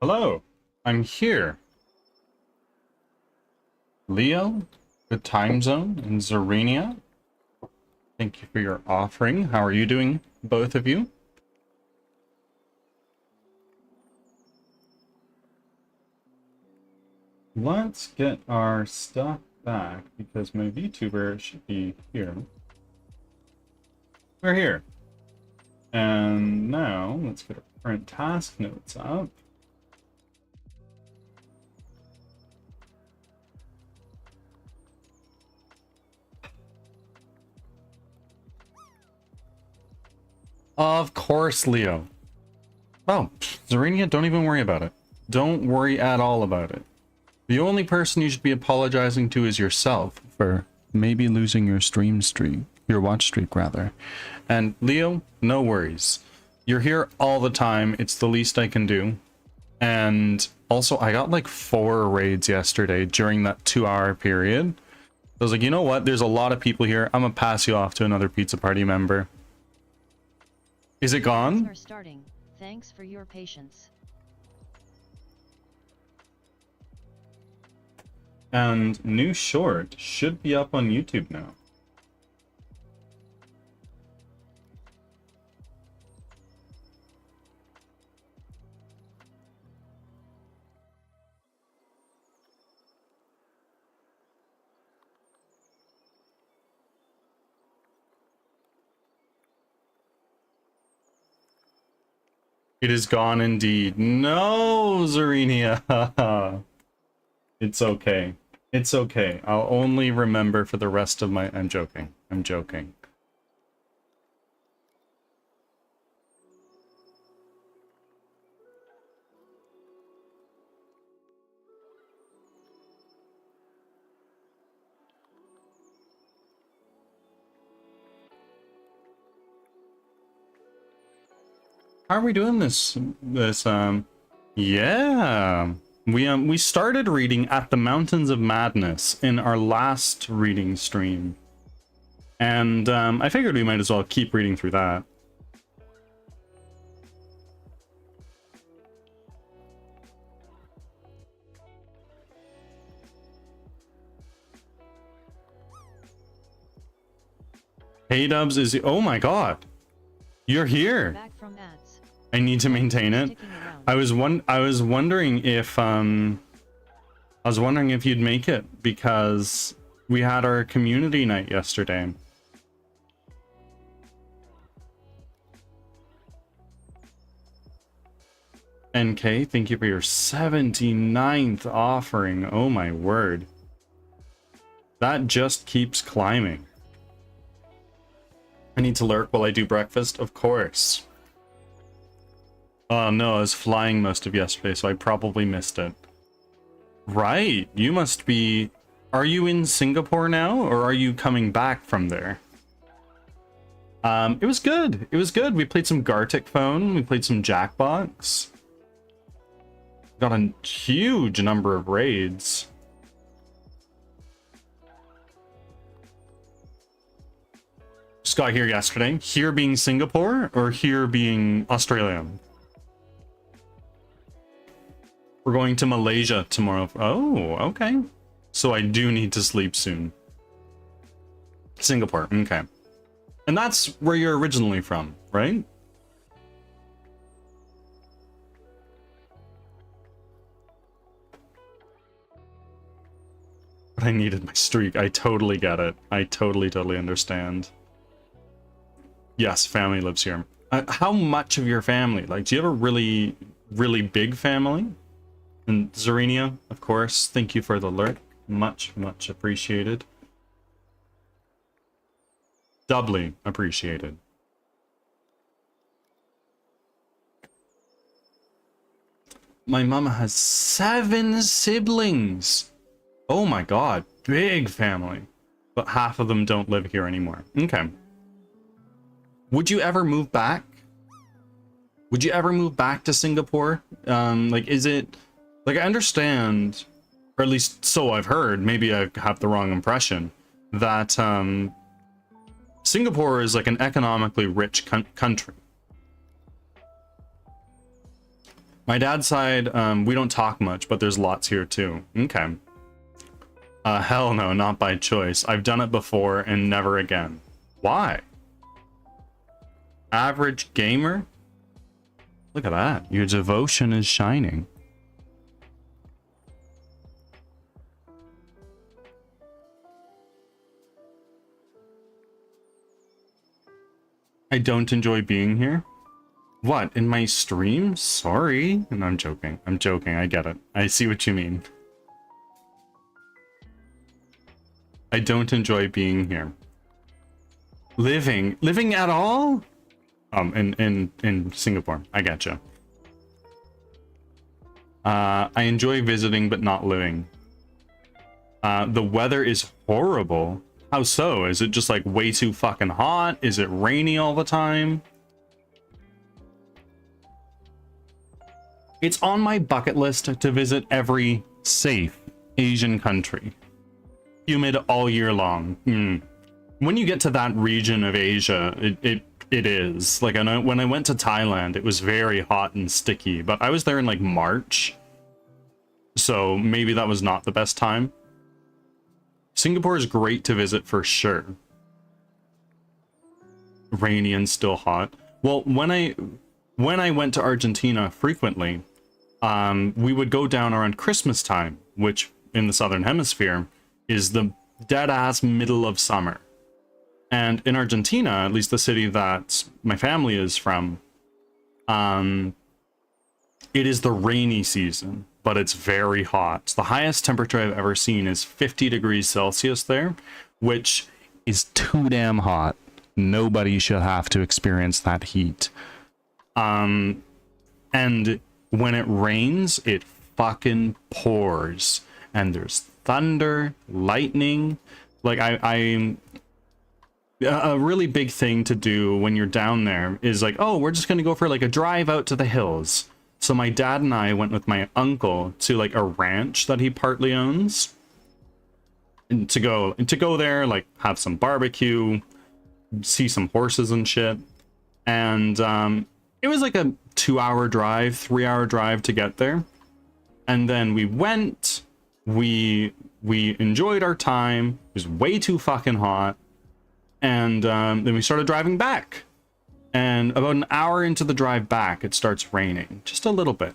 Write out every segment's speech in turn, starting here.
Hello, I'm here. Leo, the time zone in Zarenia. Thank you for your offering. How are you doing, both of you? Let's get our stuff back because my VTuber should be here. We're here. And now let's get our current task notes up. Of course, Leo. Oh, Zarenia, don't even worry about it. Don't worry at all about it. The only person you should be apologizing to is yourself for maybe losing your your watch streak rather. And Leo, no worries. You're here all the time. It's the least I can do. And also, I got like 4 raids yesterday during that 2-hour period. I was like, you know what? There's a lot of people here. I'm gonna pass you off to another pizza party member. Is it gone? Are starting. Thanks for your patience. And new short should be up on YouTube now. It is gone indeed. No, Zarenia. It's okay. It's okay. I'll only remember for the rest of my... I'm joking. I'm joking. How are we doing this? Yeah. We started reading At the Mountains of Madness in our last reading stream. And I figured we might as well keep reading through that. Hey Dubs is... Oh my god. You're here. Back from ads. I need to maintain it. I was wondering if you'd make it because we had our community night yesterday. NK, thank you for your 79th offering. Oh my word. That just keeps climbing. I need to lurk while I do breakfast, of course. Oh no, I was flying most of yesterday, so I probably missed it. Right, you must be... Are you in Singapore now, or are you coming back from there? It was good. It was good. We played some Gartic Phone. We played some Jackbox. Got a huge number of raids. Just got here yesterday. Here being Singapore, or here being Australia? We're going to Malaysia tomorrow. Oh, okay. So I do need to sleep soon. Singapore, okay. And that's where you're originally from, right? But I needed my streak. I totally get it. I totally understand. Yes, family lives here. How much of your family? Like, do you have a really big family? And Zarenia, of course, thank you for the lurk. Much appreciated. Doubly appreciated. My mama has 7 siblings. Oh my god, big family. But half of them don't live here anymore. Okay. Would you ever move back? Would you ever move back to Singapore? Like, is it... Like, I understand, or at least so I've heard, maybe I have the wrong impression, that Singapore is like an economically rich country. My dad's side, we don't talk much, but there's lots here too. Okay. Hell no, not by choice. I've done it before and never again. Why? Average gamer? Look at that. Your devotion is shining. I don't enjoy being here. What, in my stream? Sorry. And I'm joking. I'm joking. I get it. I see what you mean. I don't enjoy being here. Living at all? In Singapore. I getcha. I enjoy visiting, but not living. The weather is horrible. How so? Is it just like way too fucking hot? Is it rainy all the time? It's on my bucket list to visit every safe Asian country. Humid all year long. When you get to that region of Asia, it is. Like, when I went to Thailand, it was very hot and sticky, but I was there in like March. So maybe that was not the best time. Singapore is great to visit for sure. Rainy and still hot. Well, when I went to Argentina frequently, we would go down around Christmas time, which in the Southern Hemisphere is the dead-ass middle of summer. And in Argentina, at least the city that my family is from, it is the rainy season, but it's very hot. The highest temperature I've ever seen is 50 degrees Celsius there, which is too damn hot. Nobody should have to experience that heat. And when it rains, it fucking pours. And there's thunder, lightning. Like, a really big thing to do when you're down there is like, oh, we're just gonna go for like a drive out to the hills. So my dad and I went with my uncle to like a ranch that he partly owns, and to go there, like have some barbecue, see some horses and shit. And it was like a 2-hour drive, 3-hour drive to get there. And then we went, we enjoyed our time. It was way too fucking hot. And then we started driving back. And about an hour into the drive back, it starts raining. Just a little bit.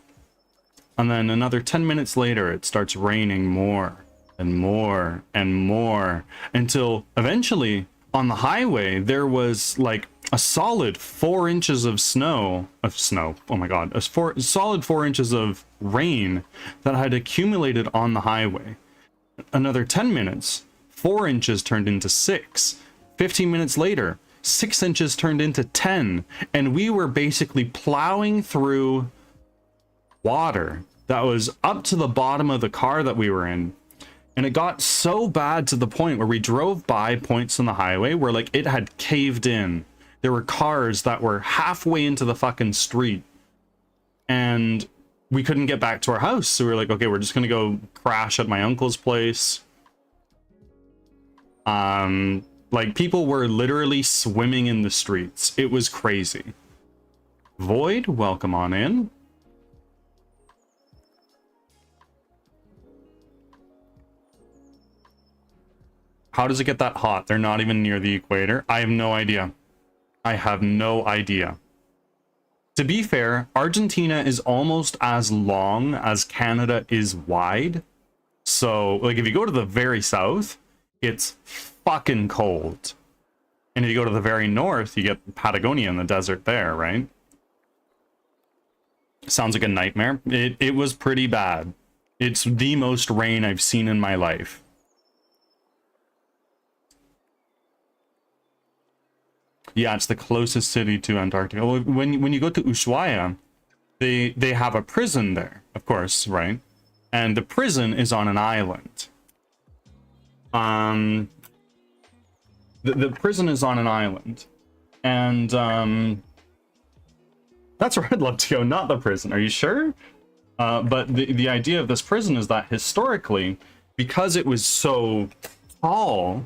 And then another 10 minutes later, it starts raining more and more and more. Until eventually, on the highway, there was like a solid 4 inches of snow. Oh my god. Solid 4 inches of rain that had accumulated on the highway. Another 10 minutes, 4 inches turned into 6. 15 minutes later, 6 inches turned into 10, and we were basically plowing through water that was up to the bottom of the car that we were in. And it got so bad to the point where we drove by points on the highway where like it had caved in. There were cars that were halfway into the fucking street, and we couldn't get back to our house. So we were like, okay, we're just gonna go crash at my uncle's place. Like, people were literally swimming in the streets. It was crazy. Void, welcome on in. How does it get that hot? They're not even near the equator. I have no idea. I have no idea. To be fair, Argentina is almost as long as Canada is wide. So, like, if you go to the very south, it's fucking cold. And if you go to the very north, you get Patagonia in the desert there, right? Sounds like a nightmare. It was pretty bad. It's the most rain I've seen in my life. Yeah, it's the closest city to Antarctica. Well, when you go to Ushuaia, they have a prison there, of course, right? And the prison is on an island. The prison is on an island, and that's where I'd love to go, not the prison. Are you sure? But the idea of this prison is that historically, because it was so tall,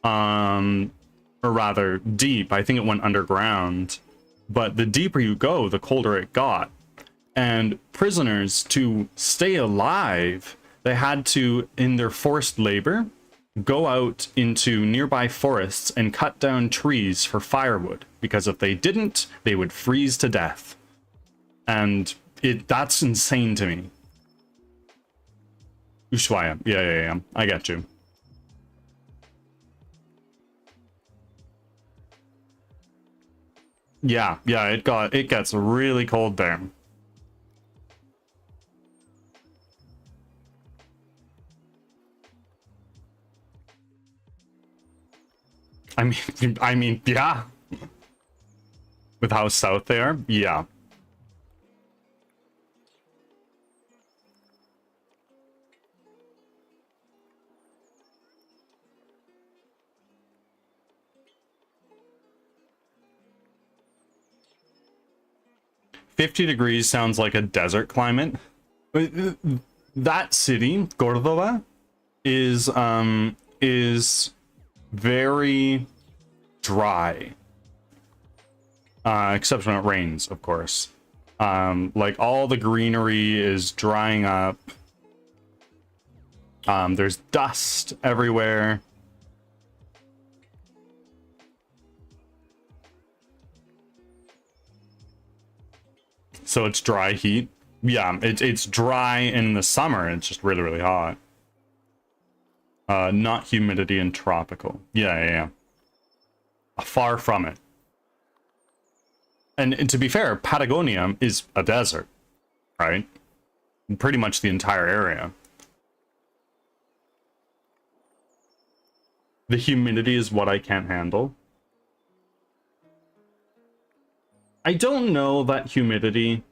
or rather deep, I think it went underground, but the deeper you go, the colder it got. And prisoners, to stay alive, they had to, in their forced labor, go out into nearby forests and cut down trees for firewood, because if they didn't, they would freeze to death. And that's insane to me. Ushuaia. Yeah. I get you. Yeah, it gets really cold there. I mean, yeah. With how south they are, yeah. $50 degrees sounds like a desert climate. That city, Córdoba, is very dry, except when it rains, of course. Like all the greenery is drying up. There's dust everywhere. So it's dry heat. Yeah, it's dry in the summer. It's just really, really hot. Not humidity and tropical. Yeah. Far from it. And to be fair, Patagonia is a desert, right? Pretty much the entire area. The humidity is what I can't handle. I don't know that humidity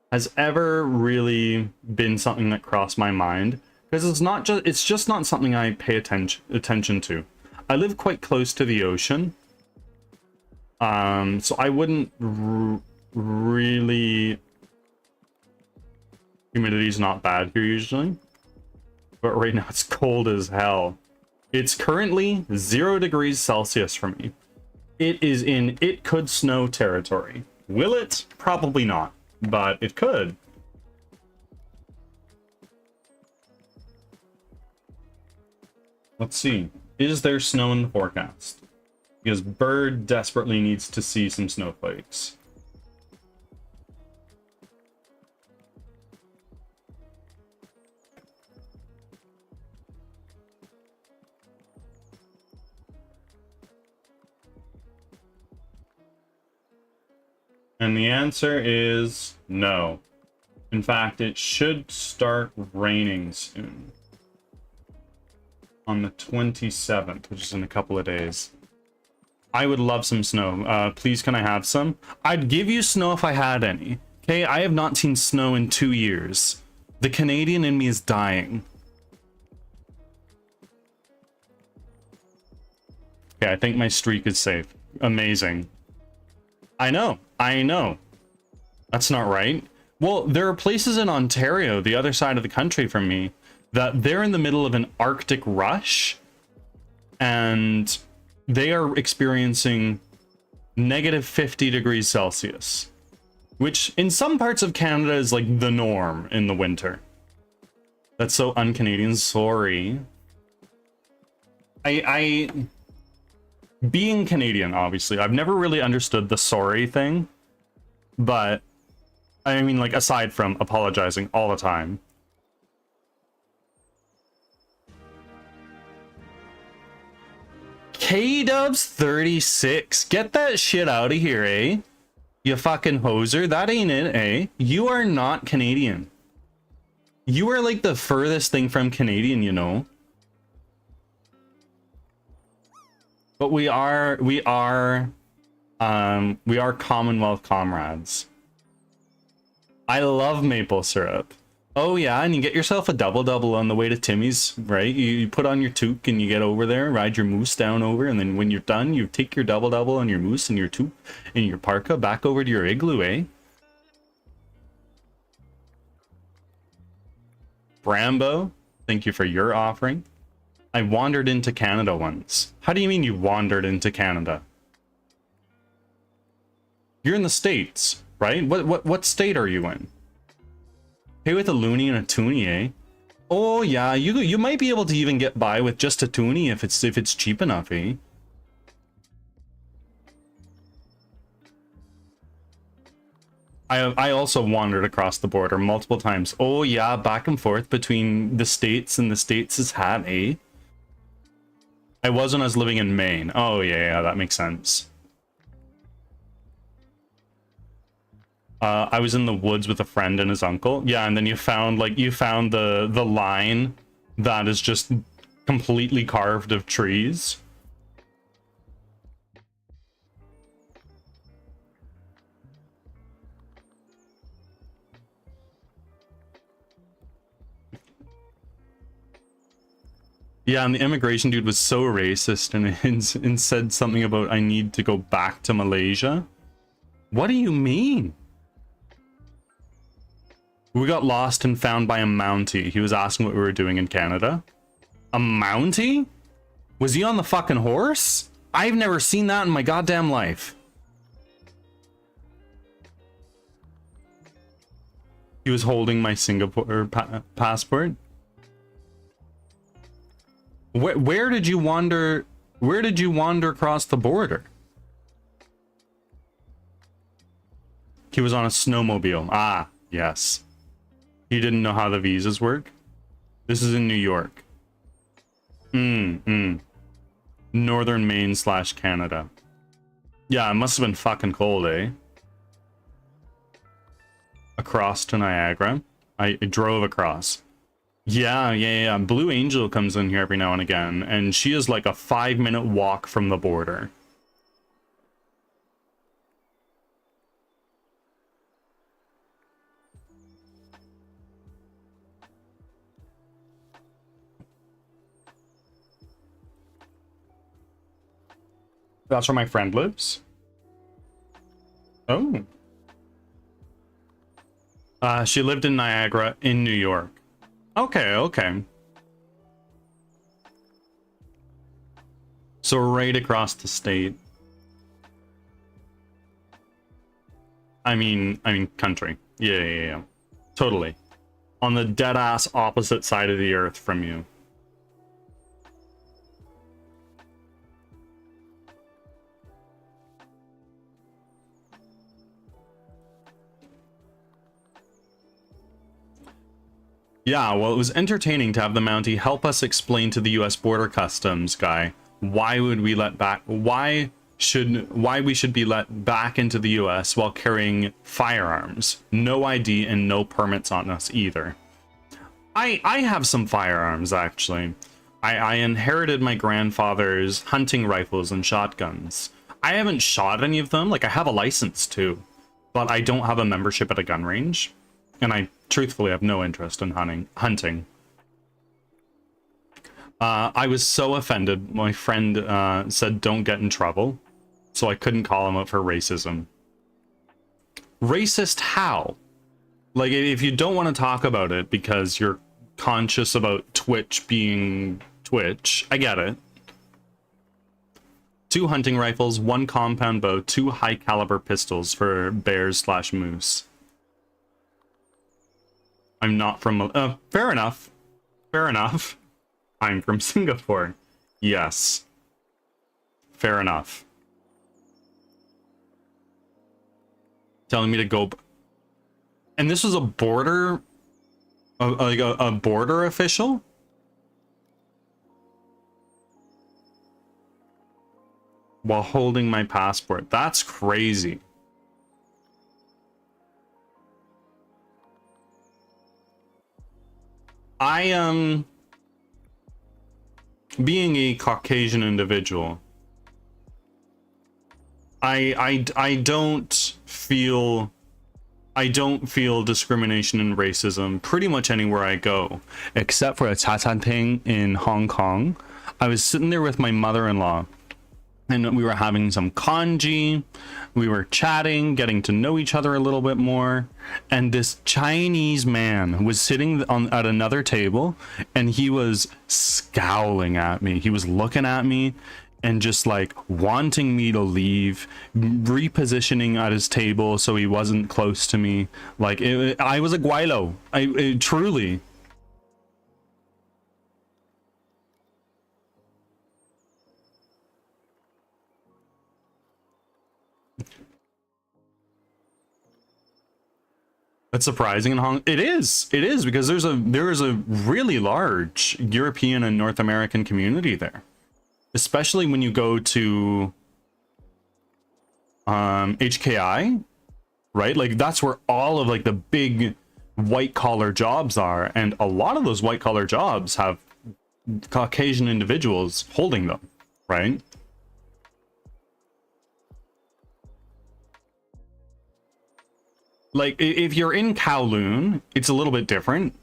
has ever really been something that crossed my mind, because it's just not something I pay attention to. I live quite close to the ocean, so I wouldn't really. Humidity's not bad here usually, but right now it's cold as hell. It's currently 0 degrees Celsius for me. It is in it could snow territory. Will it? Probably not, but it could. Let's see. Is there snow in the forecast? Because Bird desperately needs to see some snowflakes. And the answer is no. In fact, it should start raining soon. On the 27th, which is in a couple of days. I would love some snow. Please, can I have some? I'd give you snow if I had any. Okay, I have not seen snow in 2 years. The Canadian in me is dying. Okay, I think my streak is safe. Amazing. I know. That's not right. Well, there are places in Ontario, the other side of the country from me, that they're in the middle of an Arctic rush, and they are experiencing negative 50 degrees Celsius, which in some parts of Canada is like the norm in the winter. That's so un-Canadian. Sorry. I being Canadian, obviously, I've never really understood the sorry thing, but I mean, like, aside from apologizing all the time. K-Dubs 36. Get that shit out of here, eh? You fucking hoser. That ain't it, eh? You are not Canadian. You are like the furthest thing from Canadian, you know? But we are Commonwealth comrades. I love maple syrup. Oh yeah, and you get yourself a double on the way to Timmy's, right? You put on your toque and you get over there, ride your moose down over, and then when you're done, you take your double on your moose and your toque and your parka back over to your igloo, eh? Brambo, thank you for your offering. I wandered into Canada once. How do you mean you wandered into Canada? You're in the States, right? What state are you in? Pay with a loonie and a toonie, eh? Oh yeah, you might be able to even get by with just a toonie if it's cheap enough, eh? I also wandered across the border multiple times. Oh yeah, back and forth between the States and the States' hat, eh? I was when I was living in Maine. Oh yeah, that makes sense. I was in the woods with a friend and his uncle. Yeah, and then you found the line that is just completely carved of trees. Yeah, and the immigration dude was so racist and said something about I need to go back to Malaysia. What do you mean? We got lost and found by a Mountie. He was asking what we were doing in Canada. A Mountie? Was he on the fucking horse? I've never seen that in my goddamn life. He was holding my Singapore passport. Where did you wander? Where did you wander across the border? He was on a snowmobile. Ah, yes. He didn't know how the visas work. This is in New York. Northern Maine / Canada. Yeah, it must have been fucking cold, eh? Across to Niagara. I drove across. Yeah. Blue Angel comes in here every now and again, and she is like a 5-minute walk from the border. That's where my friend lives. Oh. She lived in Niagara in New York. Okay. So right across the state. I mean country. Yeah. Totally. On the dead ass opposite side of the earth from you. Yeah, well, it was entertaining to have the Mountie help us explain to the US Border Customs guy why we should be let back into the US while carrying firearms. No ID and no permits on us either. I have some firearms, actually. I inherited my grandfather's hunting rifles and shotguns. I haven't shot any of them. Like, I have a license too, but I don't have a membership at a gun range. And I truthfully have no interest in hunting. I was so offended. My friend said don't get in trouble, so I couldn't call him out for racism. Racist how? Like, if you don't want to talk about it because you're conscious about Twitch being Twitch, I get it. 2 hunting rifles, 1 compound bow, 2 high caliber pistols for bears / moose. I'm not from... fair enough. I'm from Singapore. Yes. Fair enough. Telling me to go... And this was a border... like a border official? While holding my passport. That's crazy. Being a Caucasian individual, I don't feel discrimination and racism pretty much anywhere I go, except for a cha cha thing in Hong Kong. I was sitting there with my mother-in-law, and we were having some congee. We were chatting, getting to know each other a little bit more, and this Chinese man was sitting at another table, and he was scowling at me. He was looking at me, and just like wanting me to leave, repositioning at his table so he wasn't close to me. Like I was a guaylo. I truly. That's surprising in Hong. It is because there is a really large European and North American community there, especially when you go to HKI, right? Like that's where all of like the big white collar jobs are, and a lot of those white collar jobs have Caucasian individuals holding them, right? Like, if you're in Kowloon, it's a little bit different.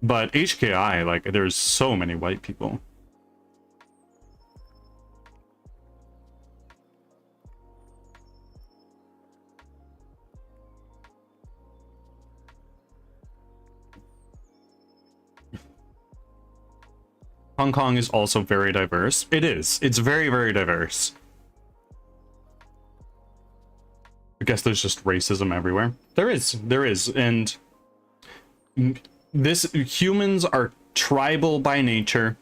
But HKI, like, there's so many white people. Hong Kong is also very diverse. It is. It's very, very diverse. I guess there's just racism everywhere. There is, and humans are tribal by nature.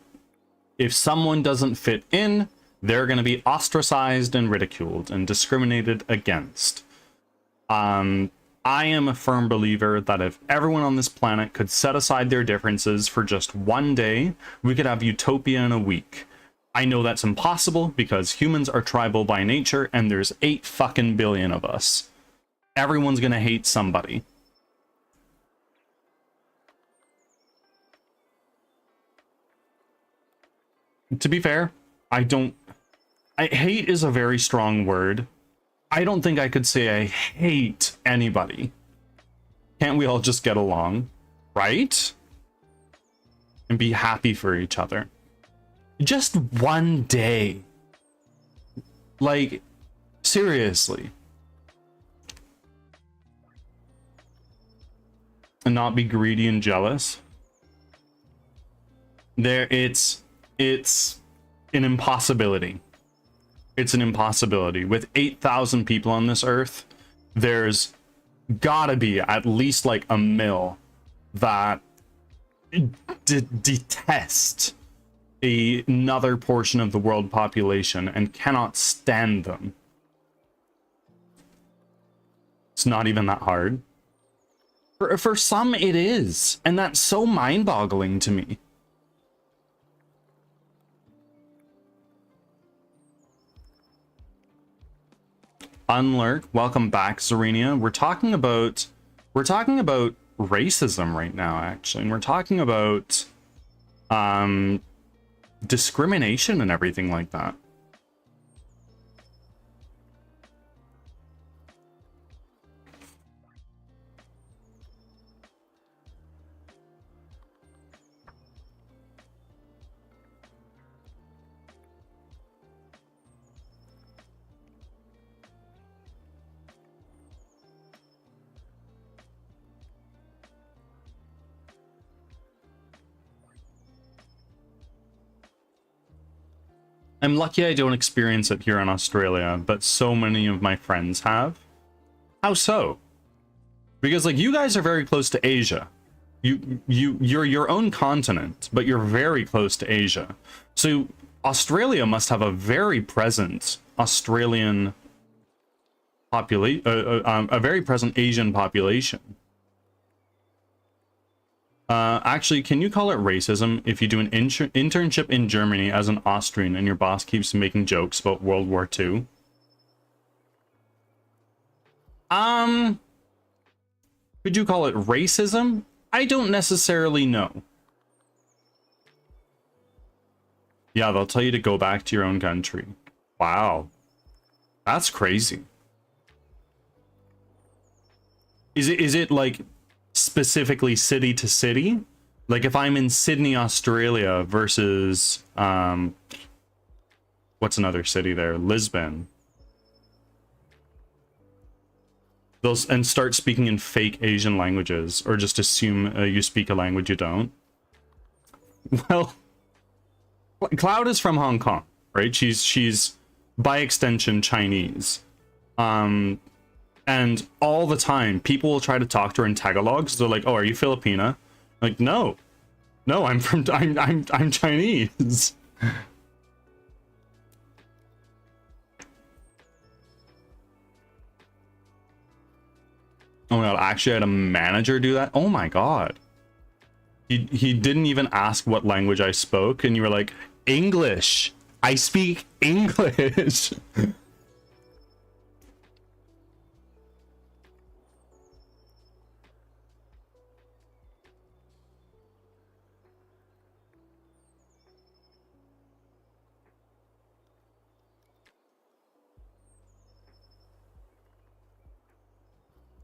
If someone doesn't fit in, they're going to be ostracized and ridiculed and discriminated against. I am a firm believer that if everyone on this planet could set aside their differences for just one day, we could have utopia in a week. I know that's impossible because humans are tribal by nature and there's 8 fucking billion of us. Everyone's gonna hate somebody. To be fair, hate is a very strong word. I don't think I could say I hate anybody. Can't we all just get along, right? And be happy for each other. Just one day. Like, seriously. And not be greedy and jealous. It's an impossibility. It's an impossibility. With 8,000 people on this earth, there's gotta be at least like a mill that detest another portion of the world population and cannot stand them. It's not even that hard. For some it is, and that's so mind-boggling to me. Unlurk, welcome back, Zarenia. We're talking about racism right now, actually, and we're talking about discrimination and everything like that. I'm lucky I don't experience it here in Australia, but so many of my friends have. How so? Because like you guys are very close to Asia. You're your own continent, but you're very close to Asia. So Australia must have a very present Australian population, a very present Asian population. Actually, can you call it racism if you do an internship in Germany as an Austrian and your boss keeps making jokes about World War II? Could you call it racism? I don't necessarily know. Yeah, they'll tell you to go back to your own country. Wow. That's crazy. Is it like specifically city to city? Like if I'm in Sydney, Australia versus what's another city there? Lisbon. And start speaking in fake Asian languages, or just assume you speak a language you don't. Well, Cloud is from Hong Kong, right? She's by extension Chinese. And all the time people will try to talk to her in Tagalog. So they're like, "Oh, are you Filipina?" Like, no, I'm Chinese. Oh my god, I actually had a manager do that. Oh my god. He didn't even ask what language I spoke, and you were like, English. I speak English.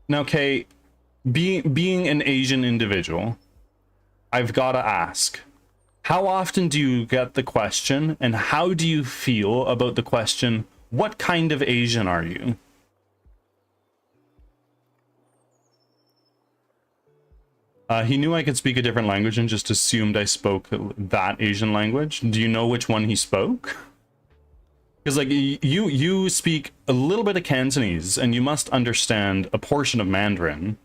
Now, Kay, being an Asian individual, I've got to ask, how often do you get the question, and how do you feel about the question, what kind of Asian are you? He knew I could speak a different language and just assumed I spoke that Asian language. Do you know which one he spoke? Because like you speak a little bit of Cantonese, and you must understand a portion of Mandarin.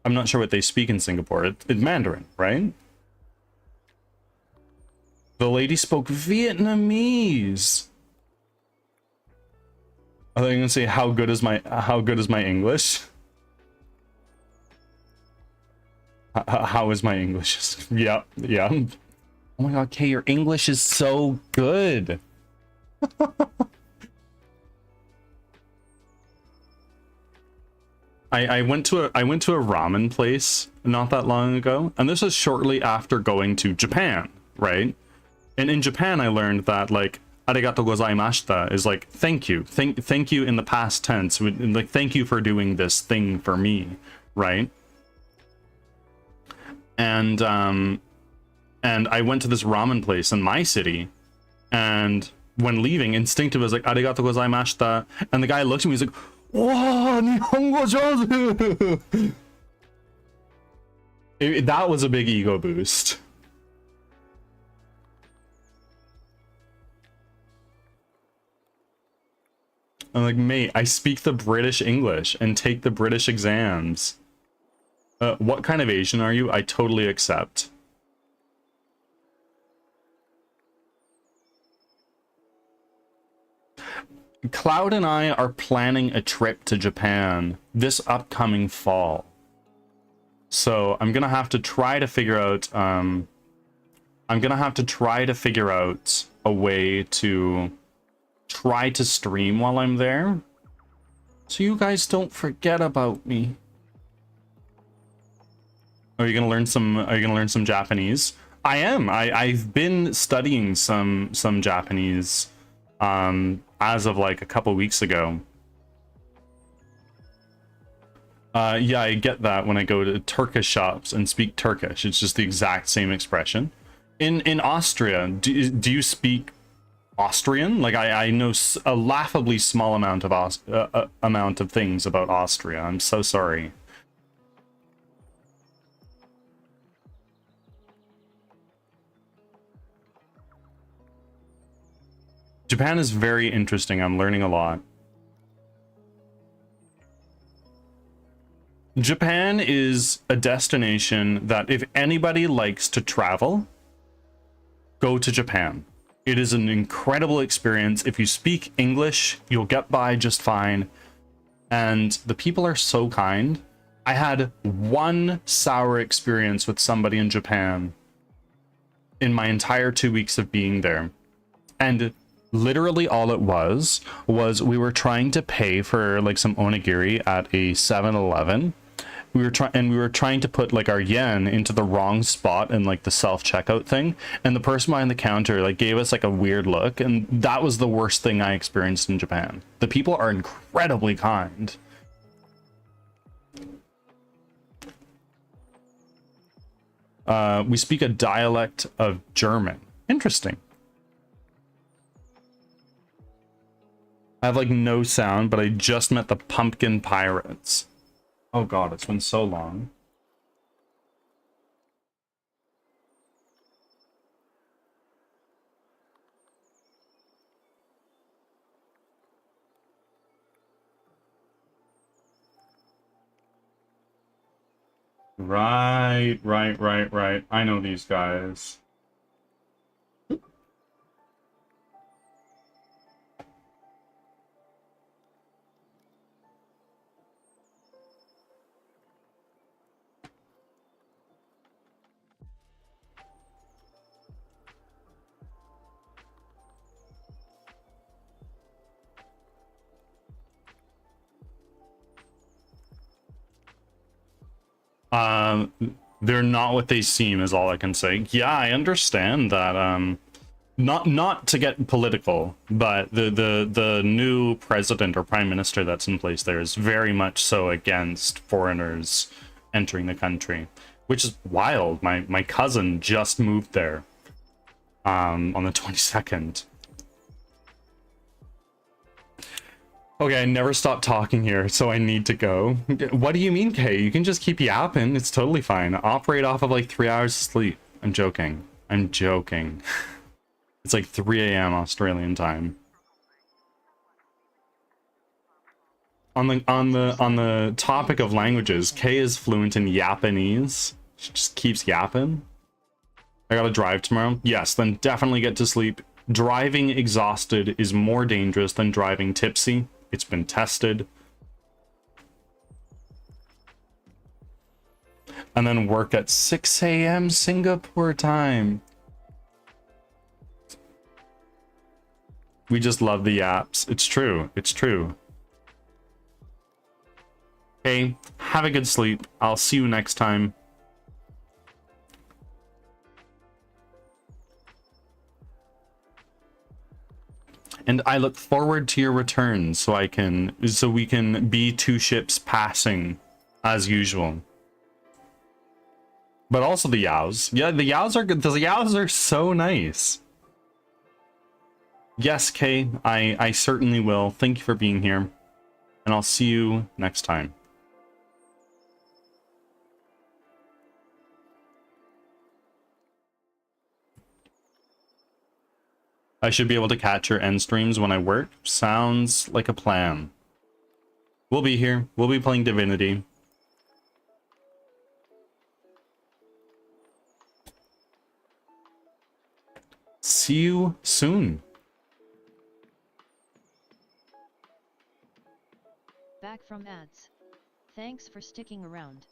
I'm not sure what they speak in Singapore. It's Mandarin, right? The lady spoke Vietnamese. Are they gonna say how good is my English? How is my English? Yeah, yeah. Oh my god, Kay, your English is so good. I went to a ramen place not that long ago, and this was shortly after going to Japan, right? And in Japan, I learned that like arigato gozaimashita is like thank you, thank you in the past tense, like thank you for doing this thing for me, right? And I went to this ramen place in my city, and when leaving, instinctive was like arigato gozaimashita, and the guy looked at me, he's like, "Wow, Nihongo jozu!" That was a big ego boost. I'm like, mate, I speak the British English and take the British exams. What kind of Asian are you? I totally accept. Cloud and I are planning a trip to Japan this upcoming fall. So I'm gonna have to try to figure out a way to try to stream while I'm there, so you guys don't forget about me. Are you gonna learn some Japanese? I am. I've been studying some Japanese as of like a couple weeks ago. Yeah, I get that when I go to Turkish shops and speak Turkish. It's just the exact same expression. In Austria, do you speak Austrian? Like I know a laughably small amount of things about Austria. I'm so sorry. Japan is very interesting. I'm learning a lot. Japan is a destination that if anybody likes to travel, go to Japan. It is an incredible experience. If you speak English, you'll get by just fine. And the people are so kind. I had one sour experience with somebody in Japan in my entire 2 weeks of being there. And literally all it was we were trying to pay for like some onigiri at a 7-Eleven. We were trying to put like our yen into the wrong spot in like the self-checkout thing, and the person behind the counter like gave us like a weird look, and that was the worst thing I experienced in Japan. The people are incredibly kind. We speak a dialect of German. Interesting. I have like no sound, but I just met the Pumpkin Pirates. Oh god, it's been so long. Right, right, right, right. I know these guys. Um, they're not what they seem, is all I can say. Yeah, I understand that. Not to get political, but the new president or prime minister that's in place there is very much so against foreigners entering the country, which is wild. My cousin just moved there, on the 22nd. Okay, I never stop talking here, so I need to go. What do you mean, Kay? You can just keep yapping. It's totally fine. Operate off of like 3 hours of sleep. I'm joking. I'm joking. It's like 3 a.m. Australian time. On the topic of languages, Kay is fluent in Japanese. She just keeps yapping. I gotta drive tomorrow. Yes, then definitely get to sleep. Driving exhausted is more dangerous than driving tipsy. It's been tested. And then work at 6 a.m. Singapore time. We just love the apps. It's true. It's true. Hey, have a good sleep. I'll see you next time. And I look forward to your return so we can be two ships passing as usual. But also the Yaos. Yeah, the Yaos are good. The Yaos are so nice. Yes, Kay, I certainly will. Thank you for being here. And I'll see you next time. I should be able to catch your end streams when I work. Sounds like a plan. We'll be here. We'll be playing Divinity. See you soon. Back from ads. Thanks for sticking around.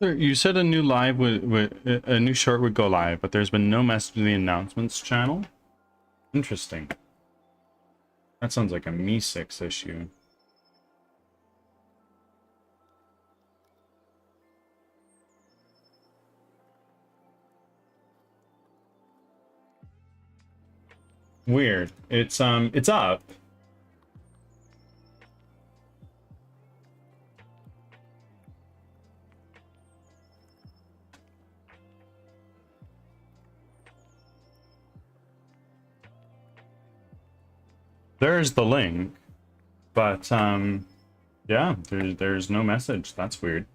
You said a new live a new short would go live, but there's been no message in the announcements channel. Interesting. That sounds like a Me6 issue. Weird. It's up. There's the link, but yeah, there's no message. That's weird.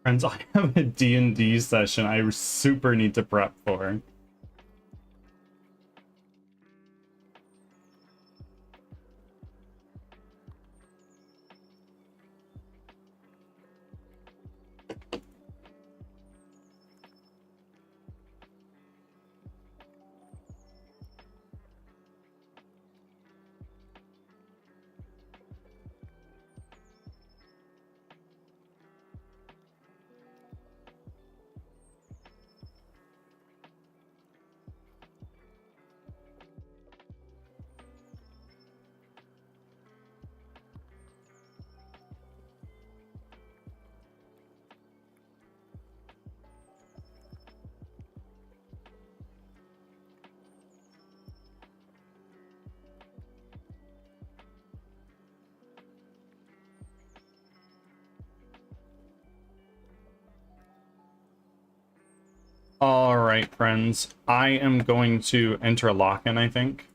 Friends, I have a D&D session I super need to prep for. All right, friends. I am going to enter a lock-in, I think,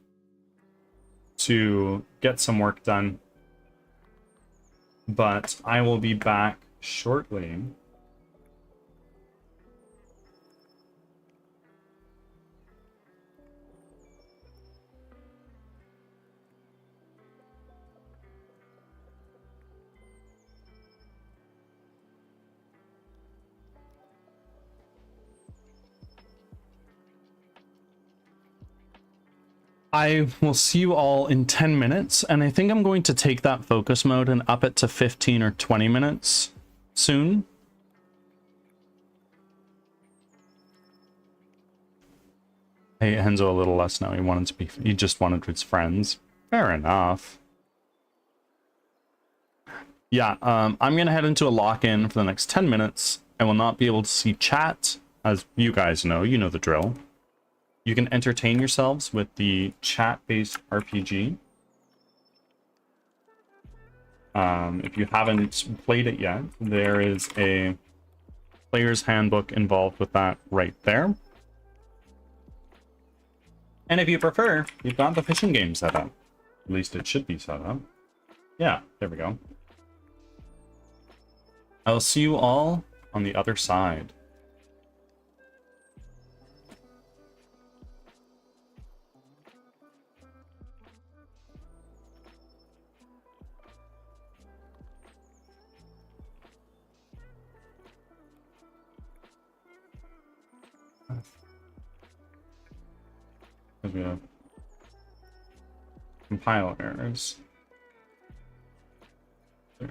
to get some work done. But I will be back shortly. I will see you all in 10 minutes, and I think I'm going to take that focus mode and up it to 15 or 20 minutes soon. Hey, Henzo a little less now. He just wanted his friends. Fair enough. Yeah, I'm gonna head into a lock-in for the next 10 minutes. I will not be able to see chat, as you guys know. You know the drill. You can entertain yourselves with the chat-based RPG. If you haven't played it yet, there is a player's handbook involved with that right there. And if you prefer, you've got the fishing game set up. At least it should be set up. Yeah, there we go. I'll see you all on the other side. Because we have compile errors. There.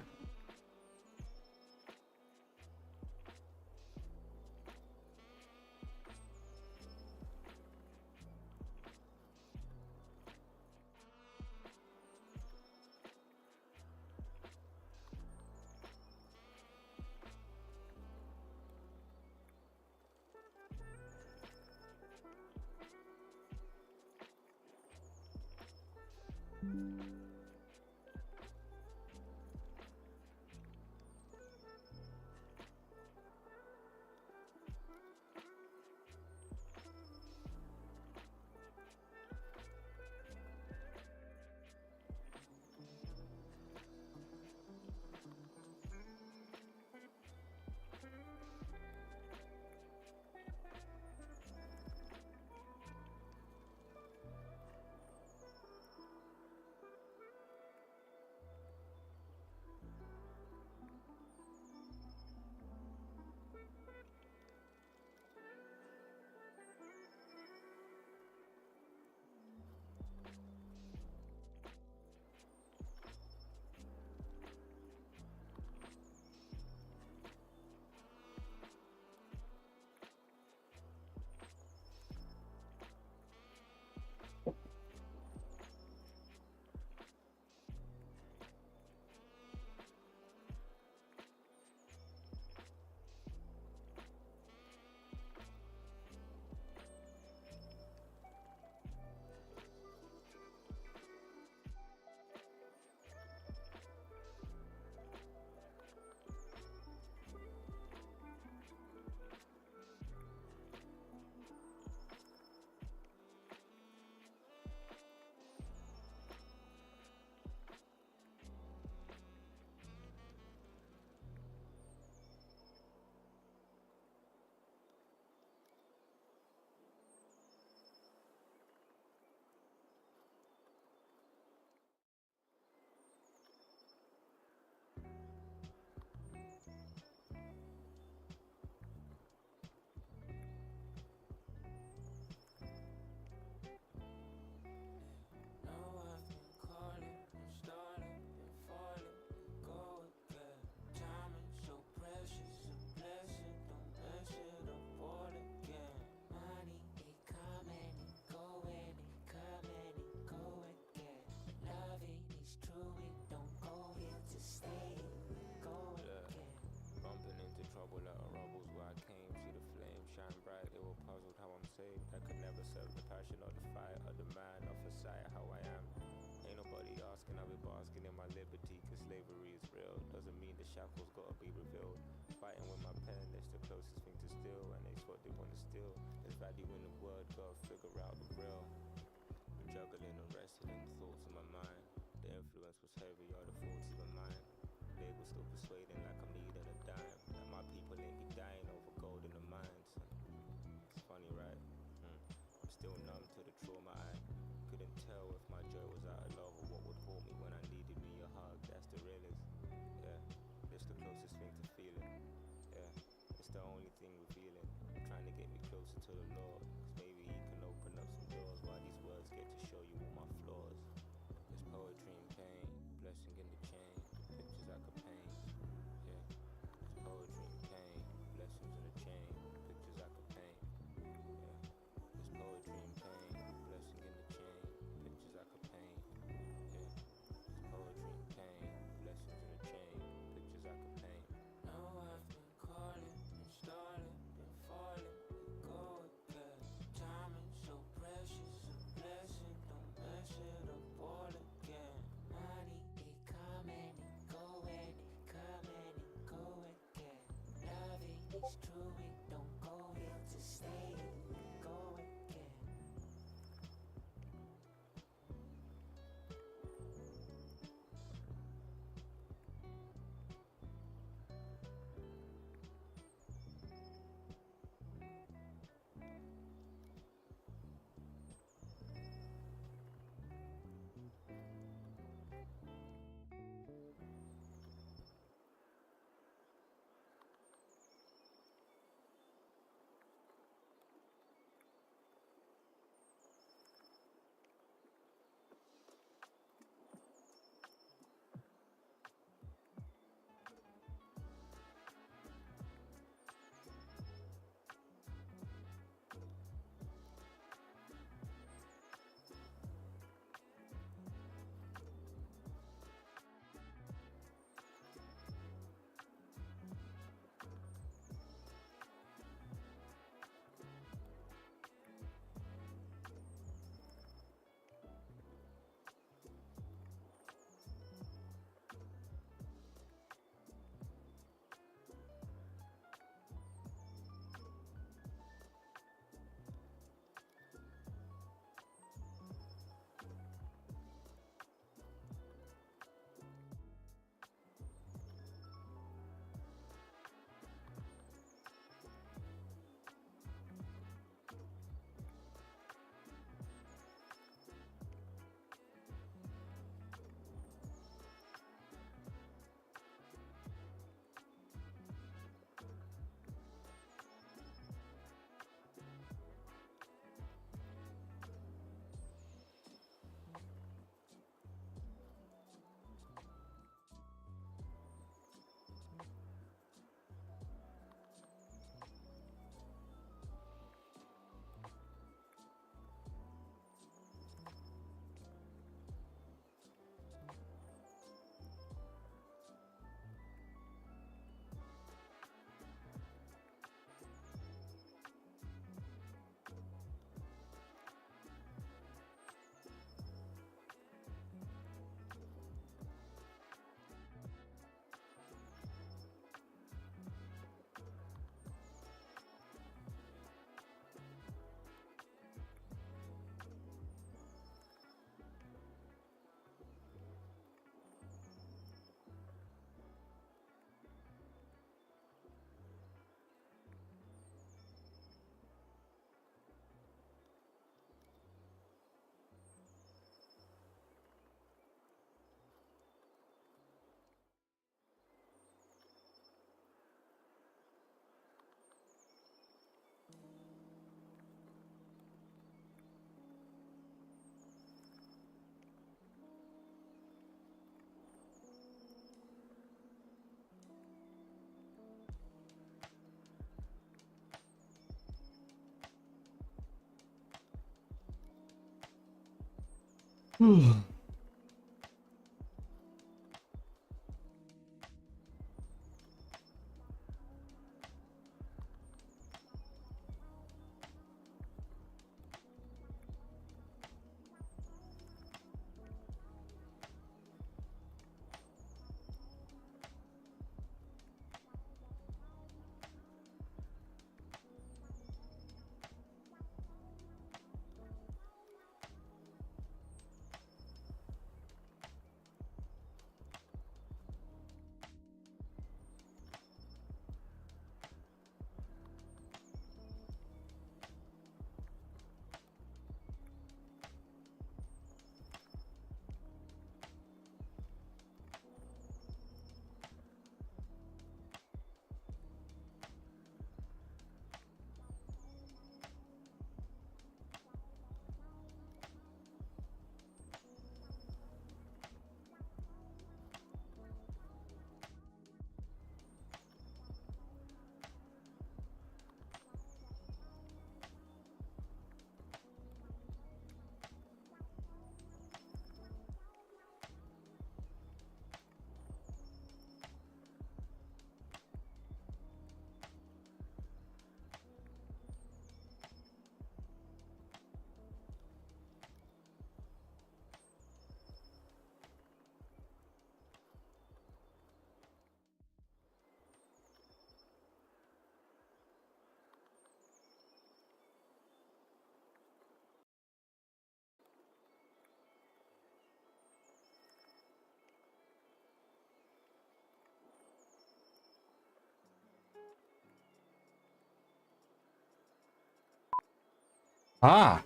Ah,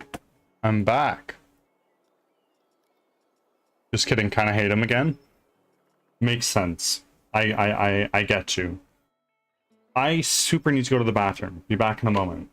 I'm back. Just kidding, kind of hate him again. Makes sense. I get you. I super need to go to the bathroom. Be back in a moment.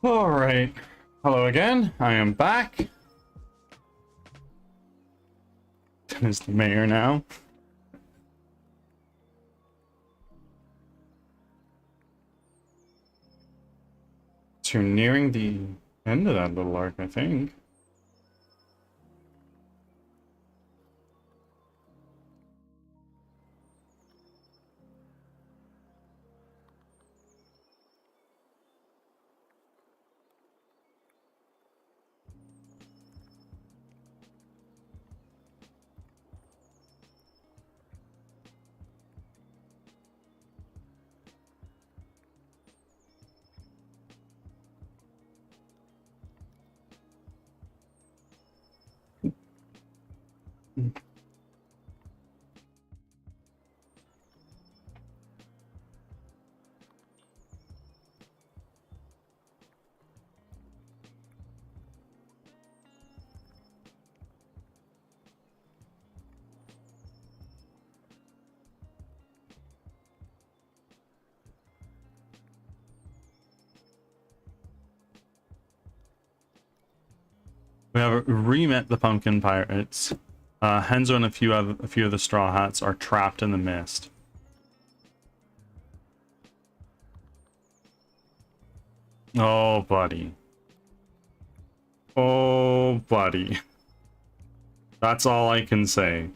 All right. Hello again. I am back. Is the mayor now? So you're nearing the end of that little arc, I think. We have re-met the pumpkin pirates. Henzo and a few of the straw hats are trapped in the mist. Oh, buddy. Oh, buddy. That's all I can say.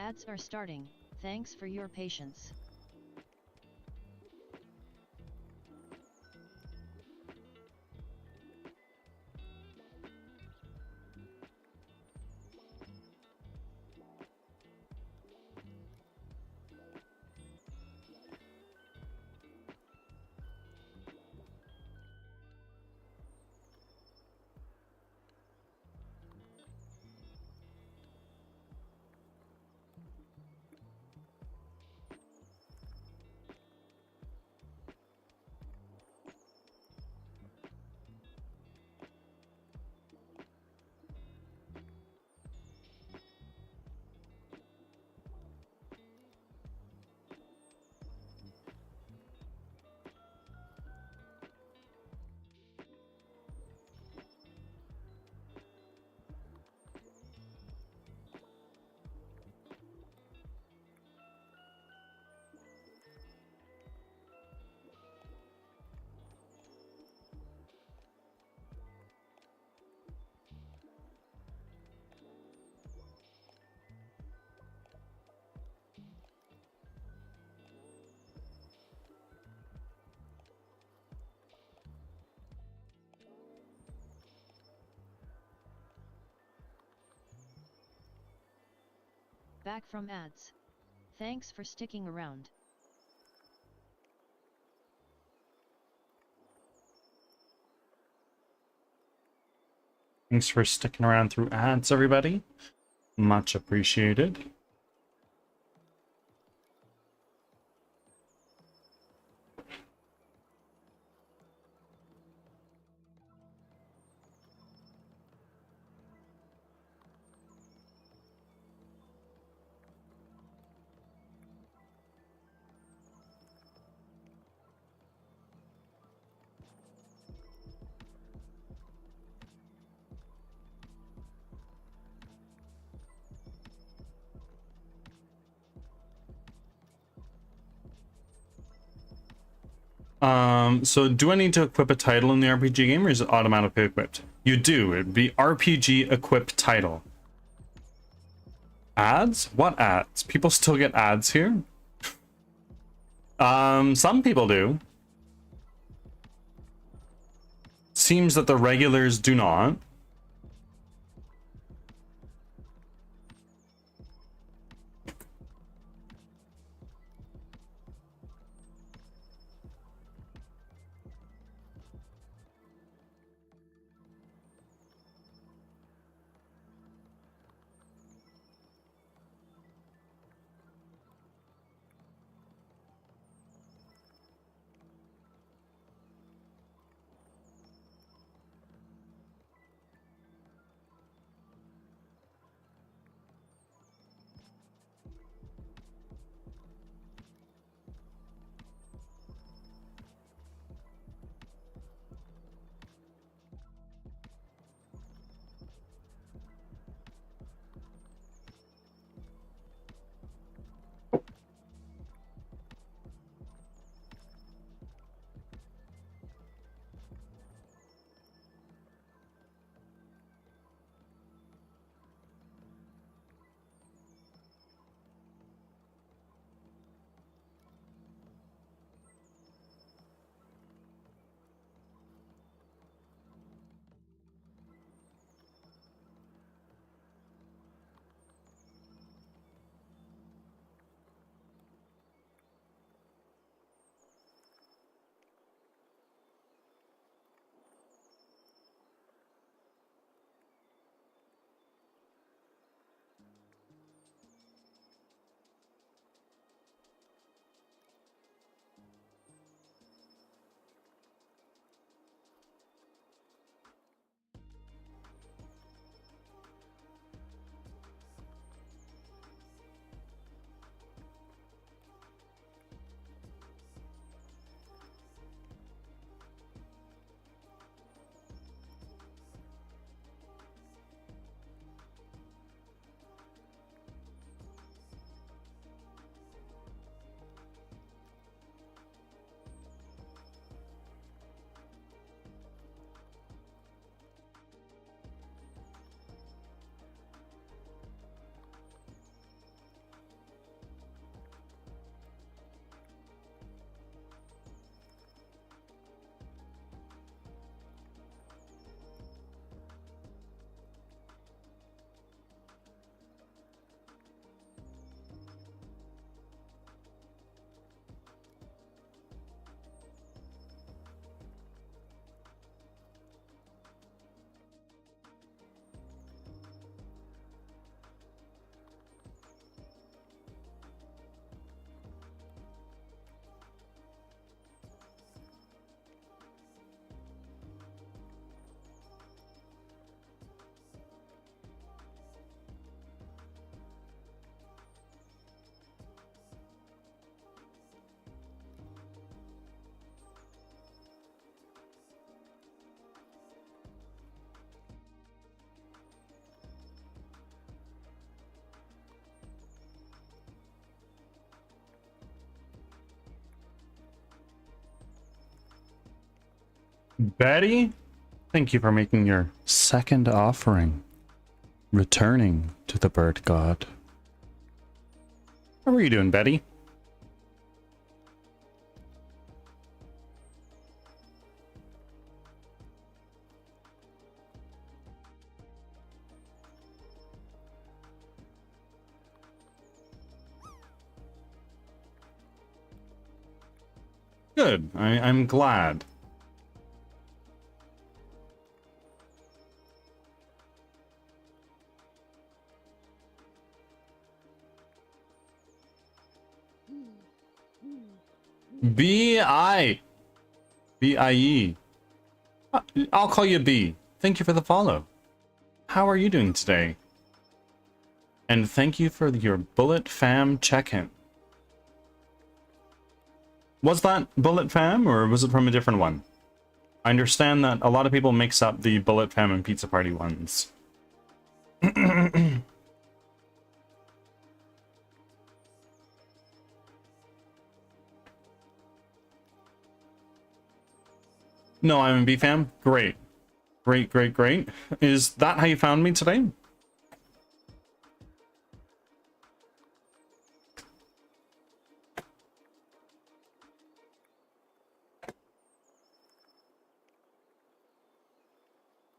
Ads are starting, thanks for your patience. Back from ads. Thanks for sticking around. Thanks for sticking around through ads, everybody. Much appreciated. So do I need to equip a title in the RPG game, or is it automatically equipped? You do. It'd be RPG equip title. Ads? What ads? People still get ads here? Some people do. Seems that the regulars do not. Betty, thank you for making your second offering. Returning to the bird god. How are you doing, Betty? Good. I'm glad. B-I. B-I-E. I'll call you B. Thank you for the follow. How are you doing today? And thank you for your Bullet Fam check-in. Was that Bullet Fam, or was it from a different one? I understand that a lot of people mix up the Bullet Fam and Pizza Party ones. No, I'm in B-Fam. Great. Great, great, great. Is that how you found me today?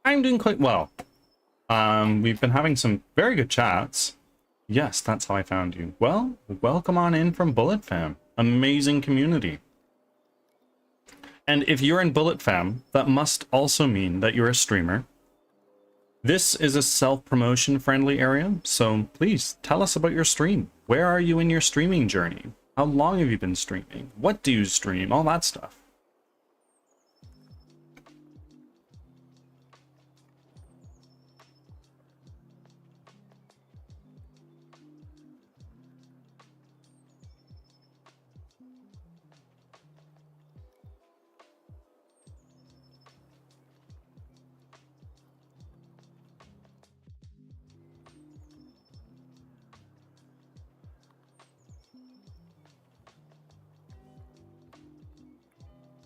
I'm doing quite well. We've been having some very good chats. Yes, that's how I found you. Well, welcome on in from Bullet Fam. Amazing community. And if you're in Bullet Fam, that must also mean that you're a streamer. This is a self-promotion friendly area, so please tell us about your stream. Where are you in your streaming journey? How long have you been streaming? What do you stream? All that stuff.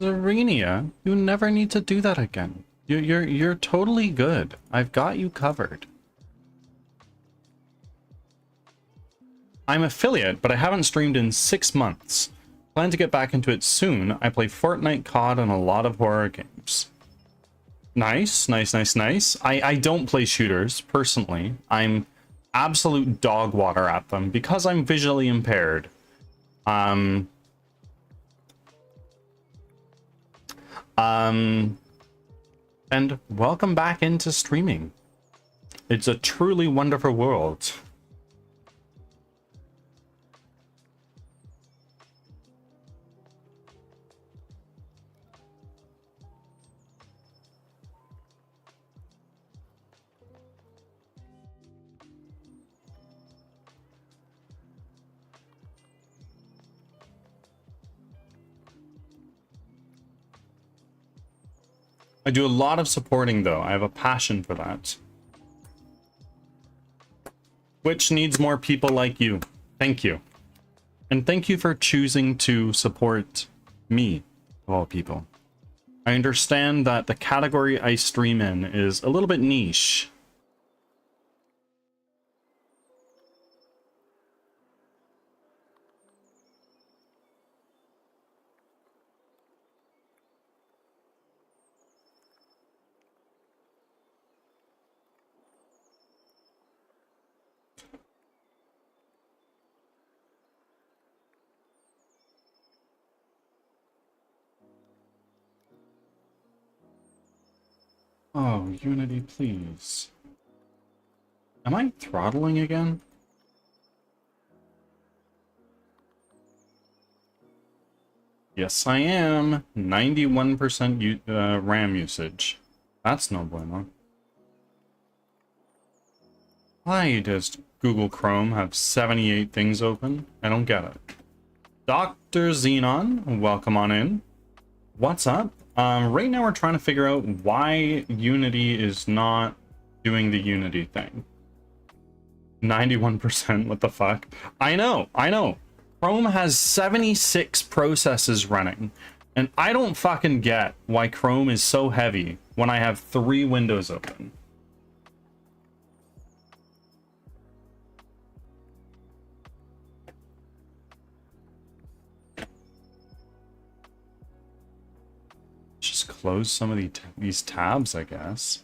Serenia, you never need to do that again. You're totally good. I've got you covered. I'm affiliate, but I haven't streamed in 6 months. Plan to get back into it soon. I play Fortnite, COD, and a lot of horror games. Nice, nice, nice, nice. I don't play shooters, personally. I'm absolute dog water at them because I'm visually impaired. And welcome back into streaming. It's a truly wonderful world. I do a lot of supporting, though. I have a passion for that. Which needs more people like you. Thank you. And thank you for choosing to support me, of all people. I understand that the category I stream in is a little bit niche. Oh, Unity, please. Am I throttling again? Yes, I am. 91% RAM usage. That's no bueno. Why does Google Chrome have 78 things open? I don't get it. Dr. Xenon, welcome on in. What's up? Right now we're trying to figure out why Unity is not doing the Unity thing. 91%, what the fuck? I know. Chrome has 76 processes running, And I don't fucking get why Chrome is so heavy when I have 3 windows open. Just close some of these tabs, I guess.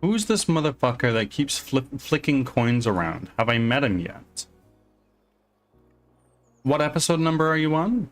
Who's this motherfucker that keeps flicking coins around? Have I met him yet? What episode number are you on?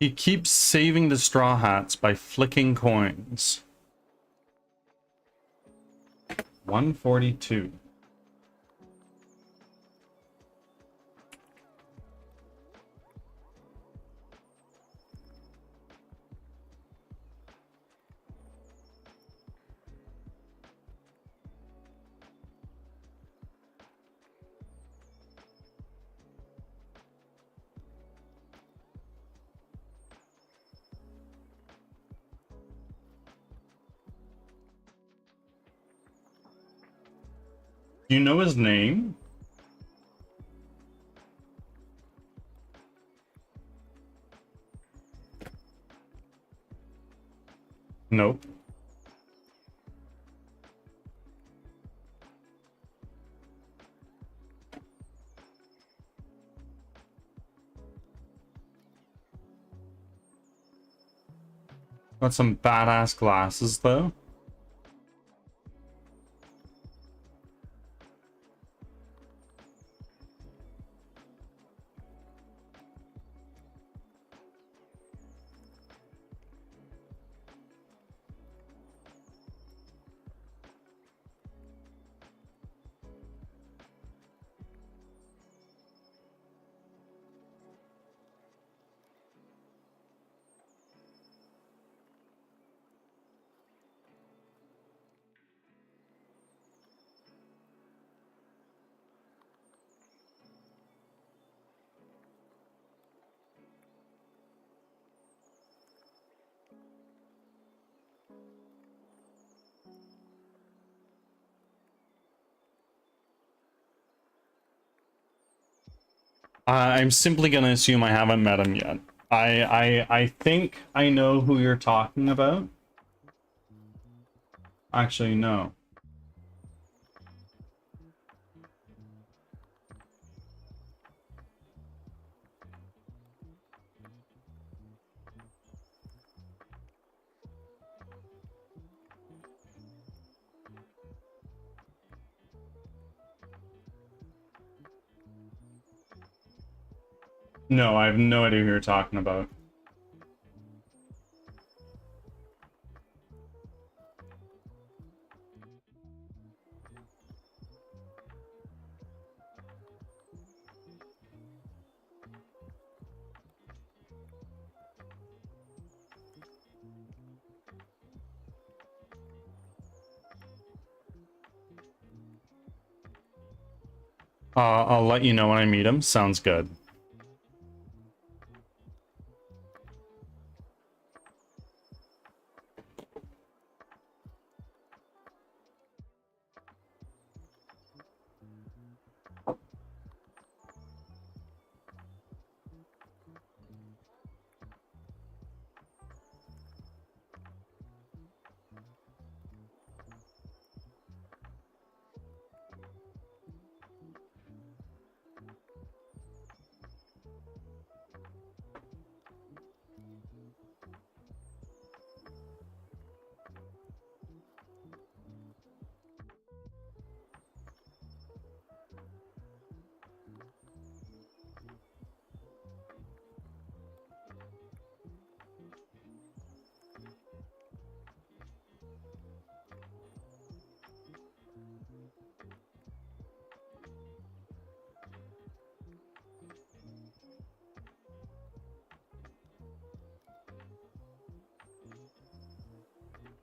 He keeps saving the straw hats by flicking coins. 142. Do you know his name? Nope. Got some badass glasses though. I'm simply gonna assume I haven't met him yet. I think I know who you're talking about. Actually, no. No, I have no idea who you're talking about. I'll let you know when I meet him. Sounds good.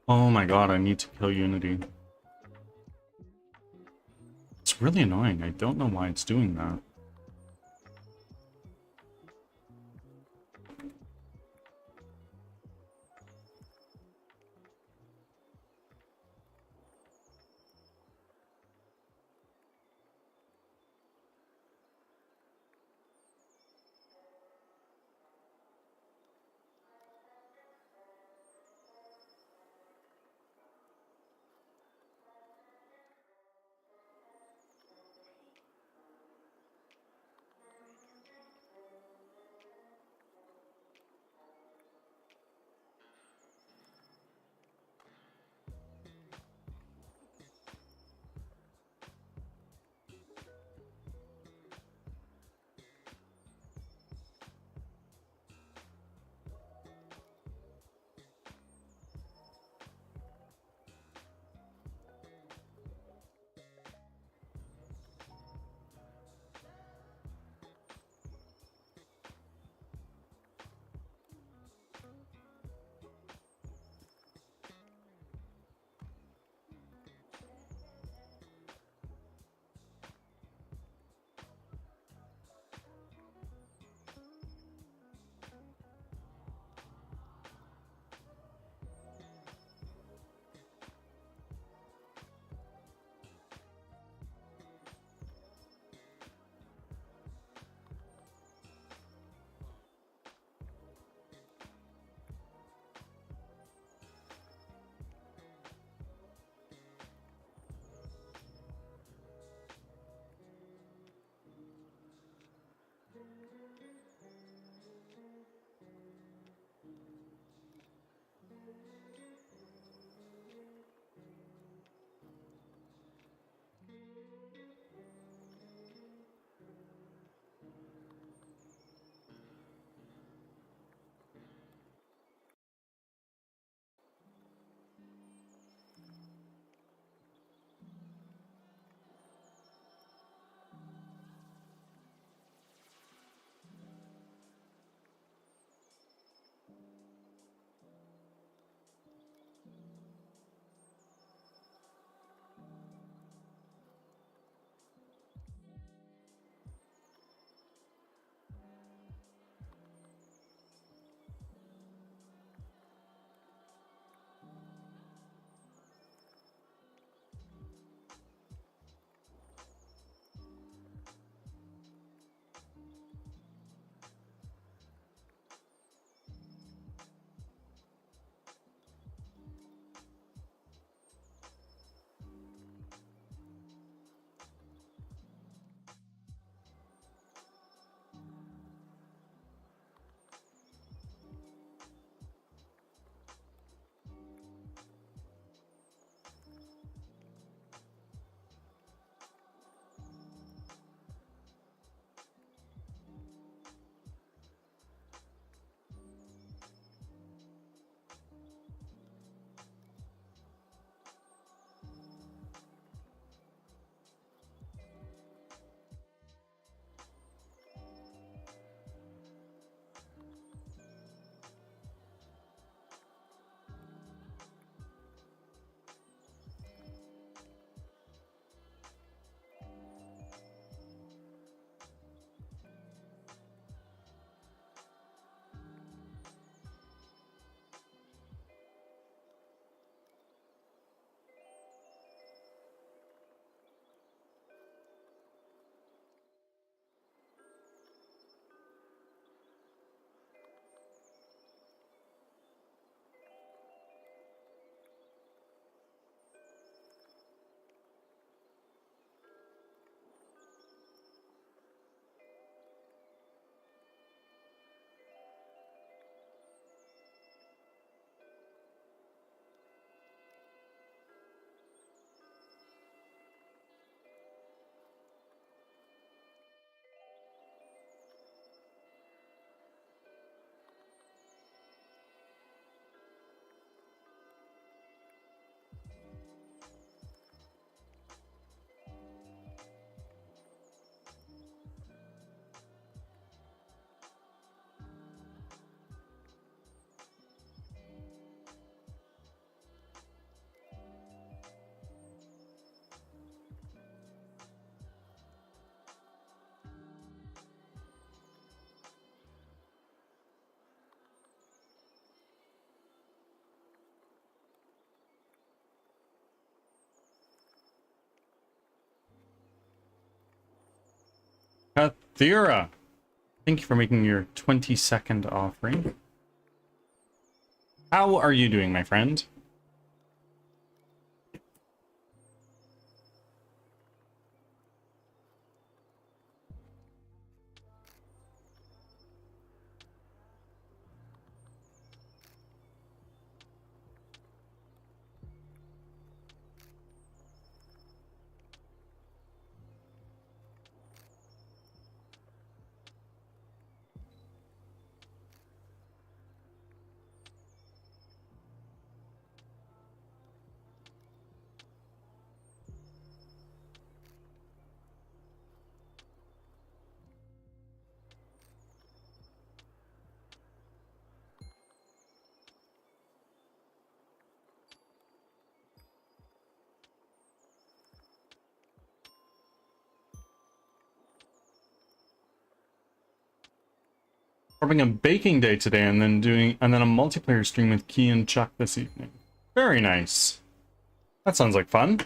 Oh my god, I need to kill Unity. It's really annoying. I don't know why it's doing that. Thera, thank you for making your 22nd offering. How are you doing, my friend? Having a baking day today and then a multiplayer stream with Key and Chuck this evening. Very nice. That sounds like fun.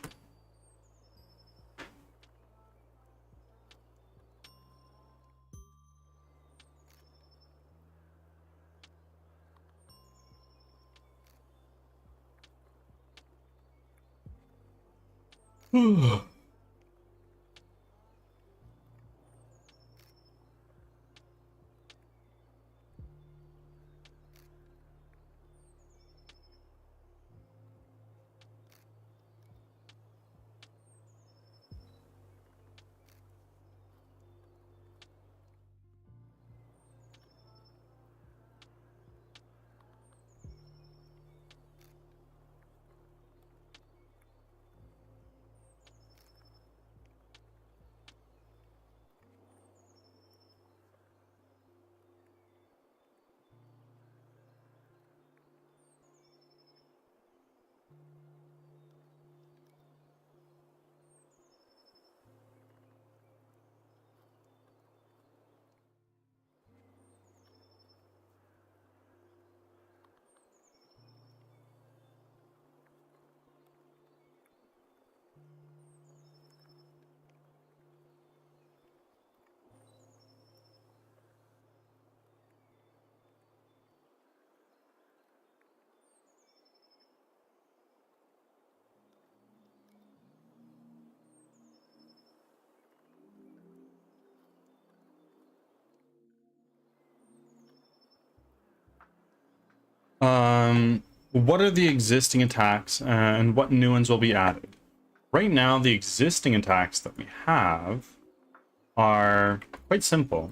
What are the existing attacks and what new ones will be added? Right now, the existing attacks that we have are quite simple.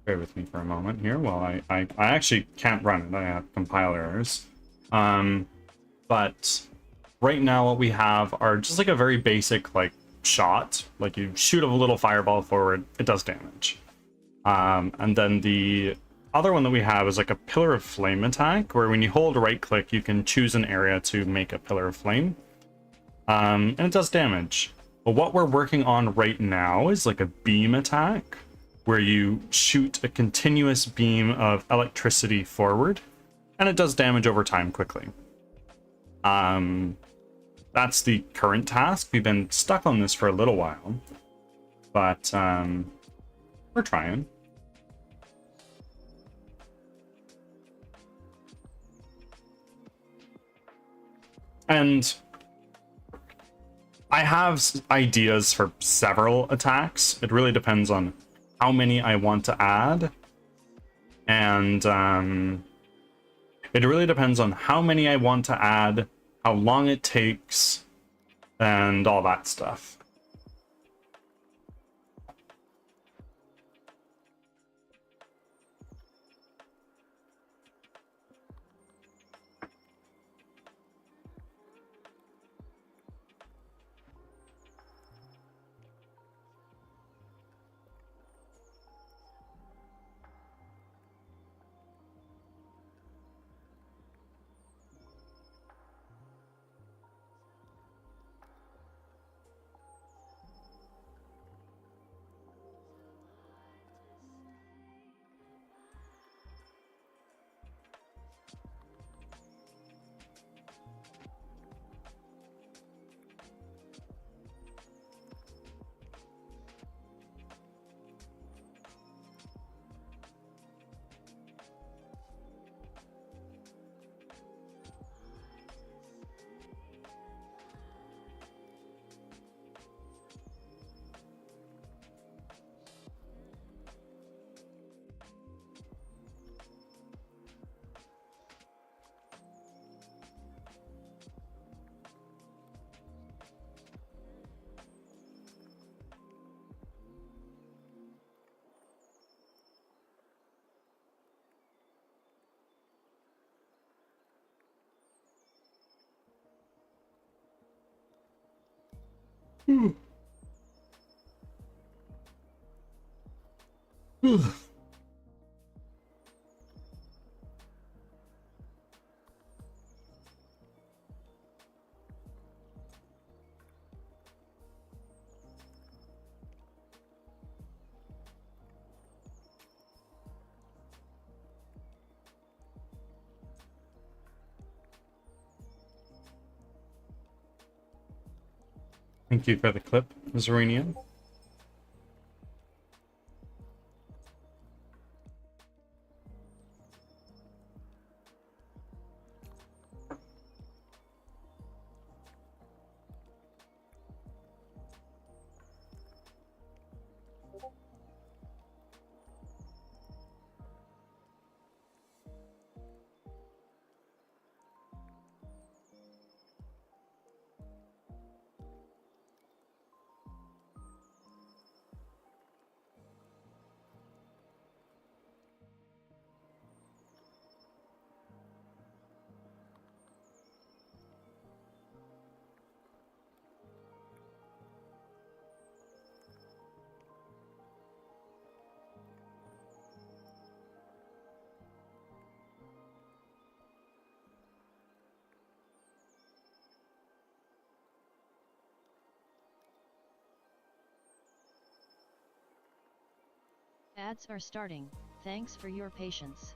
Bear with me for a moment here while I actually can't run it. I have compiler errors. But right now what we have are just like a very basic like shot. Like you shoot a little fireball forward, it does damage. And then the other one that we have is like a pillar of flame attack, where when you hold right click, you can choose an area to make a pillar of flame. And it does damage. But what we're working on right now is like a beam attack, where you shoot a continuous beam of electricity forward, and it does damage over time quickly. That's the current task. We've been stuck on this for a little while, but we're trying. And I have ideas for several attacks. It really depends on how many I want to add. And it really depends on how many I want to add, how long it takes, and all that stuff. Thank you for the clip, Zarenian. Ads are starting, thanks for your patience.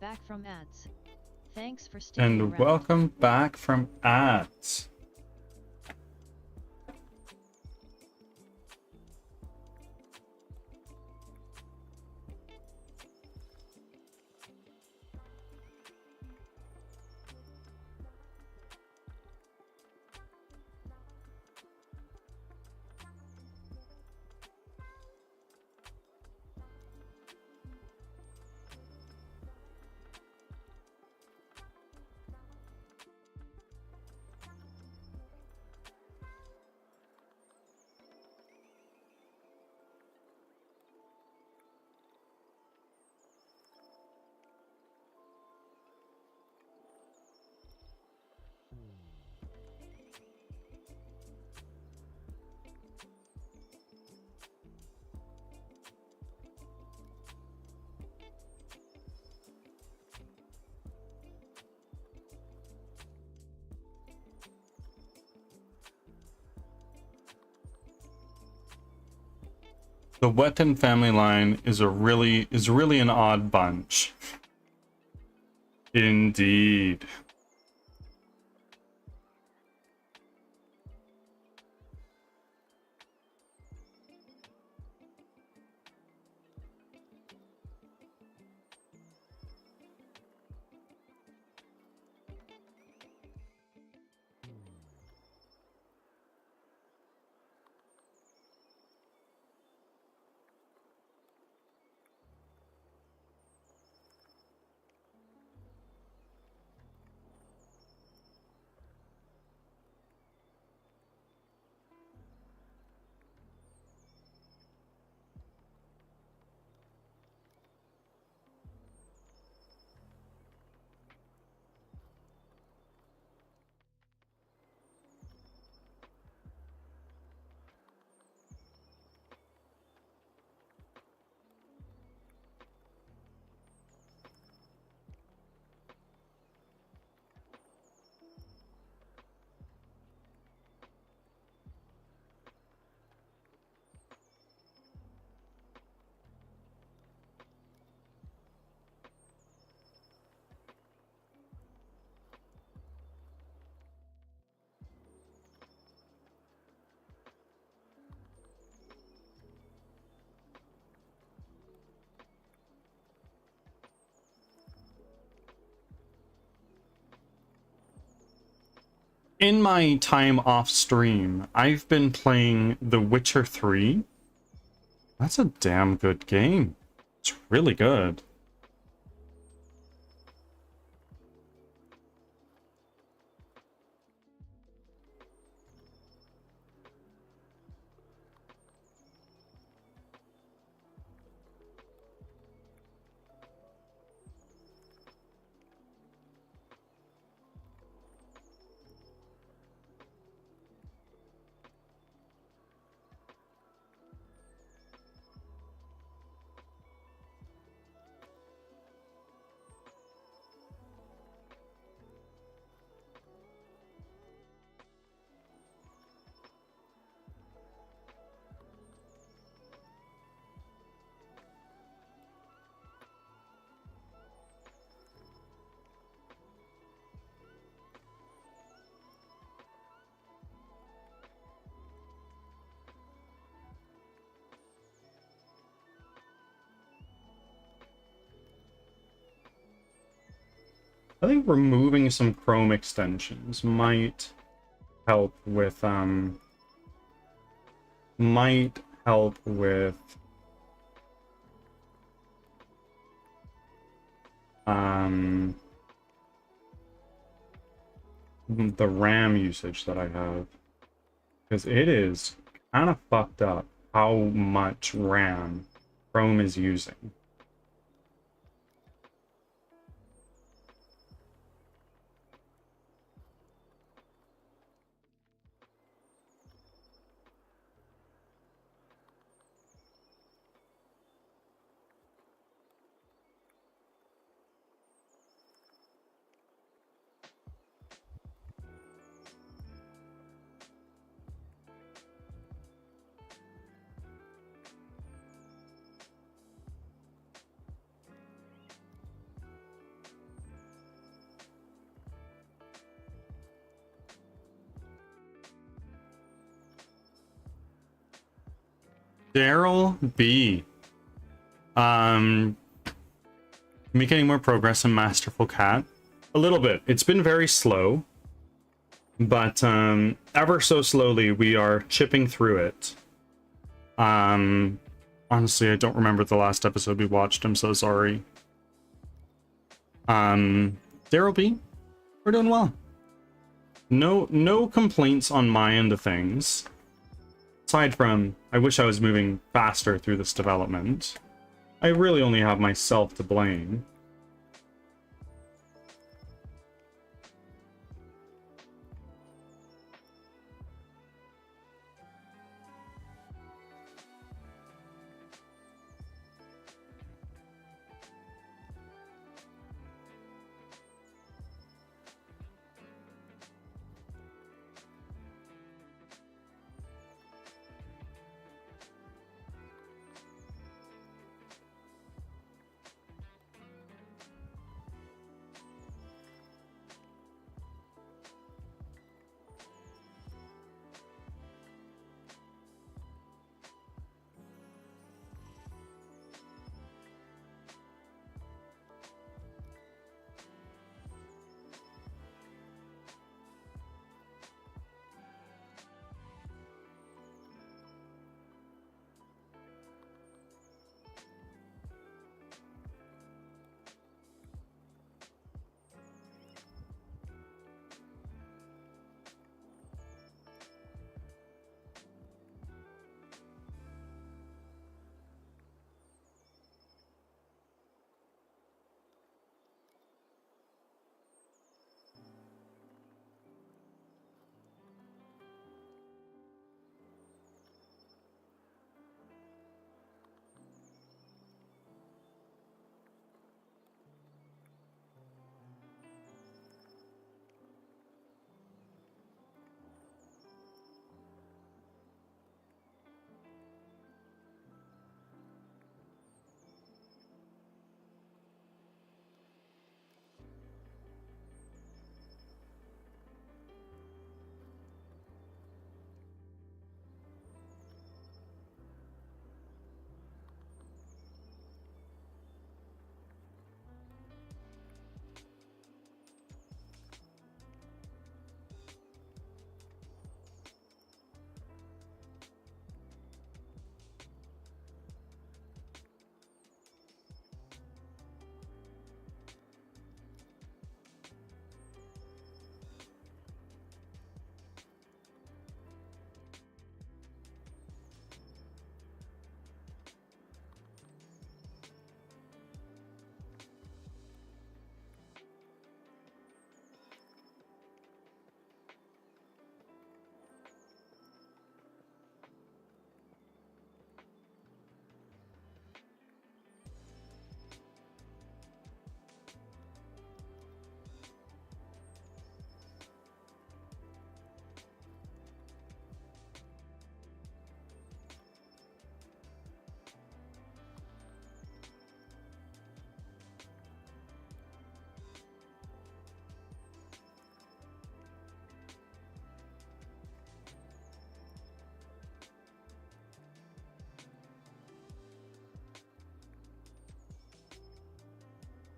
Back from ads. Thanks for sticking around. And welcome back from ads. The Wetton family line is really an odd bunch. Indeed. in my time off stream, I've been playing The Witcher 3. That's a damn good game. It's really good. I think removing some Chrome extensions might help with the RAM usage that I have, because it is kind of fucked up how much RAM Chrome is using. Daryl B. Make any more progress in Masterful Cat? A little bit. It's been very slow, but ever so slowly we are chipping through it. Honestly, I don't remember the last episode we watched. I'm so sorry. Daryl B, we're doing well. No complaints on my end of things. Aside from, I wish I was moving faster through this development. I really only have myself to blame.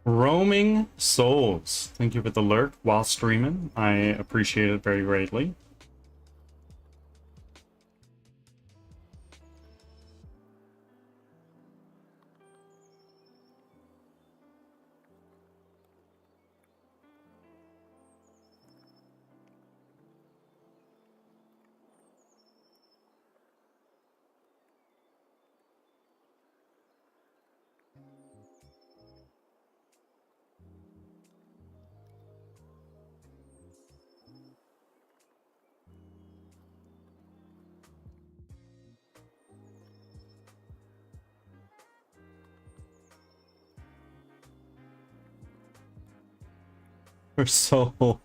Roaming Souls. Thank you for the lurk while streaming. I appreciate it very greatly. We're so...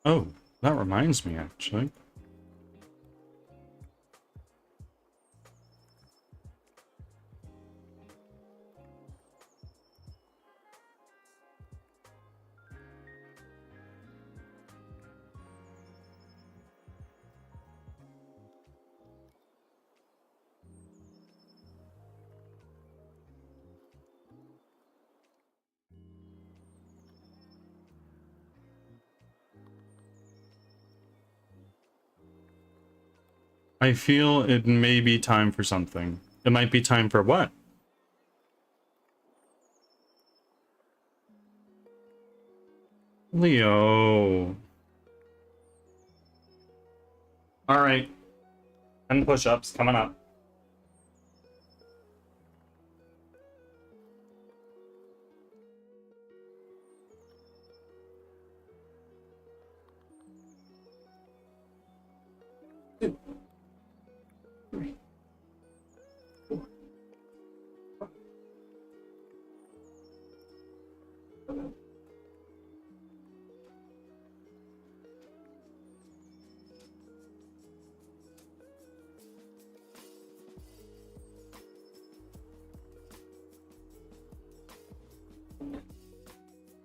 Oh, that reminds me, actually. I feel it may be time for something. It might be time for what? Leo. All right. 10 push-ups coming up.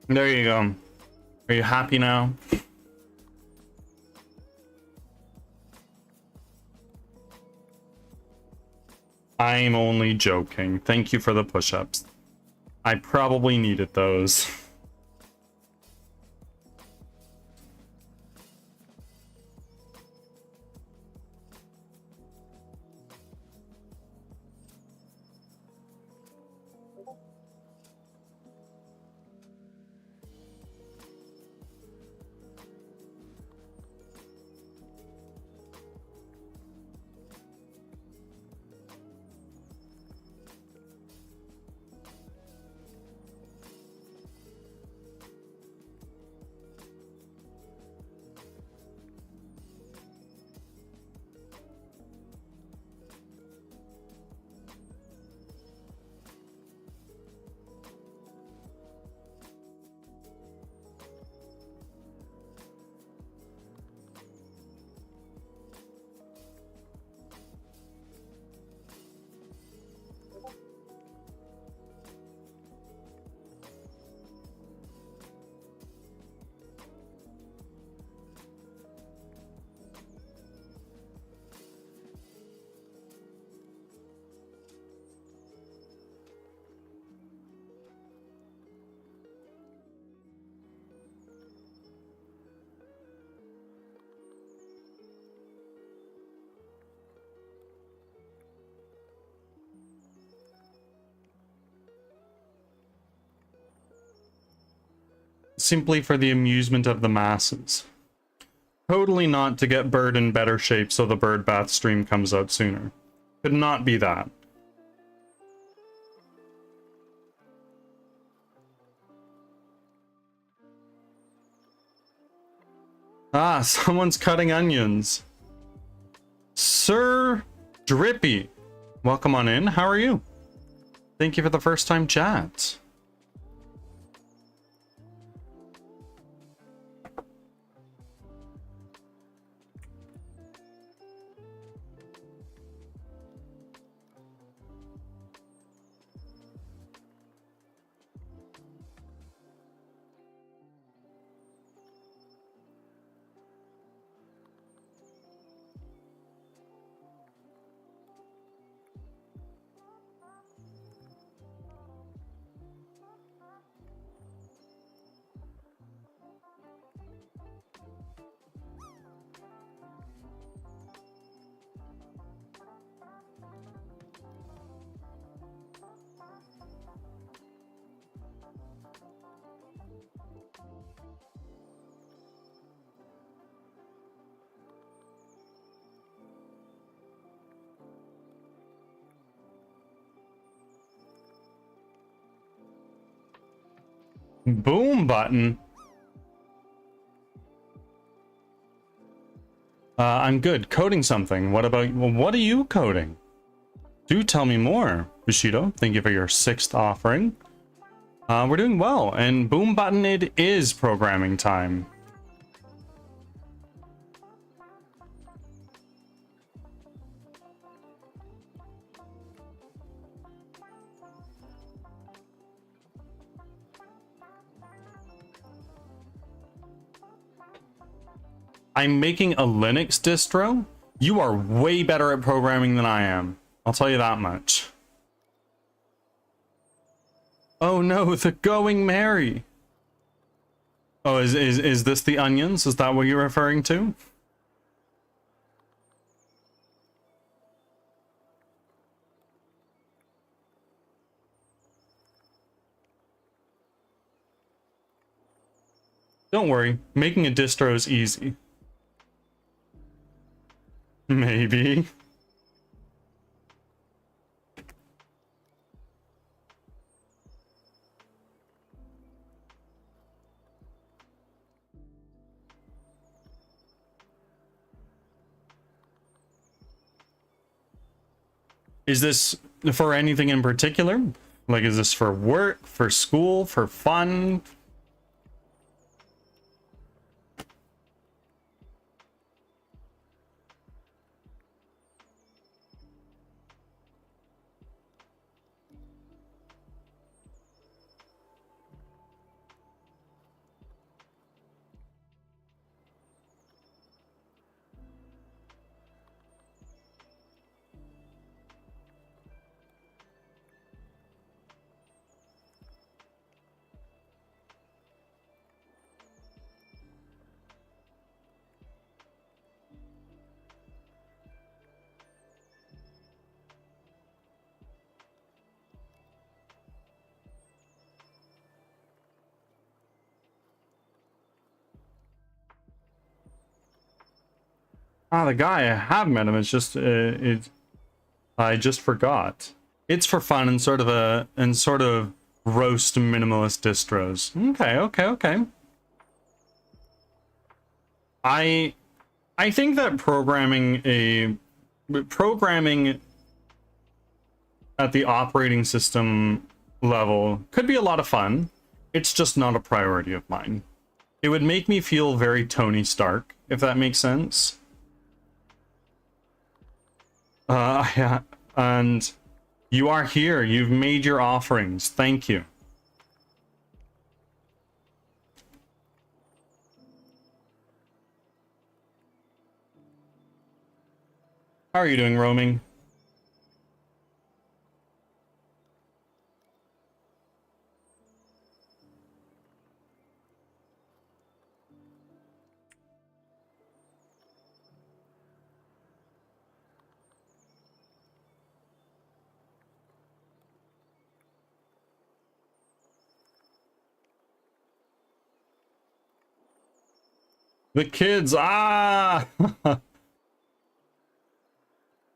There you go. Are you happy now? I'm only joking. Thank you for the push-ups. I probably needed those. Simply for the amusement of the masses. Totally not to get Bird in better shape so the bird bath stream comes out sooner. Could not be that. Ah, someone's cutting onions. Sir Drippy, welcome on in. How are you? Thank you for the first time chat. Boom button. I'm good. Coding something. What about, well, what are you coding? Do tell me more, Bushido. Thank you for your 6th offering. We're doing well, and boom button, it is programming time. I'm making a Linux distro. You are way better at programming than I am. I'll tell you that much. Oh no, the Going Merry. Oh, is this the onions? Is that what you're referring to? Don't worry, making a distro is easy. Maybe. Is this for anything in particular? Like, is this for work, for school, for fun? Ah, the guy, I have met him. It's just, I just forgot. It's for fun and sort of roast minimalist distros. Okay. I think that programming at the operating system level could be a lot of fun. It's just not a priority of mine. It would make me feel very Tony Stark, if that makes sense. Yeah, and you are here. You've made your offerings. Thank you. How are you doing, roaming? The kids, ah!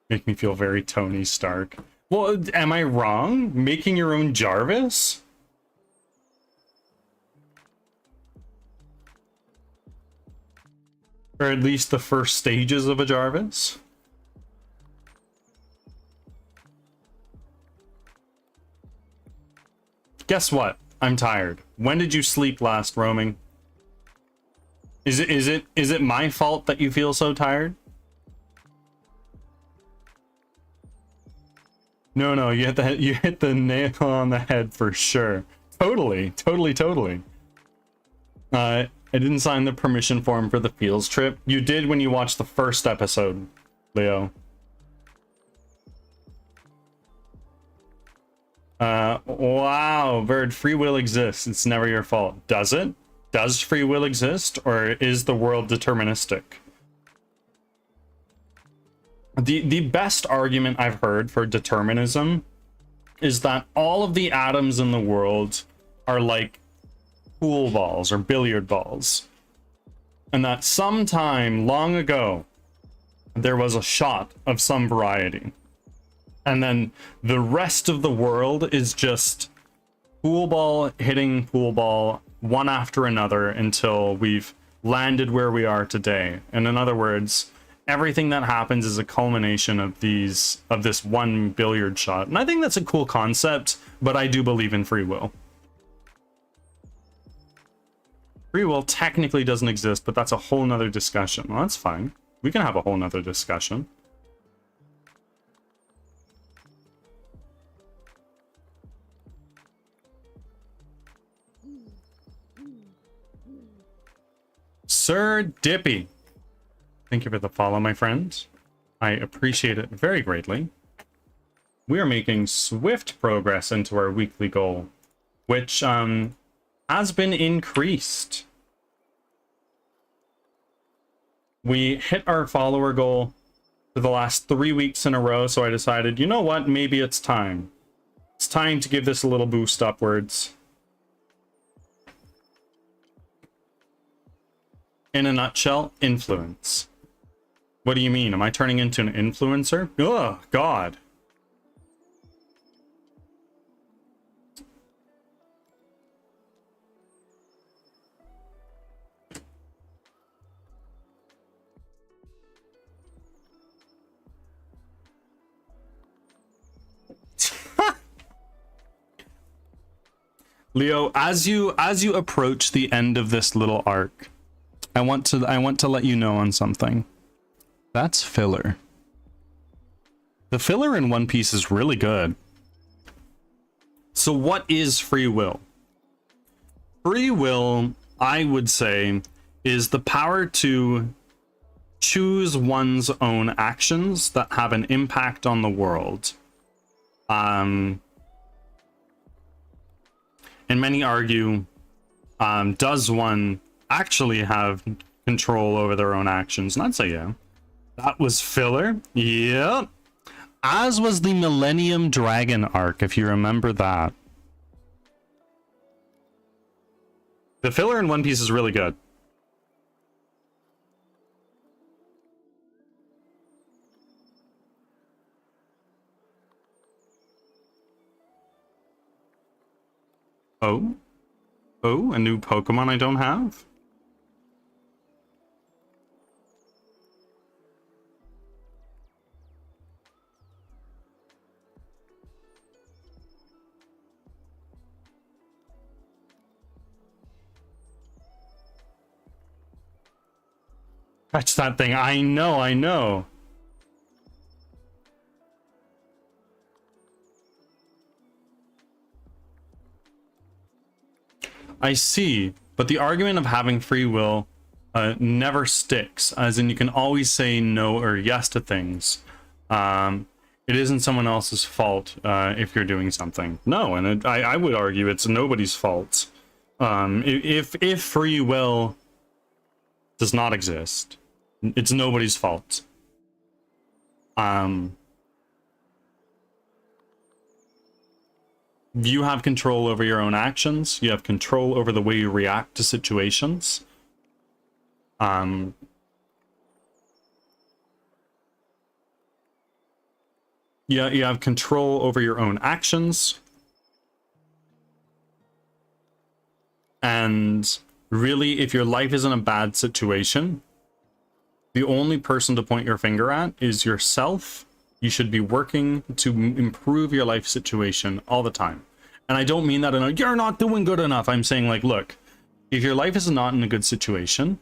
Make me feel very Tony Stark. Well, am I wrong? Making your own Jarvis? Or at least the first stages of a Jarvis? Guess what? I'm tired. When did you sleep last, roaming? Is it my fault that you feel so tired? No, you hit the nail on the head for sure. Totally. I didn't sign the permission form for the fields trip. You did when you watched the first episode, Leo. Wow, Bird, free will exists. It's never your fault. Does it? Does free will exist, or is the world deterministic? The best argument I've heard for determinism is that all of the atoms in the world are like pool balls or billiard balls. And that sometime long ago, there was a shot of some variety. And then the rest of the world is just pool ball hitting pool ball one after another until we've landed where we are today. And in other words, everything that happens is a culmination of this one billiard shot. And I think that's a cool concept, but I do believe in free will. Free will technically doesn't exist, but that's a whole nother discussion. Well, that's fine. We can have a whole nother discussion. Sir Dippy, thank you for the follow, my friend. I appreciate it very greatly. We are making swift progress into our weekly goal, which has been increased. We hit our follower goal for the last 3 weeks in a row, so I decided, you know what, maybe it's time. It's time to give this a little boost upwards. In a nutshell, influence. What do you mean? Am I turning into an influencer? Oh, God. Leo, as you approach the end of this little arc, I want to let you know on something. That's filler. The filler in One Piece is really good. So what is free will? Free will, I would say, is the power to choose one's own actions that have an impact on the world. And many argue, does one actually have control over their own actions? And I'd say, yeah. That was filler. Yep. As was the Millennium Dragon arc, if you remember that. The filler in One Piece is really good. Oh? Oh, a new Pokemon I don't have? Catch that thing. I know, I know. I see, but the argument of having free will never sticks, as in you can always say no or yes to things. It isn't someone else's fault if you're doing something. No, and I would argue it's nobody's fault. If free will does not exist, it's nobody's fault. You have control over your own actions. You have control over the way you react to situations. You have control over your own actions. And really, if your life is in a bad situation, the only person to point your finger at is yourself. You should be working to improve your life situation all the time. And I don't mean that in a, you're not doing good enough. I'm saying, like, look, if your life is not in a good situation,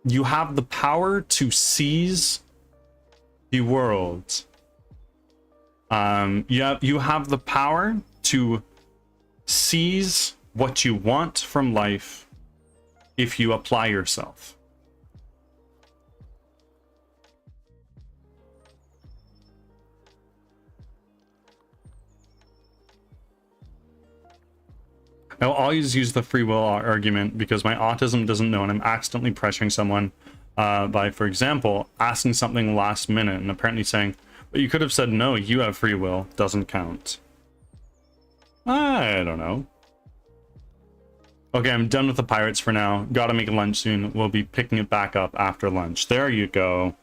you have the power to seize the world. You have the power to seize what you want from life if you apply yourself. I'll always use the free will argument because my autism doesn't know, and I'm accidentally pressuring someone by, for example, asking something last minute and apparently saying, but you could have said no, you have free will, doesn't count. I don't know. Okay, I'm done with the pirates for now. Gotta make lunch soon. We'll be picking it back up after lunch. There you go.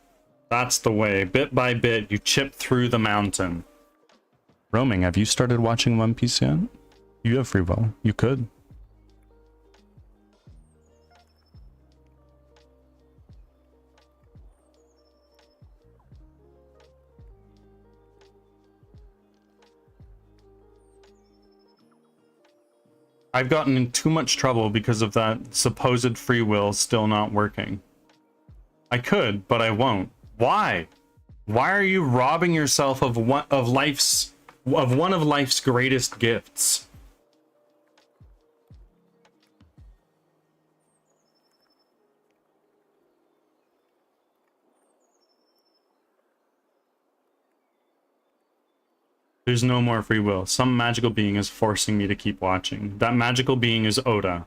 That's the way. Bit by bit, you chip through the mountain. Roaming, have you started watching One Piece yet? You have free will. You could. I've gotten in too much trouble because of that supposed free will still not working. I could, but I won't. Why? Why are you robbing yourself of one of life's greatest gifts? There's no more free will. Some magical being is forcing me to keep watching. That magical being is Oda.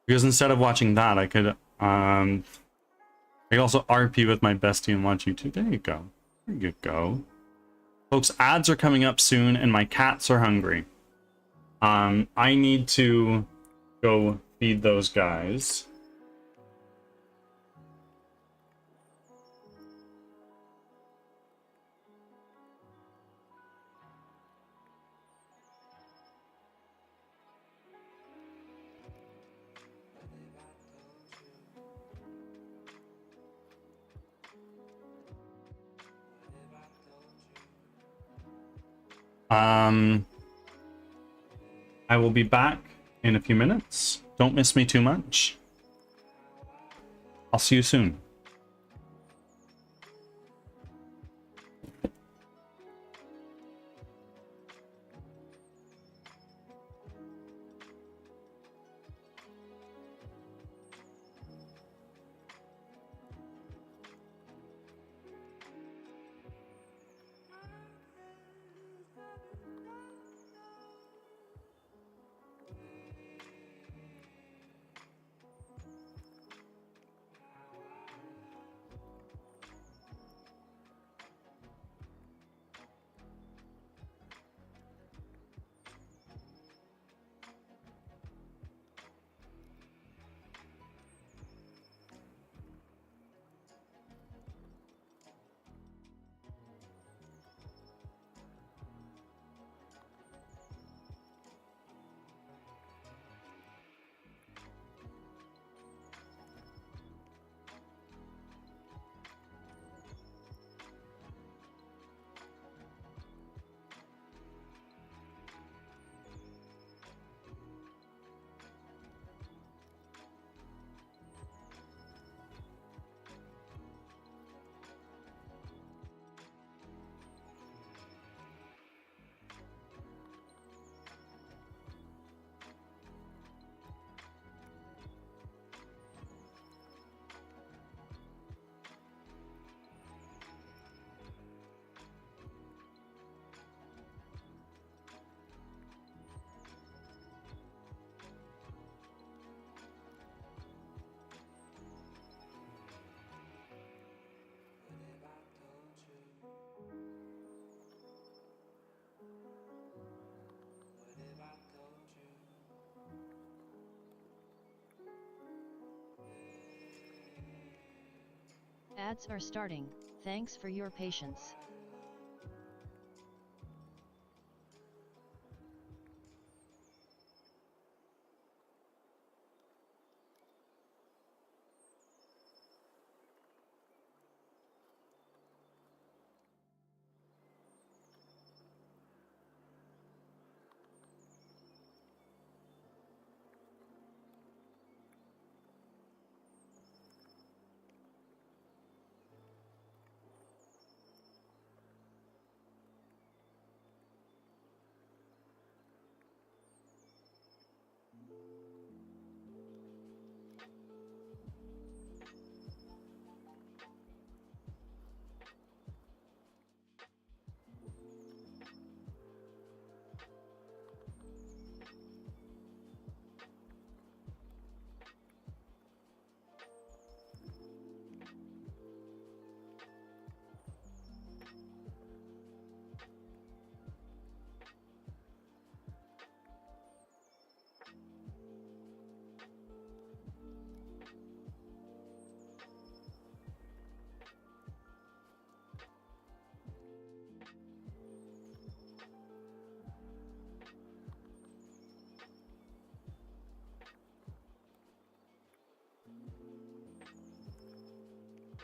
Because instead of watching that, I could also RP with my bestie and watch YouTube. There you go. There you go. Folks, ads are coming up soon and my cats are hungry. I need to go feed those guys. I will be back in a few minutes. Don't miss me too much. I'll see you soon. Ads are starting. Thanks for your patience.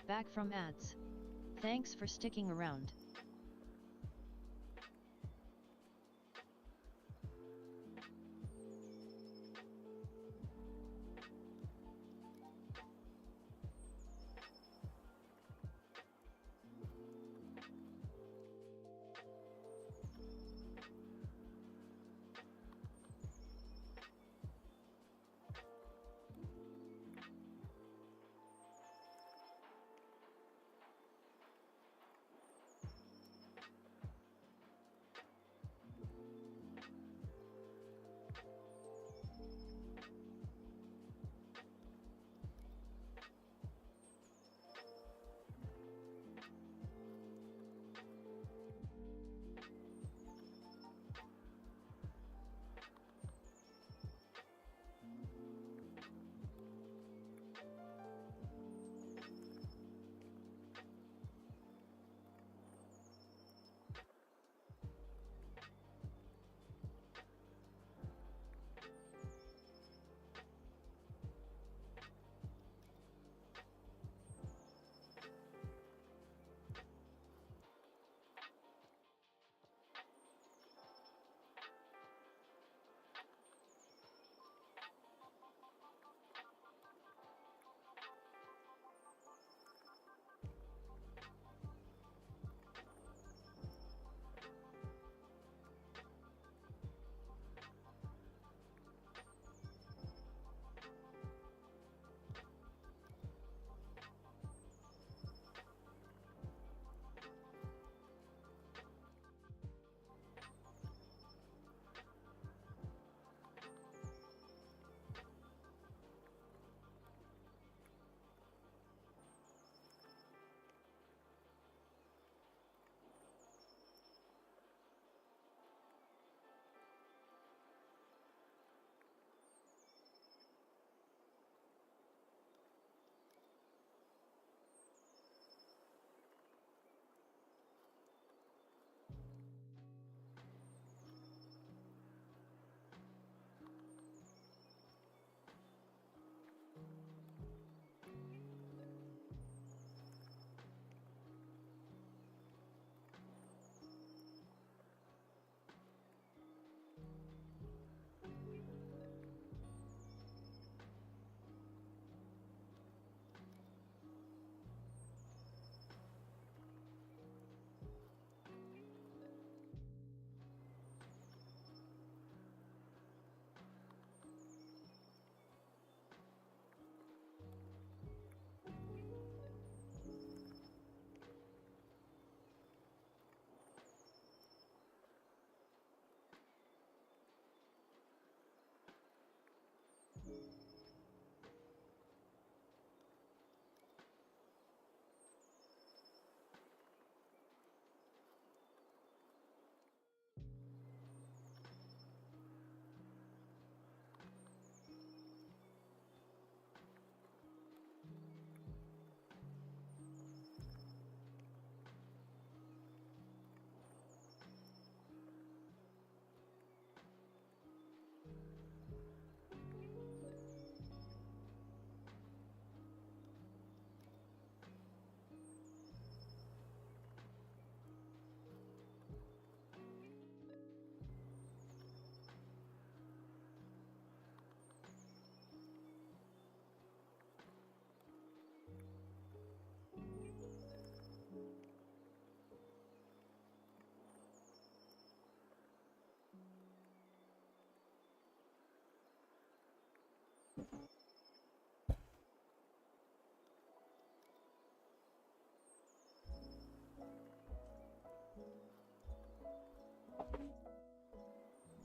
Back from ads. Thanks for sticking around.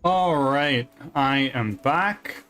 All right, I am back.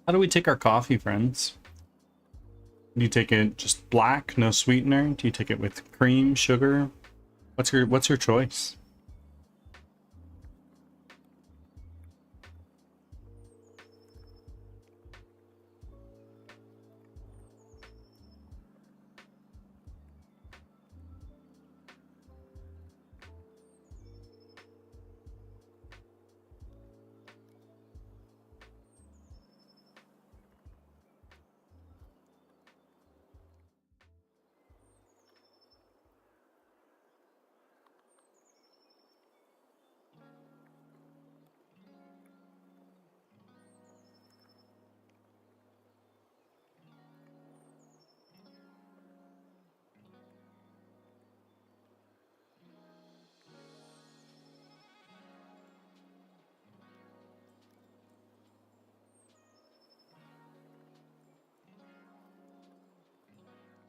How do we take our coffee, friends? Do you take it just black, no sweetener? Do you take it with cream, sugar? What's your choice?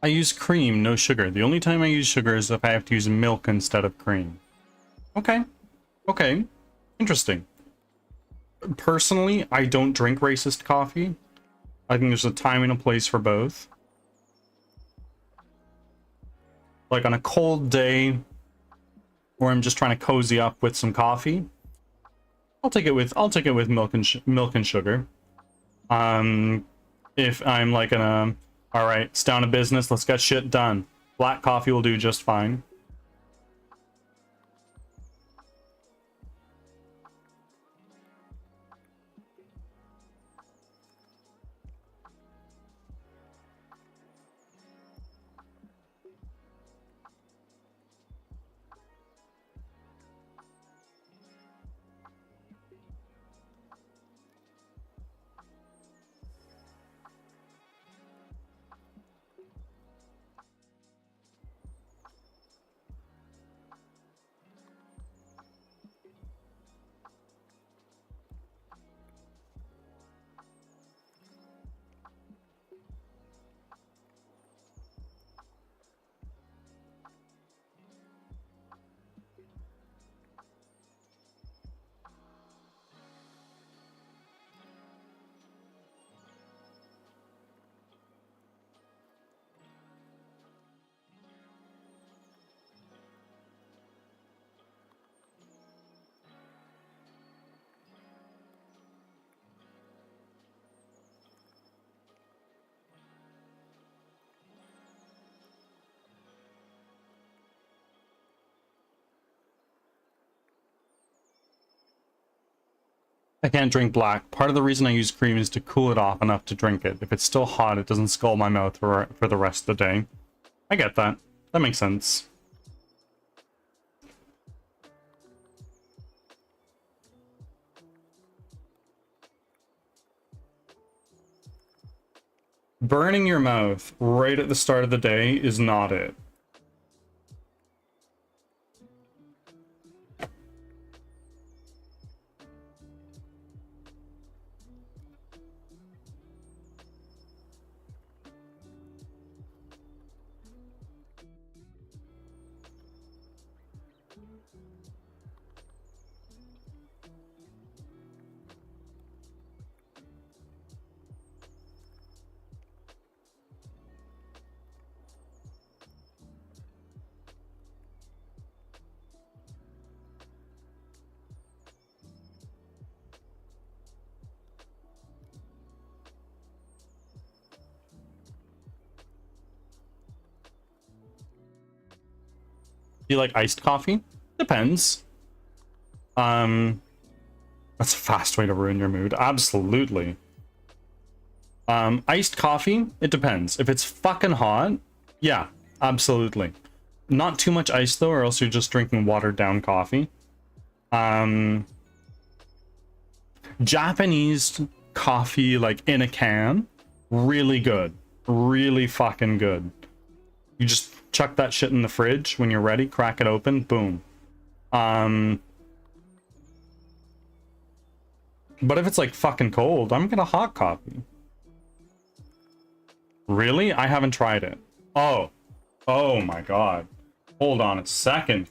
I use cream, no sugar. The only time I use sugar is if I have to use milk instead of cream. Okay. Okay. Interesting. Personally, I don't drink racist coffee. I think there's a time and a place for both. Like on a cold day where I'm just trying to cozy up with some coffee, I'll take it with milk and sugar. If I'm like in a, all right, it's down to business, let's get shit done, black coffee will do just fine. I can't drink black. Part of the reason I use cream is to cool it off enough to drink it. If it's still hot, it doesn't scald my mouth for the rest of the day. I get that. That makes sense. Burning your mouth right at the start of the day is not it. Do you like iced coffee? Depends. That's a fast way to ruin your mood. Absolutely. Iced coffee, it depends. If it's fucking hot, yeah, absolutely. Not too much ice though, or else you're just drinking watered down coffee. Japanese coffee, like in a can, really good. Really fucking good. You just chuck that shit in the fridge when you're ready, crack it open, boom. But if it's like fucking cold, I'm gonna hot coffee. Really? I haven't tried it. Oh. Oh my god. Hold on a second.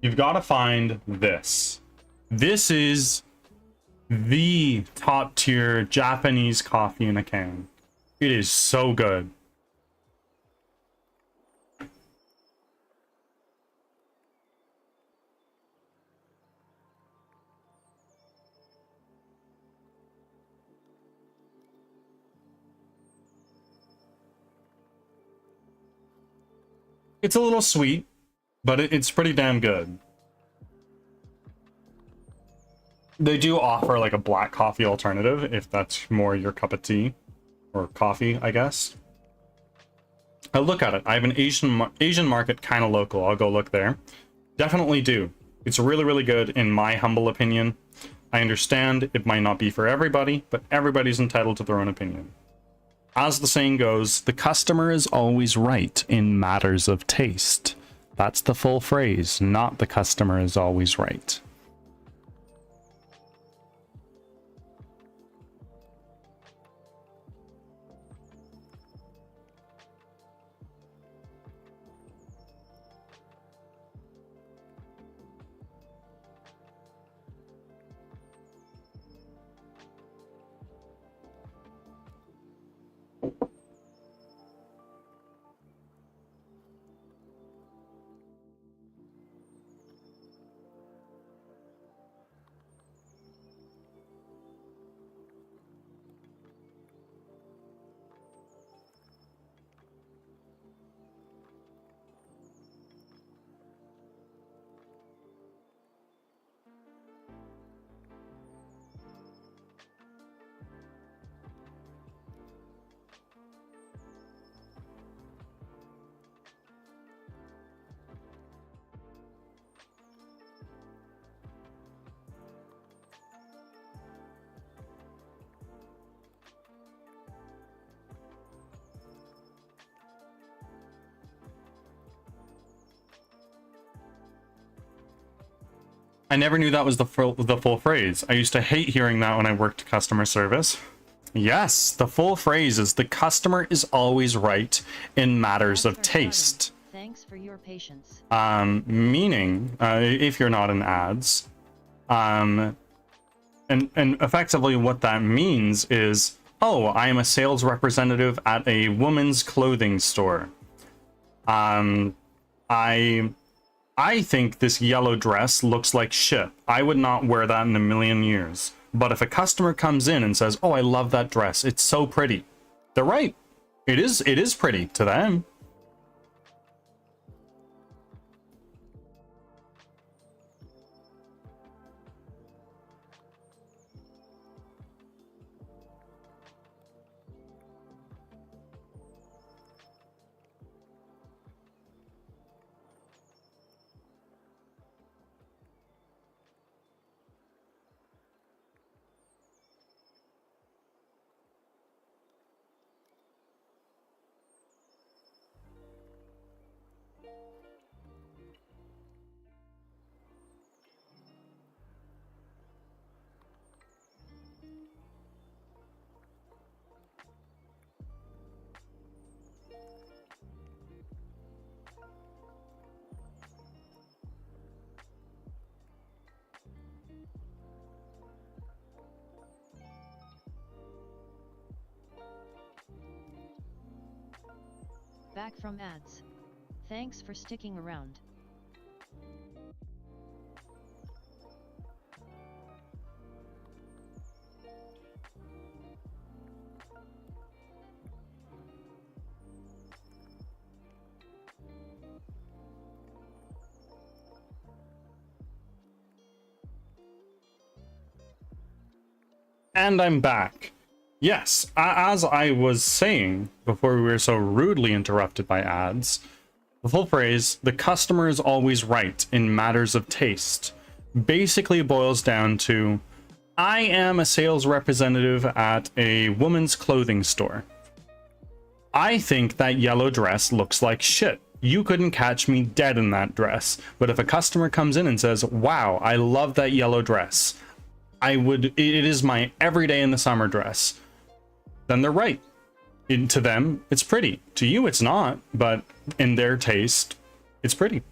you've got to find this. This is the top tier Japanese coffee in a can. It is so good. It's a little sweet, but it's pretty damn good. They do offer like a black coffee alternative if that's more your cup of tea or coffee, I guess. I look at it. I have an Asian market kind of local. I'll go look there. Definitely do. It's really, really good in my humble opinion. I understand it might not be for everybody, but everybody's entitled to their own opinion. As the saying goes, the customer is always right in matters of taste. That's the full phrase, not the customer is always right. I never knew that was the full phrase. I used to hate hearing that when I worked customer service. Yes, the full phrase is the customer is always right in matters of taste. Thanks for your patience. Meaning, if you're not in ads, and effectively what that means is, oh, I am a sales representative at a woman's clothing store. I think this yellow dress looks like shit. I would not wear that in a million years. But if a customer comes in and says, oh, I love that dress, it's so pretty, they're right. It is pretty to them. Back from ads. Thanks for sticking around. And I'm back. Yes, as I was saying before we were so rudely interrupted by ads, the full phrase, the customer is always right in matters of taste, basically boils down to, I am a sales representative at a woman's clothing store. I think that yellow dress looks like shit. You couldn't catch me dead in that dress. But if a customer comes in and says, wow, I love that yellow dress, it is my everyday in the summer dress, then they're right. To them, it's pretty. To you, it's not, but in their taste, it's pretty.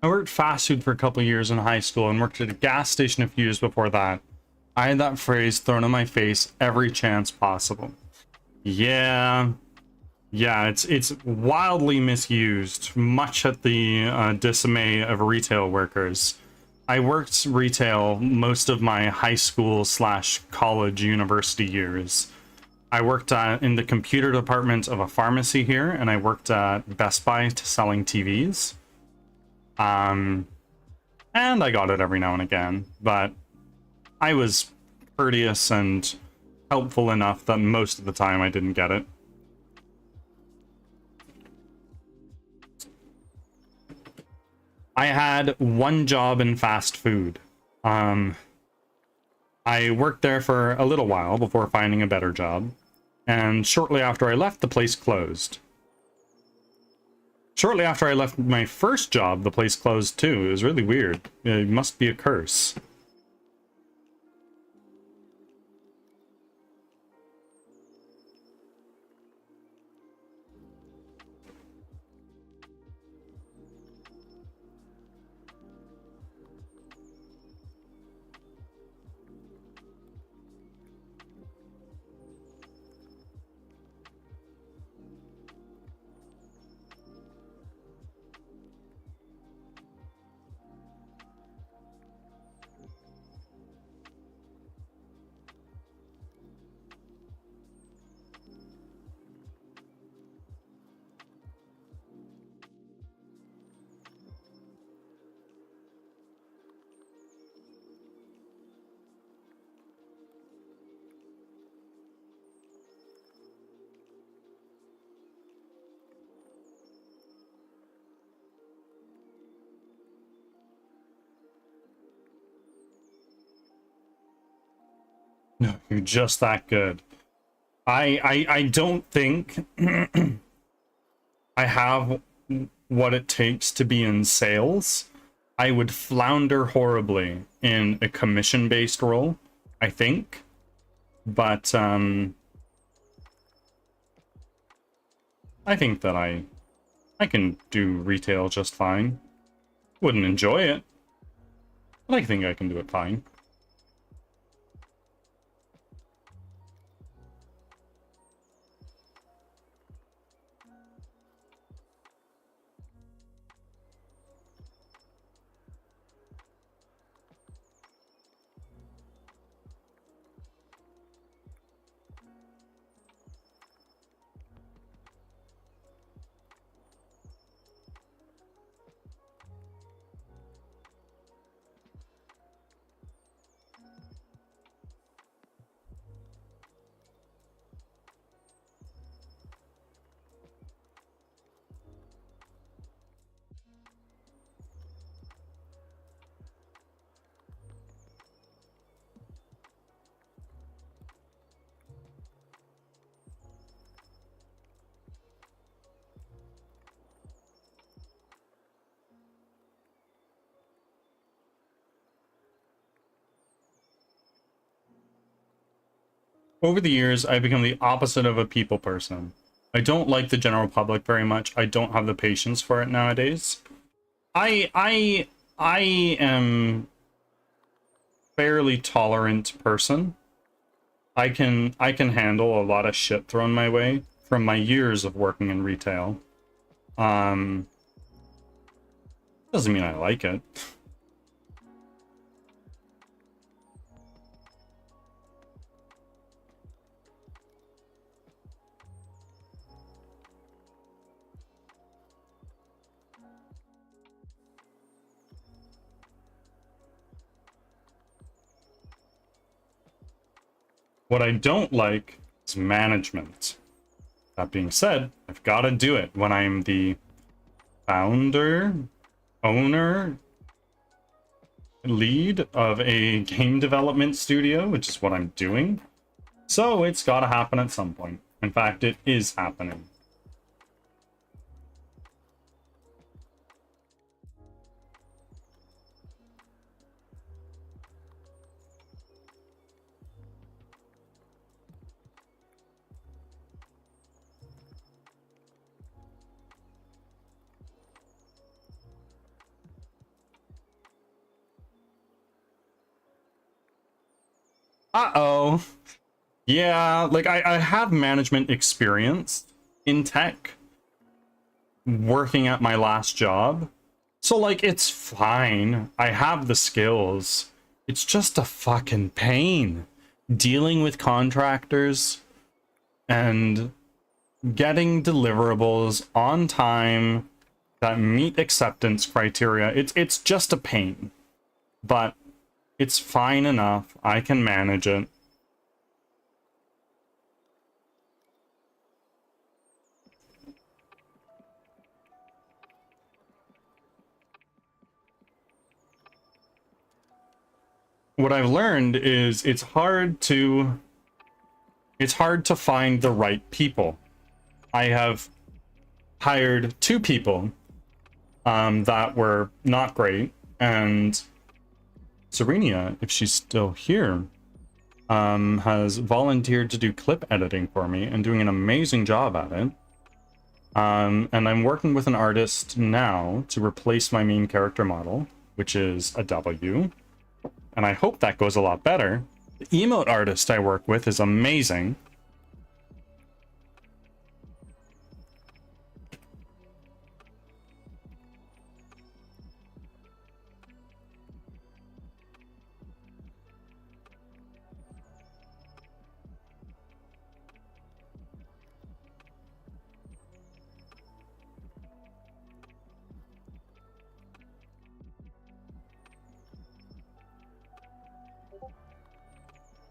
I worked fast food for a couple of years in high school and worked at a gas station a few years before that. I had that phrase thrown in my face every chance possible. Yeah, it's wildly misused, much at the dismay of retail workers. I worked retail most of my high school slash college university years. I worked in the computer department of a pharmacy here, and I worked at Best Buy selling TVs. And I got it every now and again, but I was courteous and helpful enough that most of the time I didn't get it. I had one job in fast food. I worked there for a little while before finding a better job, and shortly after I left, the place closed. Shortly after I left my first job, the place closed too. It was really weird. It must be a curse. No, you're just that good. I don't think I have what it takes to be in sales. I would flounder horribly in a commission-based role, I think. But I think that I can do retail just fine. Wouldn't enjoy it, but I think I can do it fine. Over the years, I've become the opposite of a people person. I don't like the general public very much. I don't have the patience for it nowadays. I am fairly tolerant person. I can handle a lot of shit thrown my way from my years of working in retail. Doesn't mean I like it. What I don't like is management. That being said, I've got to do it when I'm the founder, owner, lead of a game development studio, which is what I'm doing. So it's got to happen at some point. In fact, it is happening. Uh-oh. Yeah, like I have management experience in tech working at my last job. So like it's fine. I have the skills. It's just a fucking pain dealing with contractors and getting deliverables on time that meet acceptance criteria. It's just a pain. But it's fine enough. I can manage it. What I've learned is it's hard to find the right people. I have hired 2 people that were not great, and Serenia, if she's still here, has volunteered to do clip editing for me and doing an amazing job at it. And I'm working with an artist now to replace my main character model, which is a W. And I hope that goes a lot better. The emote artist I work with is amazing.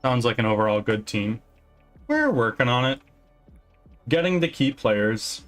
Sounds like an overall good team. We're working on it. Getting the key players.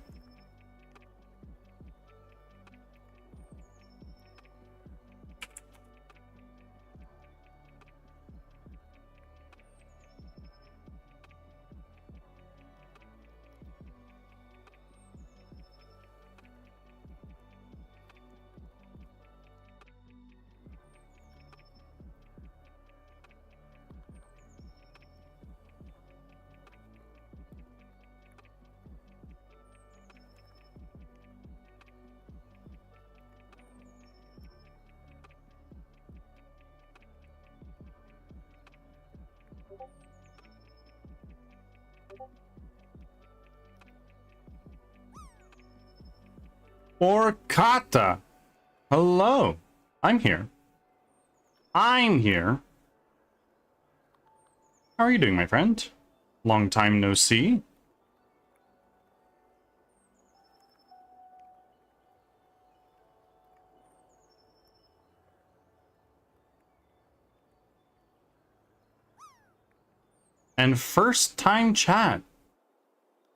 Orkata. Hello. I'm here. I'm here. How are you doing, my friend? Long time no see. And first time chat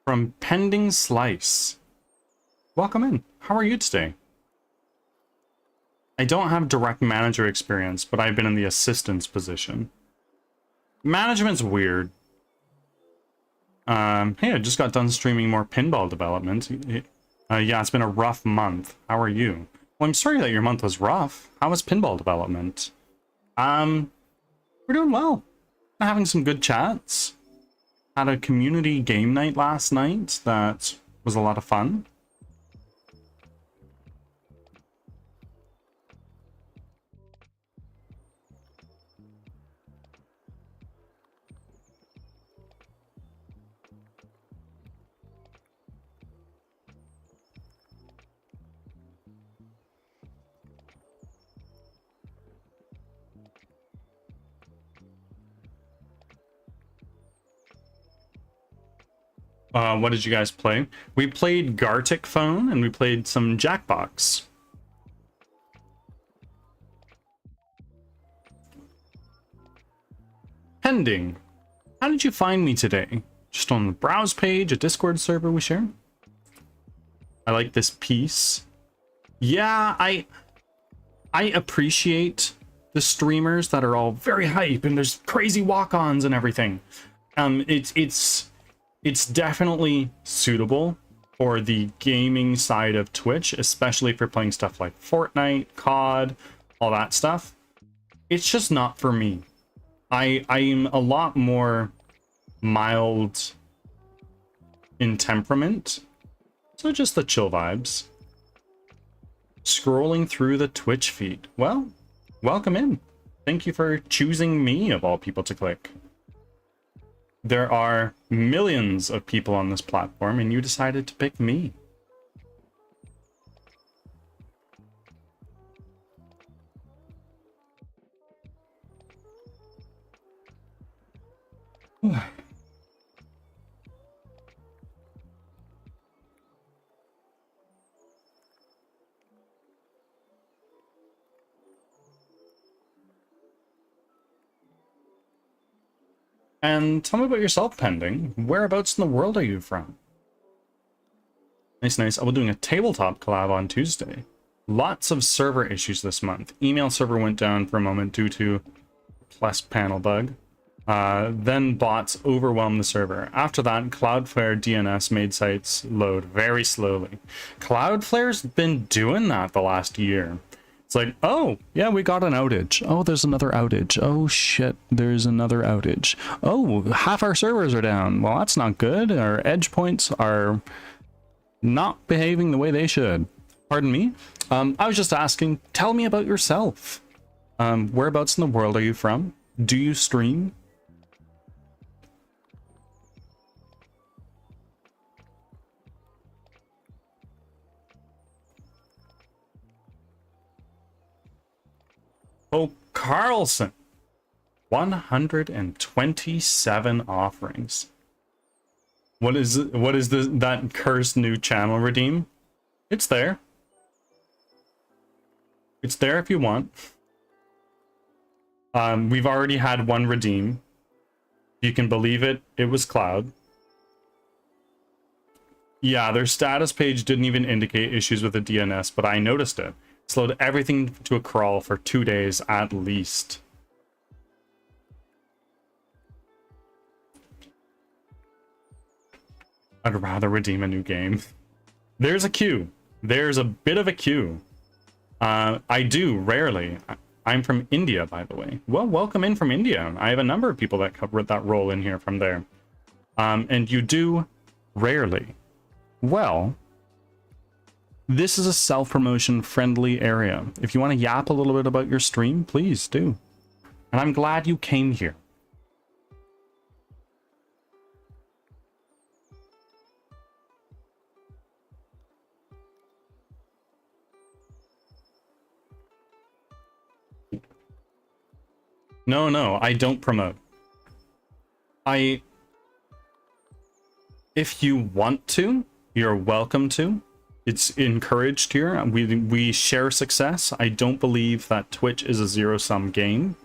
from Pending Slice. Welcome in. How are you today? I don't have direct manager experience, but I've been in the assistance position. Management's weird. Hey, I just got done streaming more pinball development. Yeah, it's been a rough month. How are you? Well, I'm sorry that your month was rough. How was pinball development? We're doing well. Having some good chats. Had a community game night last night that was a lot of fun. What did you guys play? We played Gartic Phone and we played some Jackbox. Pending. How did you find me today? Just on the browse page, a Discord server we share? I like this piece. Yeah, I appreciate the streamers that are all very hype and there's crazy walk-ons and everything. It's definitely suitable for the gaming side of Twitch, especially for playing stuff like Fortnite, COD, all that stuff. It's just not for me. I'm a lot more mild in temperament, so just the chill vibes. Scrolling through the Twitch feed. Well, welcome in. Thank you for choosing me of all people to click. There are millions of people on this platform, and you decided to pick me. And tell me about yourself, Pending. Whereabouts in the world are you from? Nice, nice. I'll be doing a tabletop collab on Tuesday. Lots of server issues this month. Email server went down for a moment due to plus panel bug. Then bots overwhelmed the server. After that, Cloudflare DNS made sites load very slowly. Cloudflare's been doing that the last year. It's like, oh, yeah, we got an outage. Oh, there's another outage. Oh, shit, there's another outage. Oh, half our servers are down. Well, that's not good. Our edge points are not behaving the way they should. Pardon me? I was just asking, tell me about yourself. Whereabouts in the world are you from? Do you stream? Oh, Carlson. 127 offerings. What is that cursed new channel redeem? It's there. It's there if you want. We've already had one redeem. If you can believe it, it was Cloud. Yeah, their status page didn't even indicate issues with the DNS, but I noticed it. Slowed everything to a crawl for 2 days at least. I'd rather redeem a new game. There's a queue. There's a bit of a queue. I do, rarely. I'm from India, by the way. Well, welcome in from India. I have a number of people that covered that role in here from there. And you do, rarely. Well, this is a self-promotion friendly area. If you want to yap a little bit about your stream, please do. And I'm glad you came here. No, I don't promote. If you want to, you're welcome to. It's encouraged here. We share success. I don't believe that Twitch is a zero-sum game.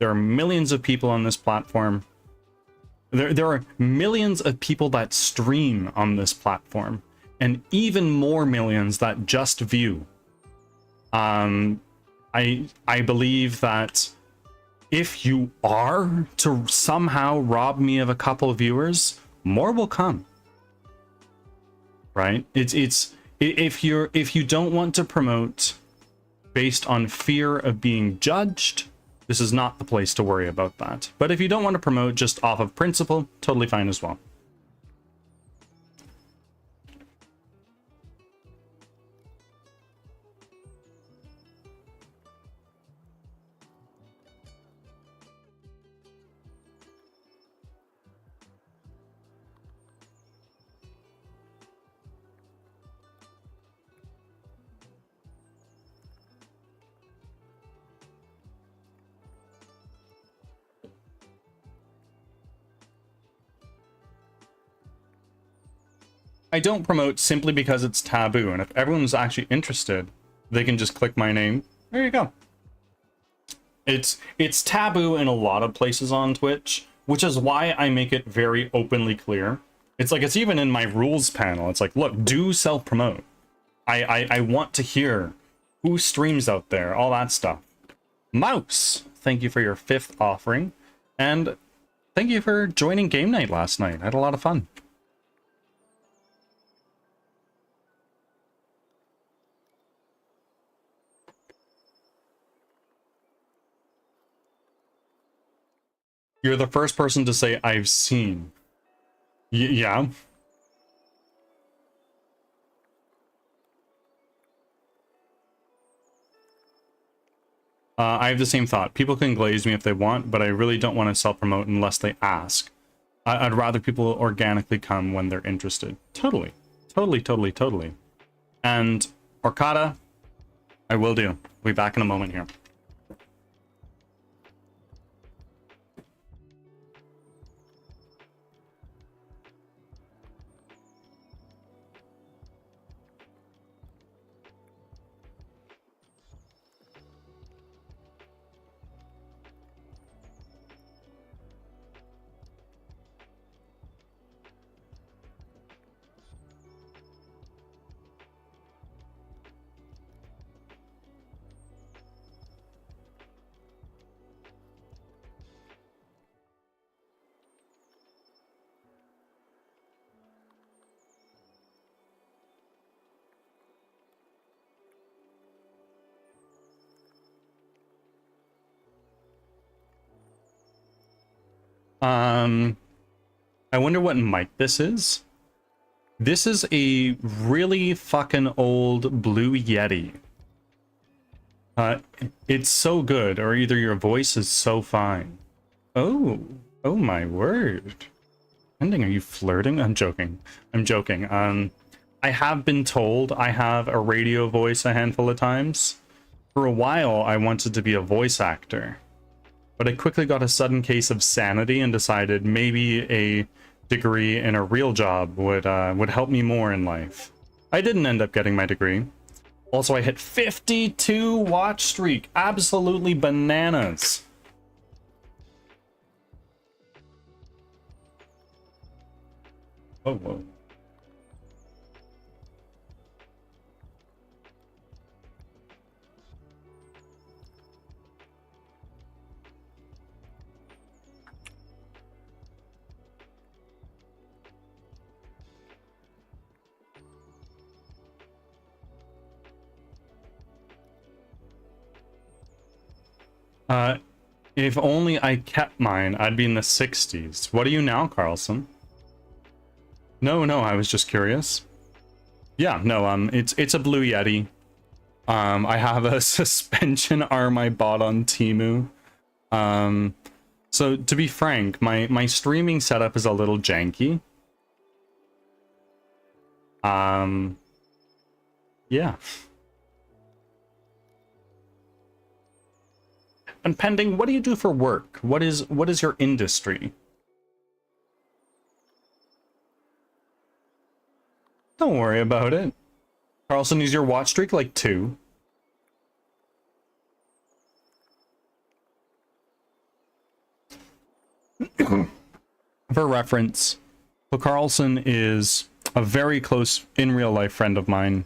There are millions of people on this platform. There are millions of people that stream on this platform, and even more millions that just view. I believe that if you are to somehow rob me of a couple of viewers, more will come. Right? If you don't want to promote based on fear of being judged, this is not the place to worry about that. But if you don't want to promote just off of principle, totally fine as well. I don't promote simply because it's taboo, and if everyone's actually interested, they can just click my name. There you go. It's taboo in a lot of places on Twitch, which is why I make it very openly clear. It's like, it's even in my rules panel. It's like, look, do self-promote. I want to hear who streams out there, all that stuff. Mouse, thank you for your 5th offering, and thank you for joining game night last night. I had a lot of fun. You're the first person to say I've seen. Yeah. I have the same thought. People can glaze me if they want, but I really don't want to self-promote unless they ask. I'd rather people organically come when they're interested. Totally. Totally, totally, totally. And Orcata, I will do. We'll be back in a moment here. I wonder what mic this is. This is a really fucking old Blue Yeti. It's so good, or either your voice is so fine. Oh my word. Ending, are you flirting? I'm joking. I'm joking. I have been told I have a radio voice a handful of times. For a while, I wanted to be a voice actor, but I quickly got a sudden case of sanity and decided maybe a degree in a real job would help me more in life. I didn't end up getting my degree. Also, I hit 52 watch streak. Absolutely bananas. Oh, whoa. If only I kept mine, I'd be in the 60s. What are you now, Carlson? No, I was just curious. Yeah, no, it's a Blue Yeti. I have a suspension arm I bought on Temu. So to be frank, my streaming setup is a little janky. Yeah. And Pending, what do you do for work? What is your industry? Don't worry about it. Carlson, is your watch streak like 2? For reference, so Carlson is a very close in real life friend of mine.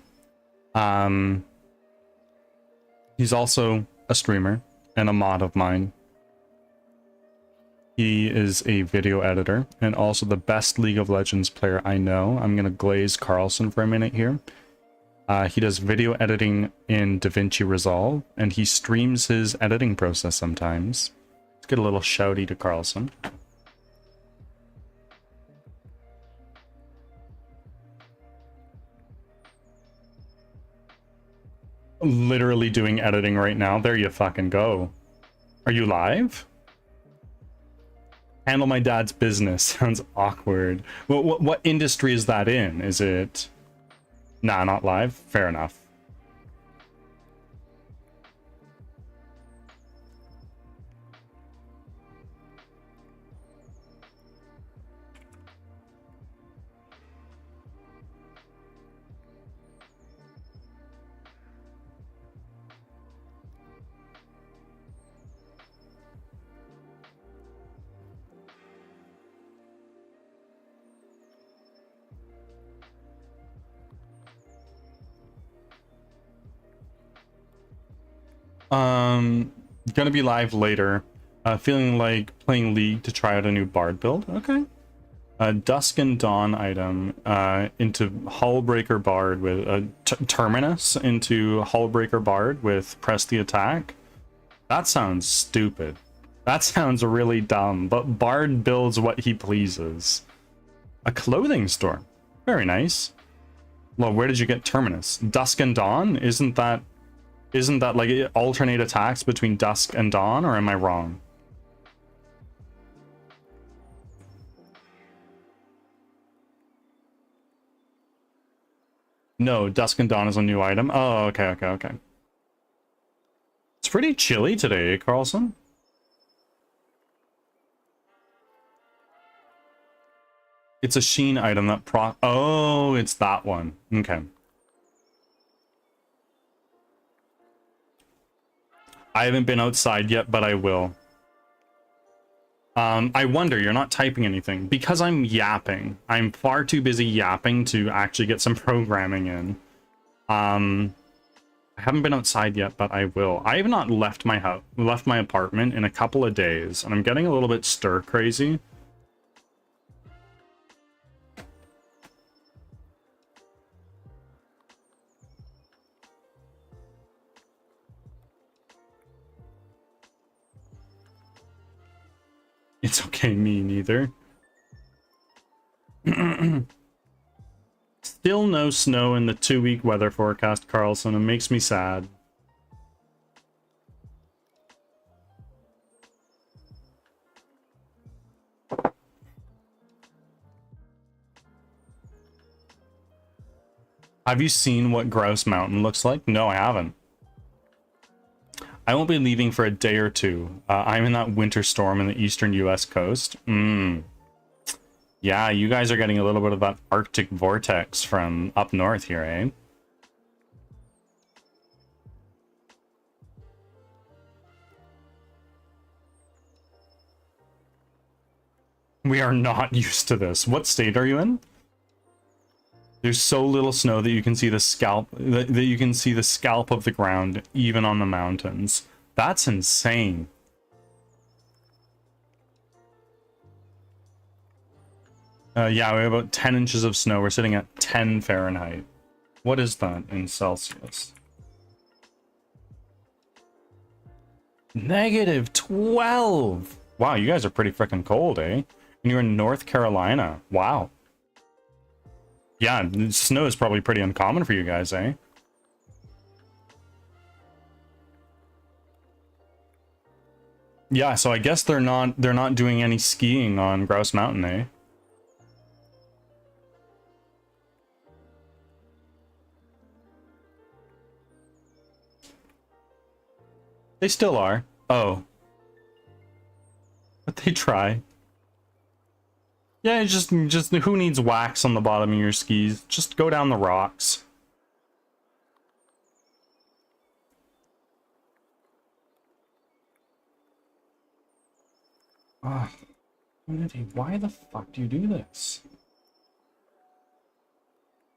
He's also a streamer and a mod of mine. He is a video editor and also the best League of Legends player I know. I'm gonna glaze Carlson for a minute here. He does video editing in DaVinci Resolve, and he streams his editing process sometimes. Let's get a little shouty to Carlson. Literally doing editing right now. There you fucking go. Are you live? Handle my dad's business. Sounds awkward. What industry is that in? Is it... Nah, not live. Fair enough. Gonna be live later. Feeling like playing League to try out a new Bard build. Okay. Dusk and Dawn item into Hullbreaker Bard with Terminus into Hullbreaker Bard with Press the Attack. That sounds stupid. That sounds really dumb, but Bard builds what he pleases. A clothing store. Very nice. Well, where did you get Terminus? Dusk and Dawn? Isn't that like alternate attacks between Dusk and Dawn, or am I wrong? No, Dusk and Dawn is a new item. Oh, okay, okay, okay. It's pretty chilly today, Carlson. It's a Sheen item that oh, it's that one. Okay. I haven't been outside yet, but I will. I wonder, you're not typing anything. Because I'm yapping. I'm far too busy yapping to actually get some programming in. I haven't been outside yet, but I will. I have not left my apartment in a couple of days, and I'm getting a little bit stir crazy. It's okay, me neither. Still no snow in the 2-week weather forecast, Carlson. It makes me sad. Have you seen what Grouse Mountain looks like? No, I haven't. I won't be leaving for a day or two. I'm in that winter storm in the eastern US coast. Yeah, you guys are getting a little bit of that Arctic vortex from up north here, eh? We are not used to this. What state are you in? There's so little snow that you can see the scalp that you can see the scalp of the ground even on the mountains. That's insane. Yeah, we have about 10 inches of snow. We're sitting at 10 Fahrenheit. What is that in Celsius? -12. Wow, you guys are pretty freaking cold, eh? And you're in North Carolina. Wow. Yeah, snow is probably pretty uncommon for you guys, eh? Yeah, so I guess they're not doing any skiing on Grouse Mountain, eh? They still are. Oh. But they try. Yeah, just who needs wax on the bottom of your skis? Just go down the rocks. Ah, why the fuck do you do this?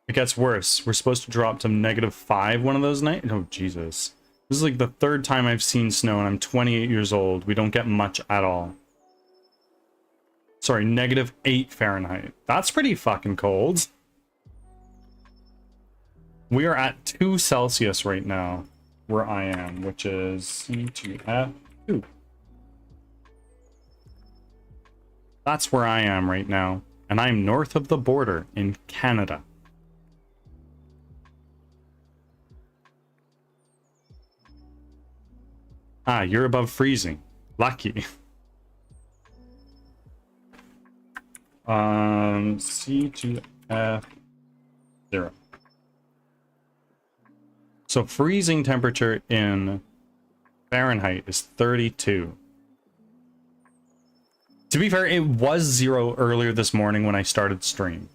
It gets worse. We're supposed to drop to -5 one of those nights. Oh, Jesus. This is like the 3rd time I've seen snow, and I'm 28 years old. We don't get much at all. Sorry, -8 Fahrenheit. That's pretty fucking cold. We are at 2 Celsius right now, where I am, which is C2F2. That's where I am right now, and I'm north of the border in Canada. Ah, you're above freezing. Lucky. C2F0. So freezing temperature in Fahrenheit is 32. To be fair, it was 0 earlier this morning when I started stream.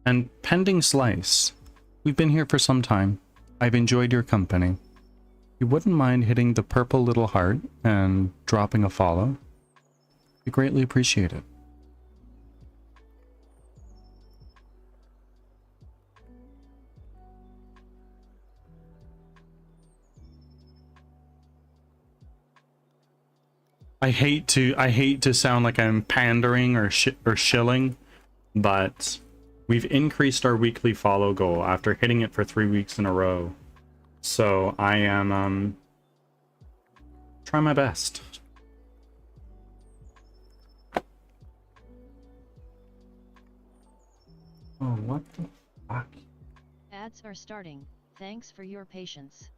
And pending slice, we've been here for some time. I've enjoyed your company. You wouldn't mind hitting the purple little heart and dropping a follow? We greatly appreciate it. I hate to sound like I'm pandering or shilling, but we've increased our weekly follow goal after hitting it for 3 weeks in a row. So I am trying my best. Oh, what the fuck? Ads are starting, thanks for your patience.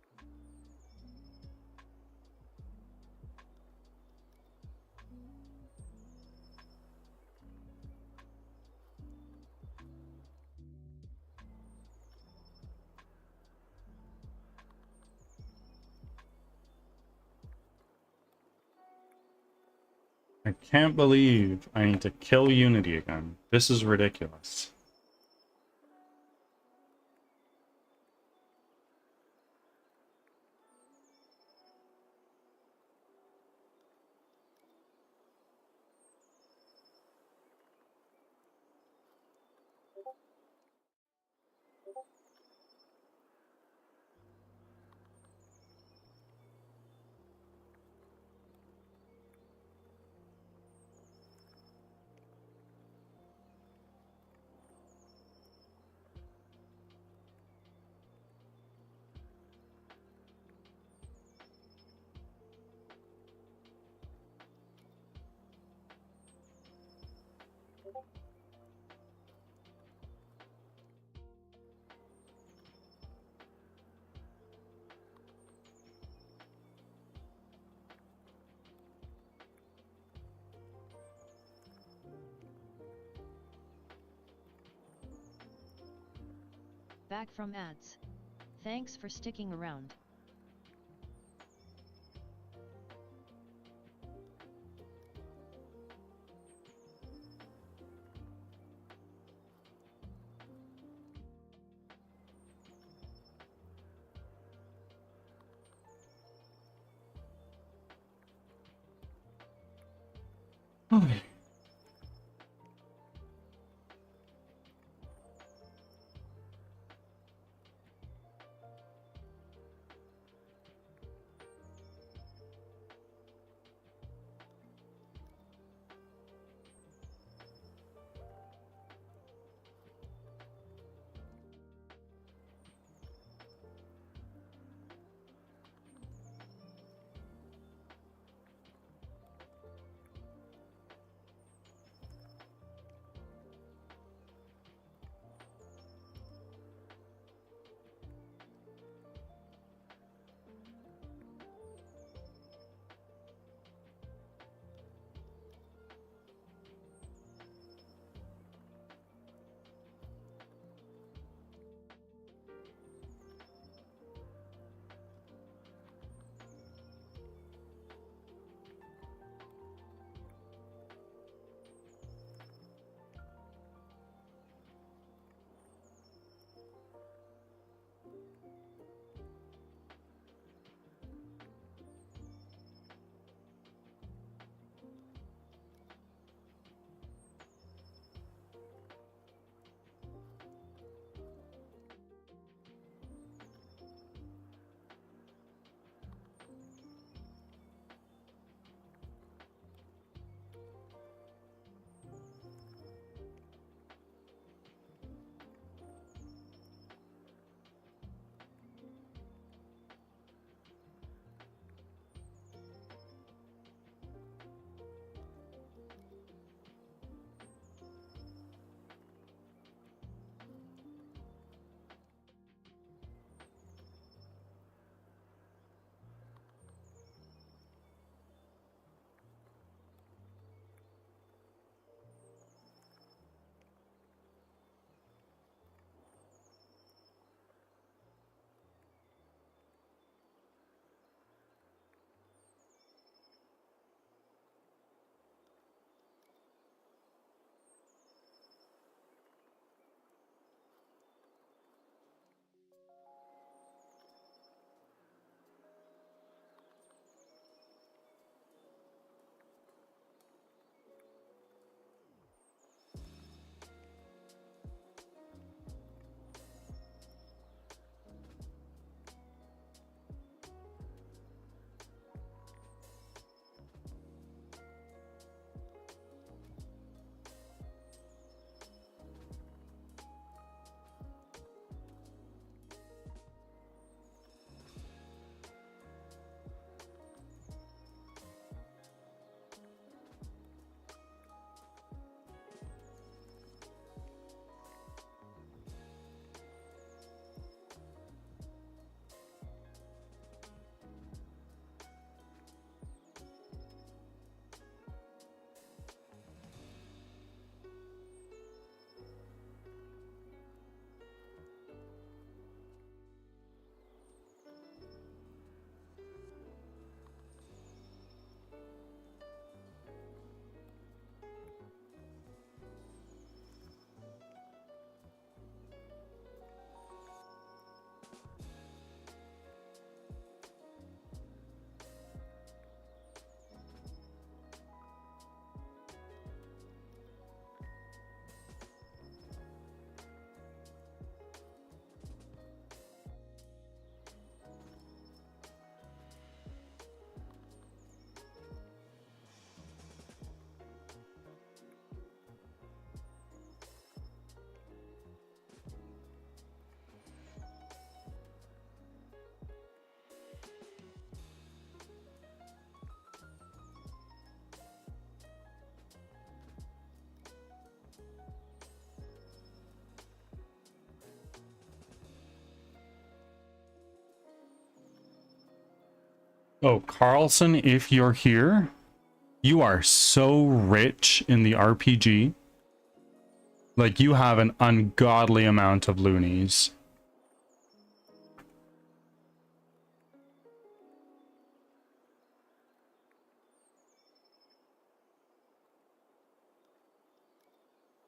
I can't believe I need to kill Unity again. This is ridiculous. Back from ads. Thanks for sticking around. Oh, Carlson, if you're here, you are so rich in the RPG. Like, you have an ungodly amount of loonies.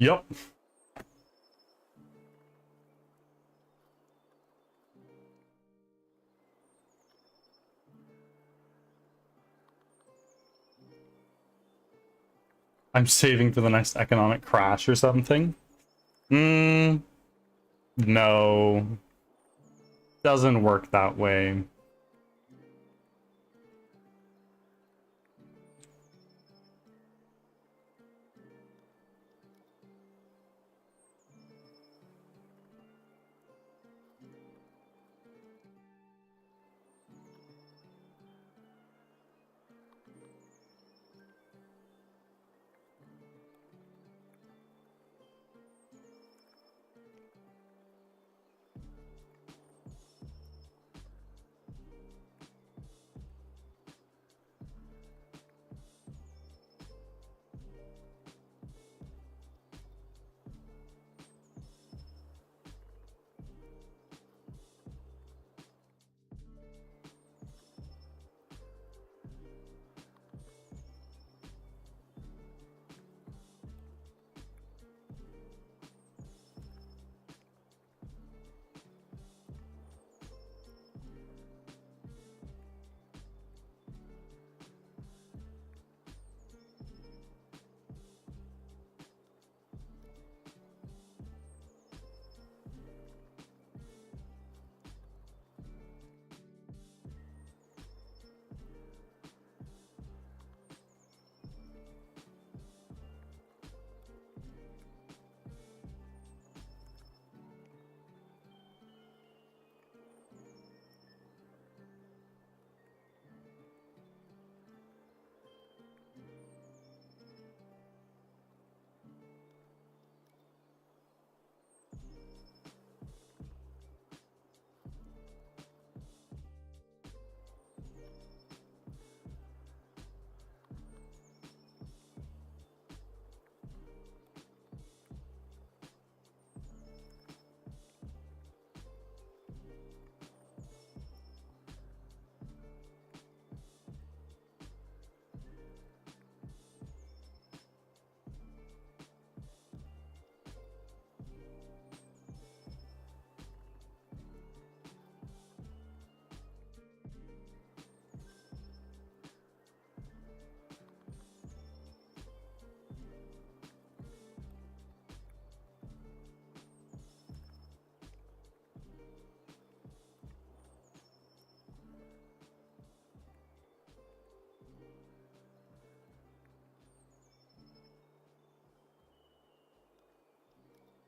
Yep. I'm saving for the next economic crash or something. No. Doesn't work that way.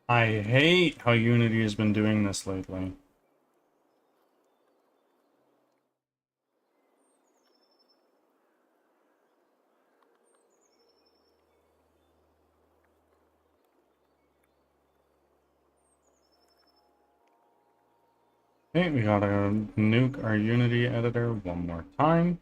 I hate how Unity has been doing this lately. Okay, we gotta nuke our Unity editor one more time.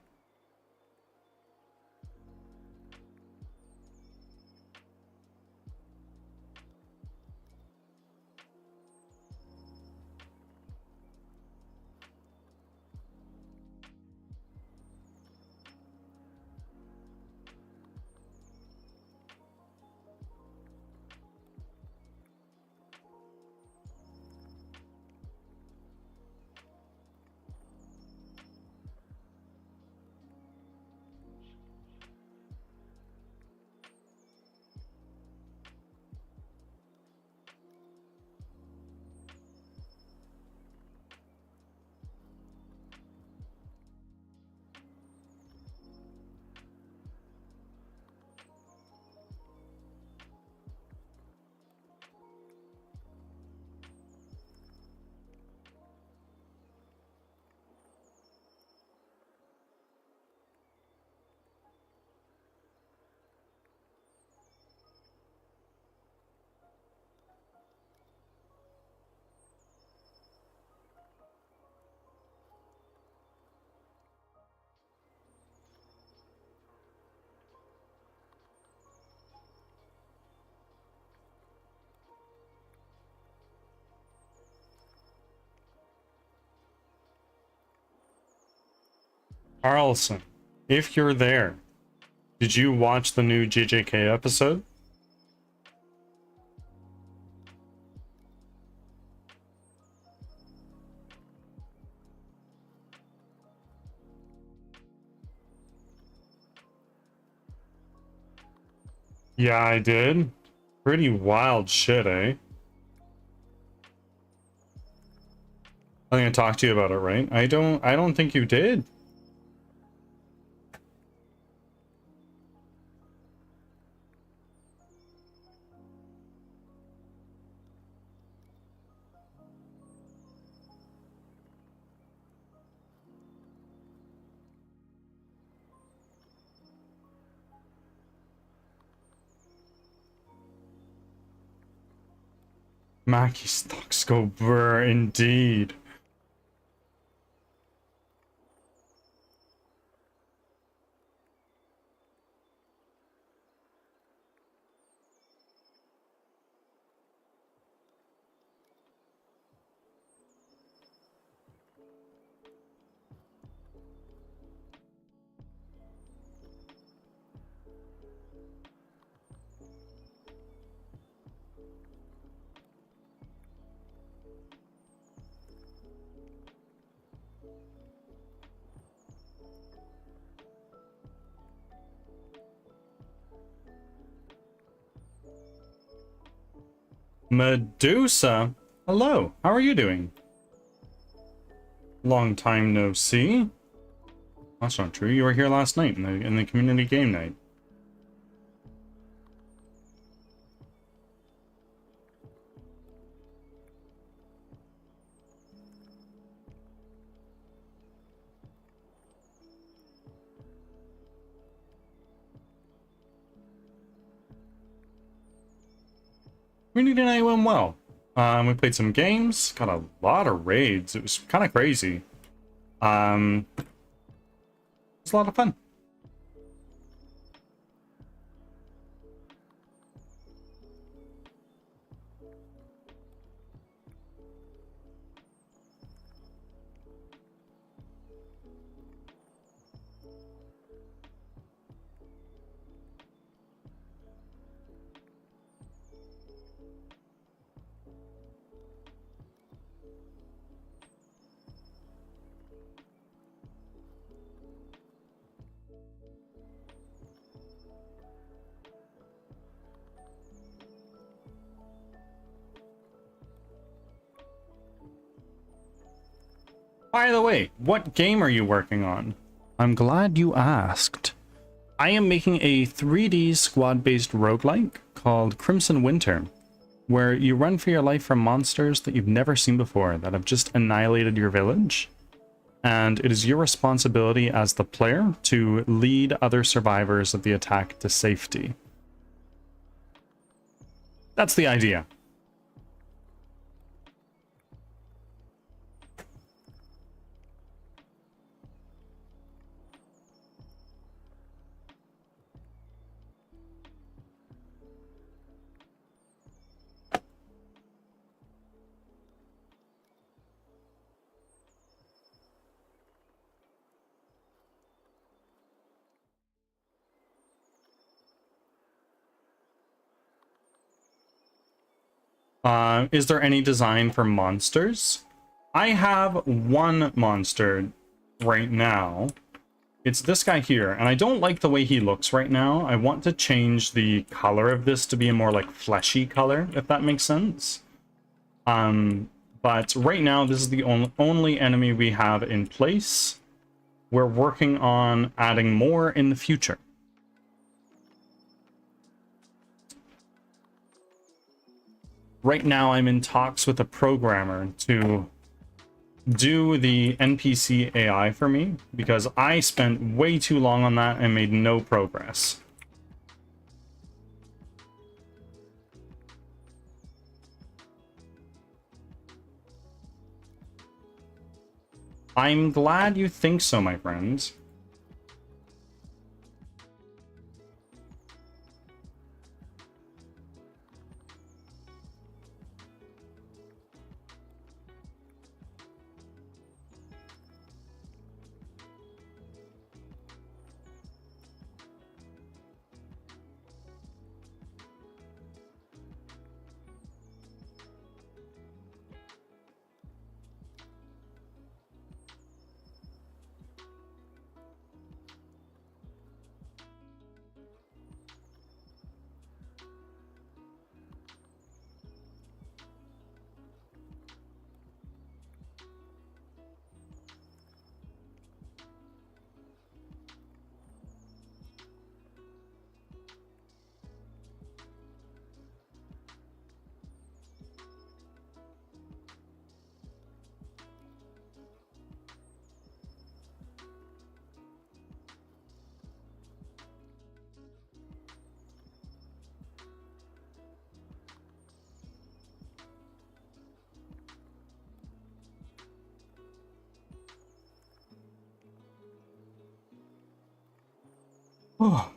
Carlson, if you're there, did you watch the new JJK episode? Yeah, I did. Pretty wild shit, eh? I'm gonna talk to you about it, right? I don't think you did. Mackie stocks go brr indeed. Medusa? Hello, how are you doing? Long time no see. That's not true. You were here last night in the community game night. Community night went well. We played some games, got a lot of raids. It was kind of crazy. It was a lot of fun. By the way, what game are you working on? I'm glad you asked. I am making a 3D squad-based roguelike called Crimson Winter, where you run for your life from monsters that you've never seen before that have just annihilated your village. And it is your responsibility as the player to lead other survivors of the attack to safety. That's the idea. Is there any design for monsters? I have one monster right now. It's this guy here, and I don't like the way he looks right now. I want to change the color of this to be a more like fleshy color, if that makes sense. But right now, this is the only enemy we have in place. We're working on adding more in the future. Right now, I'm in talks with a programmer to do the NPC AI for me, because I spent way too long on that and made no progress. I'm glad you think so, my friends. Oh.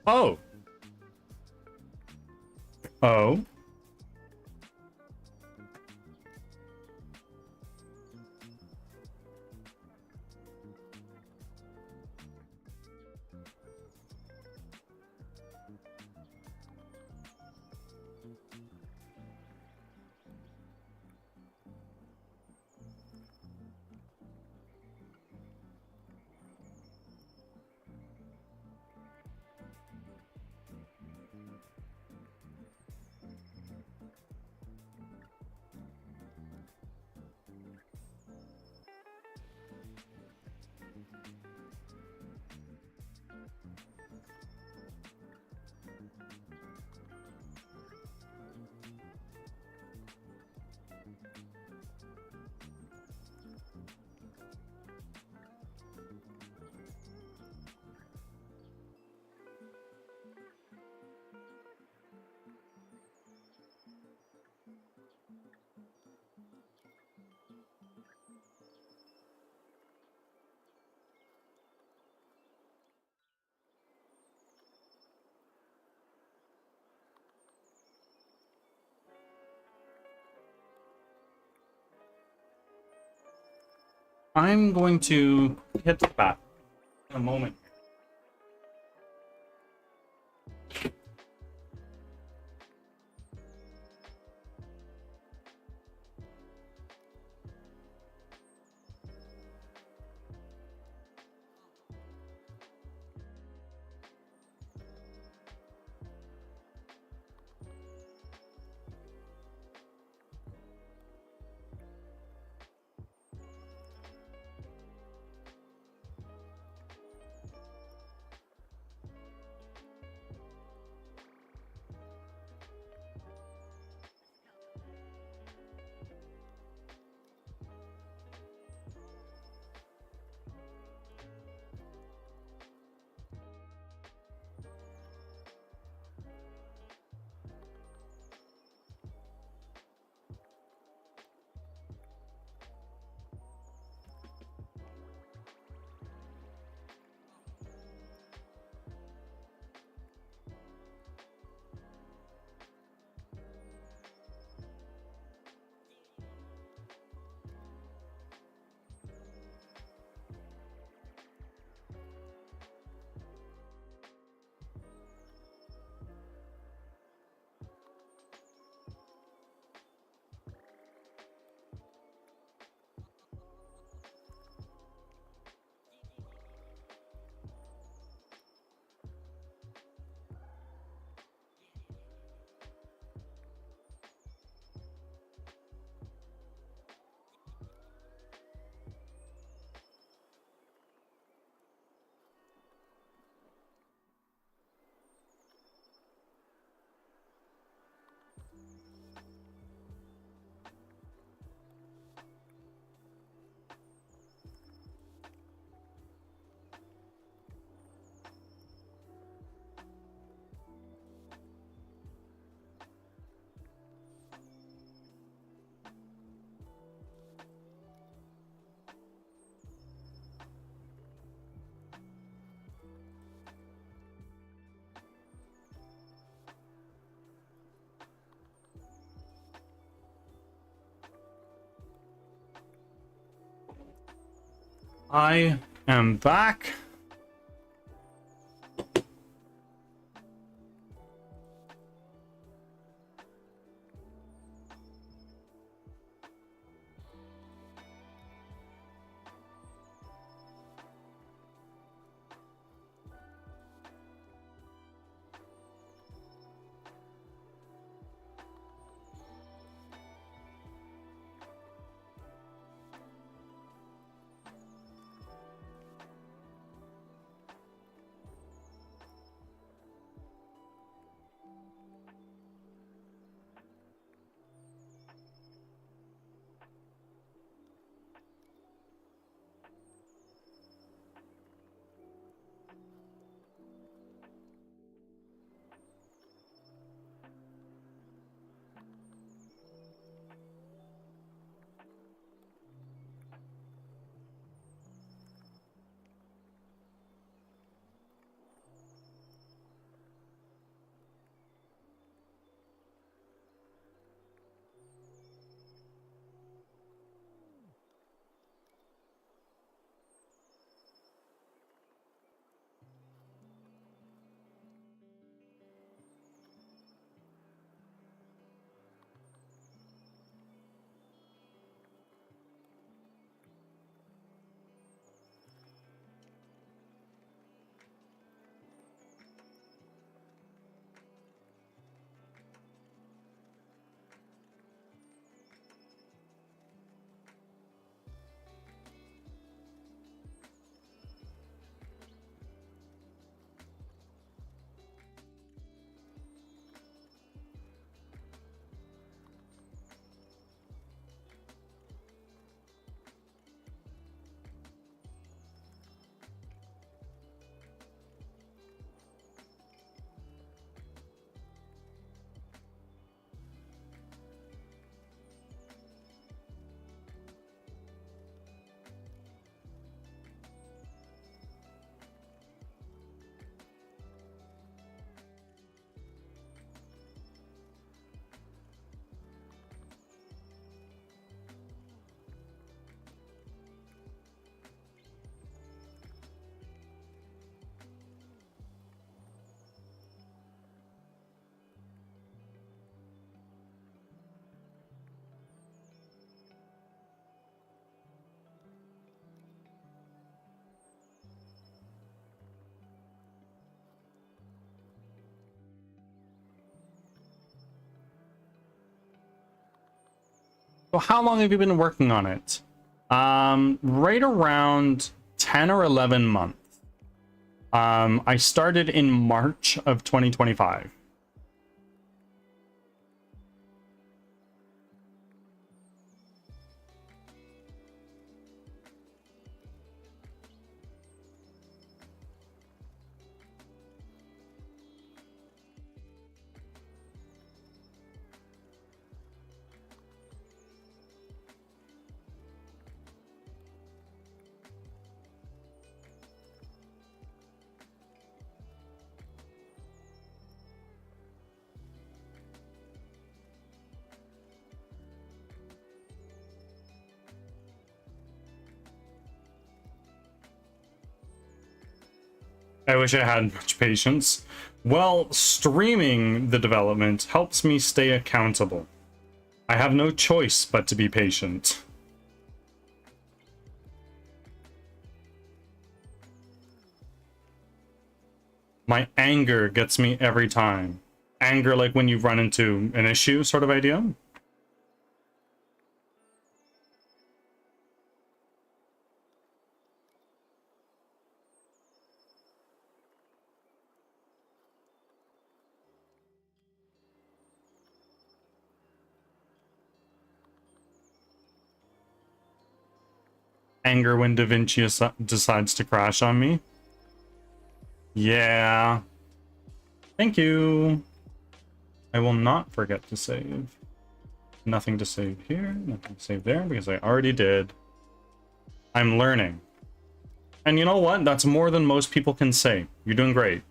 Oh. Oh. I'm going to hit the bat in a moment. I am back. So how long have you been working on it? Right around 10 or 11 months. I started in March of 2025. I wish I had much patience. Well, streaming the development helps me stay accountable. I have no choice but to be patient. My anger gets me every time. Anger like when you run into an issue sort of idea. Anger when Da Vinci decides to crash on me. Yeah. Thank you. I will not forget to save. Nothing to save here, nothing to save there, because I already did. I'm learning. And you know what? That's more than most people can say. You're doing great.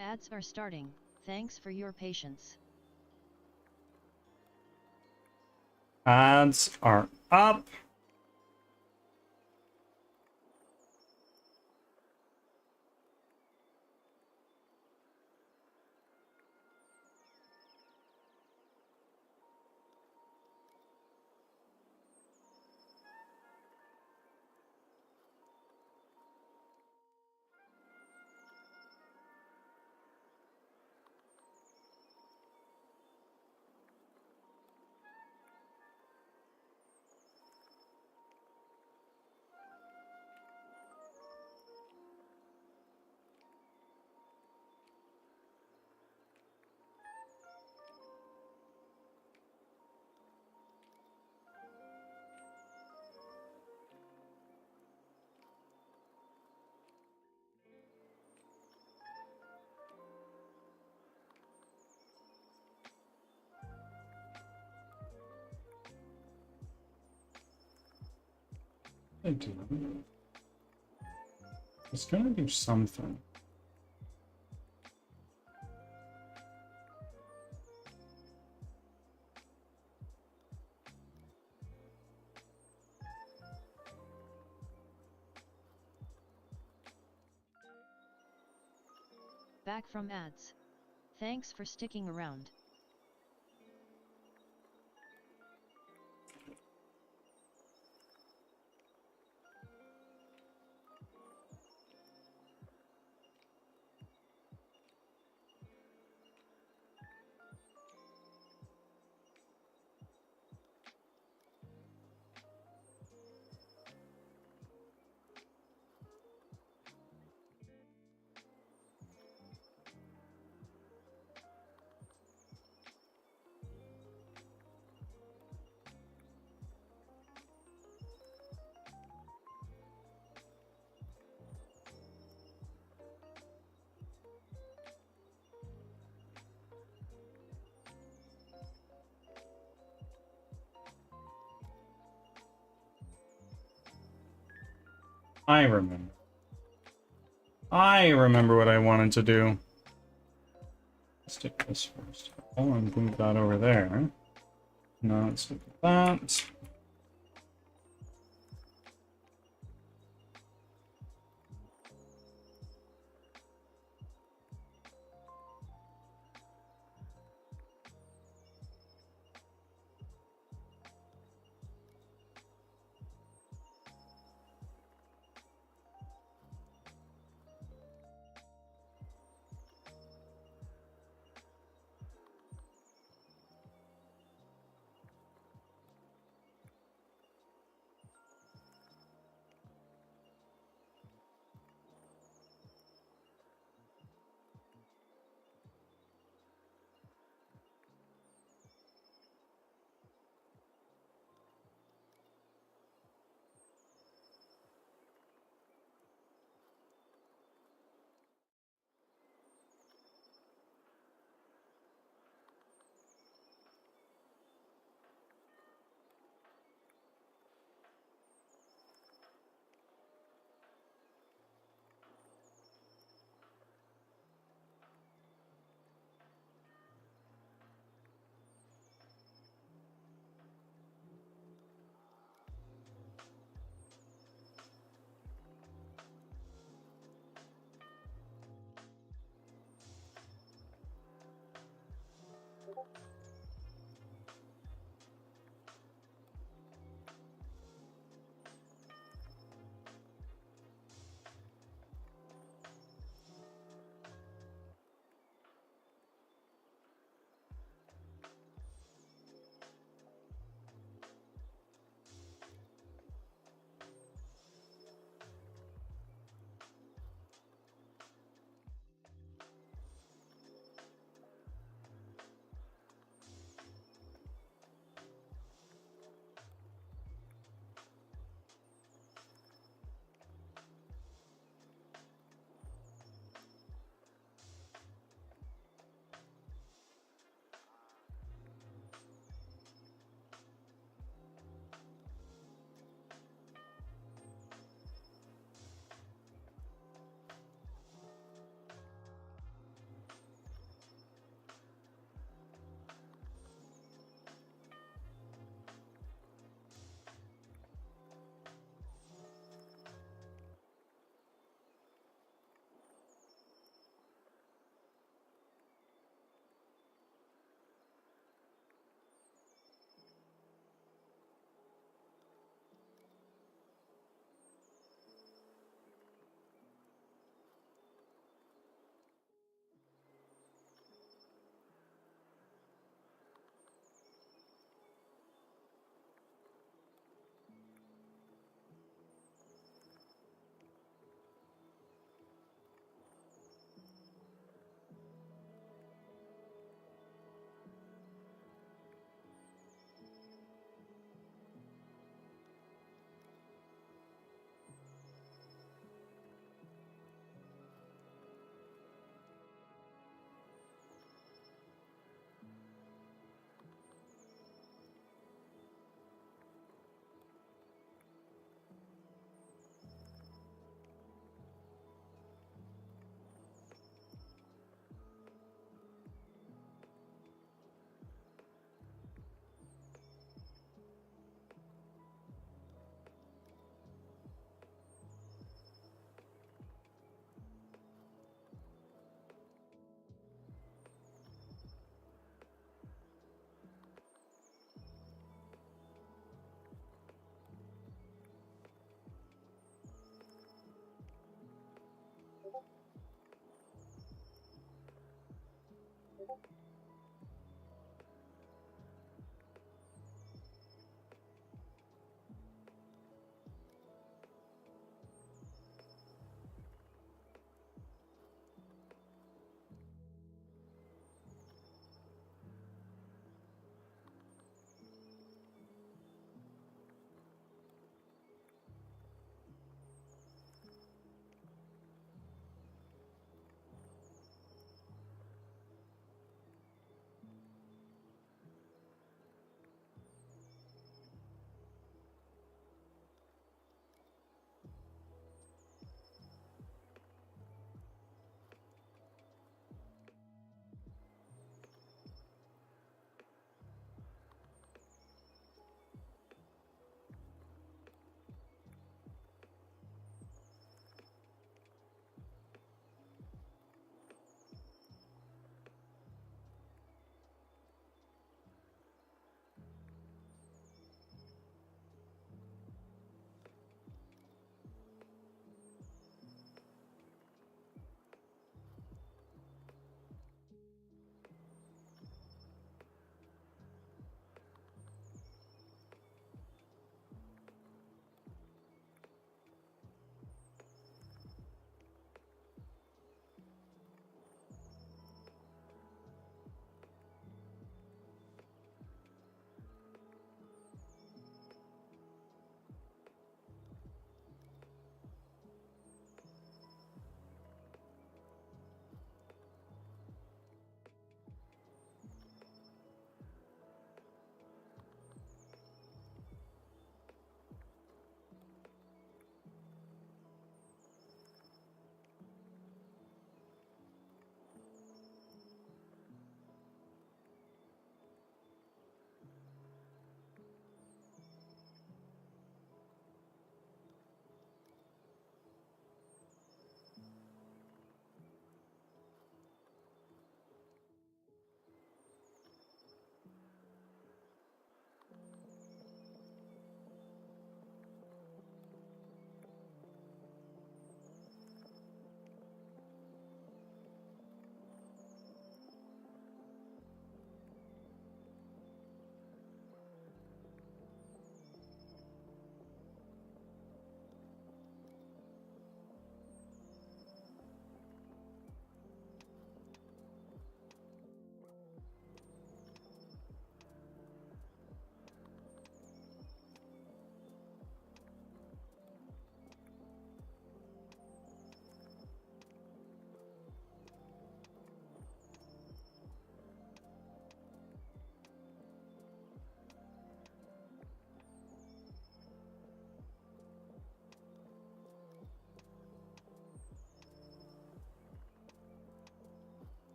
Ads are starting, thanks for your patience. Ads are up. I do. It's gonna do something. Back from ads. Thanks for sticking around. I remember. I remember what I wanted to do. Let's take this first. Oh, and move that over there. Now let's look at that.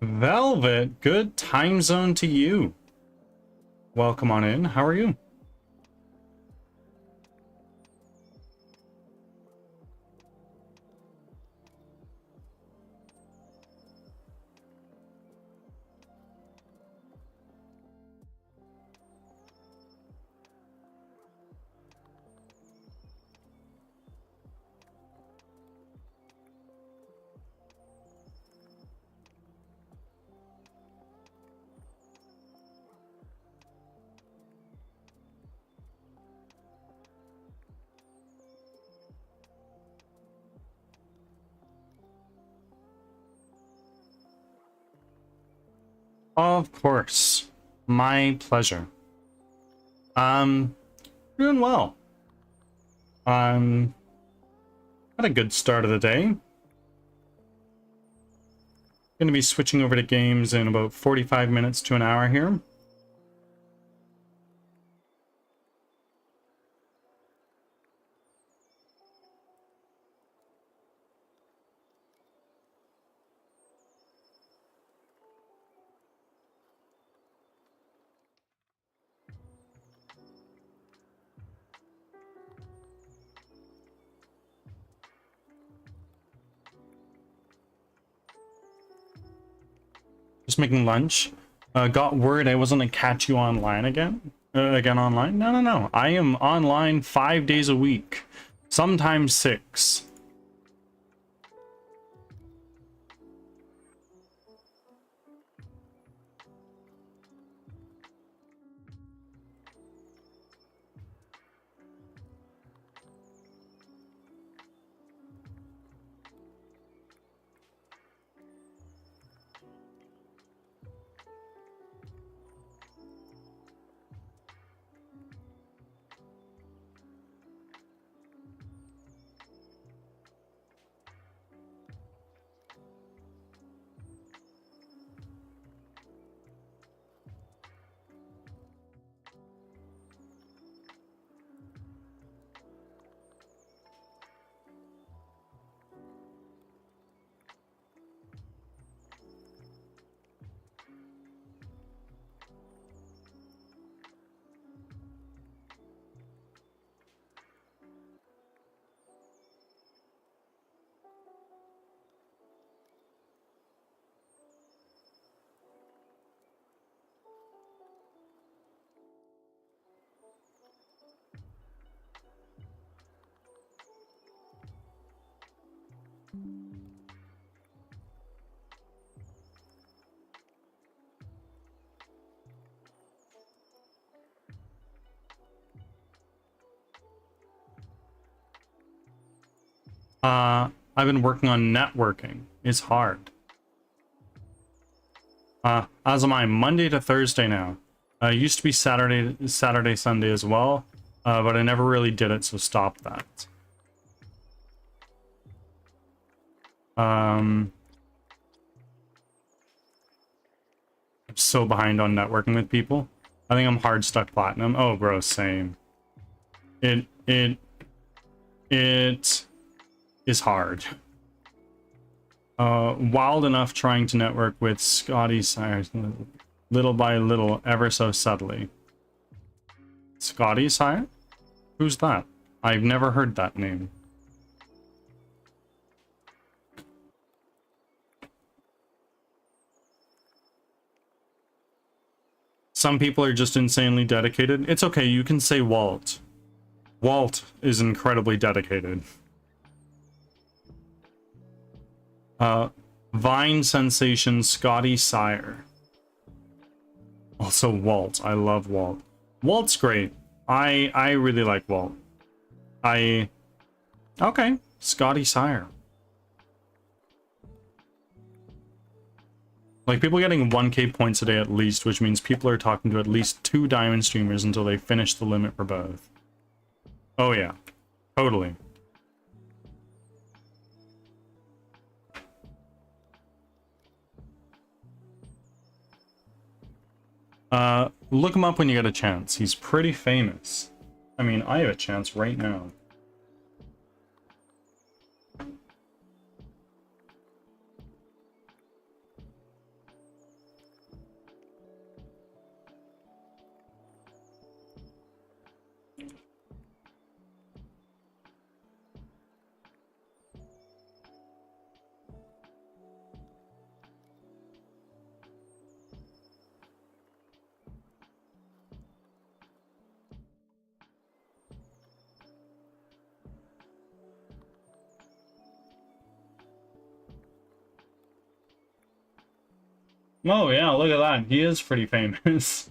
Velvet, good time zone to you. Welcome on in. How are you? Of course. My pleasure. Doing well. Had a good start of the day. Gonna be switching over to games in about 45 minutes to an hour here. Just making lunch. Got word I wasn't gonna catch you online again. Again online? No, no, no. I am online 5 days a week. Sometimes 6. I've been working on networking. It's hard. As am I, Monday to Thursday now. Used to be Saturday, Sunday as well, but I never really did it, so stopped that. I'm so behind on networking with people. I think I'm hard stuck platinum. Oh, bro, same. It is hard. Wild enough trying to network with Scotty Sire little by little, ever so subtly. Scotty Sire? Who's that? I've never heard that name. Some people are just insanely dedicated. It's okay, you can say Walt. Walt is incredibly dedicated. Vine sensation Scotty Sire. Also Walt. I love Walt. Walt's great. I really like Walt. Okay. Scotty Sire. Like, people getting 1k points a day at least, which means people are talking to at least 2 diamond streamers until they finish the limit for both. Oh yeah. Totally. Look him up when you get a chance. He's pretty famous. I mean, I have a chance right now. Oh yeah, look at that. He is pretty famous.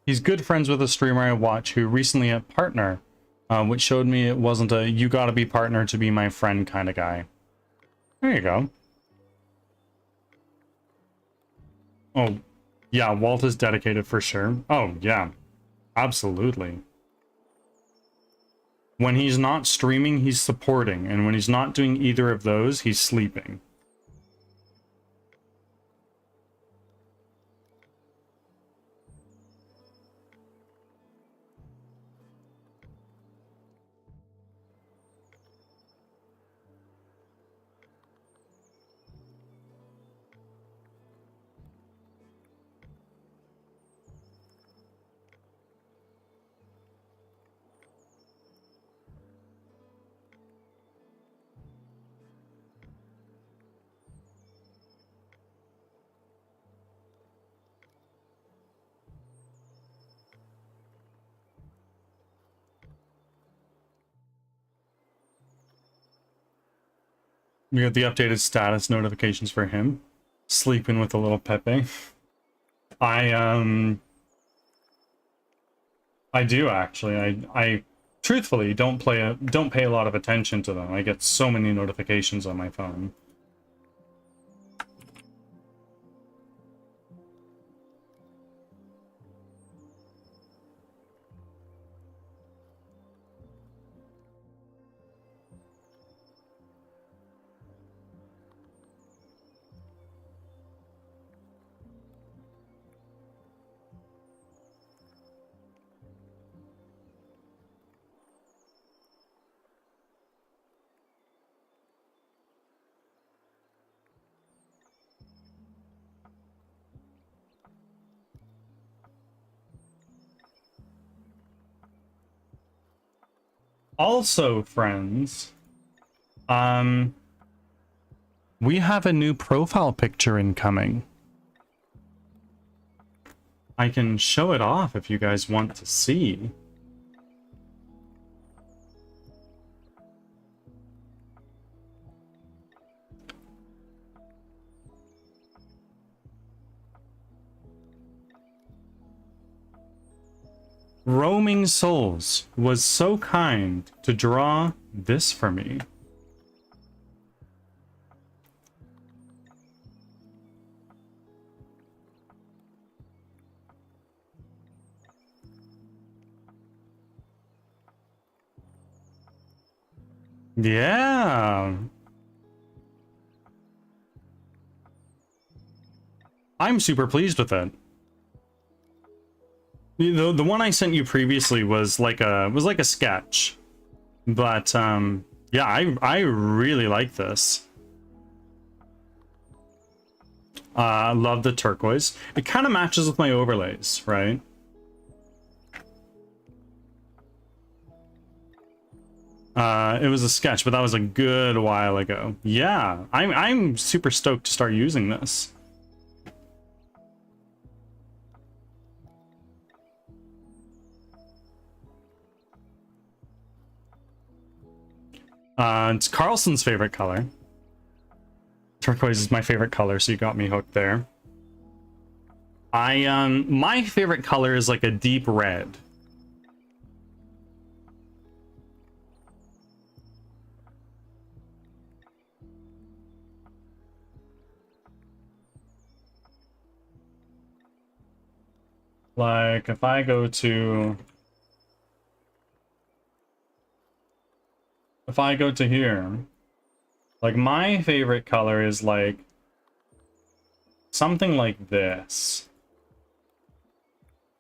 He's good friends with a streamer I watch who recently hit partner, which showed me it wasn't a you gotta be partner to be my friend kind of guy. There you go. Oh, yeah, Walt is dedicated for sure. Oh, yeah, absolutely. When he's not streaming, he's supporting, and when he's not doing either of those, he's sleeping. We got the updated status notifications for him. Sleeping with a little Pepe. I do actually. I truthfully don't pay a lot of attention to them. I get so many notifications on my phone. Also, friends, we have a new profile picture incoming. I can show it off if you guys want to see. Roaming Souls was so kind to draw this for me. Yeah. I'm super pleased with it. The one I sent you previously was like a sketch. But yeah, I really like this. I love the turquoise. It kind of matches with my overlays, right? It was a sketch, but that was a good while ago. Yeah, I'm super stoked to start using this. It's Carlson's favorite color. Turquoise is my favorite color, so you got me hooked there. My favorite color is like a deep red. Like if I go to here, like my favorite color is like something like this.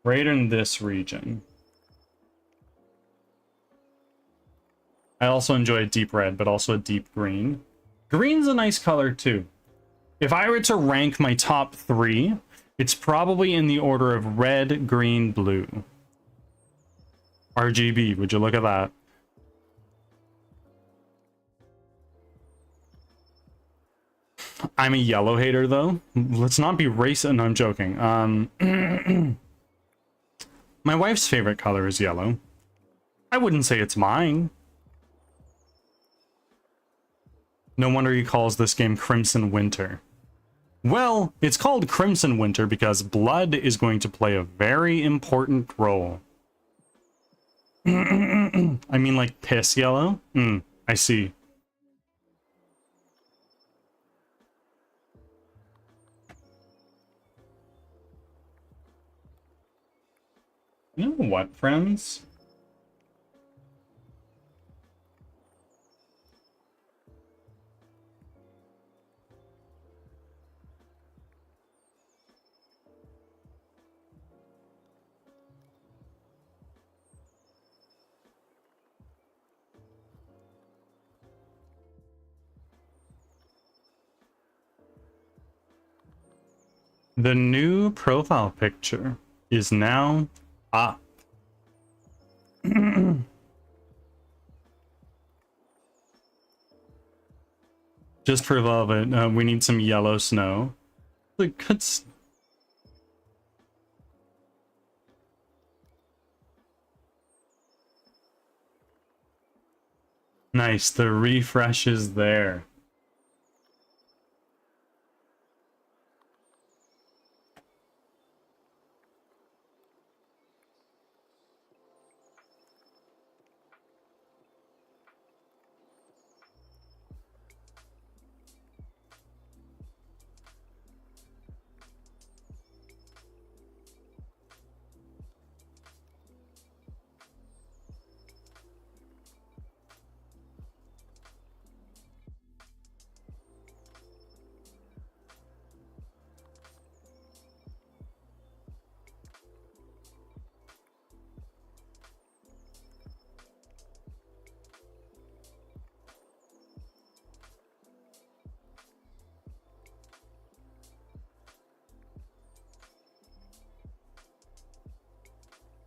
Right in this region. I also enjoy a deep red, but also a deep green. Green's a nice color too. If I were to rank my top 3, it's probably in the order of red, green, blue. RGB, would you look at that? I'm a yellow hater though. Let's not be racist. No, I'm joking. My wife's favorite color is yellow. I wouldn't say it's mine. No wonder he calls this game Crimson Winter. Well, it's called Crimson Winter because blood is going to play a very important role. I mean like piss yellow? I see. You know what, friends? The new profile picture is now up. Just for Velvet, we need some yellow snow. Like, nice, the refresh is there.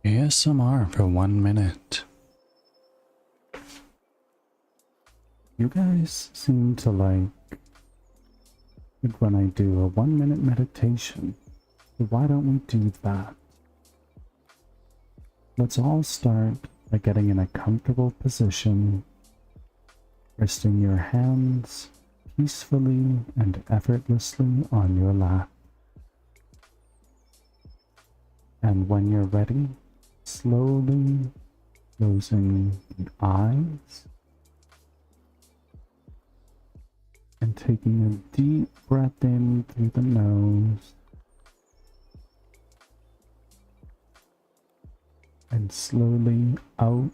ASMR for 1 minute. You guys seem to like it when I do a 1 minute meditation. So why don't we do that? Let's all start by getting in a comfortable position, resting your hands peacefully and effortlessly on your lap. And when you're ready, slowly closing the eyes and taking a deep breath in through the nose and slowly out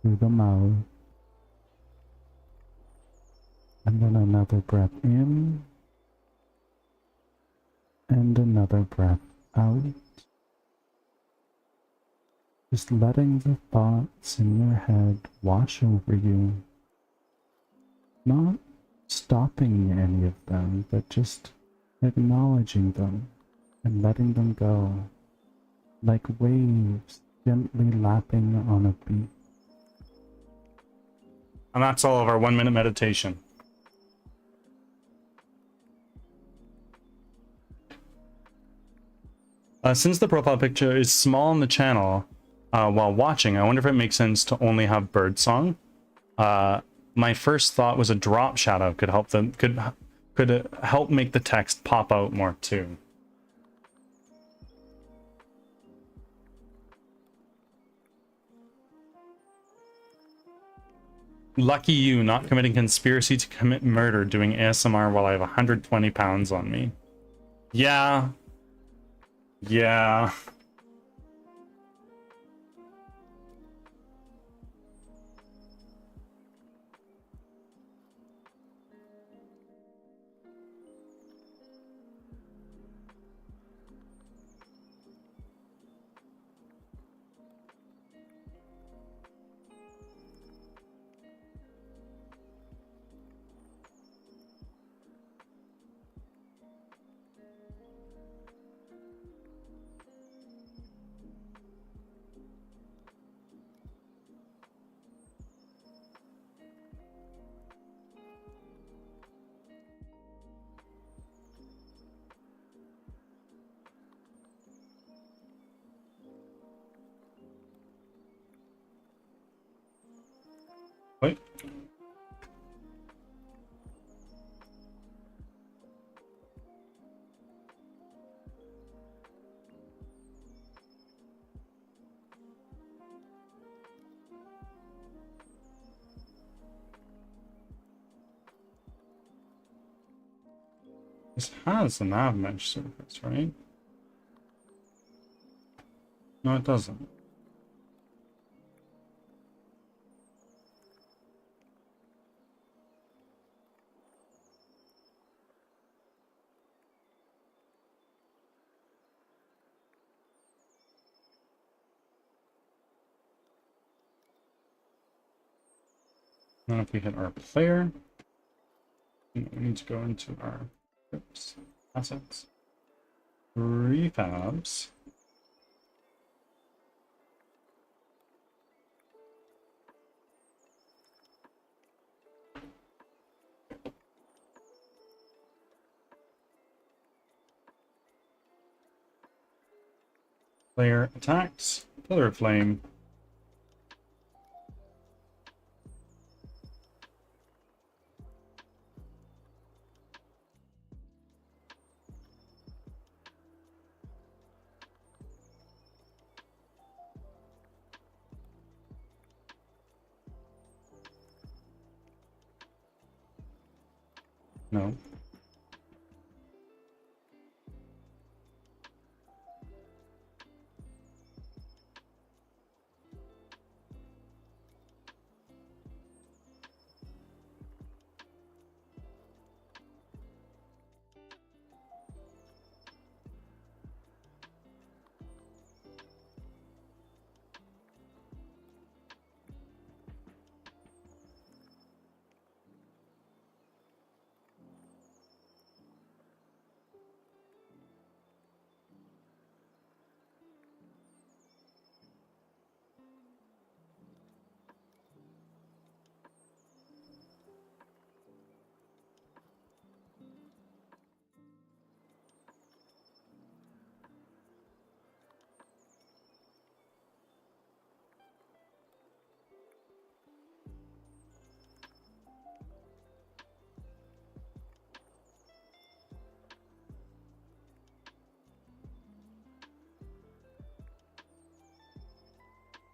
through the mouth, and then another breath in and another breath out. Just letting the thoughts in your head wash over you. Not stopping any of them, but just acknowledging them and letting them go. Like waves gently lapping on a beach. And that's all of our 1 minute meditation. Since the profile picture is small on the channel, while watching, I wonder if it makes sense to only have birdsong. My first thought was a drop shadow could help them, could help make the text pop out more too. Lucky you, not committing conspiracy to commit murder doing ASMR while I have 120 pounds on me. Yeah. Yeah. Wait. This has a nav mesh surface, right? No, it doesn't. Then if we hit our player, we need to go into our assets, prefabs. Player attacks, pillar of flame. No.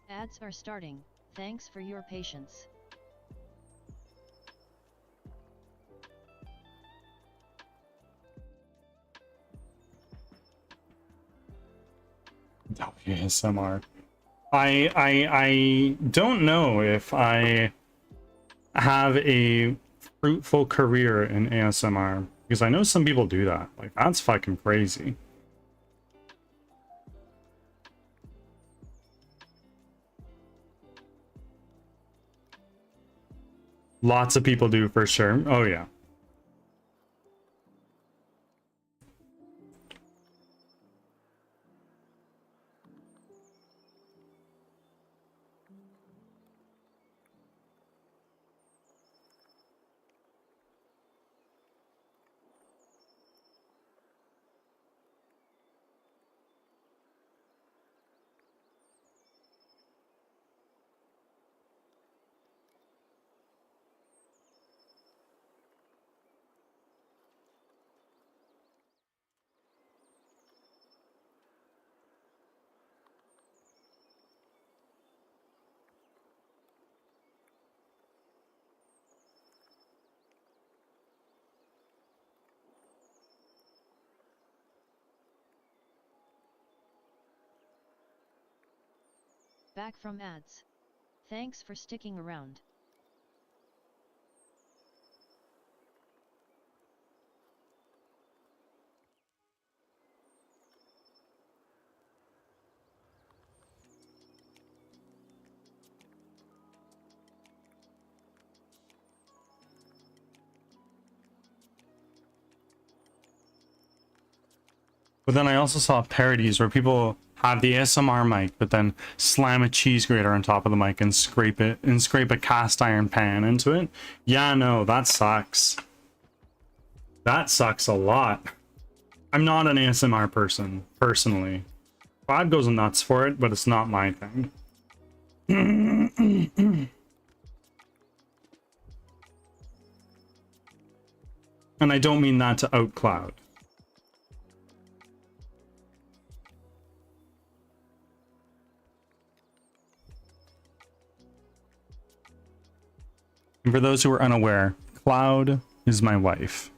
Ads are starting. Thanks for your patience. ASMR. I don't know if I have a fruitful career in ASMR because I know some people do that. Like that's fucking crazy. Lots of people do for sure. Oh yeah. Back from ads. Thanks for sticking around. But then I also saw parodies where people have the ASMR mic, but then slam a cheese grater on top of the mic and scrape a cast iron pan into it. Yeah, no, that sucks. That sucks a lot. I'm not an ASMR person, personally. Cloud goes nuts for it, but it's not my thing. And I don't mean that to out Cloud. And for those who are unaware, Cloud is my wife.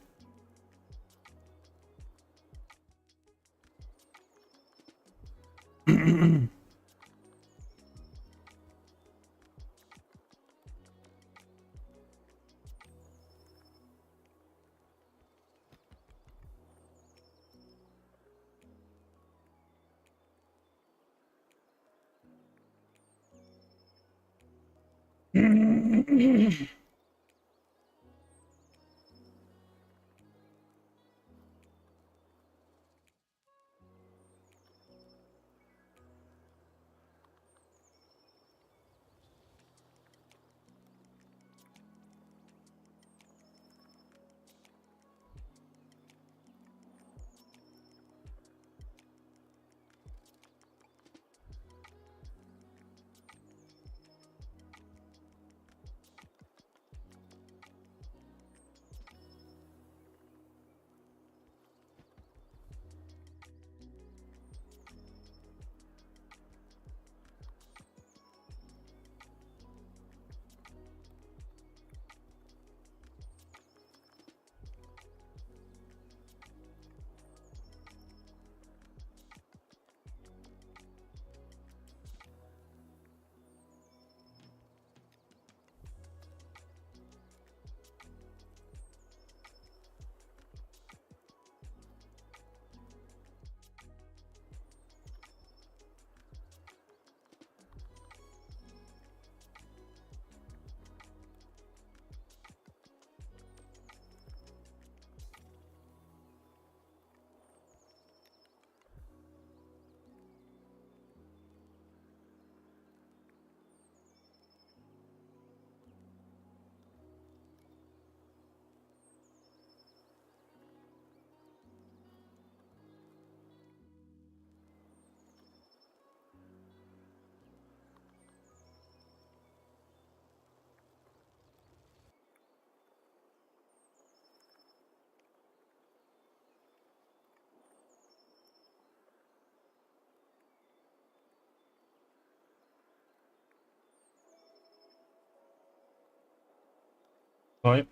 Right.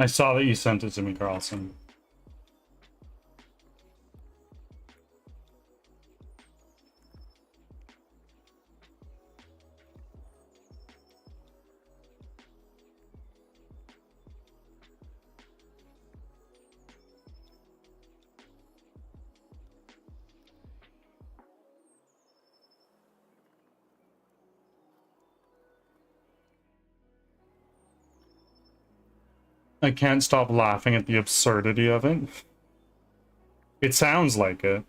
I saw that you sent it to me, Carlson. I can't stop laughing at the absurdity of it. It sounds like it.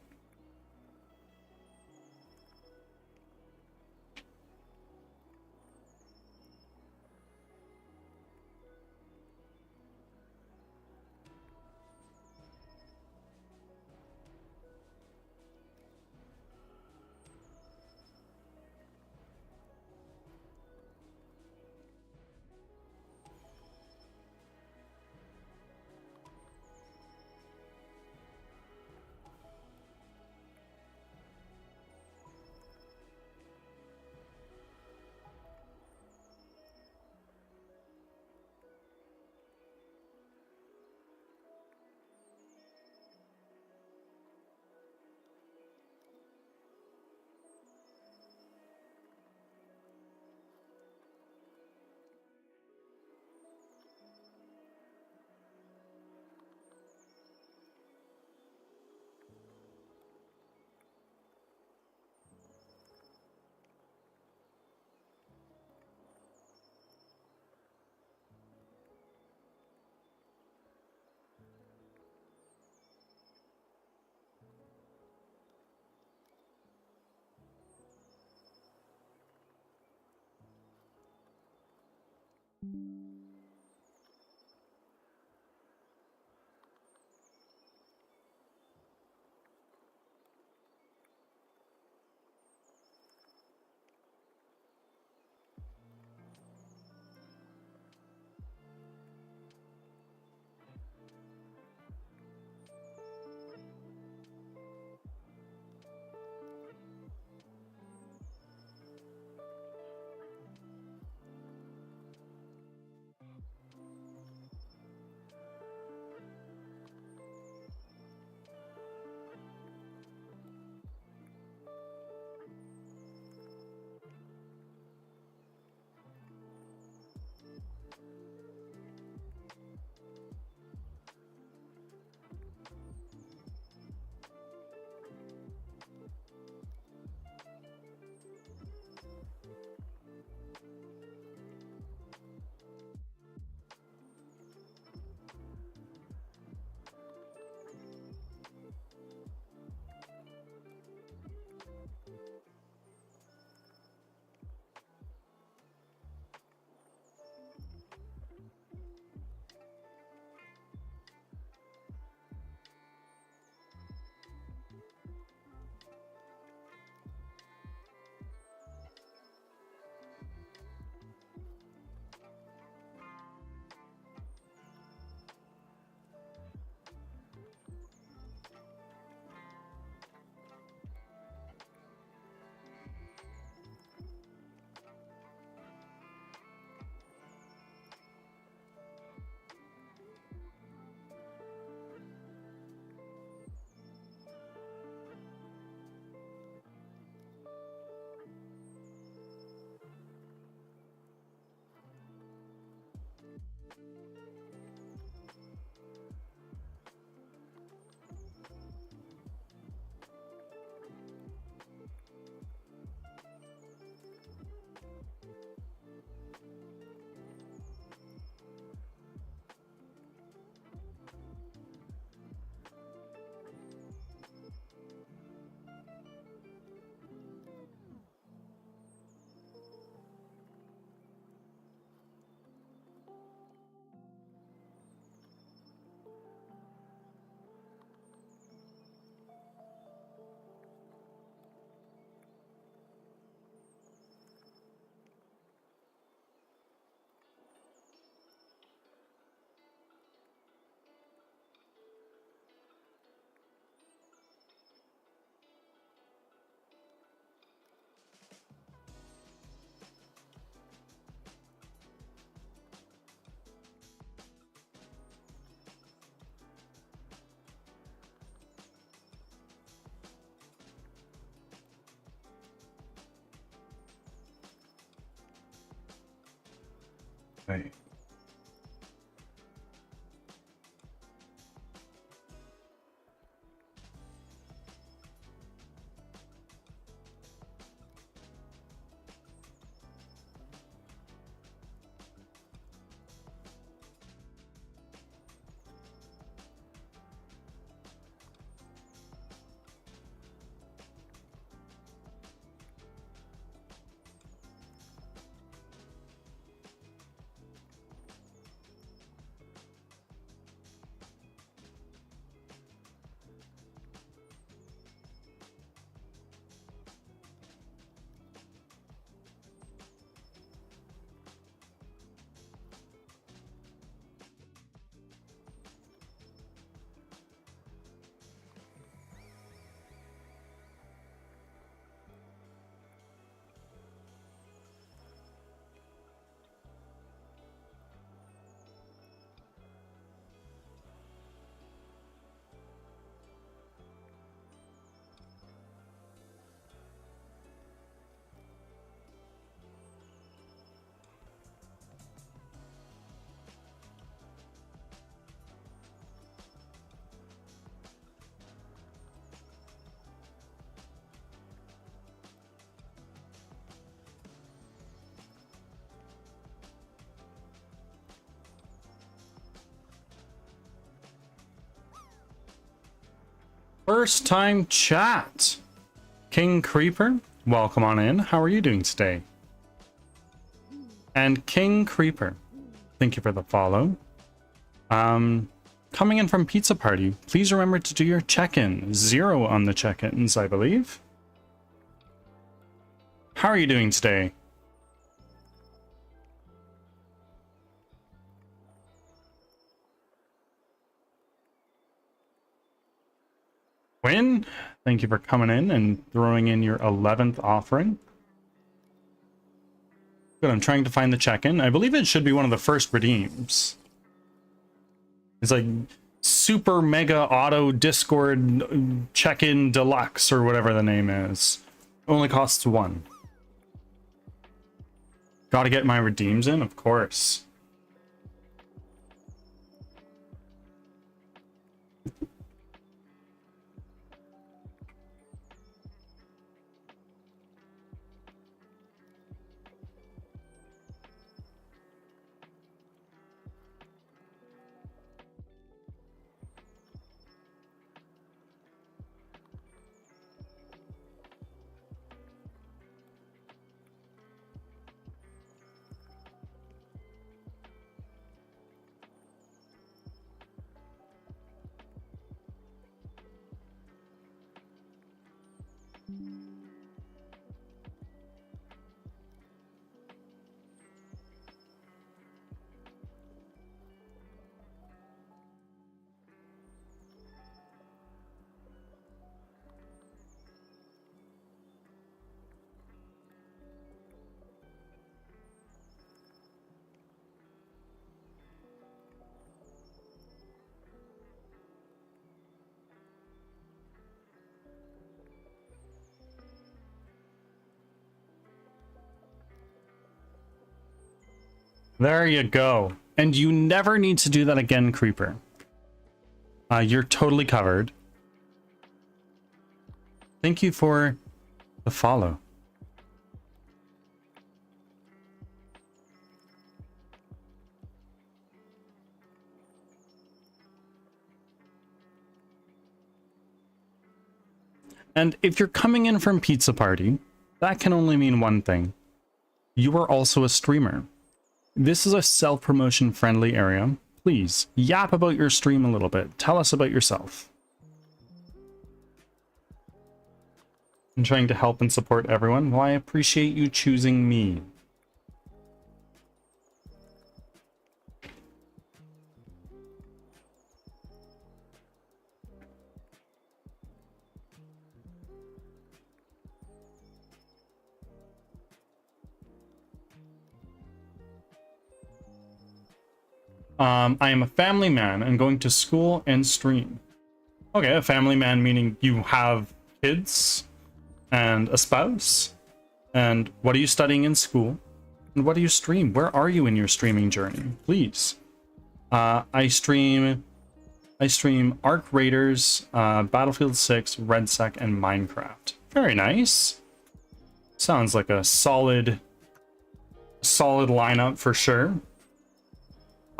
Right. First time chat. King Creeper, welcome on in. How are you doing today? And King Creeper, thank you for the follow. Coming in from Pizza Party, please remember to do your check-in. 0 on the check-ins, I believe. How are you doing today? Quinn, thank you for coming in and throwing in your 11th offering. Good, I'm trying to find the check-in. I believe it should be one of the first redeems. It's like Super Mega Auto Discord Check-in Deluxe or whatever the name is. Only costs 1. Gotta get my redeems in, of course. There you go. And you never need to do that again, Creeper. You're totally covered. Thank you for the follow. And if you're coming in from Pizza Party, that can only mean one thing. You are also a streamer. This is a self-promotion friendly area. Please, yap about your stream a little bit. Tell us about yourself. I'm trying to help and support everyone. Well, I appreciate you choosing me. I am a family man and going to school and stream. Okay, a family man meaning you have kids and a spouse. And what are you studying in school? And what do you stream? Where are you in your streaming journey? Please. I stream Arc Raiders, Battlefield 6, RedSec, and Minecraft. Very nice. Sounds like a solid lineup for sure.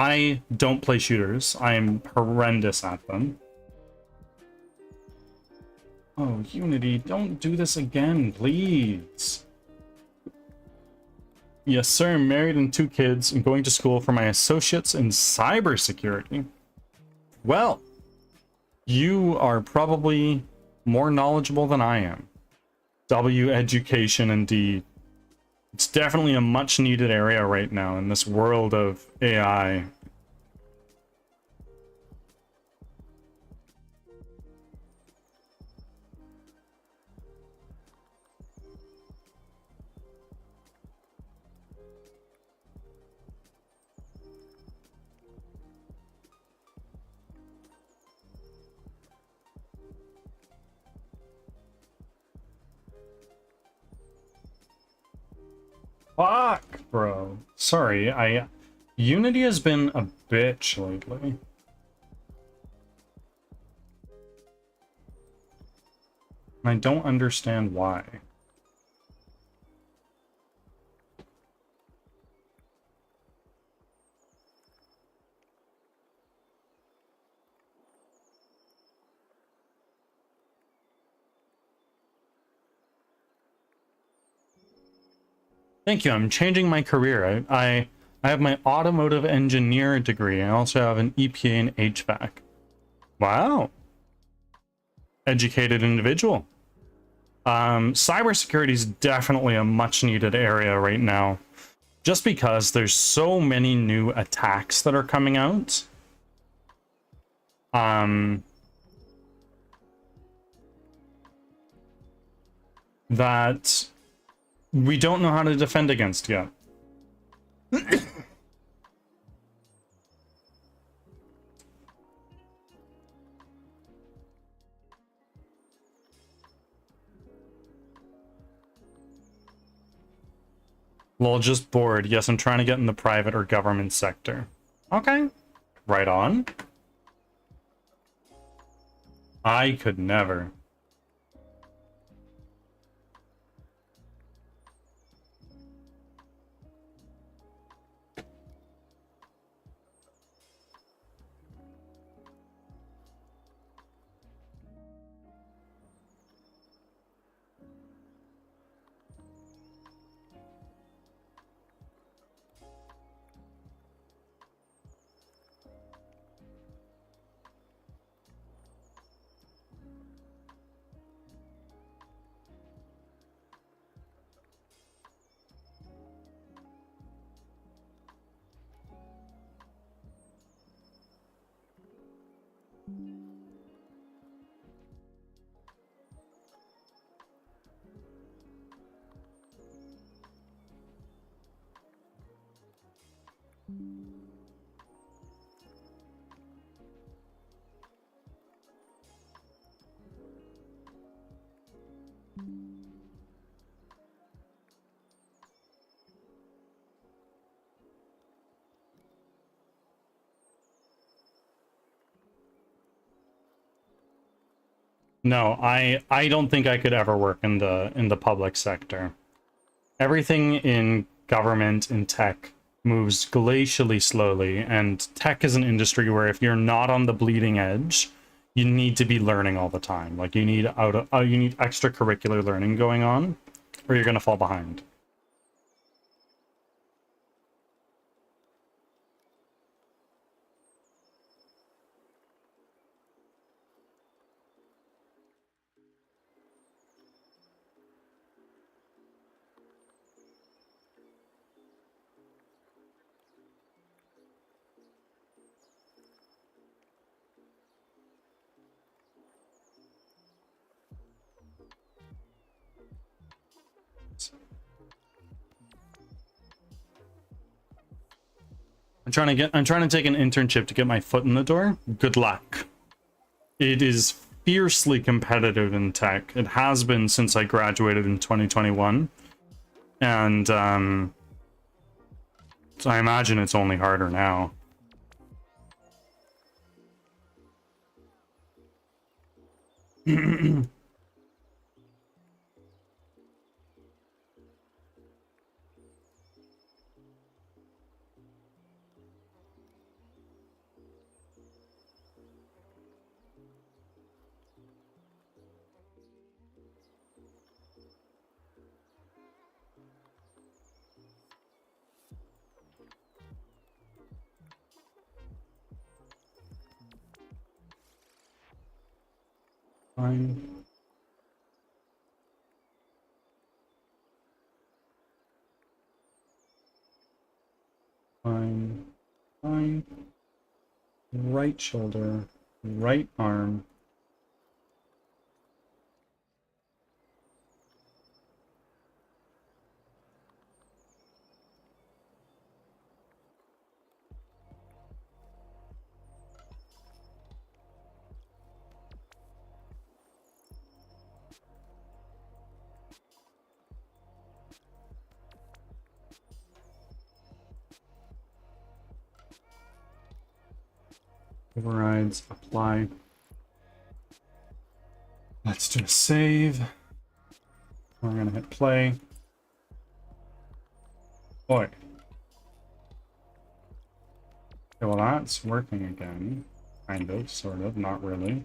I don't play shooters. I am horrendous at them. Oh, Unity, don't do this again, please. Yes, sir. I'm married and 2 kids. I'm going to school for my associates in cybersecurity. Well, you are probably more knowledgeable than I am. W education indeed. It's definitely a much needed area right now in this world of AI. Fuck, bro. Sorry, Unity has been a bitch lately. And I don't understand why. Thank you. I'm changing my career. I have my automotive engineer degree. I also have an EPA and HVAC. Wow. Educated individual. Cybersecurity is definitely a much needed area right now. Just because there's so many new attacks that are coming out. That we don't know how to defend against yet. Lol, just bored. Yes, I'm trying to get in the private or government sector. Okay. Right on. I could never. No, I don't think I could ever work in the public sector. Everything in government and tech moves glacially slowly, and tech is an industry where if you're not on the bleeding edge, you need to be learning all the time. Like you need you need extracurricular learning going on, or you're gonna fall behind. I'm trying to take an internship to get my foot in the door. Good luck. It is fiercely competitive in tech. It has been since I graduated in 2021. And so I imagine it's only harder now. Fine. Fine. Fine. Right shoulder. Right arm. Overrides. Apply. Let's do a save. We're gonna hit play. Boy. Okay, well, that's working again. Kind of, sort of, not really.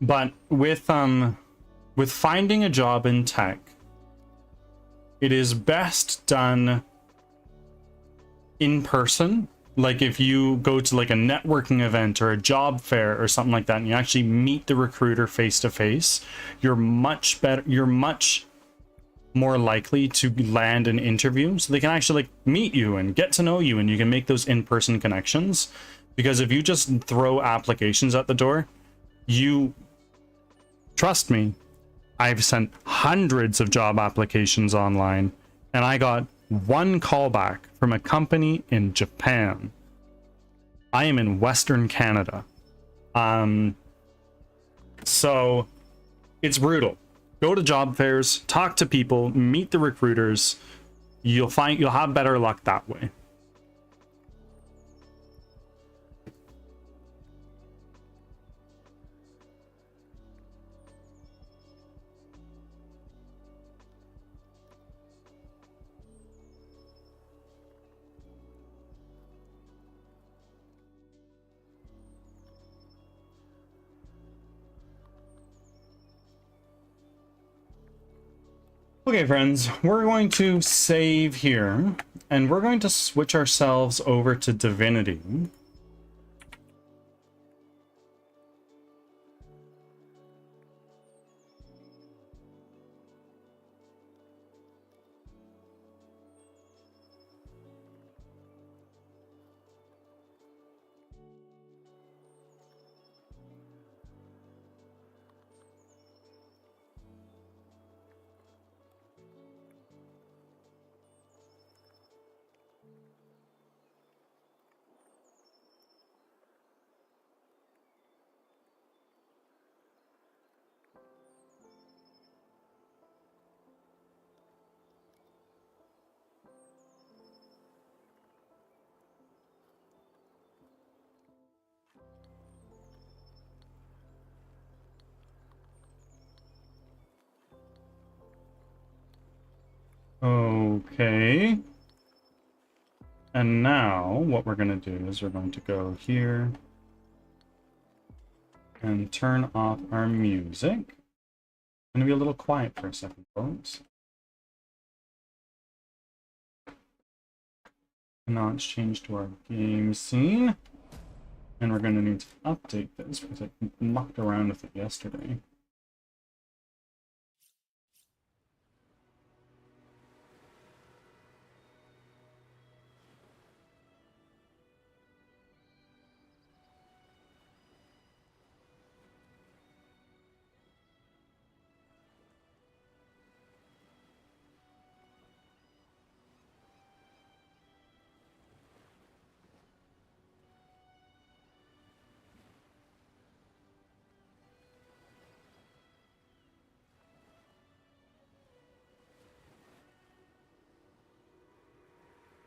But with finding a job in tech, it is best done in person. Like if you go to like a networking event or a job fair or something like that, and you actually meet the recruiter face to face, you're much more likely to land an interview, so they can actually like meet you and get to know you, and you can make those in-person connections. Because if you just throw applications at the door, trust me, I've sent hundreds of job applications online, and I got one callback from a company in Japan. I am in Western Canada. So it's brutal. Go to job fairs, talk to people, meet the recruiters. You'll have better luck that way. Okay, friends, we're going to save here, and we're going to switch ourselves over to Divinity. Okay. And now what we're going to do is we're going to go here and turn off our music. I'm going to be a little quiet for a second, folks. And now let's change to our game scene. And we're going to need to update this because I mucked around with it yesterday.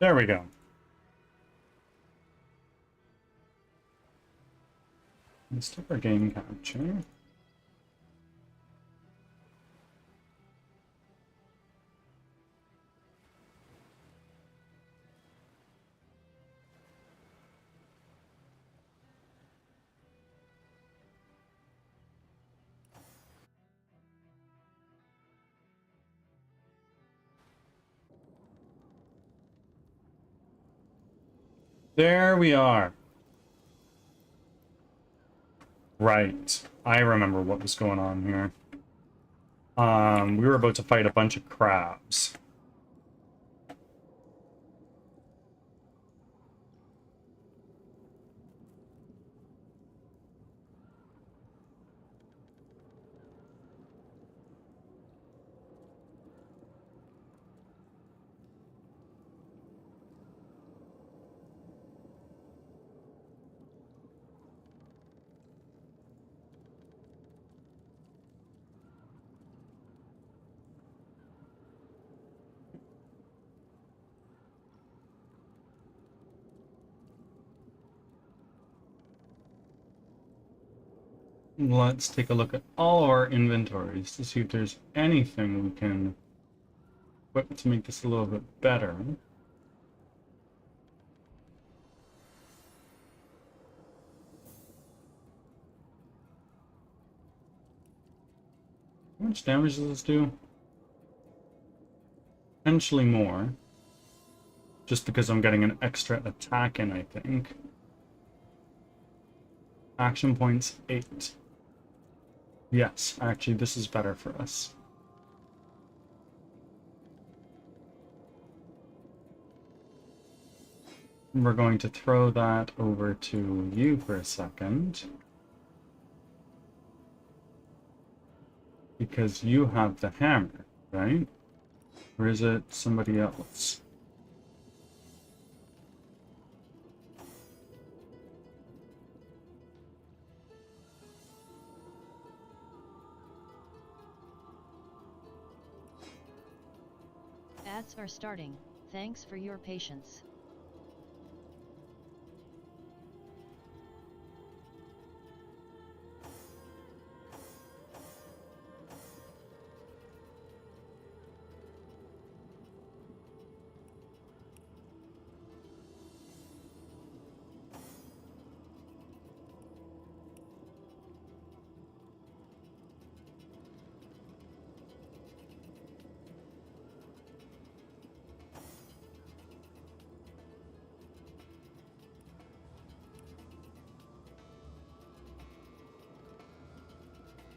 There we go. Let's take our game capture. There we are. Right. I remember what was going on here. We were about to fight a bunch of crabs. Let's take a look at all of our inventories to see if there's anything we can equip to make this a little bit better. much damage does this do? Potentially more. Just because I'm getting an extra attack in, I think. Action points 8. Yes, actually this is better for us. We're going to throw that over to you for a second. Because you have the hammer, right? Or is it somebody else? Ads are starting. Thanks for your patience.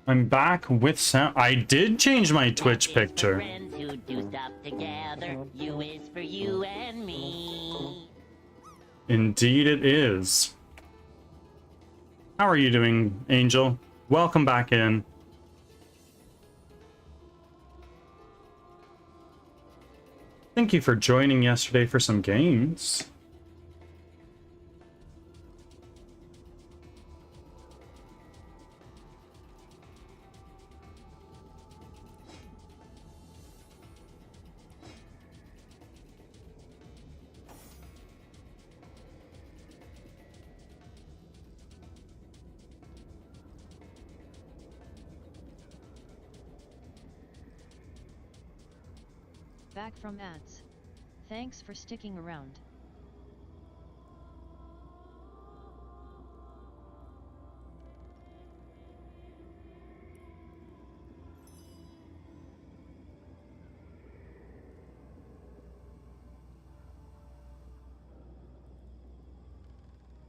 I'm back with sound. I did change my Twitch picture. Friends who do stuff together. You is for you and me. Indeed it is. How are you doing, Angel? Welcome back in. Thank you for joining yesterday for some games. Back from ads. Thanks for sticking around.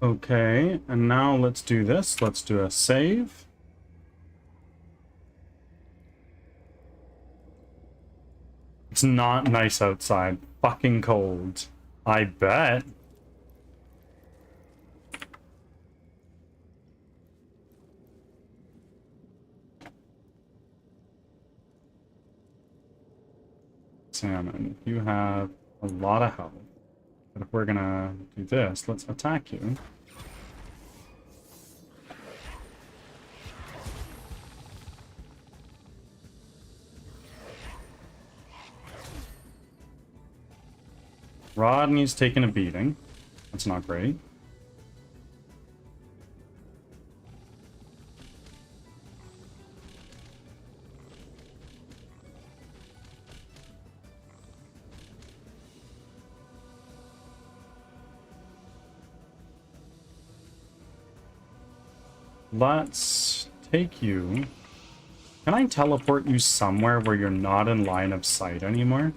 Okay, and now let's do this. Let's do a save. It's not nice outside. Fucking cold. I bet. Salmon, you have a lot of health. But if we're gonna do this, let's attack you. Rodney's taking a beating. That's not great. Let's take you. Can I teleport you somewhere where you're not in line of sight anymore?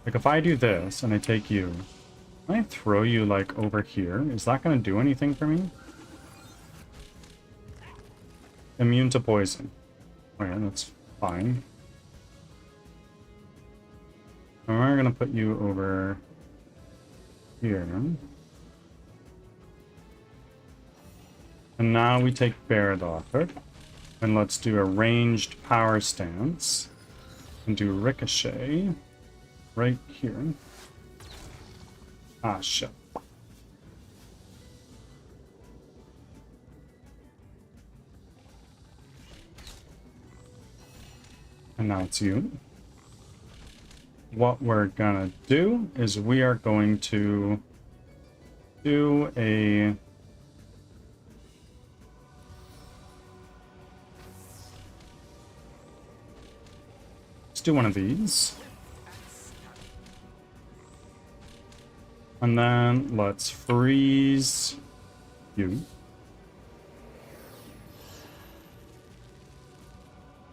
Like if I do this and I take you, can I throw you like over here? Is that going to do anything for me? Immune to poison. Okay, that's fine. And we're going to put you over here. And now we take Beardaughter, and let's do a ranged power stance, and do Ricochet right here. Ah, shit. And now it's you. What we're gonna do is we are going to do a... Let's do one of these. And then let's freeze you.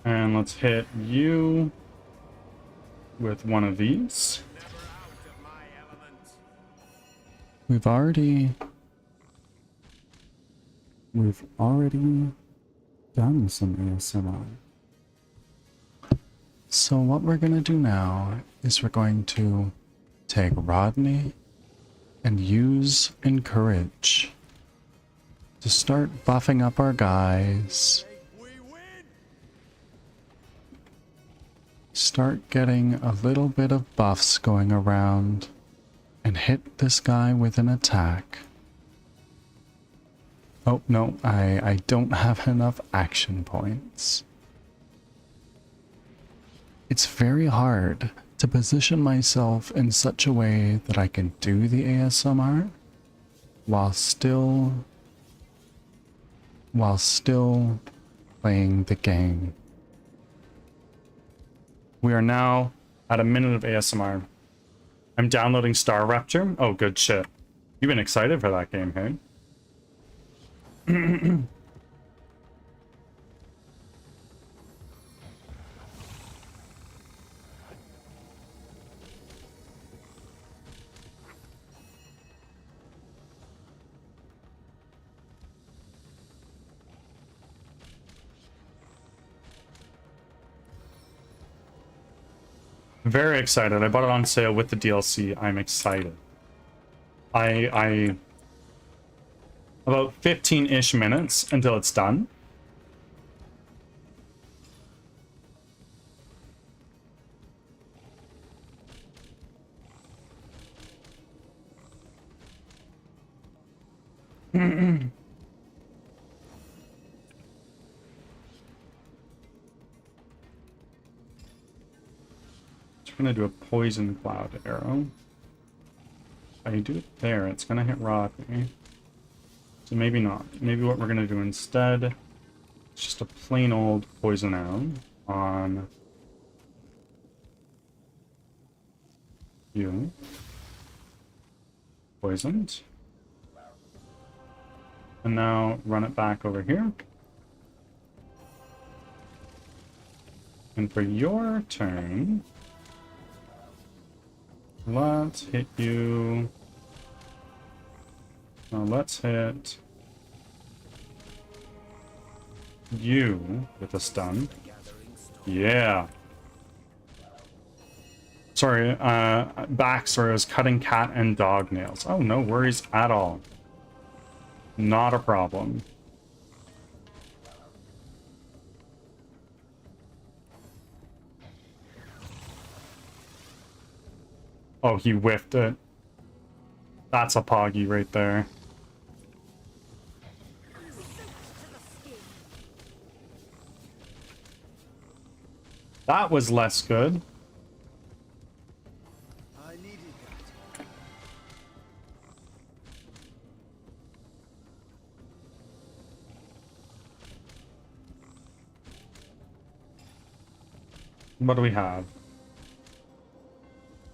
And let's hit you with one of these. We've already done some ASMR. So what we're gonna do now is we're going to take Rodney and use Encourage to start buffing up our guys. Start getting a little bit of buffs going around and hit this guy with an attack. Oh no, I don't have enough action points. It's very hard to position myself in such a way that I can do the ASMR while still playing the game. We are now at a minute of ASMR. I'm downloading Star Rapture. Oh, good shit. You've been excited for that game, hey? Very excited. I bought it on sale with the DLC. I'm excited. I about 15-ish minutes until it's done. We're gonna do a poison cloud arrow. If I do it there, it's gonna hit Rodney. So maybe not. Maybe what we're gonna do instead is just a plain old poison arrow on you. Poisoned. And now run it back over here. And for your turn, let's hit you. Now let's hit you with a stun. Yeah. Sorry, backstory was cutting cat and dog nails. Oh, no worries at all. Not a problem. Oh, he whiffed it. That's a poggy right there. That was less good. What do we have?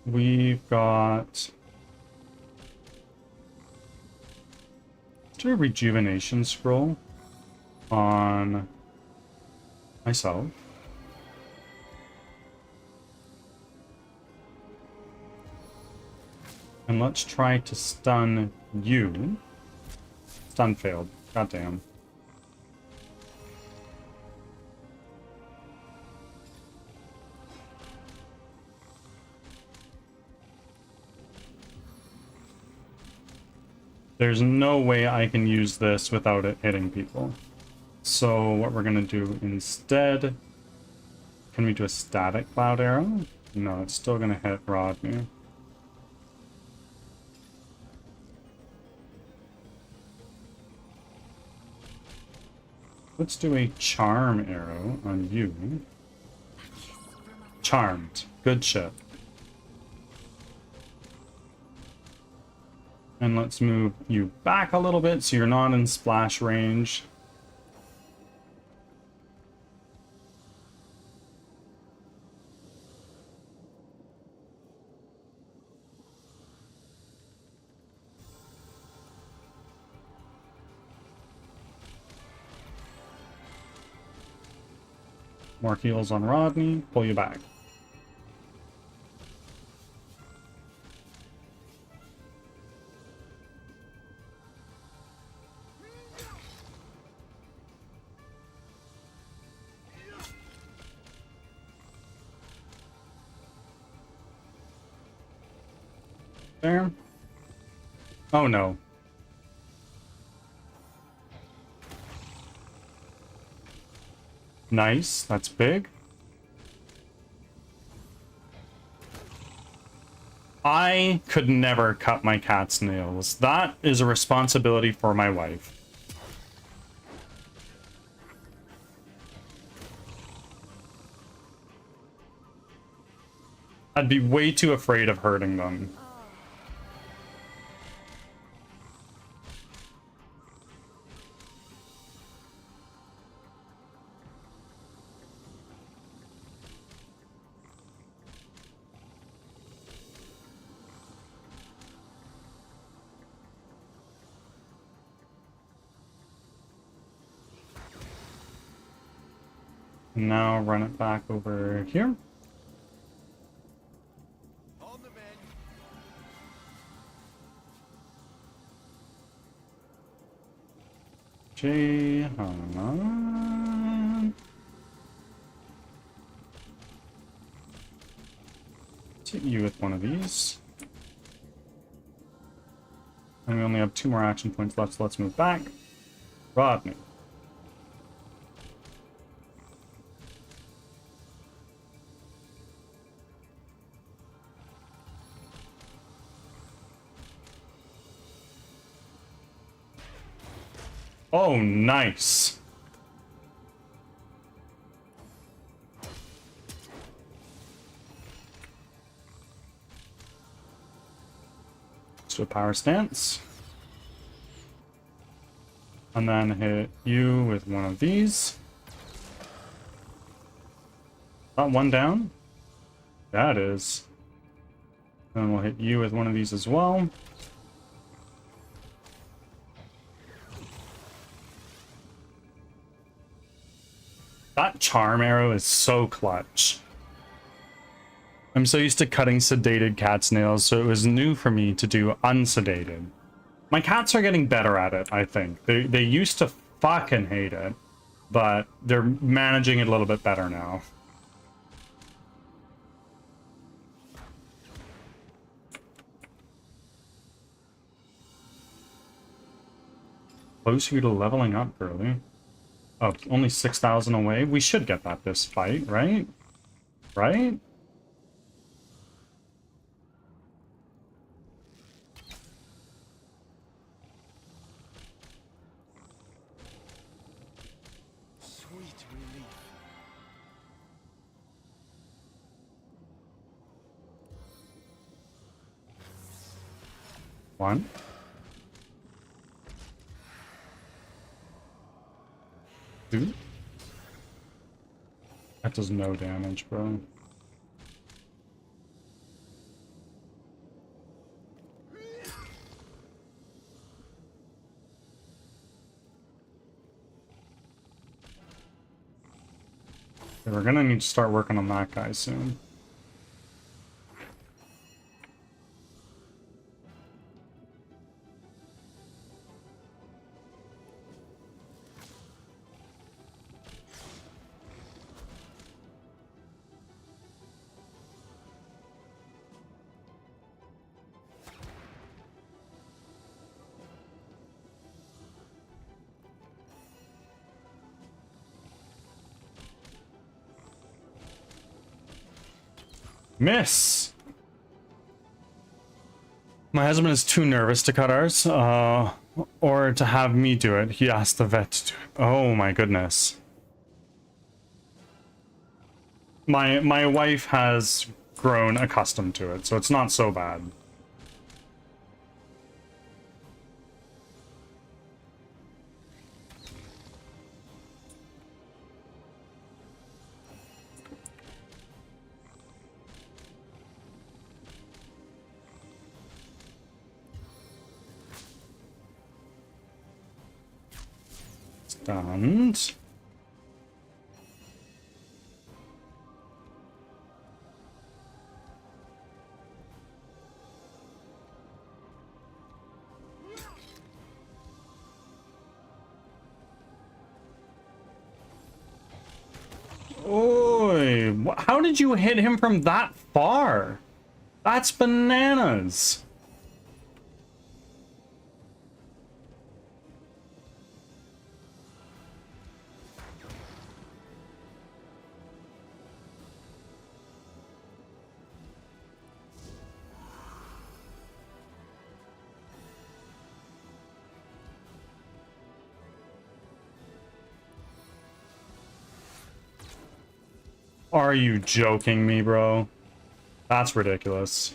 We've got... do a rejuvenation scroll on myself. And let's try to stun you. Stun failed. Goddamn. There's no way I can use this without it hitting people. So what we're gonna do instead... can we do a static cloud arrow? No, it's still gonna hit Rodney. Let's do a charm arrow on you. Charmed. Good shit. And let's move you back a little bit so you're not in splash range. More heals on Rodney. Pull you back. There. Oh no. Nice. That's big. I could never cut my cat's nails. That is a responsibility for my wife. I'd be way too afraid of hurting them. Now run it back over here. On the mend. Hit you with one of these. And we only have 2 more action points left, so let's move back. Rodney. Oh, nice. Let's do a power stance. And then hit you with one of these. That one down? Yeah, it is. Then we'll hit you with one of these as well. That charm arrow is so clutch. I'm so used to cutting sedated cat's nails, so it was new for me to do unsedated. My cats are getting better at it, I think. They used to fucking hate it, but they're managing it a little bit better now. Closer to leveling up, girly. Oh, only 6,000 away? We should get that this fight, right? Right? Sweet relief. One. Two. That does no damage, bro. Okay, we're gonna need to start working on that guy soon. Miss! My husband is too nervous to cut ours, or to have me do it. He asked the vet to do it. Oh my goodness. My wife has grown accustomed to it, so it's not so bad. Stunned. Oi, how did you hit him from that far? That's bananas. Are you joking me, bro? That's ridiculous.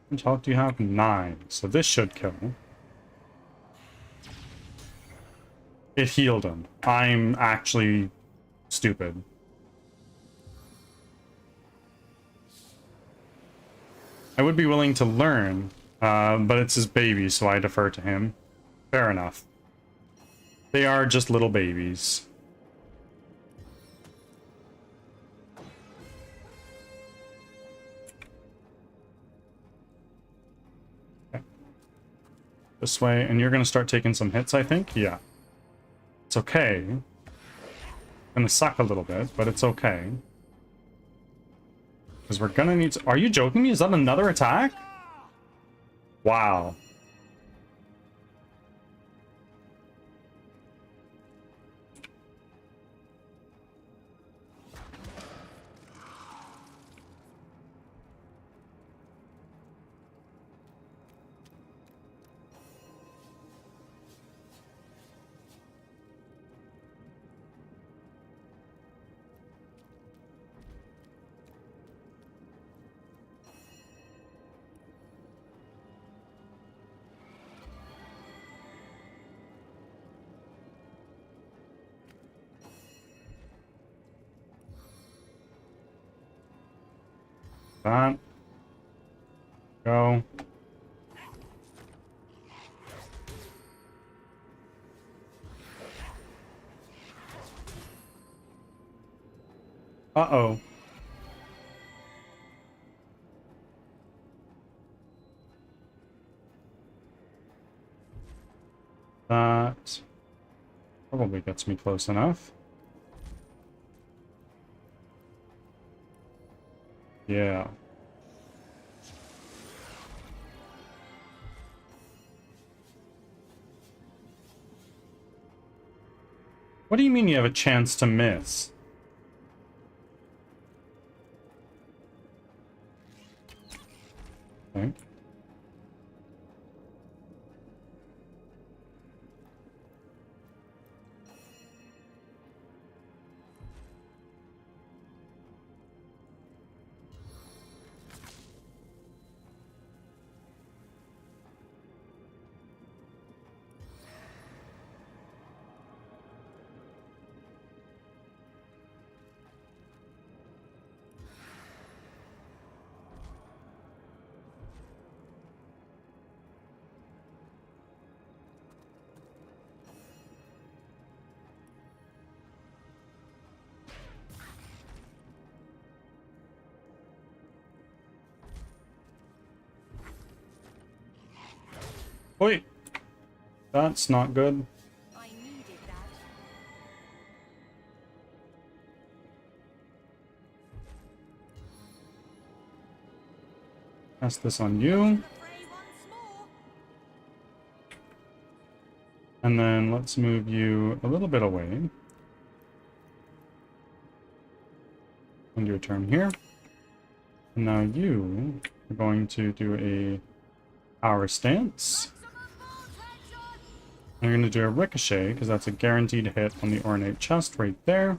How much health do you have? 9. So this should kill him. It healed him. I'm actually stupid. I would be willing to learn, but it's his baby, so I defer to him. Fair enough. They are just little babies. Okay. This way, and you're gonna start taking some hits, I think? Yeah. It's okay. Gonna suck a little bit, but it's okay. Because we're gonna need to... Are you joking me? Is that another attack? Wow. That. Go. Uh-oh. That probably gets me close enough. Yeah. What do you mean you have a chance to miss? Okay. Wait. That's not good. I needed that. Cast this on you. And then let's move you a little bit away. End your turn here. And now you are going to do a power stance. I'm going to do a ricochet, because that's a guaranteed hit on the ornate chest right there.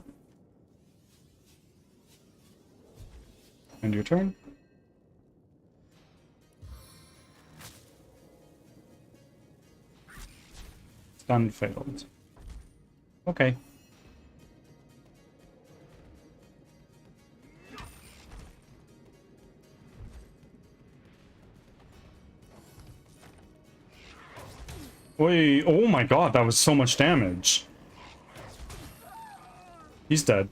End your turn. Stun failed. Okay. Wait, oh my god, that was so much damage. He's dead.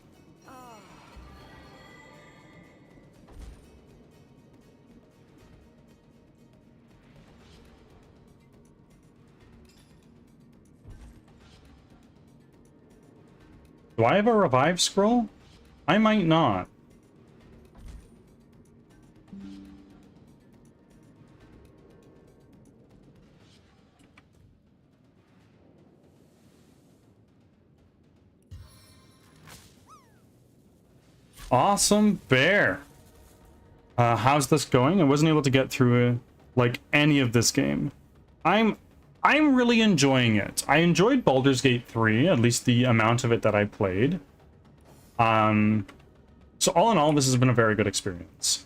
Do I have a revive scroll? I might not. Awesome bear. How's this going? I wasn't able to get through like any of this game. I'm really enjoying it. I enjoyed Baldur's Gate 3, at least the amount of it that I played. So all in all, this has been a very good experience.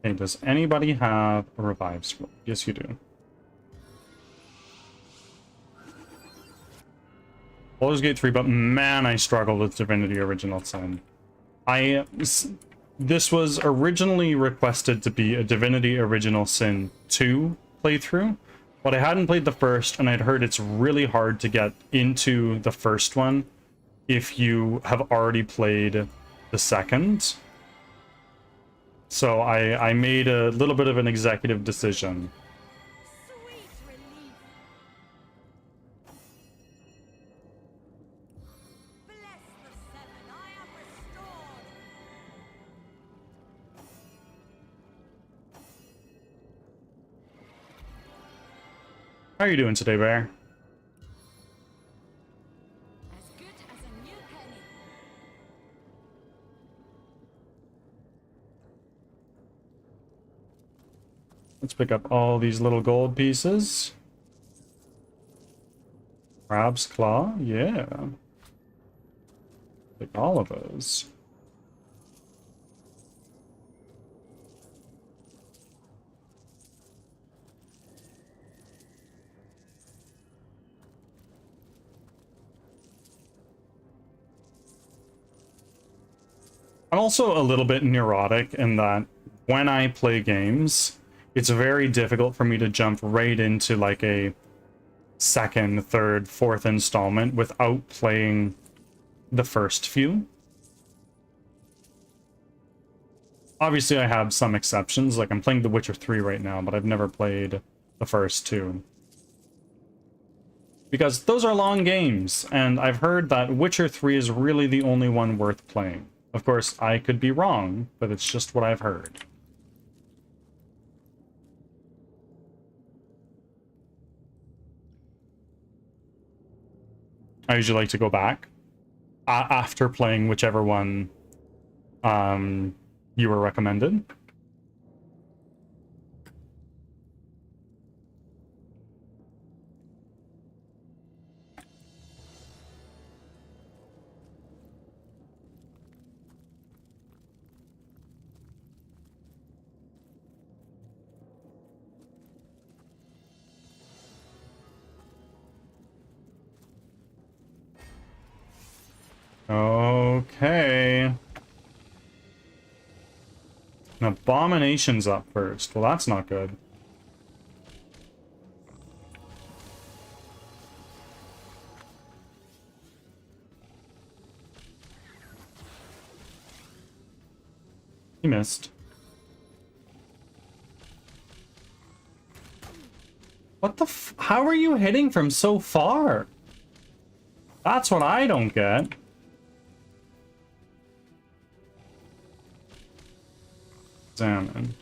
Hey, does anybody have a revive scroll? Yes, you do. Baldur's Gate 3, but man, I struggled with Divinity Original Sin. This was originally requested to be a Divinity Original Sin 2 playthrough, but I hadn't played the first, and I'd heard it's really hard to get into the first one if you have already played the second. So I made a little bit of an executive decision. Sweet relief. Bless the seven, I am restored. How are you doing today, Bear? As good as a new penny. Let's pick up all these little gold pieces. Crab's Claw, yeah. Take all of those. I'm also a little bit neurotic in that when I play games, it's very difficult for me to jump right into like a second, third, fourth installment without playing the first few. Obviously, I have some exceptions, like I'm playing The Witcher 3 right now, but I've never played the first two. Because those are long games, and I've heard that Witcher 3 is really the only one worth playing. Of course, I could be wrong, but it's just what I've heard. I usually like to go back after playing whichever one you were recommended. Okay. An abomination's up first. Well, that's not good. He missed. What the f- How are you hitting from so far? That's what I don't get. Examine.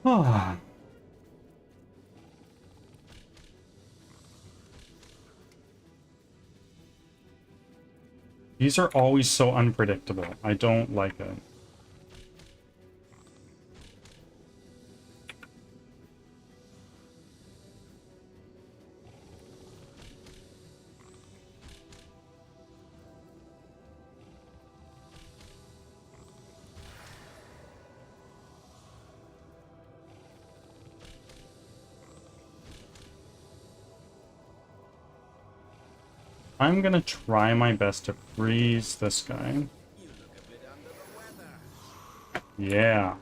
Ah. These are always so unpredictable. I don't like it. I'm gonna try my best to freeze this guy. Yeah.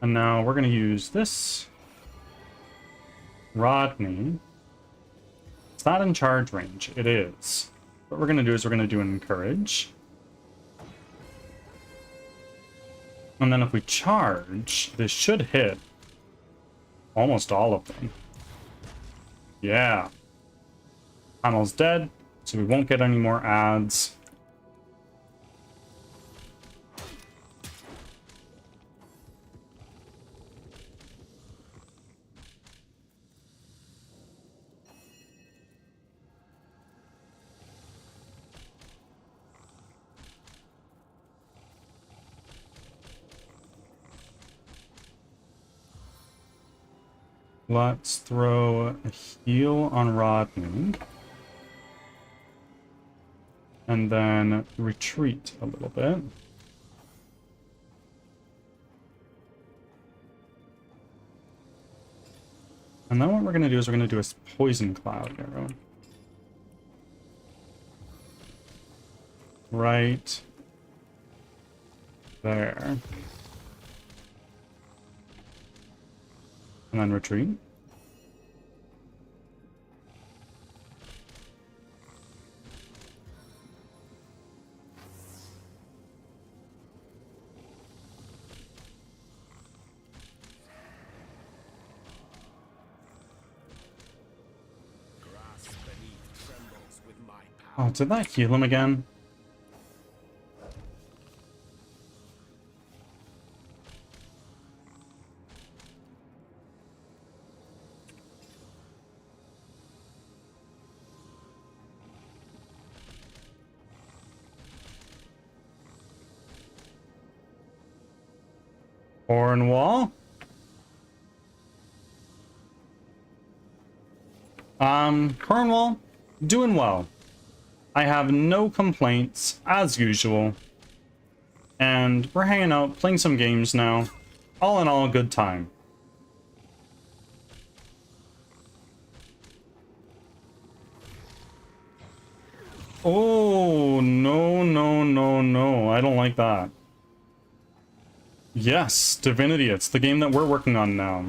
And now we're gonna use this Rodney. It's not in charge range. It is. What we're gonna do is we're gonna do an encourage. And then if we charge, this should hit almost all of them. Yeah. Panel's dead, so we won't get any more ads. Let's throw a heal on Rodney. And then retreat a little bit. And then what we're going to do is we're going to do a poison cloud arrow. Right there. And then retreat. Oh, did that heal him again? Cornwall? Cornwall, doing well. I have no complaints, as usual. And we're hanging out, playing some games now. All in all, a good time. Oh, no, no, no, no. I don't like that. Yes, Divinity. It's the game that we're working on now.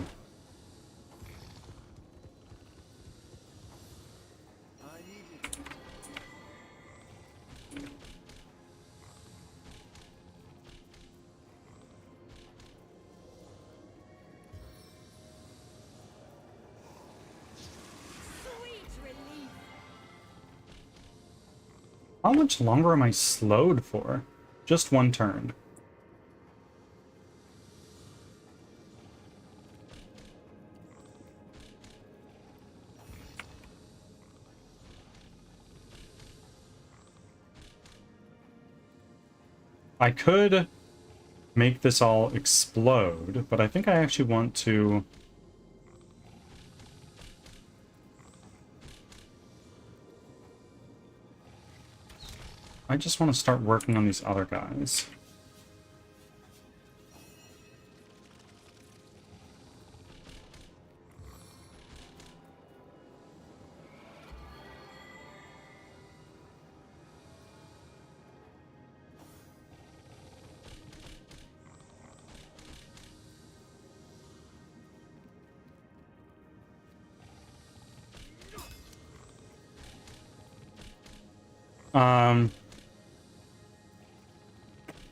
Sweet relief. How much longer am I slowed for? Just one turn. I could make this all explode, but I think I actually want to... I just want to start working on these other guys.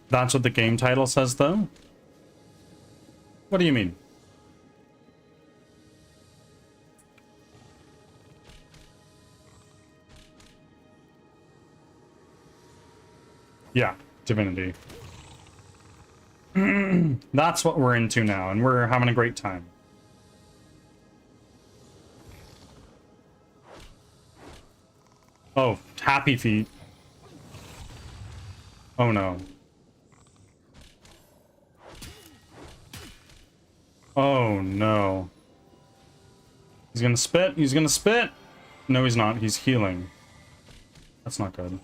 That's what the game title says, though? What do you mean? Yeah, Divinity. That's what we're into now, and we're having a great time. Oh, happy feet. Oh no. Oh no. He's gonna spit. He's gonna spit. No, he's not. He's healing. That's not good.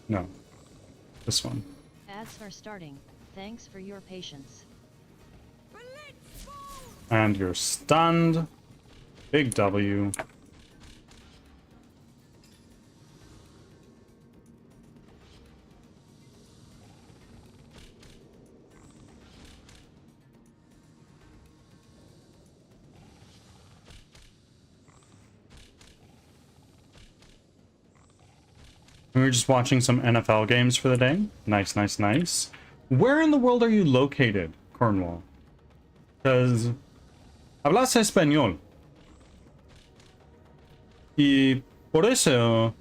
No. This one. Ads are starting. Thanks for your patience. And you're stunned. Big W. We were just watching some NFL games for the day. Nice, nice, nice. Where in the world are you located, Cornwall? Because hablas español. Y por eso...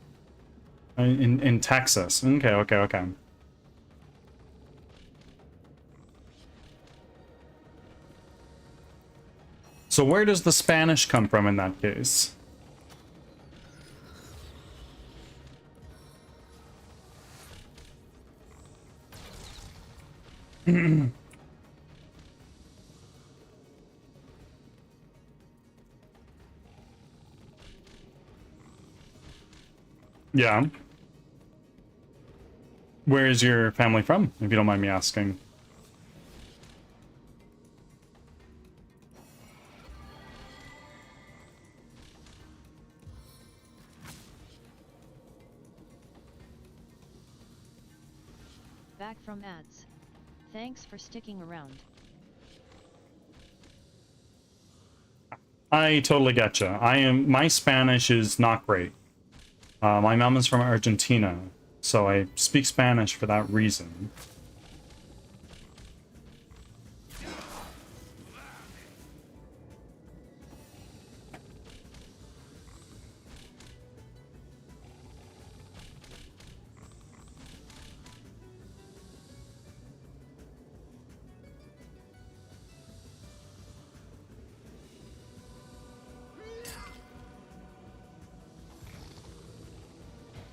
In Texas. Okay, okay, okay. So where does the Spanish come from in that case? Yeah. Where is your family from, if you don't mind me asking? Back from ads. Thanks for sticking around. I totally get you. My Spanish is not great. My mom is from Argentina, so I speak Spanish for that reason.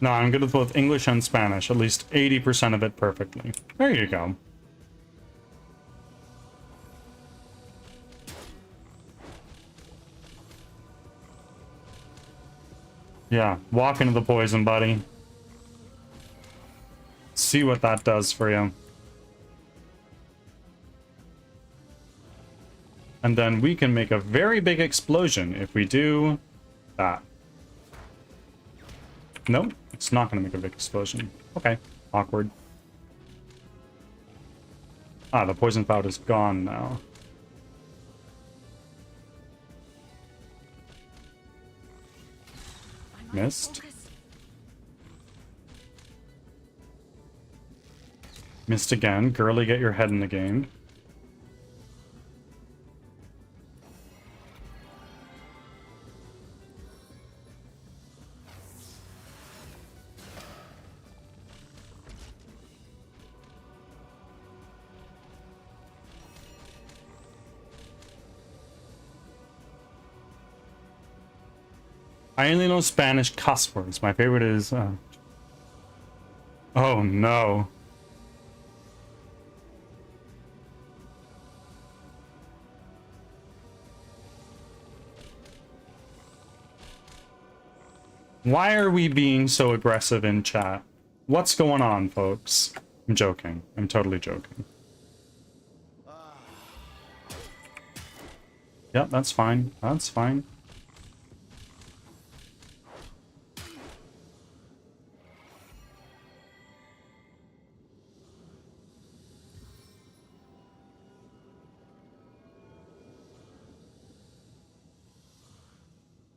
No, I'm good with both English and Spanish, at least 80% of it perfectly. There you go. Yeah, walk into the poison, buddy. See what that does for you. And then we can make a very big explosion if we do that. Nope, it's not going to make a big explosion. Okay, awkward. Ah, the poison cloud is gone now. Missed. Missed again. Girly, get your head in the game. I only know Spanish cuss words. My favorite is... Oh, no. Why are we being so aggressive in chat? What's going on, folks? I'm joking. I'm totally joking. Yep, that's fine. That's fine.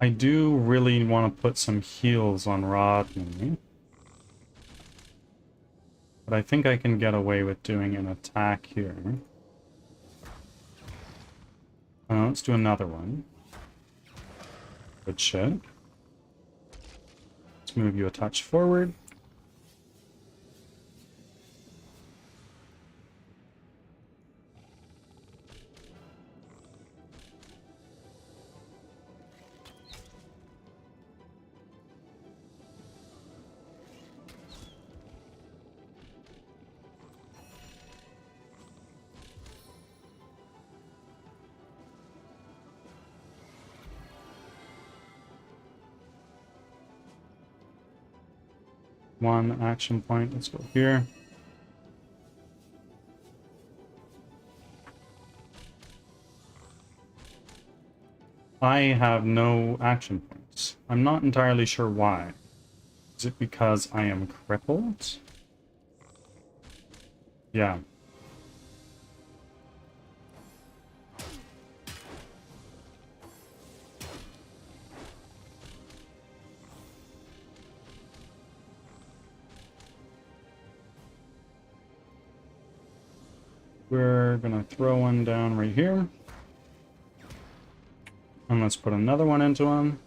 I do really want to put some heals on Rodney. But I think I can get away with doing an attack here. Let's do another one. Good shit. Let's move you a touch forward. one action point. Let's go here. I have no action points. I'm not entirely sure why. Is it because I am crippled? Yeah. We're gonna throw one down right here. And let's put another one into him.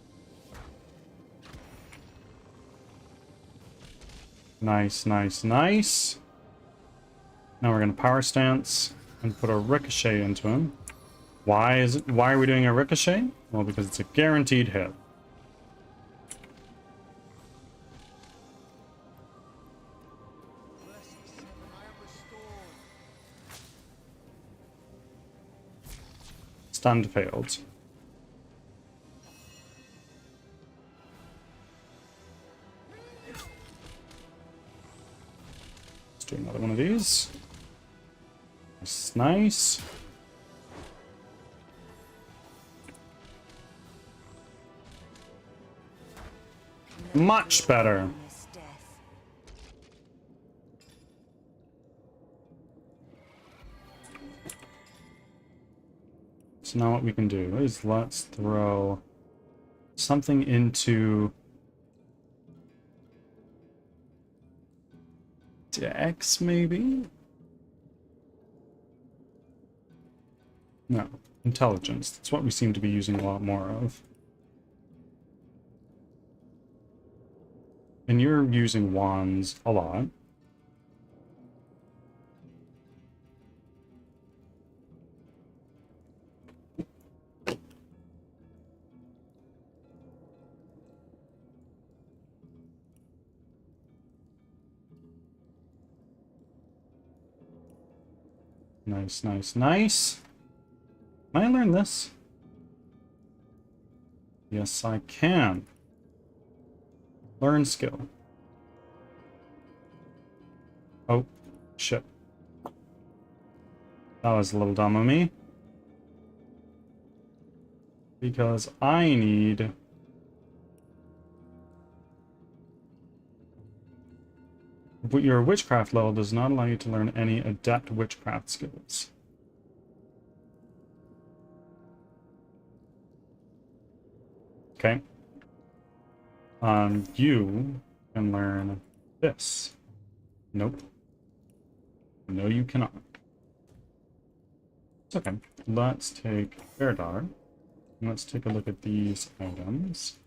Nice, nice, nice. Now we're gonna power stance and put a ricochet into him. Why are we doing a ricochet? Well, because it's a guaranteed hit. Bless the seven, I am restored. Stunned failed. Let's do another one of these. Nice, nice. Much better. This death. So now what we can do is let's throw something into Dex, maybe? No, intelligence. That's what we seem to be using a lot more of. And you're using wands a lot. Nice, nice, nice. Can I learn this? Yes, I can. Learn skill. Oh, shit. That was a little dumb of me. Because I need... But your witchcraft level does not allow you to learn any adept witchcraft skills. Okay. You can learn this. Nope. No, you cannot. It's okay. Let's take Verdar. And let's take a look at these items.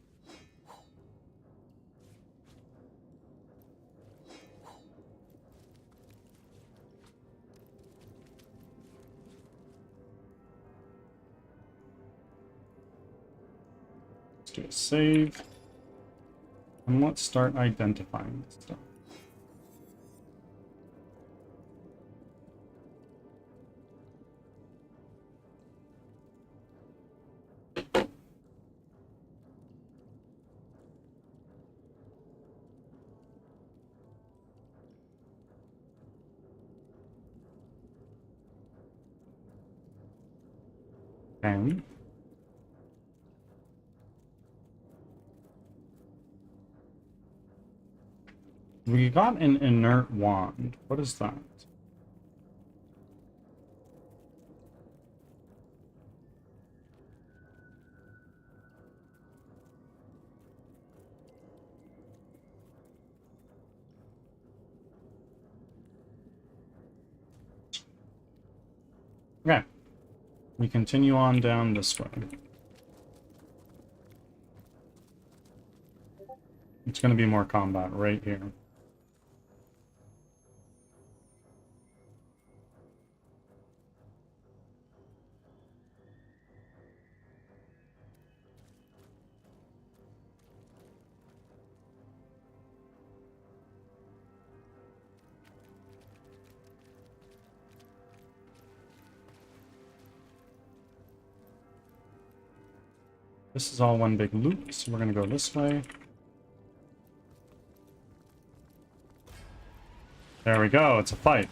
Let's do a save. And let's start identifying this stuff. And we got an inert wand. What is that? Okay. We continue on down this way. It's going to be more combat right here. This is all one big loop, so we're going to go this way. There we go, it's a fight.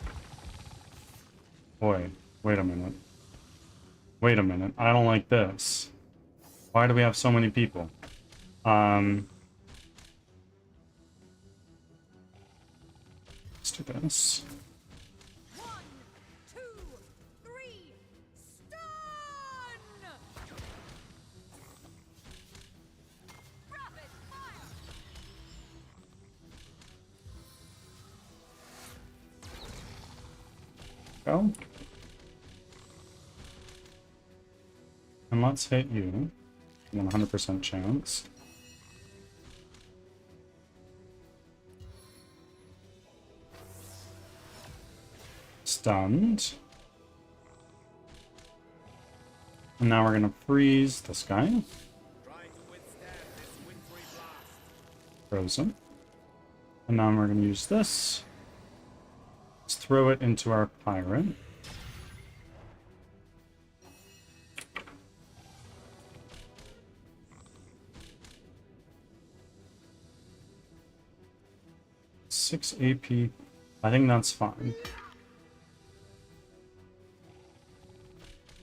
Boy, wait a minute. Wait a minute, I don't like this. Why do we have so many people? Let's do this. 1, 2, 3, stun! Rapid fire! Go. And let's hit you. 100% chance. Stunned. And now we're gonna freeze this guy. Trying to withstand this wintry blast. Frozen. And now we're gonna use this. Let's throw it into our pirate. Six AP. I think that's fine.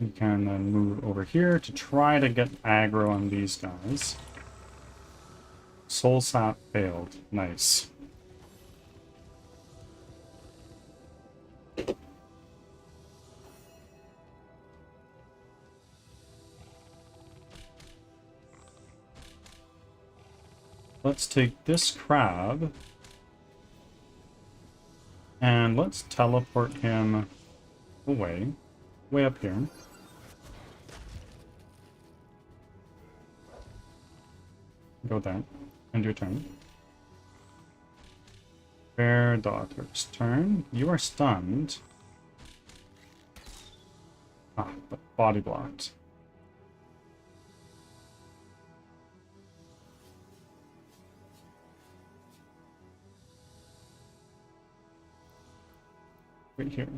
We can then move over here to try to get aggro on these guys. Soul Sap failed. Nice. Let's take this crab and let's teleport him away, way up here. Go there. End your turn. Fair daughter's turn. You are stunned. Ah, but body blocked. Right here.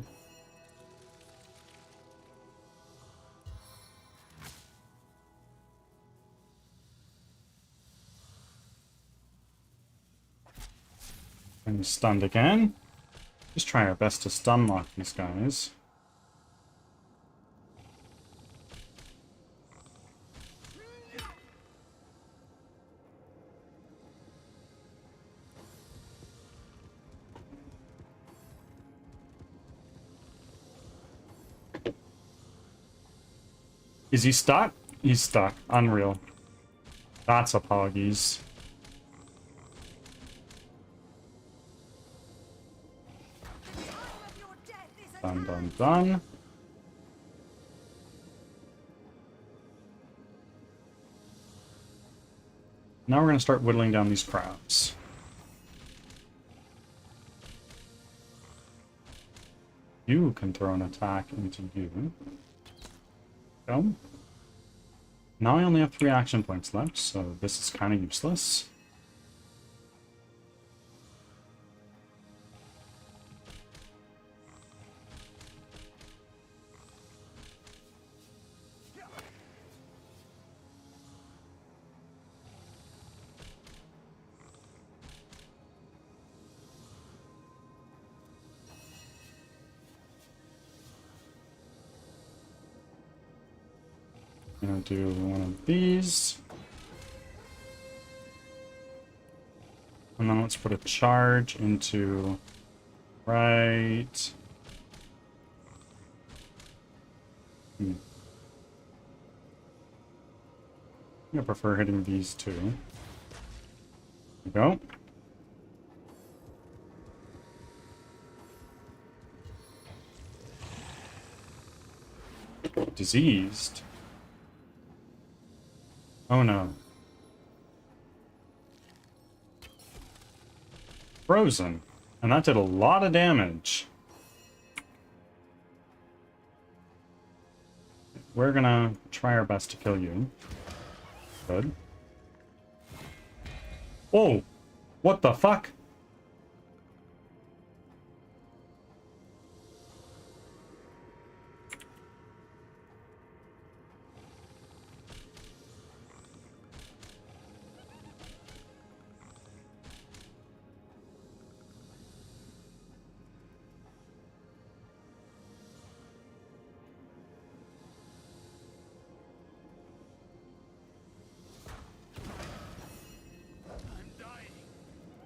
And stunned again. Just try our best to stun lock these guys. Is he stuck? He's stuck. Unreal. That's a poggies. Done, done, done. Now we're going to start whittling down these crabs. You can throw an attack into you. Go. Now I only have 3 action points left, so this is kind of useless. I'm gonna do one of these. And then let's put a charge into right. I prefer hitting these two. There we go. Diseased. Oh no. Frozen. And that did a lot of damage. We're gonna try our best to kill you. Good. Oh! What the fuck?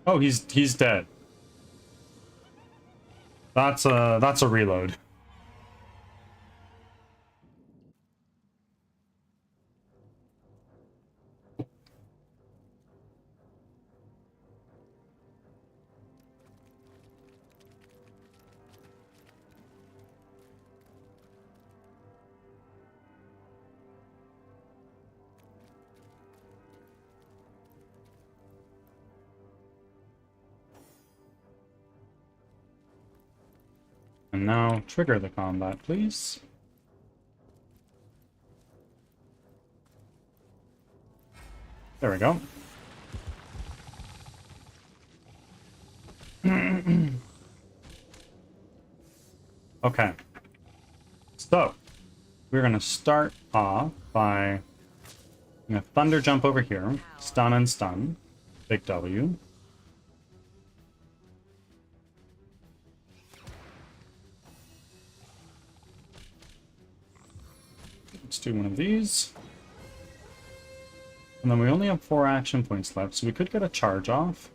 Oh, he's dead. That's a reload. And now trigger the combat, please. There we go. Okay. So, we're going to start off by I'm going to thunder jump over here, stun and stun, big W. Let's do one of these. And then we only have 4 action points left, so we could get a charge off,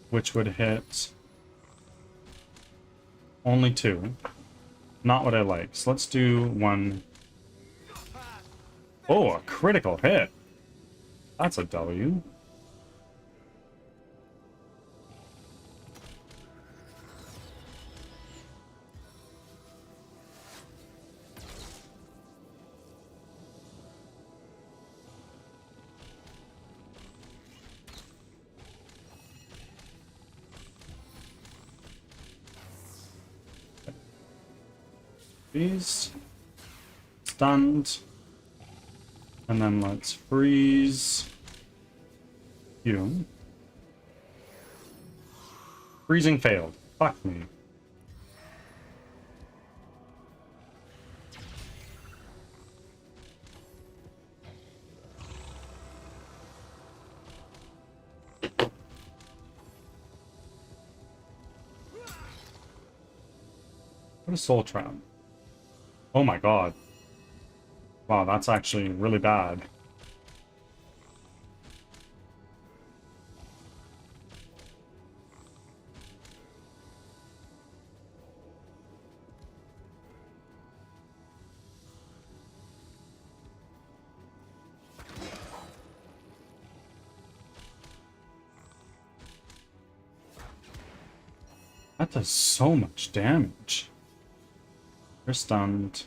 which would hit only 2. Not what I like. So let's do 1. Oh, a critical hit. That's a W. These stunned, and then let's freeze you. Freezing failed. Fuck me. What a soul trap. Oh my god. Wow, that's actually really bad. That does so much damage. You're stunned.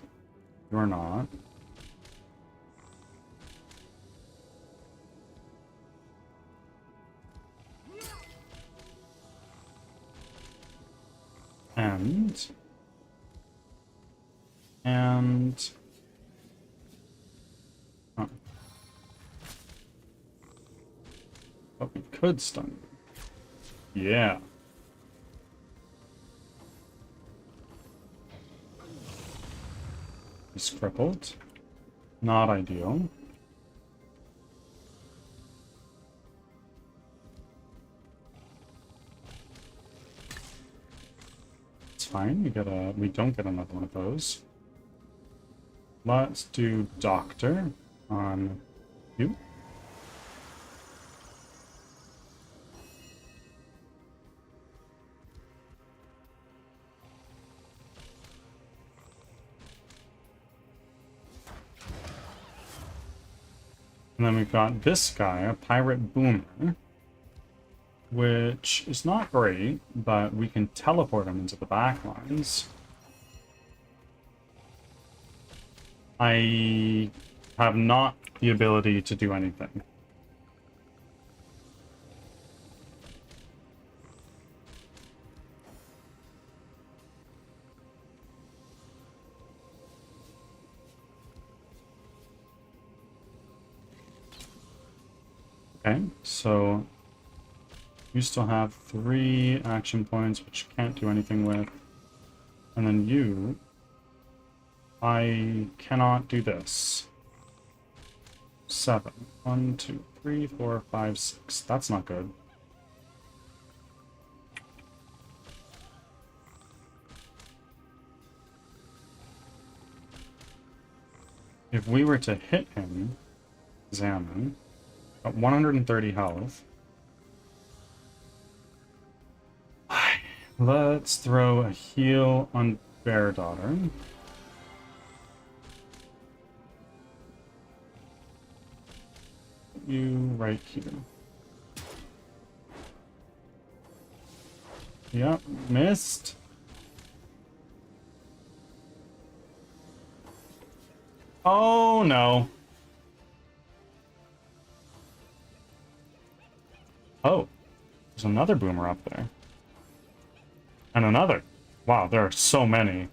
You're not. And huh. But we could stun you. Yeah. He's crippled. Not ideal. It's fine. We don't get another one of those. Let's do Doctor on you. And then we've got this guy, a pirate boomer, which is not great, but we can teleport him into the back lines. I have not the ability to do anything. Okay, so you still have 3 action points, which you can't do anything with. And then you, I cannot do this. 7. 1, 2, 3, 4, 5, 6. That's not good. If we were to hit him, examine, at 130 health, Let's throw a heal on Bear Daughter. You right here. Yep, missed. Oh no. Oh, there's another boomer up there. And another. Wow, there are so many.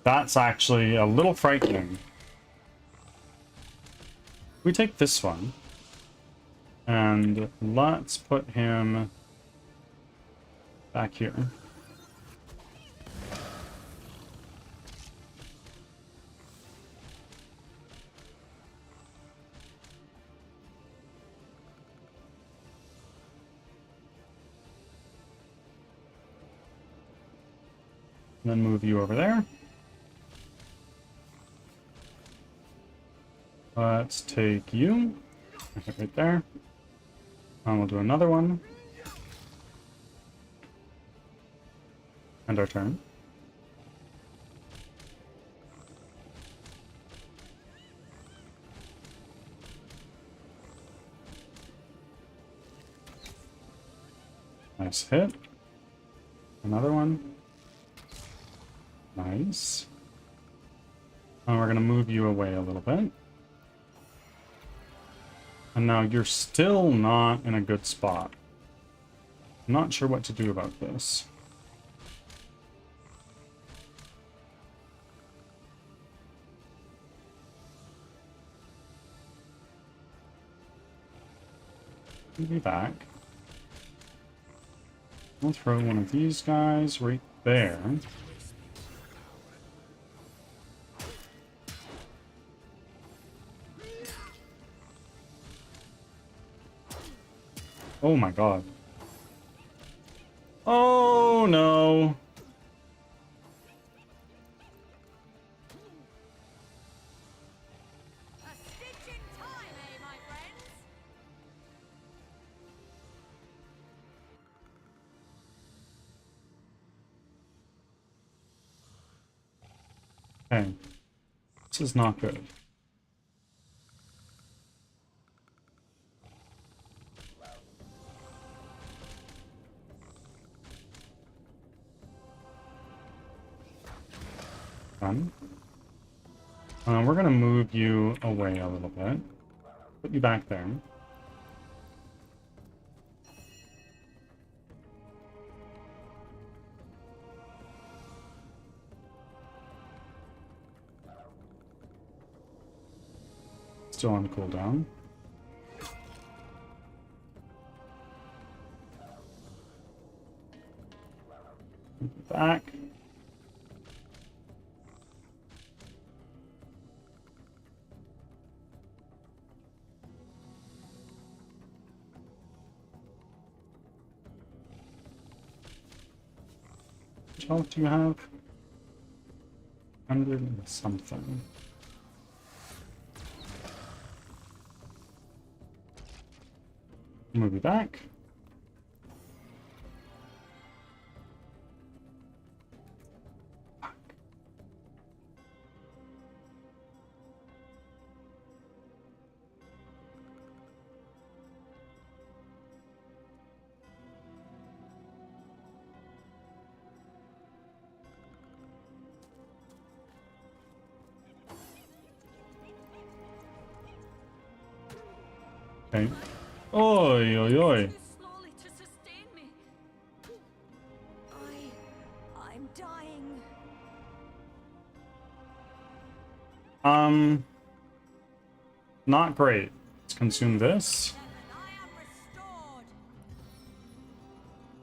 That's actually a little frightening. We take this one. And let's put him back here. And then move you over there. Let's take you. Right there. And we'll do another one. End our turn. Nice hit. Another one. Nice. And we're going to move you away a little bit. And now you're still not in a good spot. I'm not sure what to do about this. Be back. I'll throw one of these guys right there. Oh my god. Oh no. A stitch in time, eh, my friends? Okay. This is not good. Done. We're gonna move you away a little bit. Put you back there. Still on cooldown. Back. Which health do you have? 100 and something. Move you back. Okay. Oi, oi, oi. Too slowly to sustain me. I'm dying. Not great. Let's consume this. I am restored.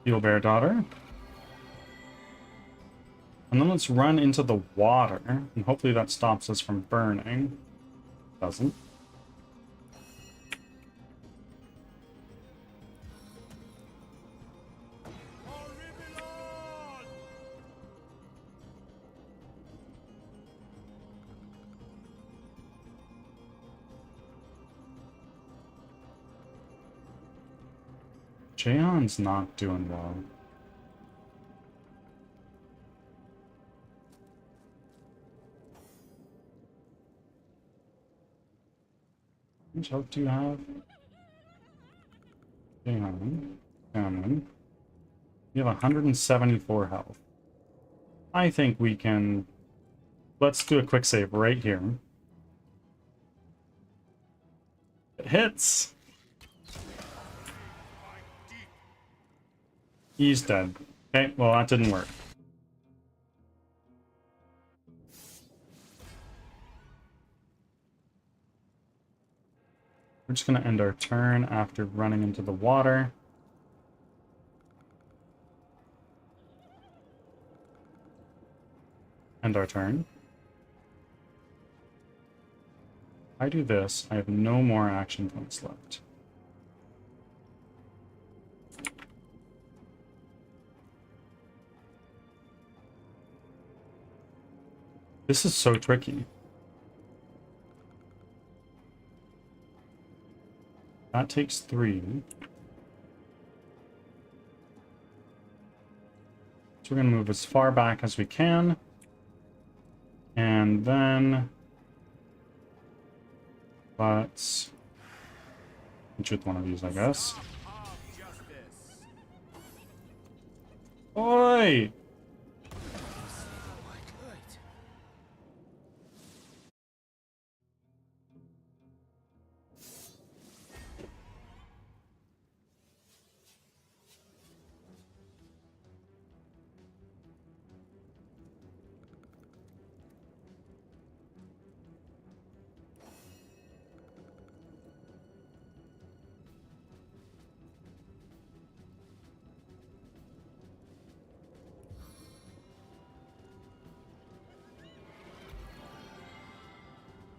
Heal Bear Daughter. And then let's run into the water. And hopefully that stops us from burning. Doesn't. Jaehan's not doing well. much health do you have? Hang on. You have 174 health. I think we can... Let's do a quick save right here. It hits! He's dead. Okay, well that didn't work. We're just gonna end our turn after running into the water. End our turn. I do this, I have no more action points left. This is so tricky. That takes 3. So we're going to move as far back as we can. And then... let's... shoot one of these, I guess. Oi!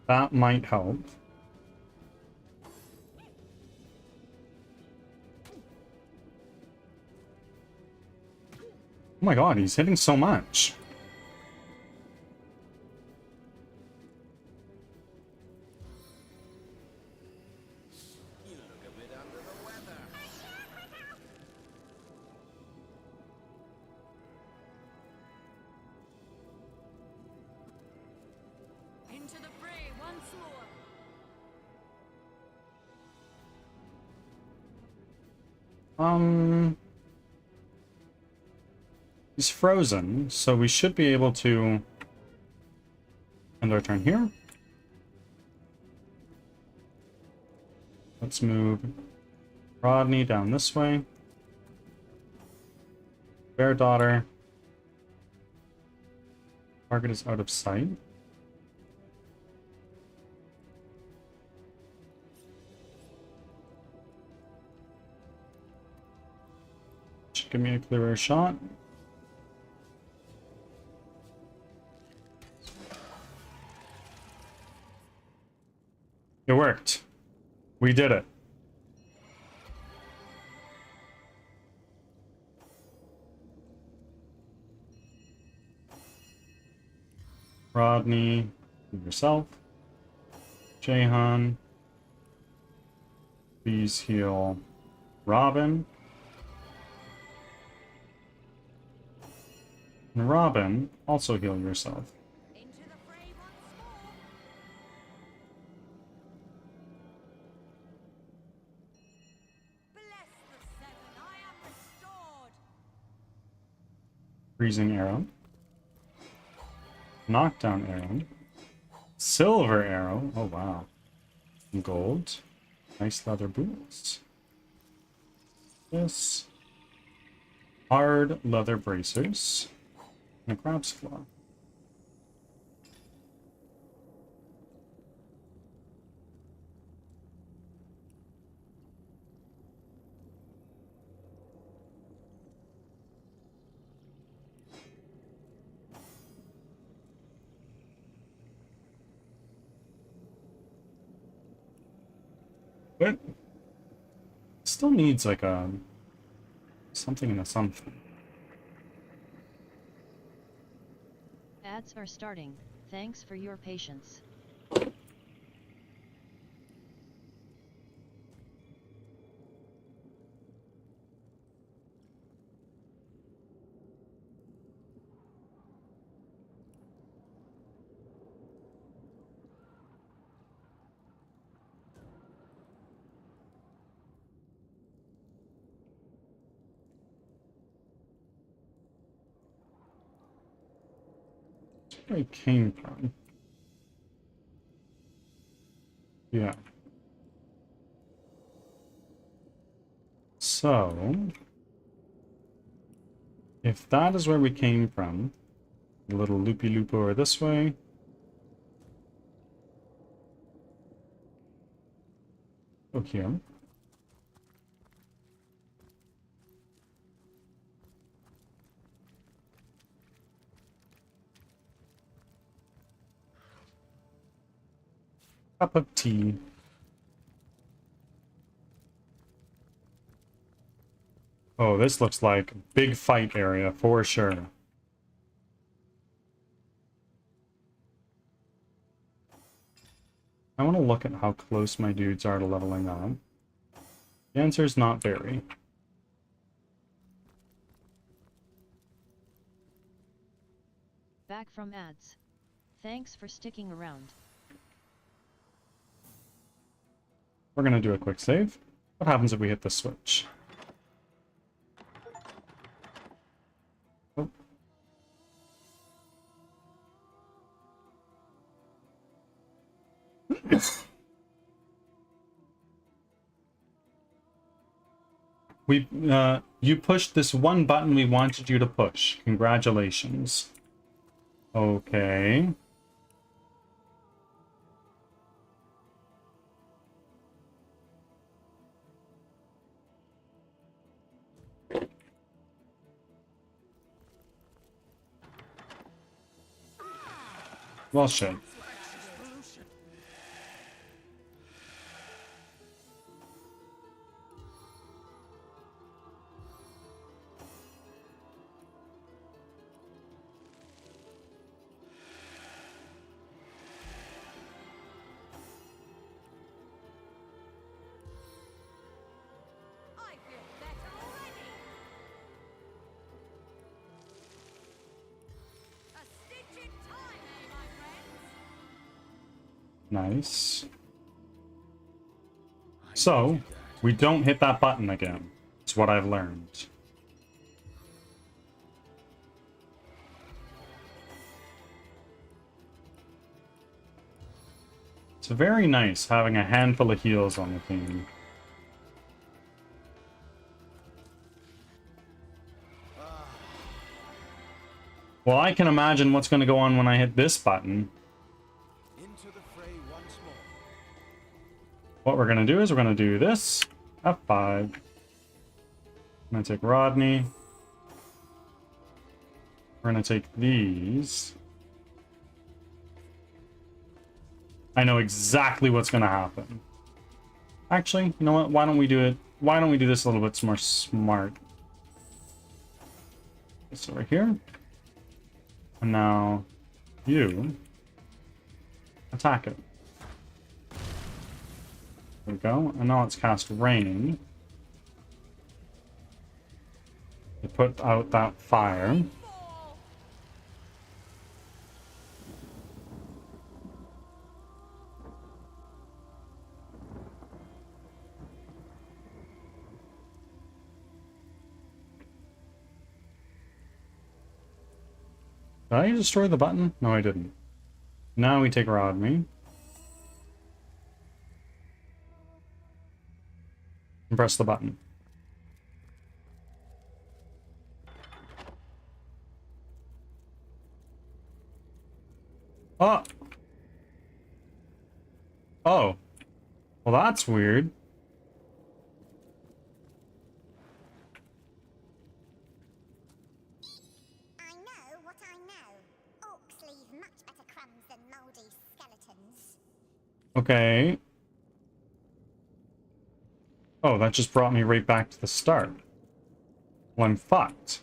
That might help. Oh my god, he's hitting so much. You look a bit under the weather. Into the fray once more. He's frozen, so we should be able to end our turn here. Let's move Rodney down this way. Bear Daughter. Target is out of sight. Should give me a clearer shot. It worked. We did it. Rodney, yourself. Jahan. Please heal Robin. And Robin, also heal yourself. Into the fray once more. Bless the seven, I am restored. Freezing arrow. Knockdown arrow. Silver arrow. Oh wow. Gold. Nice leather boots. This. Hard leather bracers. And a crab's claw. But still needs like a something and a something. Ads are starting. Thanks for your patience. Where I came from. Yeah. So, if that is where we came from, a little loopy-loop over this way. Go here. Cup of tea. Oh, this looks like a big fight area for sure. I want to look at how close my dudes are to leveling up. The answer is not very. Back from ads. Thanks for sticking around. We're going to do a quick save. What happens if we hit the switch? Oh. You pushed this one button we wanted you to push. Congratulations. Okay. Well, shit. I feel better already. A stitch in time, eh, my friends? Nice. So, we don't hit that button again. It's what I've learned. It's very nice having a handful of heals on the team. Well, I can imagine what's going to go on when I hit this button. Into the fray once more. What we're going to do is we're going to do this. F5. I'm going to take Rodney. We're going to take these. I know exactly what's going to happen. Actually, you know what? Why don't we do it? Why don't we do this a little bit more smart? This over here. And now you attack it. There we go. And now let's cast rain. To put out that fire. Did I destroy the button? No, I didn't. Now we take Rodney. And press the button. Oh! Oh. Well, that's weird. I know what I know. Orcs leave much better crumbs than moldy skeletons. Okay. Oh, that just brought me right back to the start. Well, I'm fucked.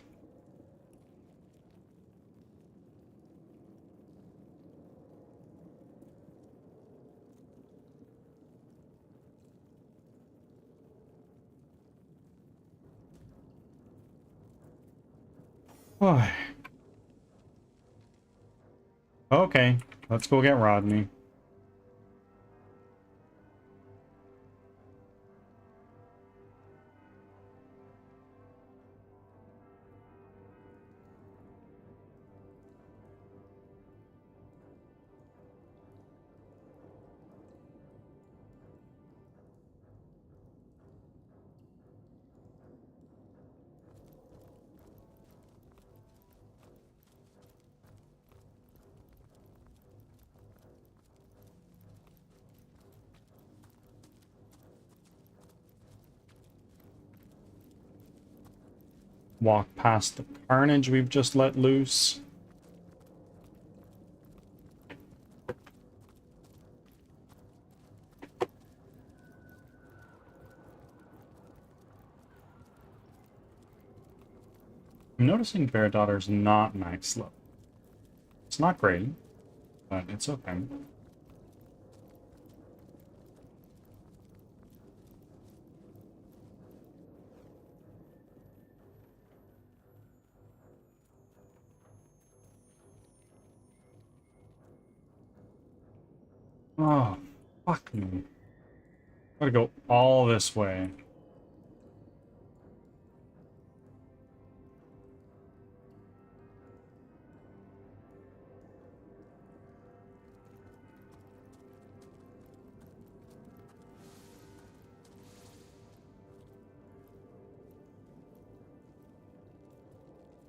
Oh. Okay, let's go get Rodney. walk past the carnage we've just let loose. I'm noticing Bear Daughter's not max level. It's not great, but it's okay. Oh, fuck me. Gotta go all this way.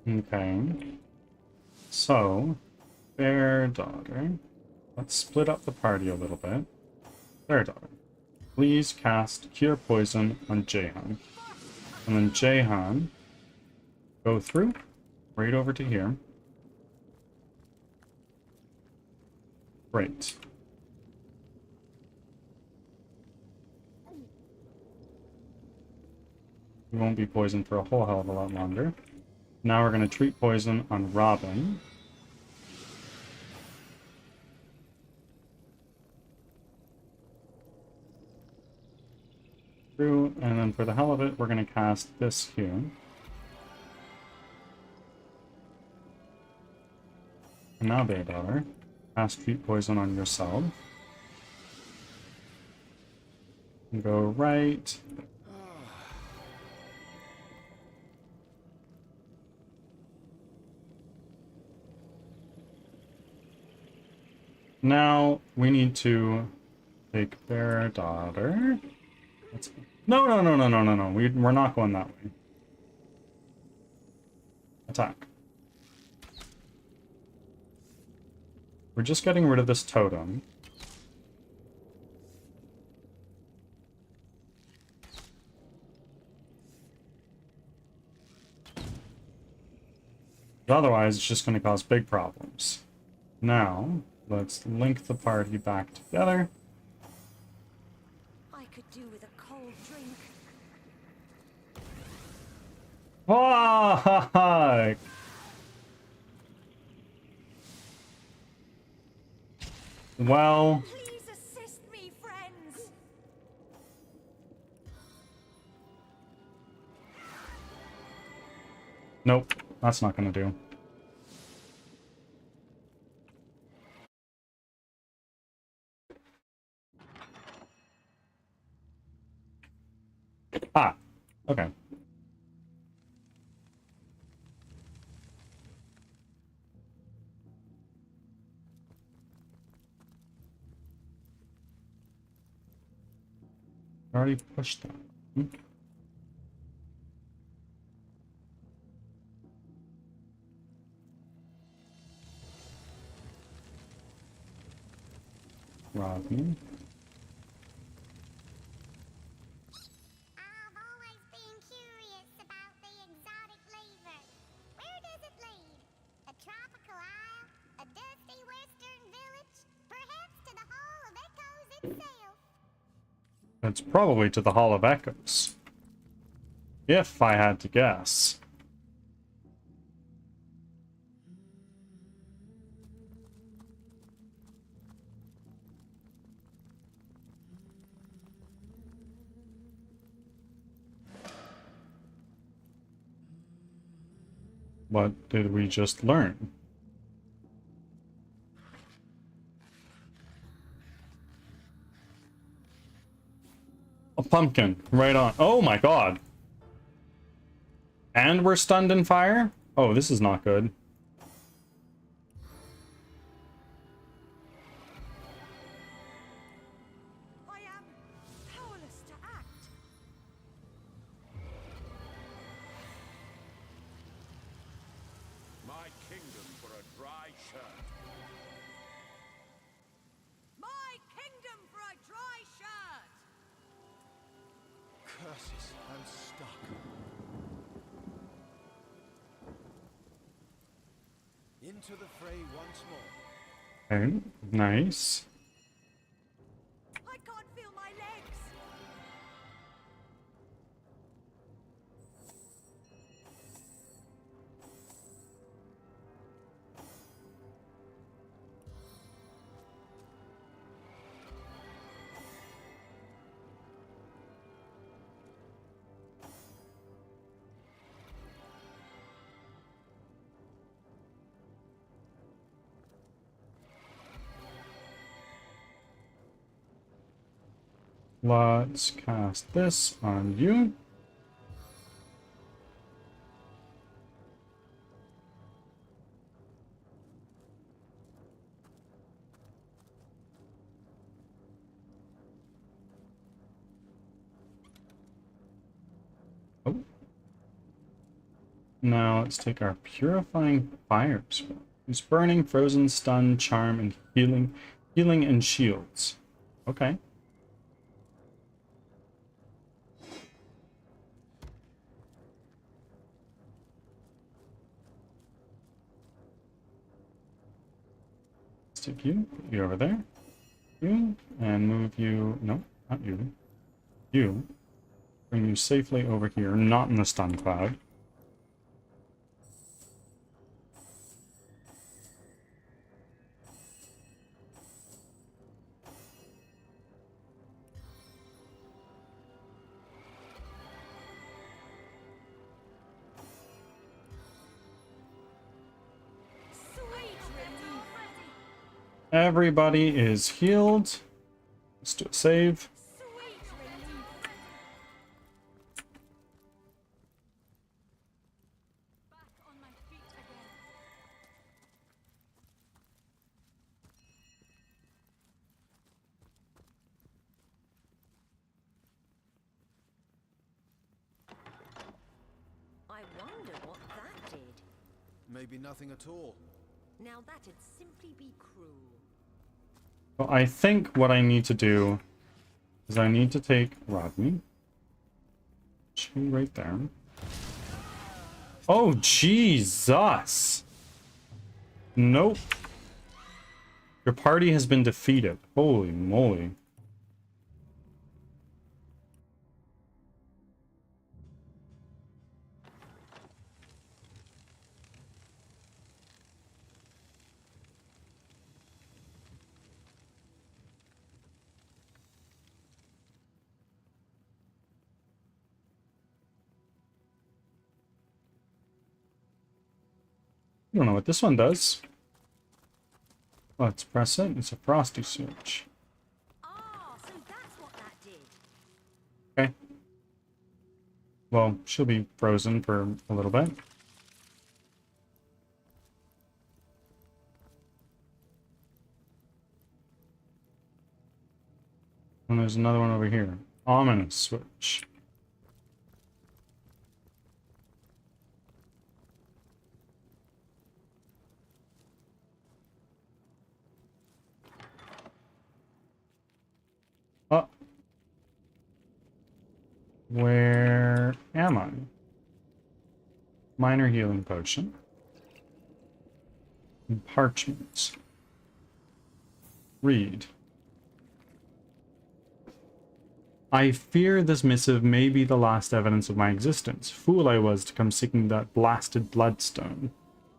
Okay. So, Bear Daughter. Let's split up the party a little bit. Bear Daughter, please cast Cure Poison on Jahan. And then Jahan, go through, right over to here. Great. We won't be poisoned for a whole hell of a lot longer. Now we're going to treat poison on Robin. Through, and then for the hell of it, we're going to cast this here. And now, Bear Daughter, cast treat poison on yourself. And go right. Now we need to take Bear Daughter. No. We're not going that way. Attack. We're just getting rid of this totem. Otherwise, it's just going to cause big problems. Now, let's link the party back together. I could do with a cold drink. Fuck! Well, Please assist me, friends. nope, that's not gonna do. Ah, okay. Already pushed that. Rodney. I've always been curious about the exotic flavor. Where does it lead? A tropical isle? A dusty western village? Perhaps to the Hall of Echoes itself? It's probably to the Hall of Echoes. If I had to guess. What did we just learn? A pumpkin, right on. Oh my god. And we're stunned in fire? Oh, this is not good. I am powerless to act. My kingdom for a dry shirt. My kingdom for a dry shirt. Curses, I'm stuck. Into the fray once more. Okay, nice. I can't feel my legs. Let's cast this on you. Oh. Now let's take our Purifying Fire spell. Use Burning, Frozen, Stun, Charm, and Healing. Healing and Shields. Okay. Stick you, put you over there. You, and move you. No, not you. You. Bring you safely over here, not in the stun cloud. Sweet relief. Everybody is healed. Let's do a save. Sweet relief. Back on my feet again. I wonder what that did. Maybe nothing at all. Now that'd simply be cruel. Well, I think what I need to do is I need to take Rodney. Two right there. Oh, Jesus! Nope. Your party has been defeated. Holy moly. I don't know what this one does. Let's press it. It's a frosty switch. Ah, so that's what that did. Okay. Well, she'll be frozen for a little bit. And there's another one over here. Ominous switch. Oh. Where am I? Minor healing potion. And parchments. Read. I fear this missive may be the last evidence of my existence. Fool I was to come seeking that blasted bloodstone.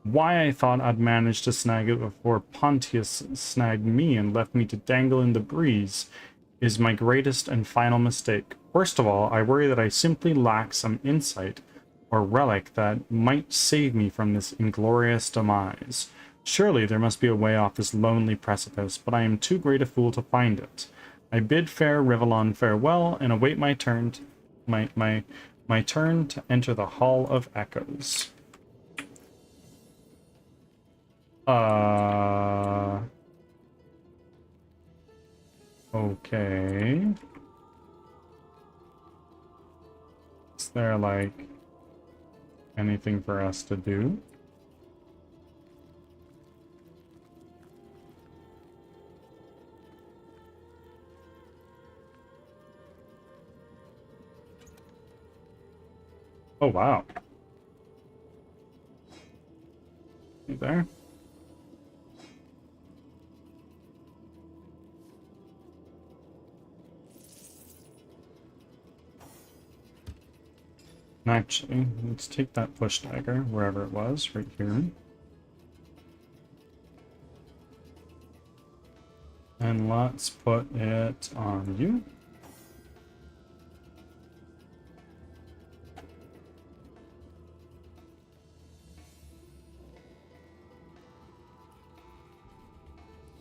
Why I thought I'd managed to snag it before Pontius snagged me and left me to dangle in the breeze is my greatest and final mistake. Worst of all, I worry that I simply lack some insight or relic that might save me from this inglorious demise. Surely there must be a way off this lonely precipice, but I am too great a fool to find it. I bid fair Rivellon farewell and await my turn my turn to enter the Hall of Echoes. Okay. Is there like anything for us to do? Oh, wow. You there? Actually, let's take that push dagger, wherever it was, right here. And let's put it on you.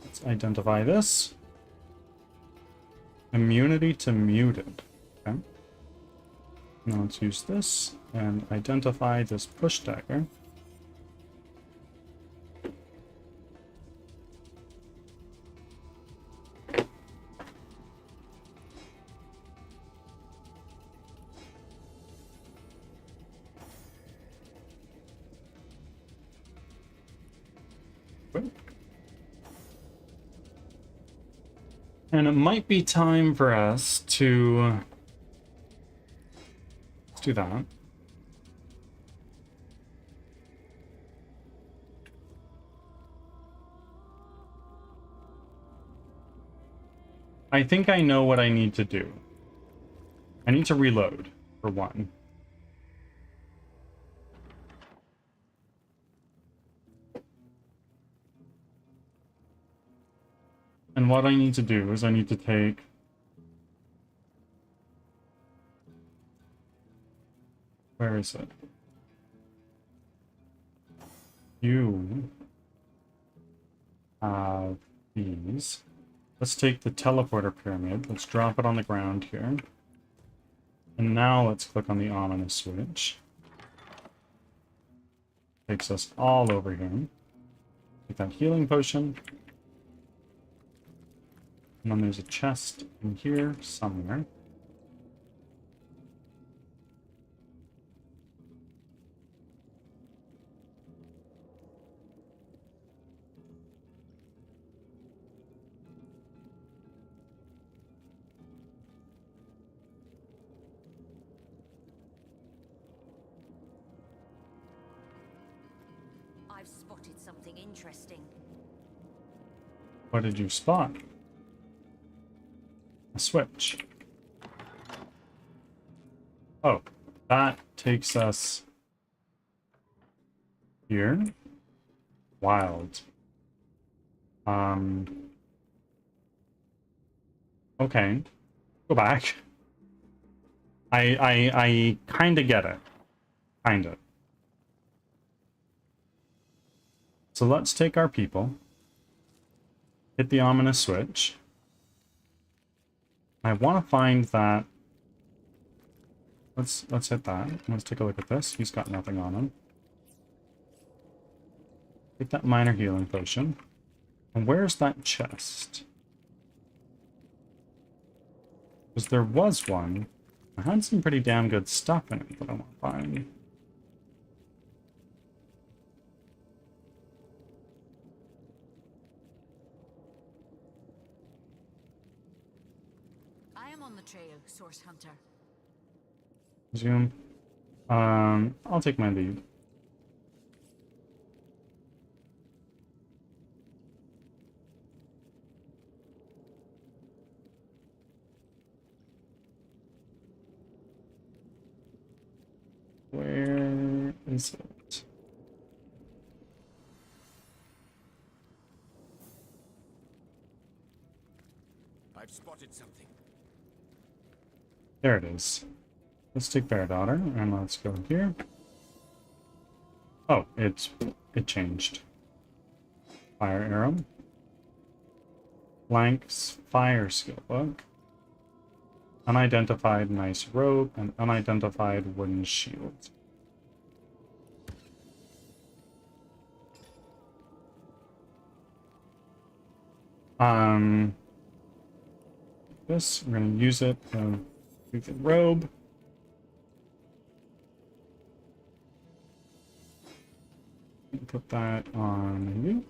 Let's identify this. Immunity to muted. Okay. Now let's use this and identify this push dagger. And it might be time for us to let's do that. I think I know what I need to do. I need to reload, for one. And what I need to do is I need to take where is it? You have these. Let's take the teleporter pyramid. Let's drop it on the ground here. And now let's click on the ominous switch. Takes us all over here. Take that healing potion. And then there's a chest in here somewhere. I've spotted something interesting. What did you spot? A switch. Oh, that takes us here. Wild. Okay. Go back. I kinda get it. Kinda. So let's take our people. Hit the ominous switch. I want to find that. Let's hit that. Let's take a look at this. He's got nothing on him. Take that minor healing potion. And where's that chest? Because there was one. I had some pretty damn good stuff in it that I want to find. I am on the trail, Source Hunter. Zoom. I'll take my lead. Where is it? I've spotted something. There it is. Let's take Bear Daughter and let's go here. Oh, it changed. Fire arrow. Blank's fire skill book. Unidentified nice robe and unidentified wooden shield. This, we're gonna use it to do the robe. Put that on you.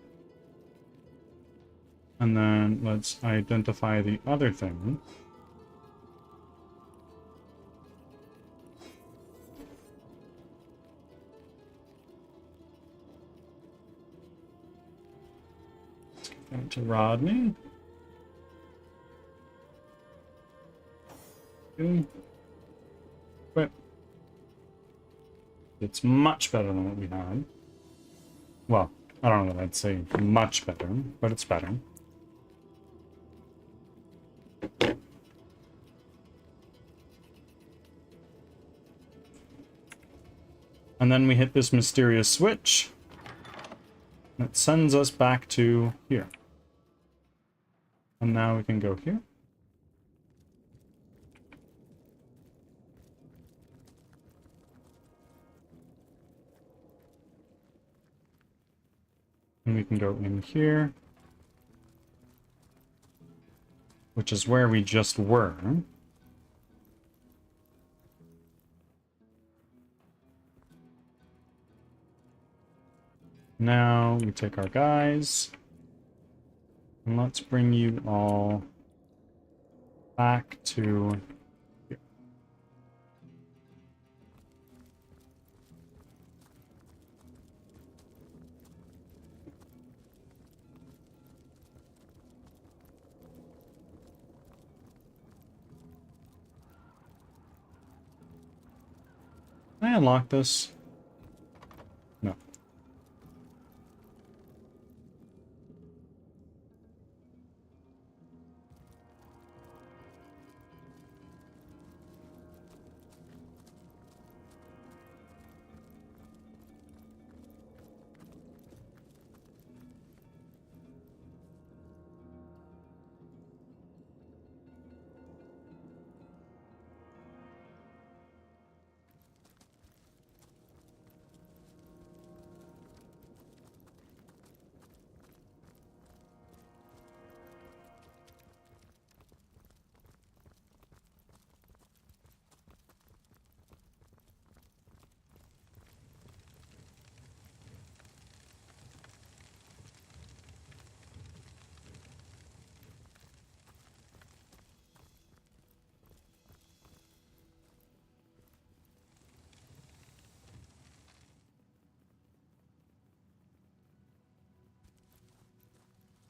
And then let's identify the other thing. Let's get that to Rodney. Okay. Quit. It's much better than what we had. Well, I don't know that I'd say much better, but it's better. And then we hit this mysterious switch. And it sends us back to here. And now we can go here. And we can go in here, which is where we just were. Now we take our guys, and let's bring you all back to here. Can I unlock this? No.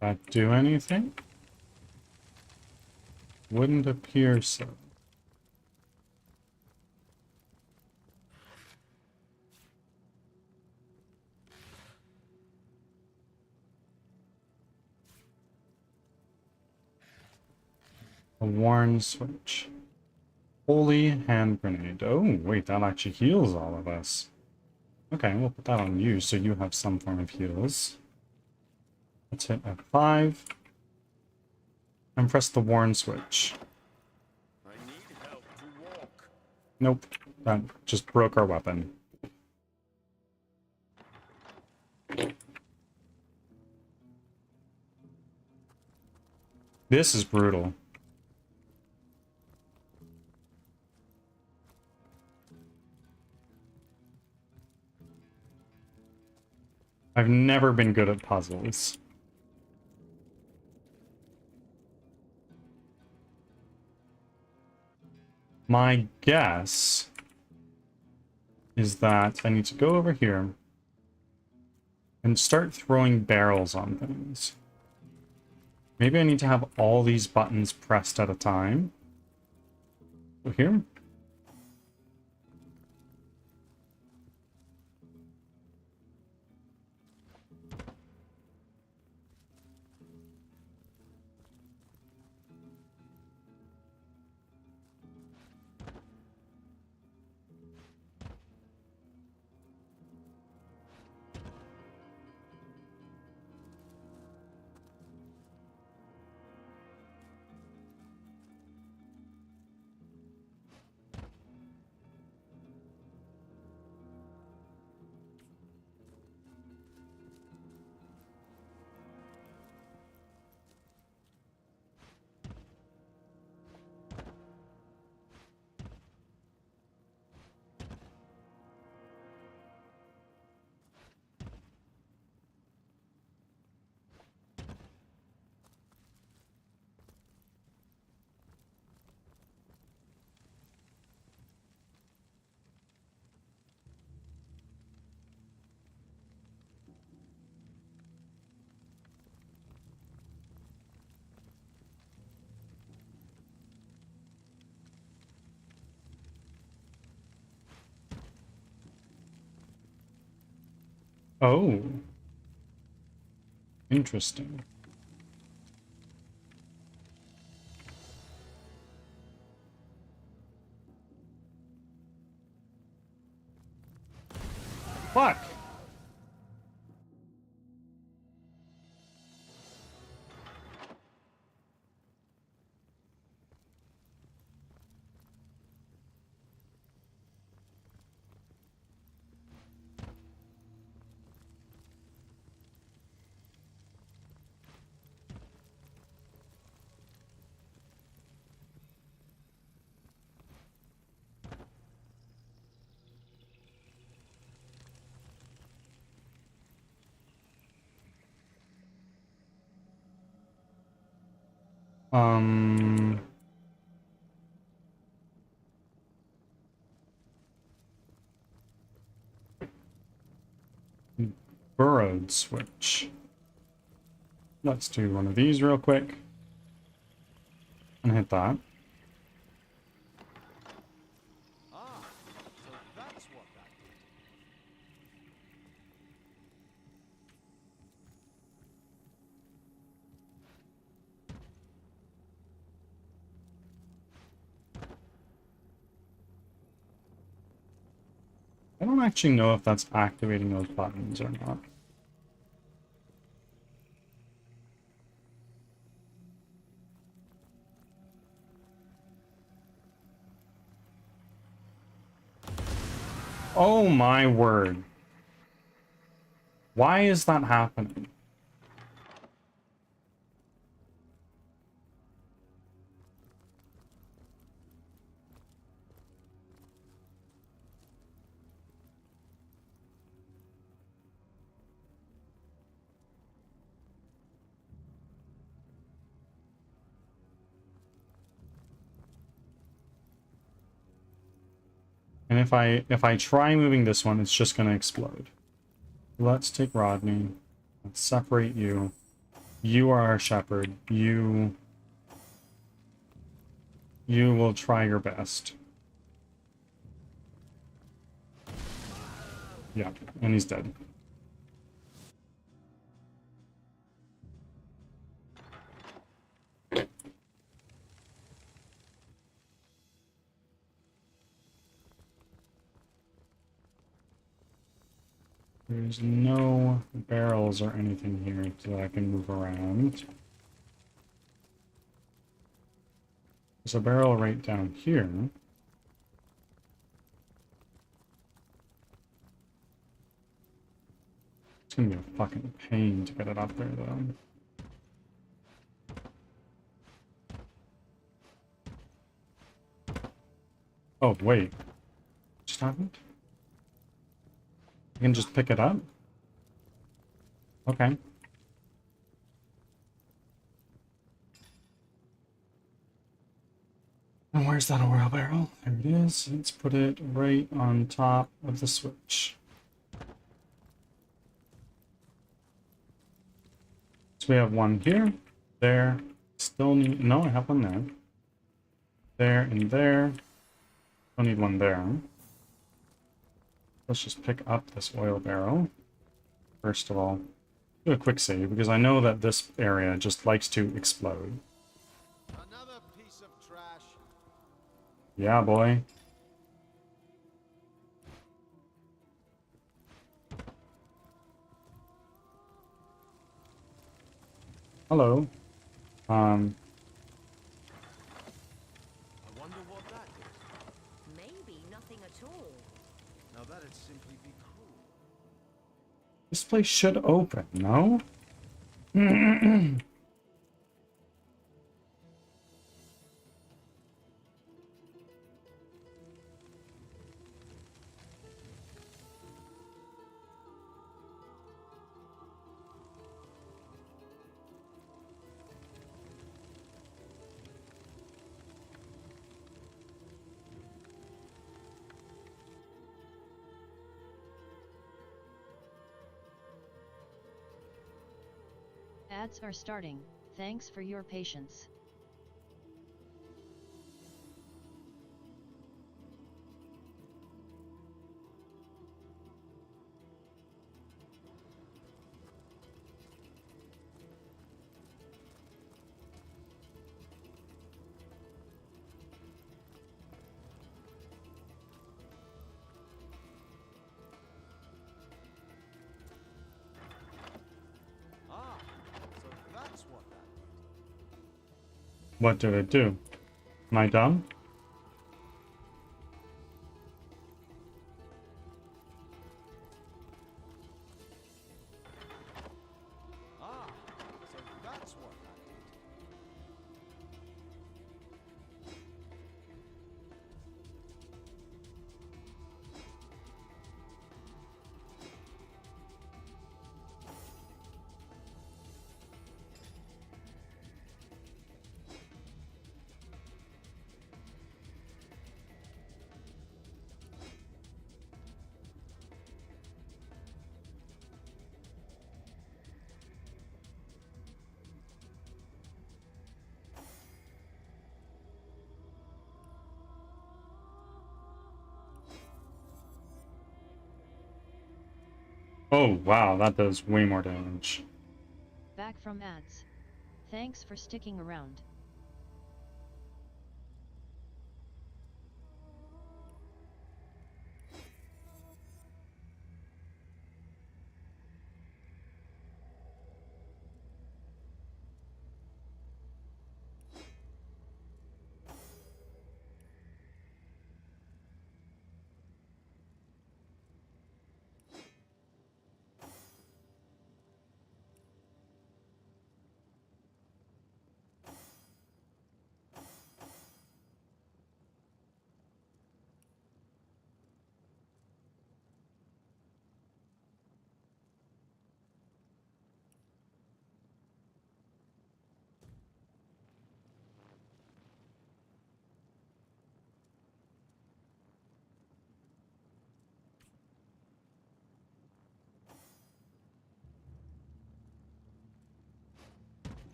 That do anything? Wouldn't appear so. A worn switch. Holy hand grenade. Oh, wait, that actually heals all of us. Okay, we'll put that on you so you have some form of heals. Let's hit F5. And press the worn switch. I need help to walk. Nope, that just broke our weapon. This is brutal. I've never been good at puzzles. My guess is that I need to go over here and start throwing barrels on things. Maybe I need to have all these buttons pressed at a time. So here. Oh. Interesting. Fuck! Um... Burrowed switch. Let's do one of these real quick. And hit that. Ah, so that's what that did. I don't actually know if that's activating those buttons or not. Oh my word. Why is that happening? And if I try moving this one, it's just gonna explode. Let's take Rodney. Let's separate you. You are our shepherd. You will try your best. Yeah, and he's dead. There's no barrels or anything here that I can move around. There's a barrel right down here. It's gonna be a fucking pain to get it up there, though. Oh, wait. Just happened? I can just pick it up? Okay. And where's that oil barrel? There it is. Let's put it right on top of the switch. So we have one here, there, still need, no, I have one there, and there, don't need one there. Let's just pick up this oil barrel. First of all, do a quick save, because I know that this area just likes to explode. Another piece of trash. Yeah, boy. Hello. I wonder what that is. Maybe nothing at all. Now that'd simply be cruel. This place should open, no? Ads are starting. Thanks for your patience. What did it do? Am I dumb? Ah, so that's what that did. Oh, wow, that does way more damage. Back from ads. Thanks for sticking around.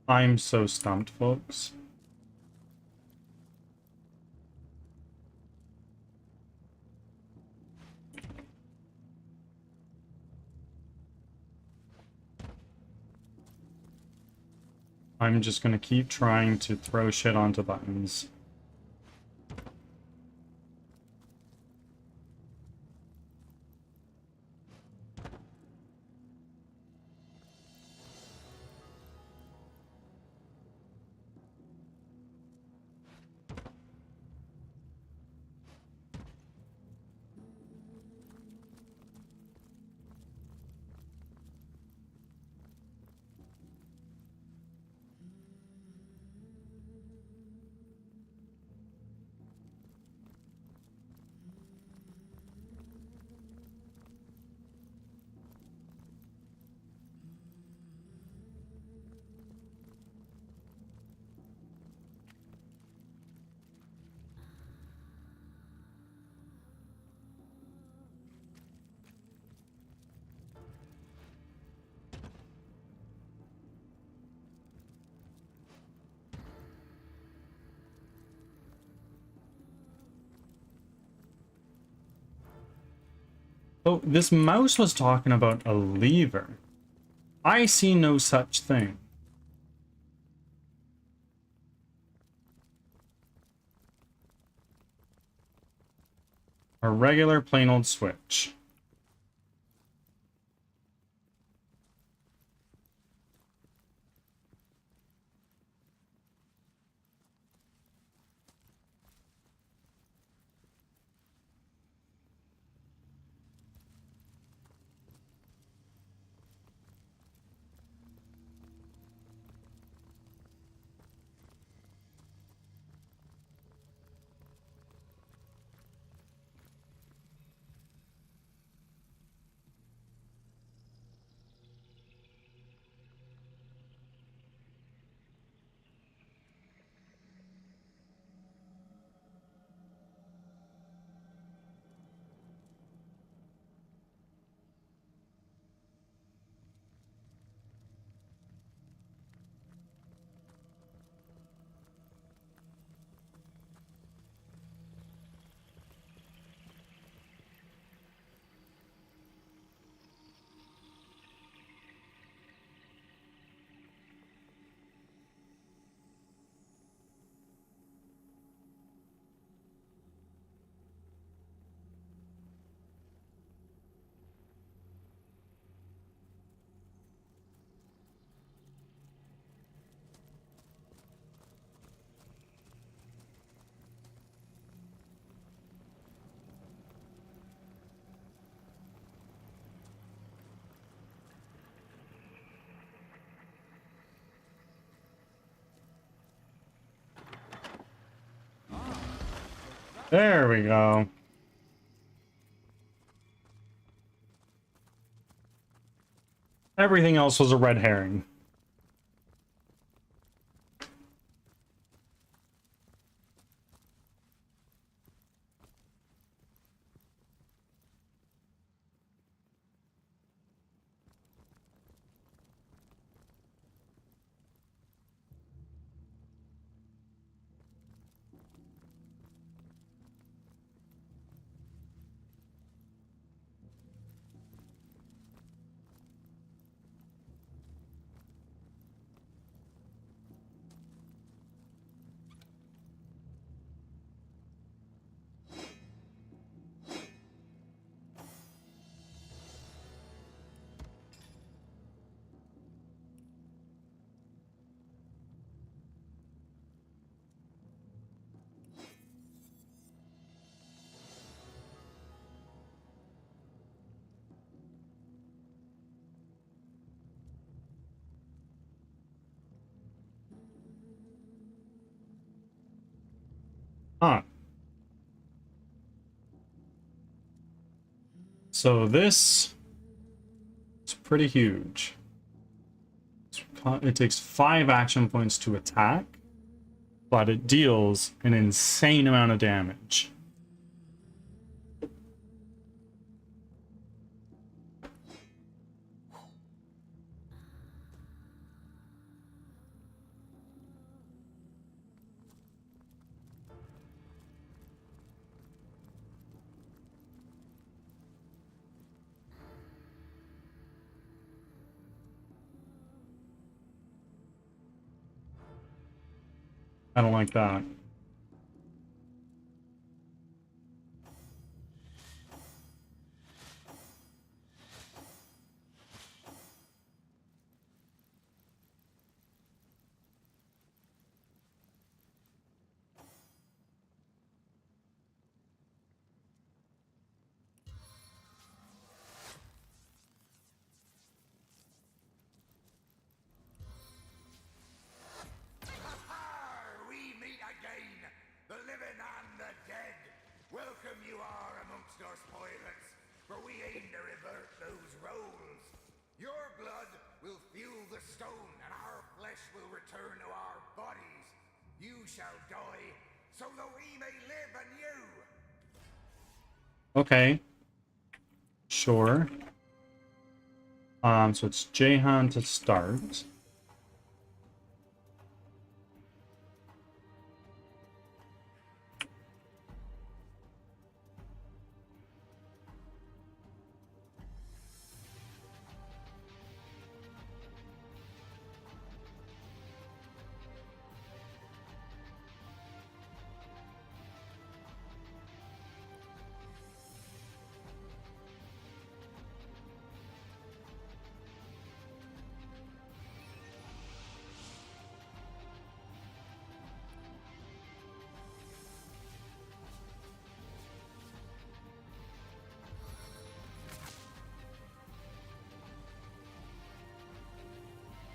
I'm so stumped, folks. I'm just gonna keep trying to throw shit onto buttons. Oh, this mouse was talking about a lever. I see no such thing. A regular plain old switch. There we go. Everything else was a red herring. Huh. So this is pretty huge. It takes 5 action points to attack, but it deals an insane amount of damage. I don't like that. We meet again, the living and the dead. Welcome you are amongst us pirates, for we aim to revert those roles. Your blood will fuel the stone, and our flesh will return to our bodies. You shall die, so that we may live anew. Okay. Sure. So it's Jahan to start.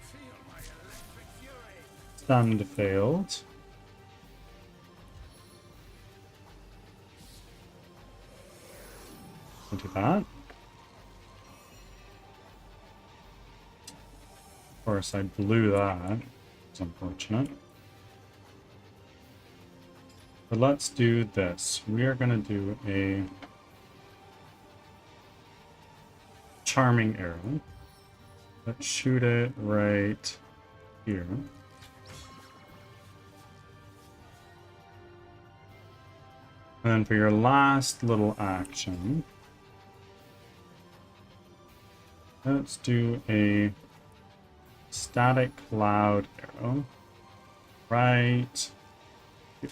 Feel my electric fury. Stand failed. I'll do that. Of course, I blew that. It's unfortunate. But let's do this. We are going to do a charming arrow. Let's shoot it right here. And then for your last little action, let's do a static cloud arrow right here.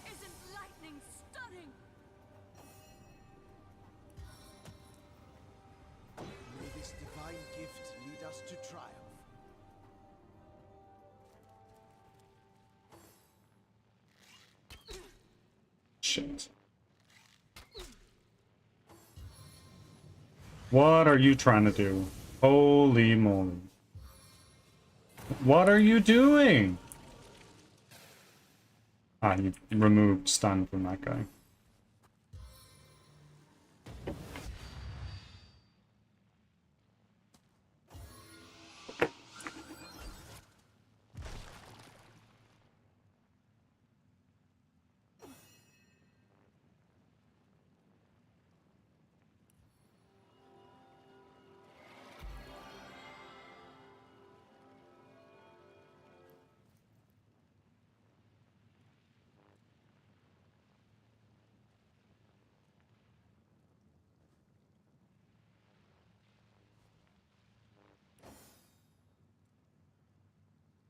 Isn't lightning stunning? May this divine gift lead us to triumph. Shit. What are you trying to do? Holy moly. What are you doing? Ah, you removed stun from that guy.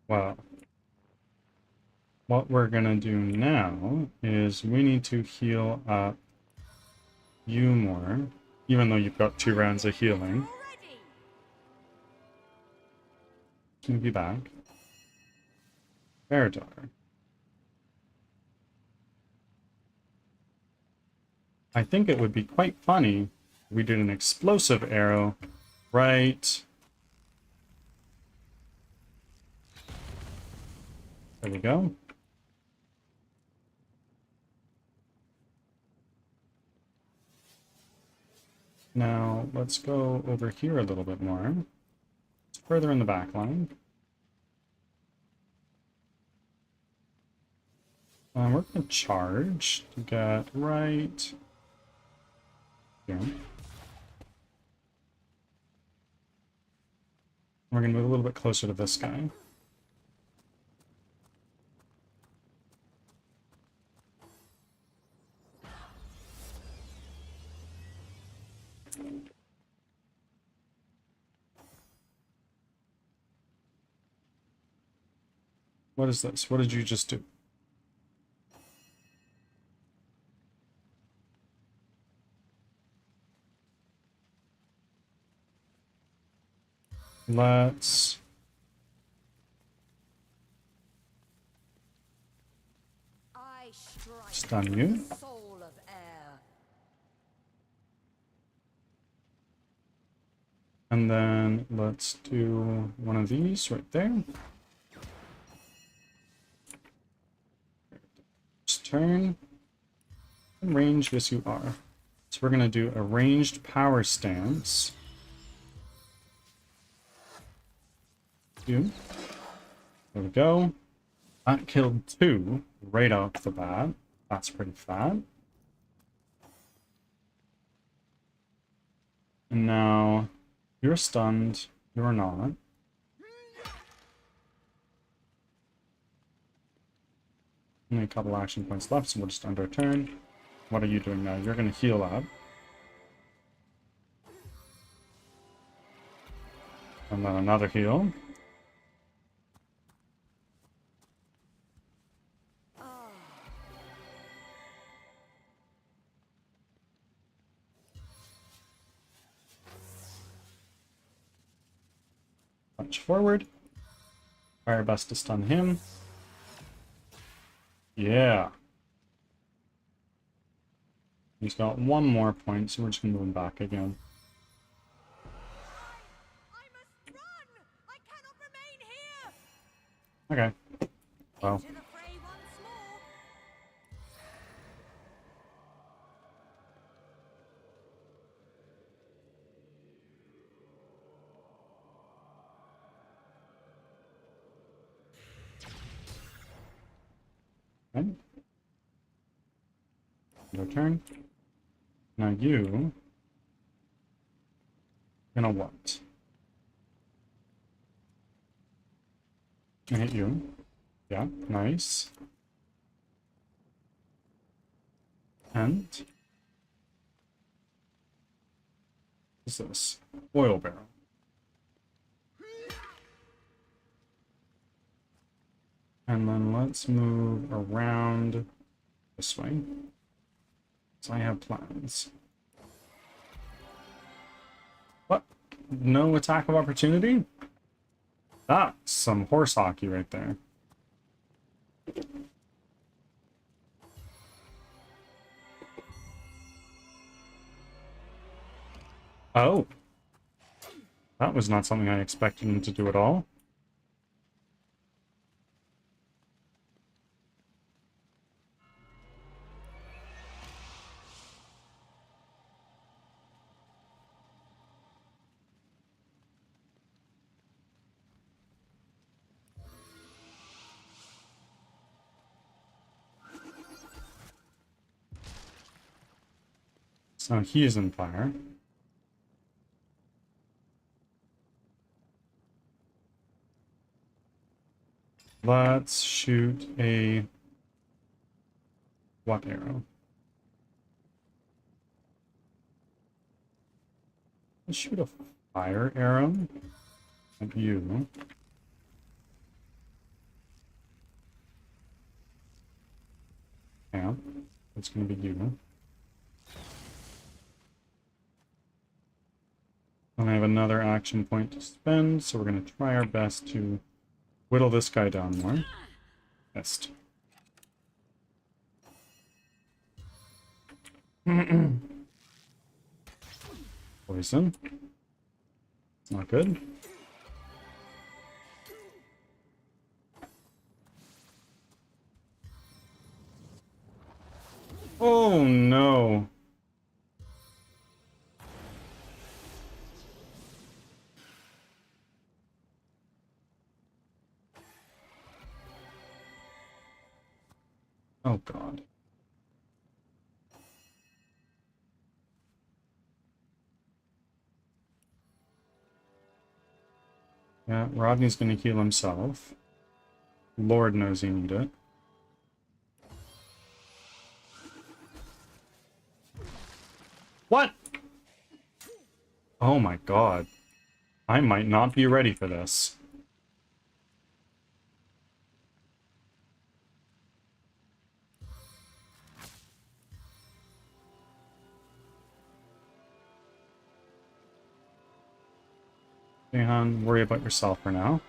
Wow. What we're gonna do now is we need to heal up you more, even though you've got 2 rounds of healing. Already. Move you back. Veradar. I think it would be quite funny if we did an explosive arrow right. There we go. Now, let's go over here a little bit more. It's further in the back line. We're going to charge to get right here. We're going to move a little bit closer to this guy. What is this? What did you just do? Let's I strike stun you. the soul of air. And then let's do one of these right there. Just turn. And range, yes you are. So we're gonna do a ranged power stance. There we go. That killed 2 right off the bat. That's pretty fat. And now you're stunned. You're not. Only a couple action points left, so we'll just end our turn. What are you doing now? You're going to heal up. And then another heal. Punch forward. Try our best to stun him. Yeah. He's got 1 more point, so we're just gonna move him back again. I must run. I cannot remain here. Okay. Well, To the fray once more. okay. Your turn. Now you gonna what? I hit you. Yeah, nice. And what's this? Oil barrel. And then let's move around this way. So I have plans. What? No attack of opportunity? That's some horse hockey right there. Oh. That was not something I expected him to do at all. So he is in fire. Let's shoot a... what arrow? Let's shoot a fire arrow at you. Yeah, it's gonna be you. And I have another action point to spend, so we're gonna try our best to whittle this guy down more. Missed. Poison. It's not good. Oh no. Oh god. Yeah, Rodney's gonna heal himself. Lord knows he need it. What? Oh my god. I might not be ready for this. Jehan, worry about yourself for now.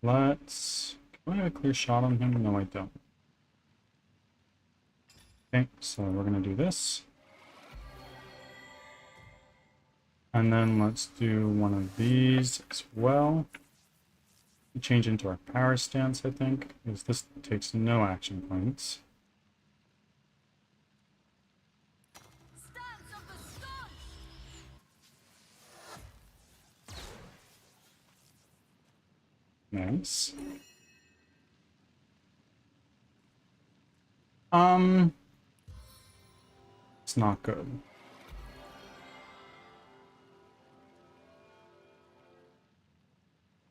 Let's... do I have a clear shot on him? No, I don't. Okay, so we're gonna do this. And then let's do one of these as well. Change into our power stance, I think, because this takes no action points. Stance of the staunch! Nice. It's not good.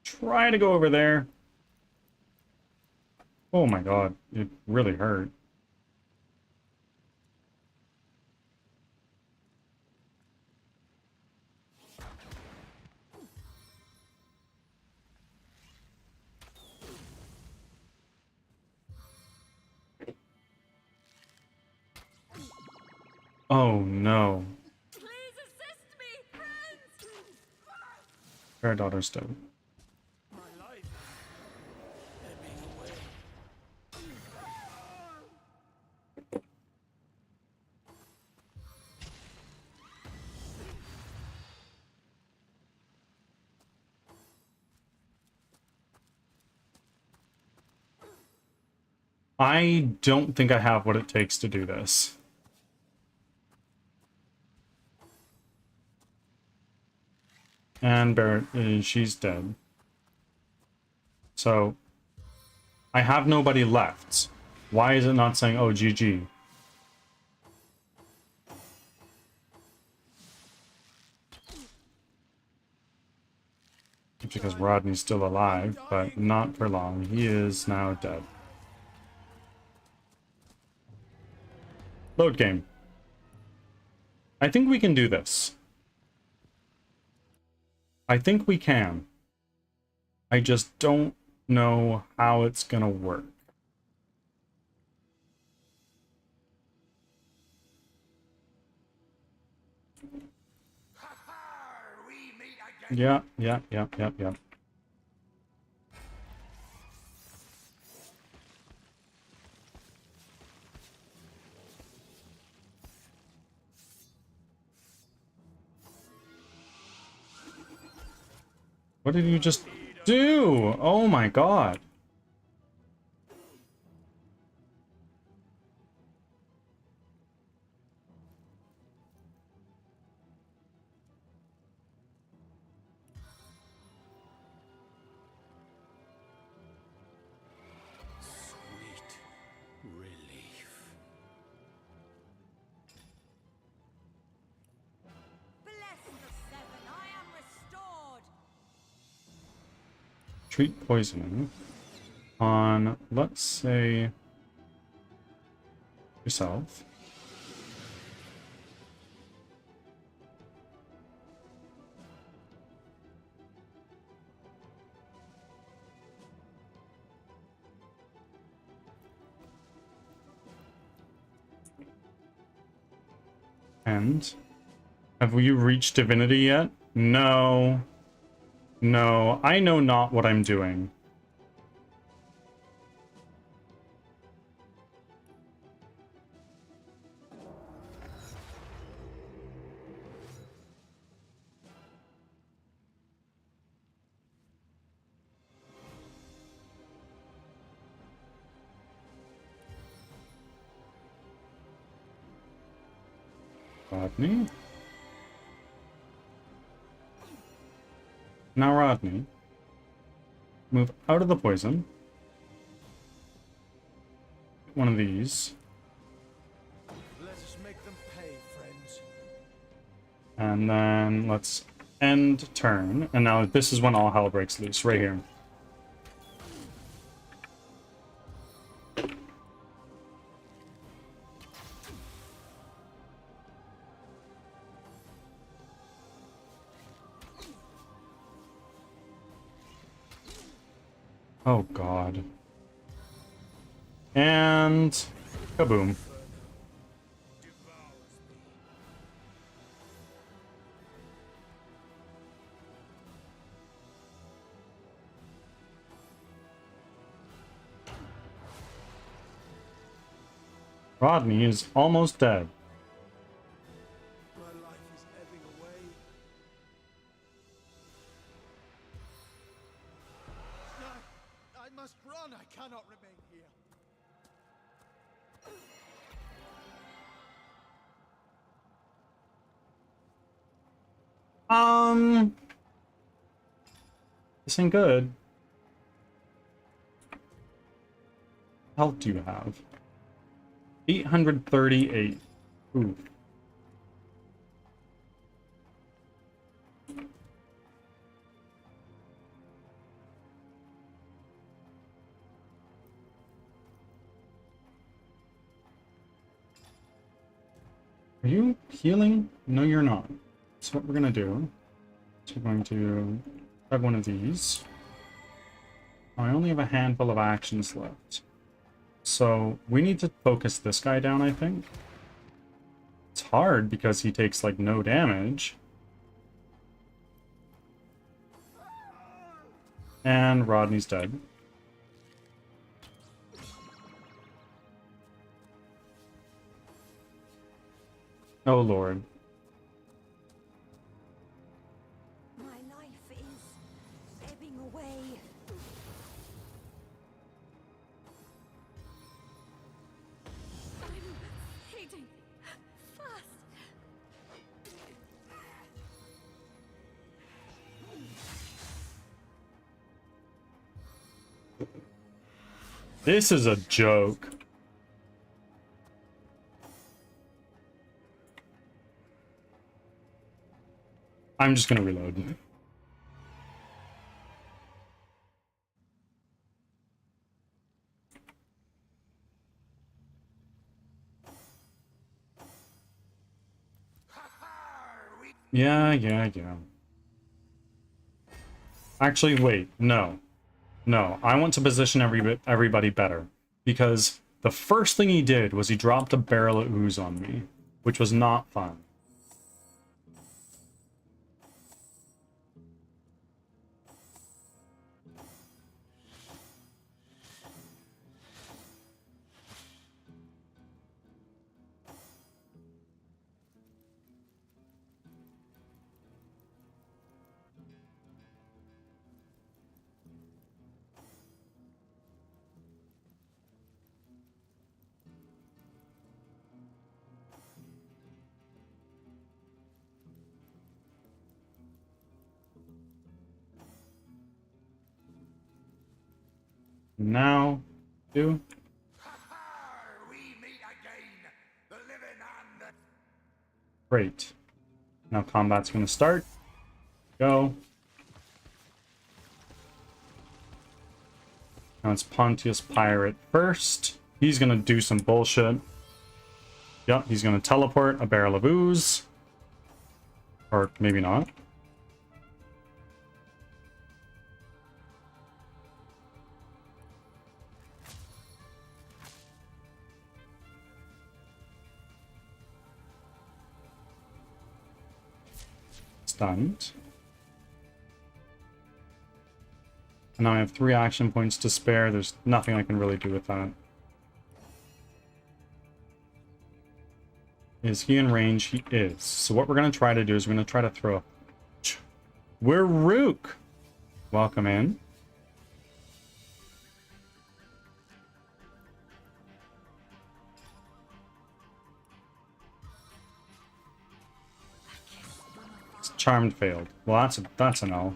Try to go over there. Oh my god, it really hurt. Oh no. Please assist me, friends! Our daughter's dead. My life ebbing away. I don't think I have what it takes to do this. And Barrett, she's dead. So, I have nobody left. Why is it not saying, oh, GG? Because Rodney's still alive, but not for long. He is now dead. Load game. I think we can do this. I think we can. I just don't know how it's gonna work. We meet again. Yeah. What did you just do? Oh my god. Sweet relief. Bless the seven, I am restored. Treat poisoning on, let's say, yourself. And have you reached divinity yet? No. No, I know not what I'm doing. Rodney? Now Rodney. Move out of the poison. One of these. Let us make them pay, friends. And then let's end turn. And now this is when all hell breaks loose, right here. Oh god. And kaboom. Rodney is almost dead. My life is ebbing away. I must run. I cannot remain here. This ain't good. What health do you have? 838. Ooh. Are you healing? No, you're not. So what we're gonna do is we're going to grab one of these. I only have a handful of actions left. So we need to focus this guy down, I think. It's hard because he takes like no damage. And Rodney's dead. Oh lord. My life is ebbing away. I'm fading fast. This is a joke. I'm just gonna reload. Yeah. Actually, wait, no. No, I want to position everybody better. Because the first thing he did was he dropped a barrel of ooze on me, which was not fun. Now, do. We meet again, the living and the... Great. Now combat's gonna start. Go. Now it's Pontius Pirate first. He's gonna do some bullshit. Yep, he's gonna teleport a barrel of ooze. Or maybe not. Stunned. And now I have 3 action points to spare. There's nothing I can really do with that. Is he in range? He is. So what we're going to try to do is we're going to try to throw... We're Rook! Welcome in. Charmed failed. Well, that's an L.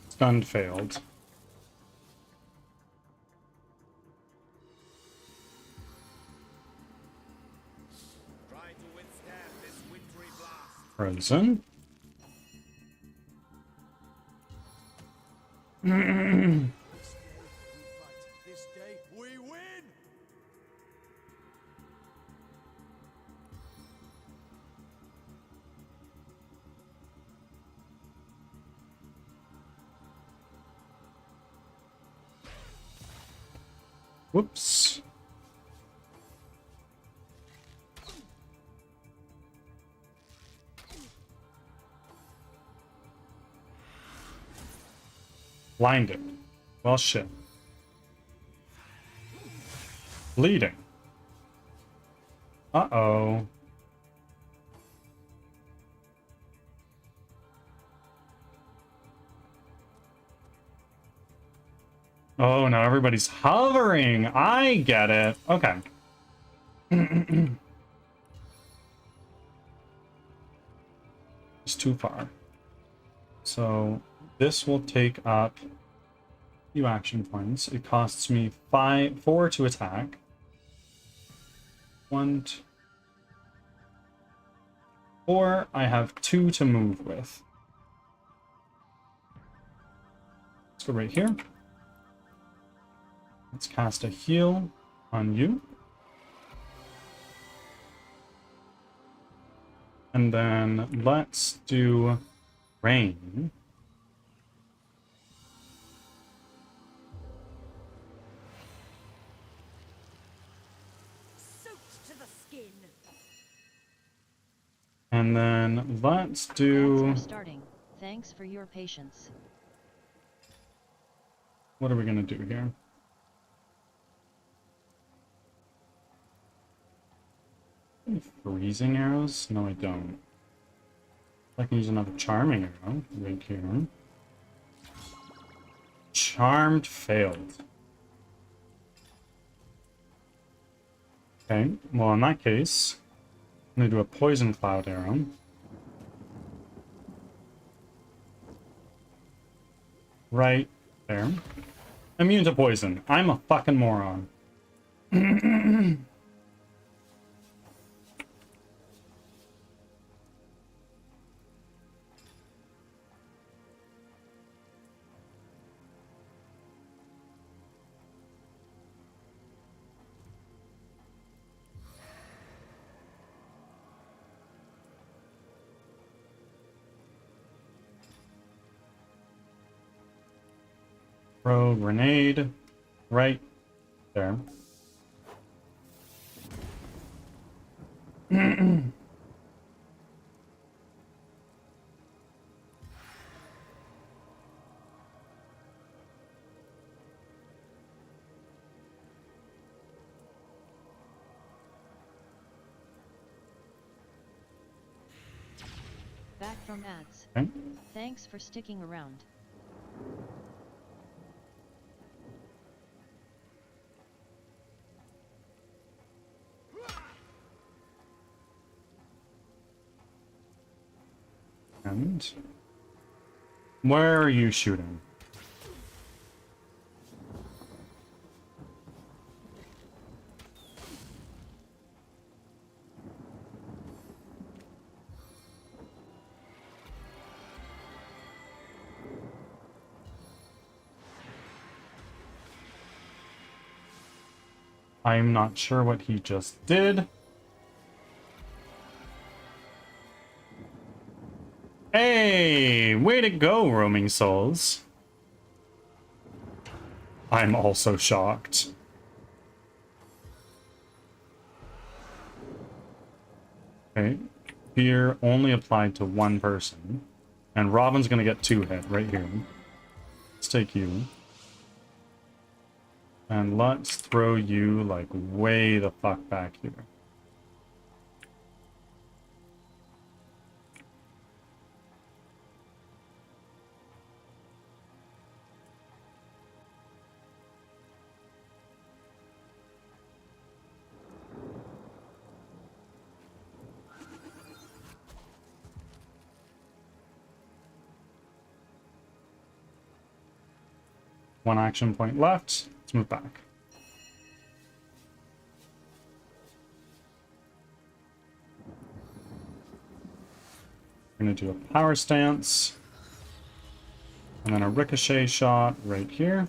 Stunned failed. Try to withstand this wintry blast. Frozen. This day we fight. This day we win. Whoops. Blinded. Well, shit. Bleeding. Uh-oh. Oh, now everybody's hovering. I get it. Okay. It's too far. So this will take up a few action points. It costs me 4 to attack. 1, 2, 4. I have 2 to move with. Let's go right here. Let's cast a heal on you. And then let's do rain. Soaked to the skin. And then let's Ads do... are starting. Thanks for your patience. What are we going to do here? Any freezing arrows? No, I don't. I can use another charming arrow right here. Charmed failed. Okay, well in that case, I'm gonna do a poison cloud arrow. Right there. Immune to poison. I'm a fucking moron. Throw grenade right there. Back from ads. Okay. Thanks for sticking around. And where are you shooting? I'm not sure what he just did. Hey, way to go, roaming souls. I'm also shocked. Okay, fear only applied to one person. And Robin's gonna get 2 hit right here. Let's take you. And let's throw you, like, way the fuck back here. One action point left. Let's move back. We're gonna do a power stance. And then a ricochet shot right here.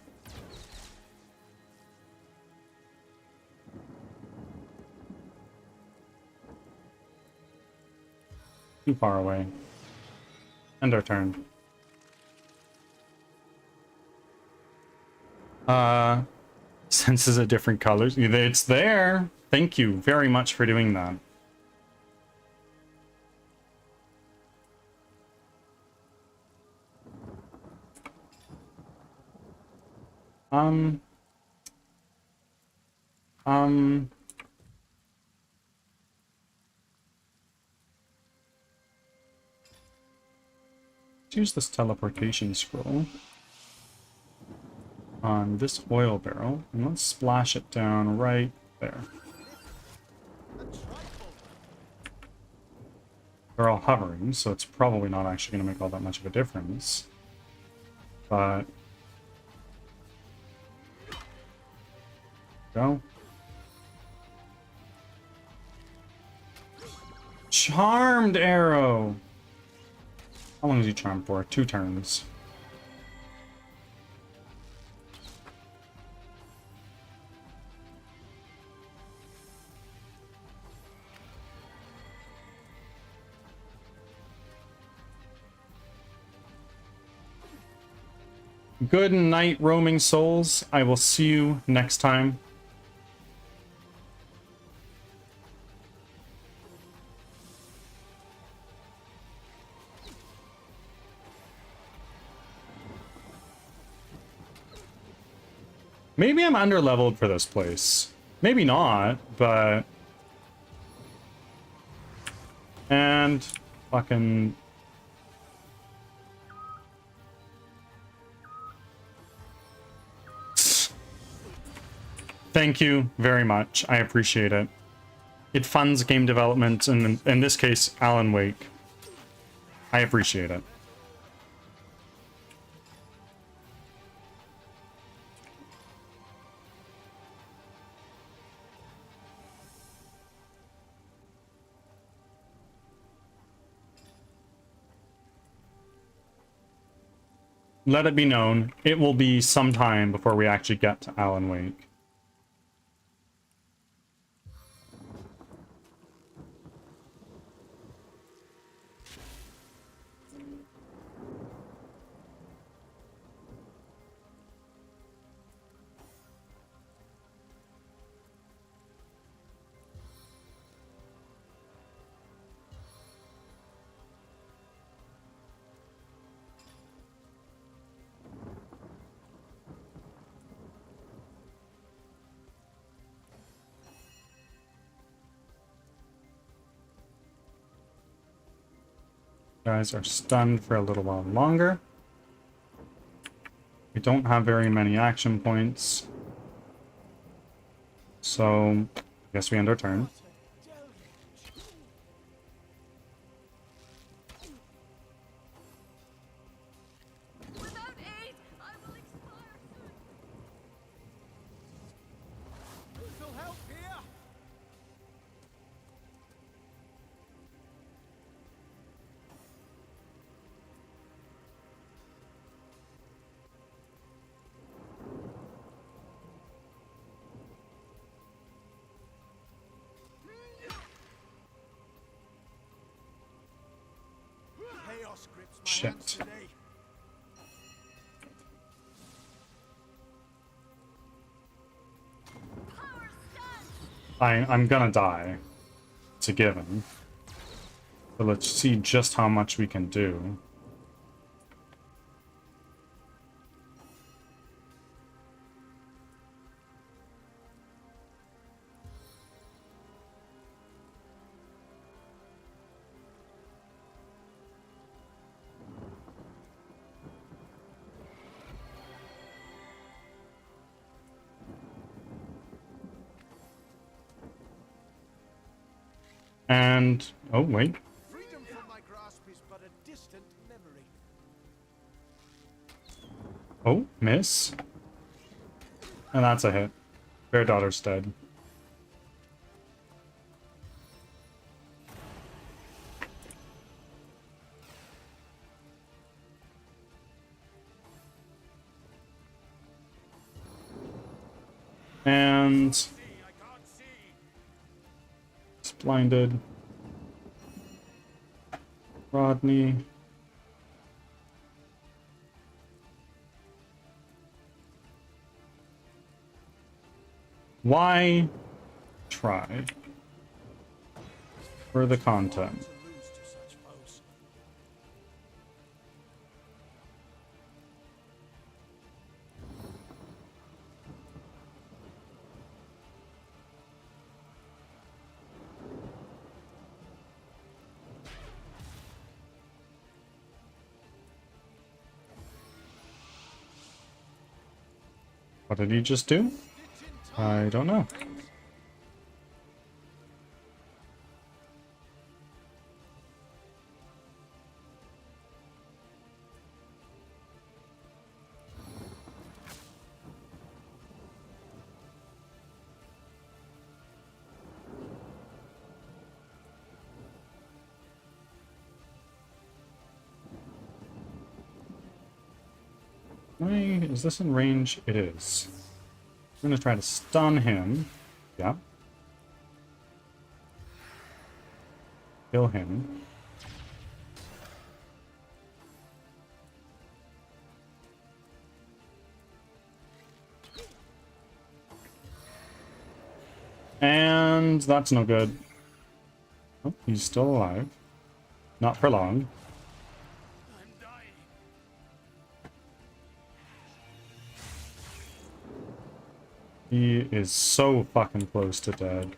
Too far away. End our turn. Senses of different colors. It's there. Thank you very much for doing that. Um. Let's use this teleportation scroll on this oil barrel, and let's splash it down right there. They're all hovering, so it's probably not actually going to make all that much of a difference. But go. Charmed arrow! How long is he charmed for? 2 turns. Good night, roaming souls. I will see you next time. Maybe I'm underleveled for this place. Maybe not, but... And... fucking... Thank you very much. I appreciate it. It funds game development, and in this case, Alan Wake. I appreciate it. Let it be known, it will be some time before we actually get to Alan Wake. Guys are stunned for a little while longer. We don't have very many action points. So, I guess we end our turn. boss grips my Shit. hands today. I'm gonna die. It's a given. But let's see just how much we can do. And oh wait, Freedom from my grasp is but a distant memory. oh miss, and that's a hit. Bear Daughter's dead. And it's blinded. Rodney. Why try for the content? To lose to such foes. What did he just do? I don't know. Is this in range? It is. I'm gonna try to stun him. Yeah. Kill him. And that's no good. Oh, he's still alive. Not for long. I'm dying. He is so fucking close to dead.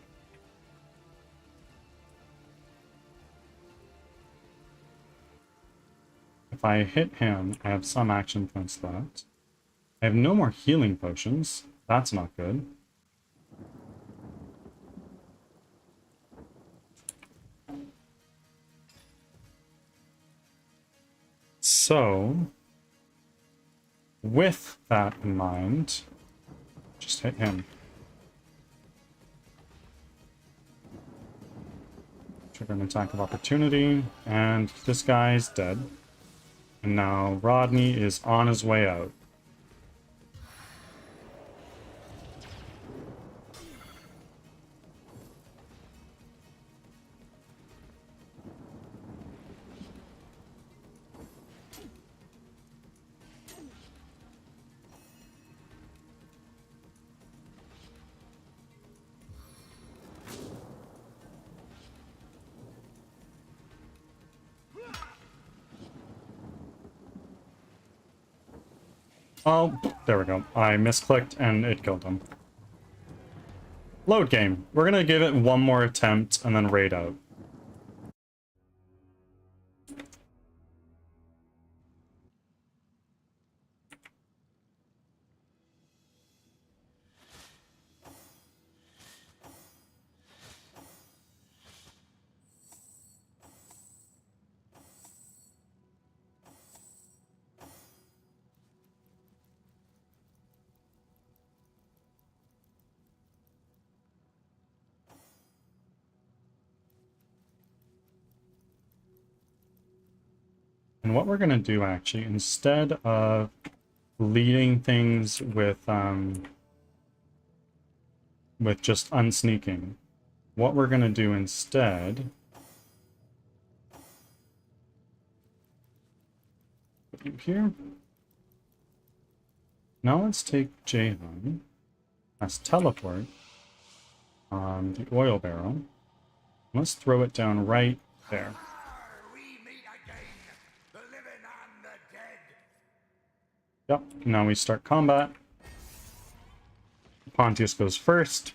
If I hit him, I have some action points left. I have no more healing potions. That's not good. So, with that in mind, just hit him. Trigger an attack of opportunity, and this guy's dead. And now Rodney is on his way out. Oh, there we go. I misclicked and it killed him. Load game. We're gonna give it one more attempt and then raid out. And what we're gonna do actually, instead of leading things with just unsneaking, what we're gonna do instead put you here. Now let's take Jahan. Let's teleport on the oil barrel. Let's throw it down right there. We meet again, the living and the dead. Yep, now we start combat. Pontius goes first.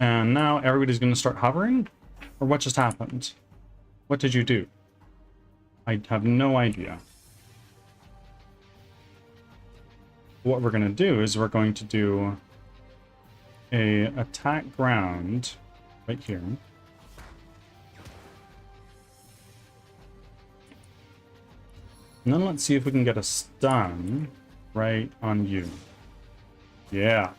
And now everybody's going to start hovering? Or what just happened? What did you do? I have no idea. What we're going to do is we're going to do a attack ground right here. And then let's see if we can get a stun right on you. Yeah.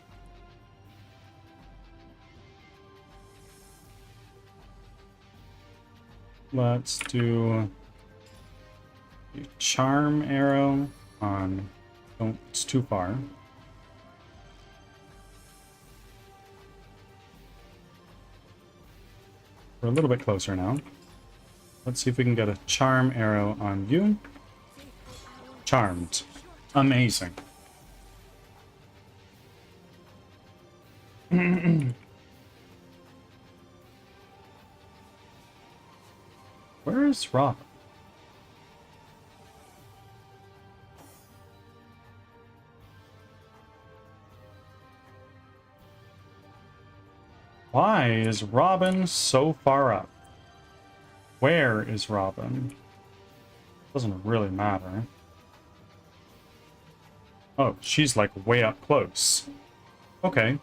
Let's do a charm arrow on... Oh, it's too far. We're a little bit closer now. Let's see if we can get a charm arrow on you. Charmed. Amazing. Where is Rob? Why is Robin so far up? Where is Robin? Doesn't really matter. Oh, she's like way up close. Okay.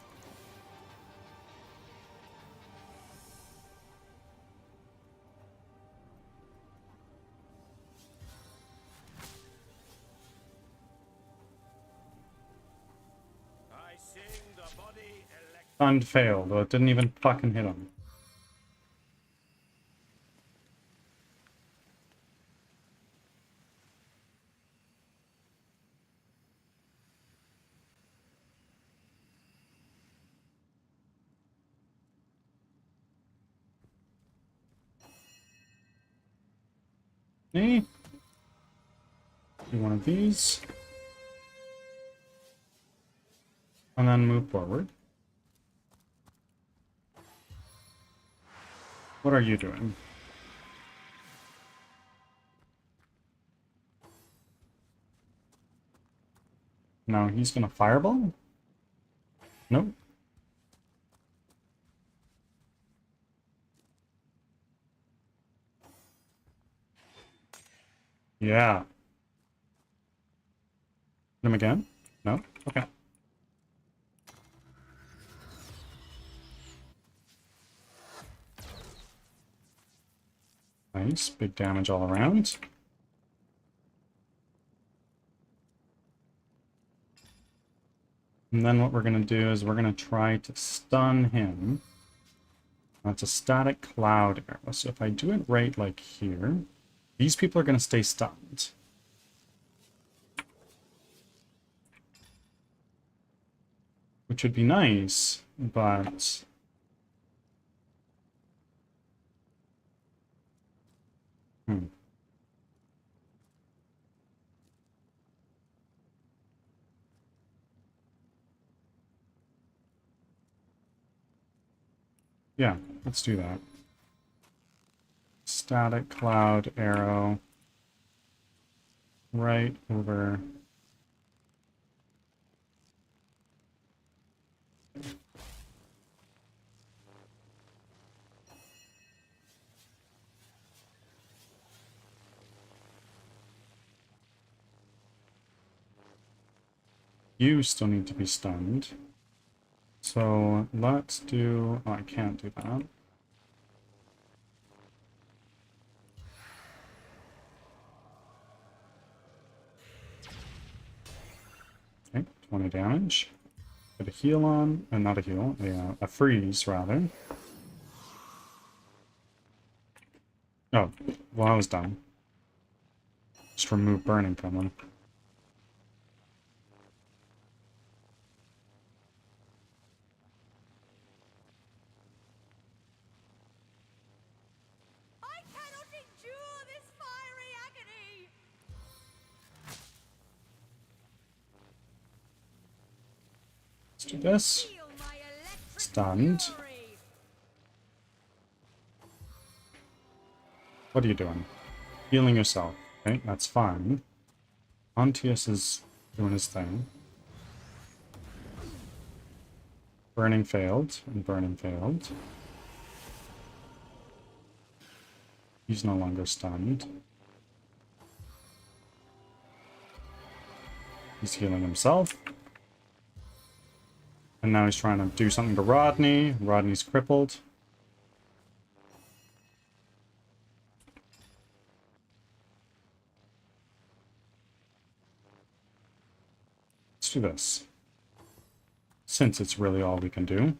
I sing the body elect. Stunned failed, though it didn't even fucking hit him. Do one of these. And then move forward. What are you doing? No, he's gonna fireball? Nope. Yeah. Hit him again? No? Okay. Nice. Big damage all around. And then what we're going to do is we're going to try to stun him. That's a static cloud arrow. So if I do it right like here, these people are going to stay stunned. Which would be nice, but... Yeah, let's do that. Static cloud arrow. Right over... You still need to be stunned. So let's do... Oh, I can't do that. Okay, 20 damage. Put a heal on, not a heal, a freeze rather. Oh, well I was done. Just remove burning from them. do this. Feel my electric Stunned. fury. What are you doing? Healing yourself. Okay, that's fine. Ontius is doing his thing. Burning failed, and burning failed. He's no longer stunned. He's healing himself. And now he's trying to do something to Rodney. Rodney's crippled. Let's do this. Since it's really all we can do.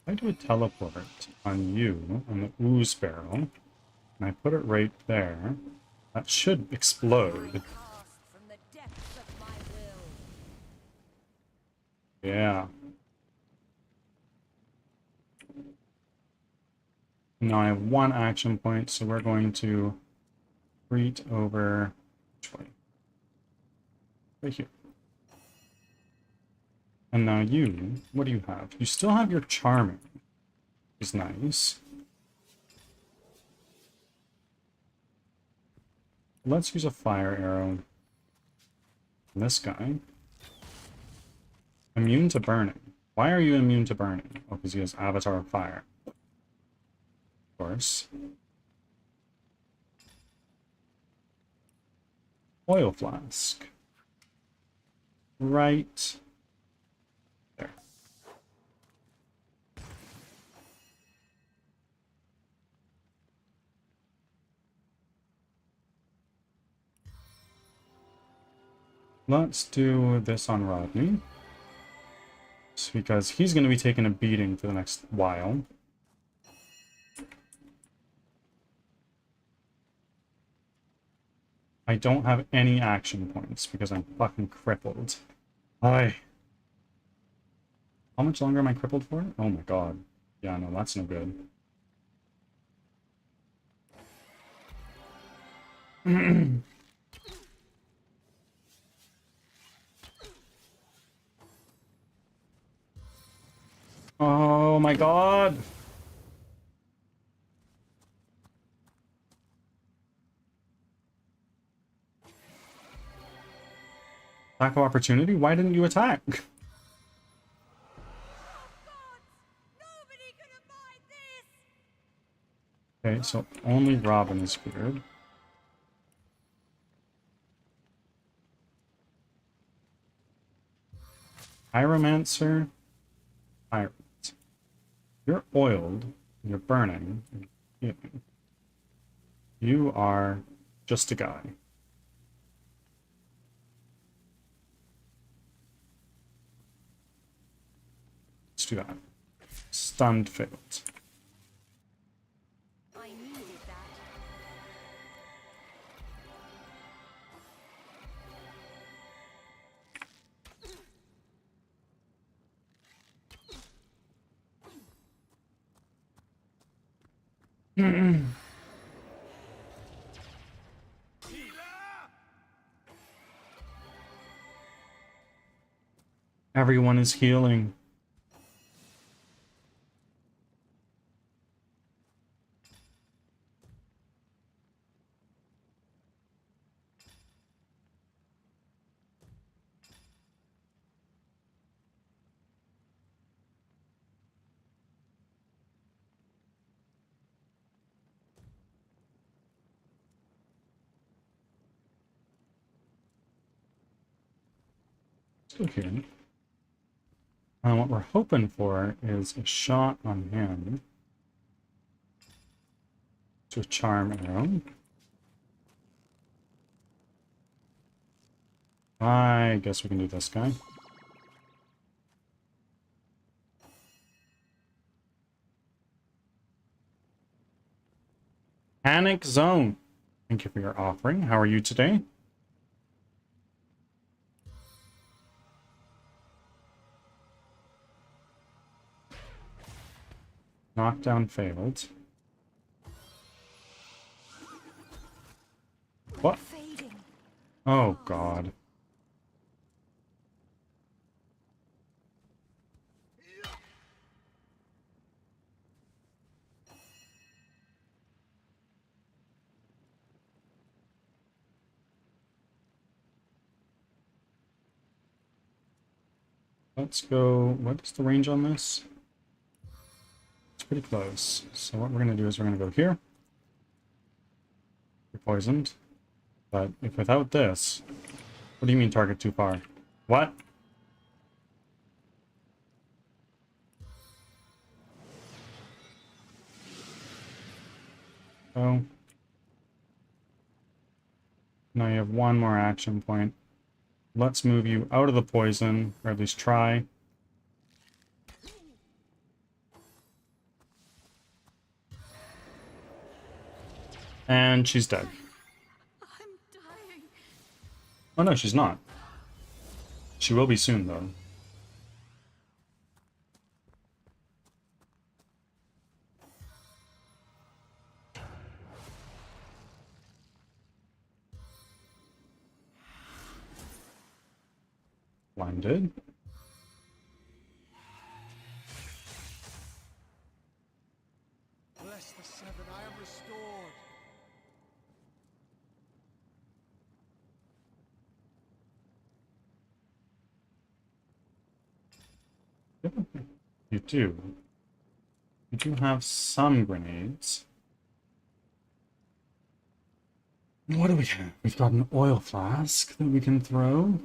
I do a teleport on you, on the ooze barrel, and I put it right there. That should explode. Cast from the depths of my will. Yeah. Now I have one action point, so we're going to retreat over which way? Right here. And now you, what do you have? You still have your charming, which is nice. Let's use a fire arrow on this guy. Immune to burning. Why are you immune to burning? Oh, because he has Avatar of Fire. Of course. Oil flask. Right there. Let's do this on Rodney. Just because he's going to be taking a beating for the next while. I don't have any action points because I'm fucking crippled. Hi. How much longer am I crippled for? Oh my god. Yeah, no, that's no good. Oh my god! Attack of opportunity? Why didn't you attack? Nobody could abide this. Okay, so only Robin is feared. Pyromancer? Pirate. You're oiled, you're burning, you're healing. You are just a guy. Let's do that. Stunned failed. I needed that. Everyone is healing. Still healing. What we're hoping for is a shot on him. To a charm arrow. I guess we can do this guy. Panic Zone. Thank you for your offering. How are you today? Knockdown failed. What? Fading. Oh god. Let's go. What is the range on this? It's pretty close. So what we're going to do is we're going to go here. You're poisoned. But if without this... What do you mean target too far? What? Oh. Now you have one more action point. Let's move you out of the poison, or at least try. And she's dead. I'm dying. Oh no, she's not. She will be soon, though. Blinded. Bless the seven, I am restored. You do. You do have some grenades. What do we have? We've got an oil flask that we can throw.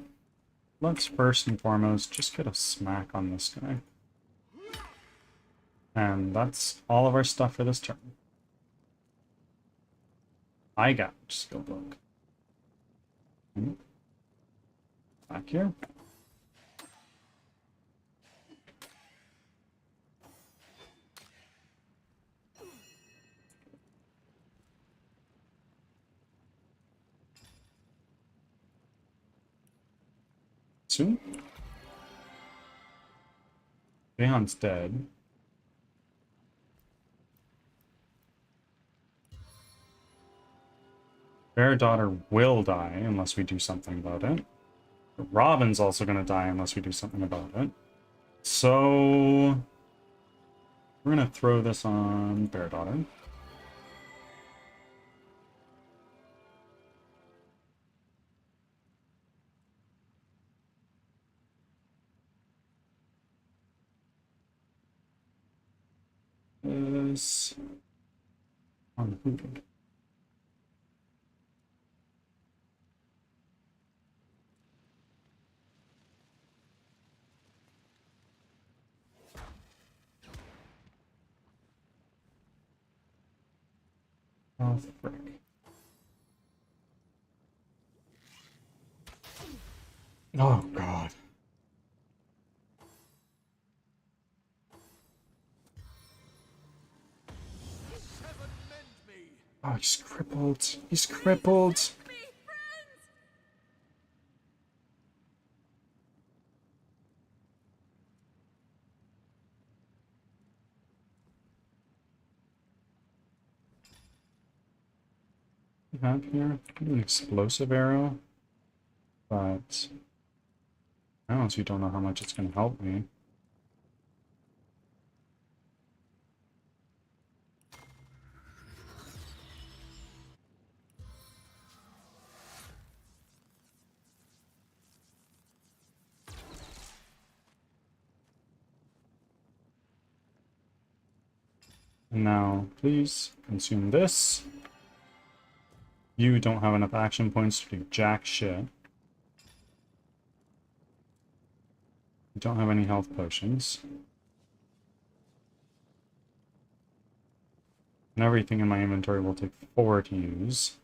Let's first and foremost just get a smack on this guy. And that's all of our stuff for this turn. I got skill book. Back here. Soon. Behan's dead. Fair Daughter will die unless we do something about it. Robin's also going to die unless we do something about it. So we're going to throw this on Bear Daughter. This on who? Oh, frick. Oh, God. Seven, mend me. Oh, he's crippled. He's crippled. Me, friends! We have here an explosive arrow, but I honestly don't know how much it's going to help me. Now, please consume this. You don't have enough action points to do jack shit. You don't have any health potions. And everything in my inventory will take 4 to use.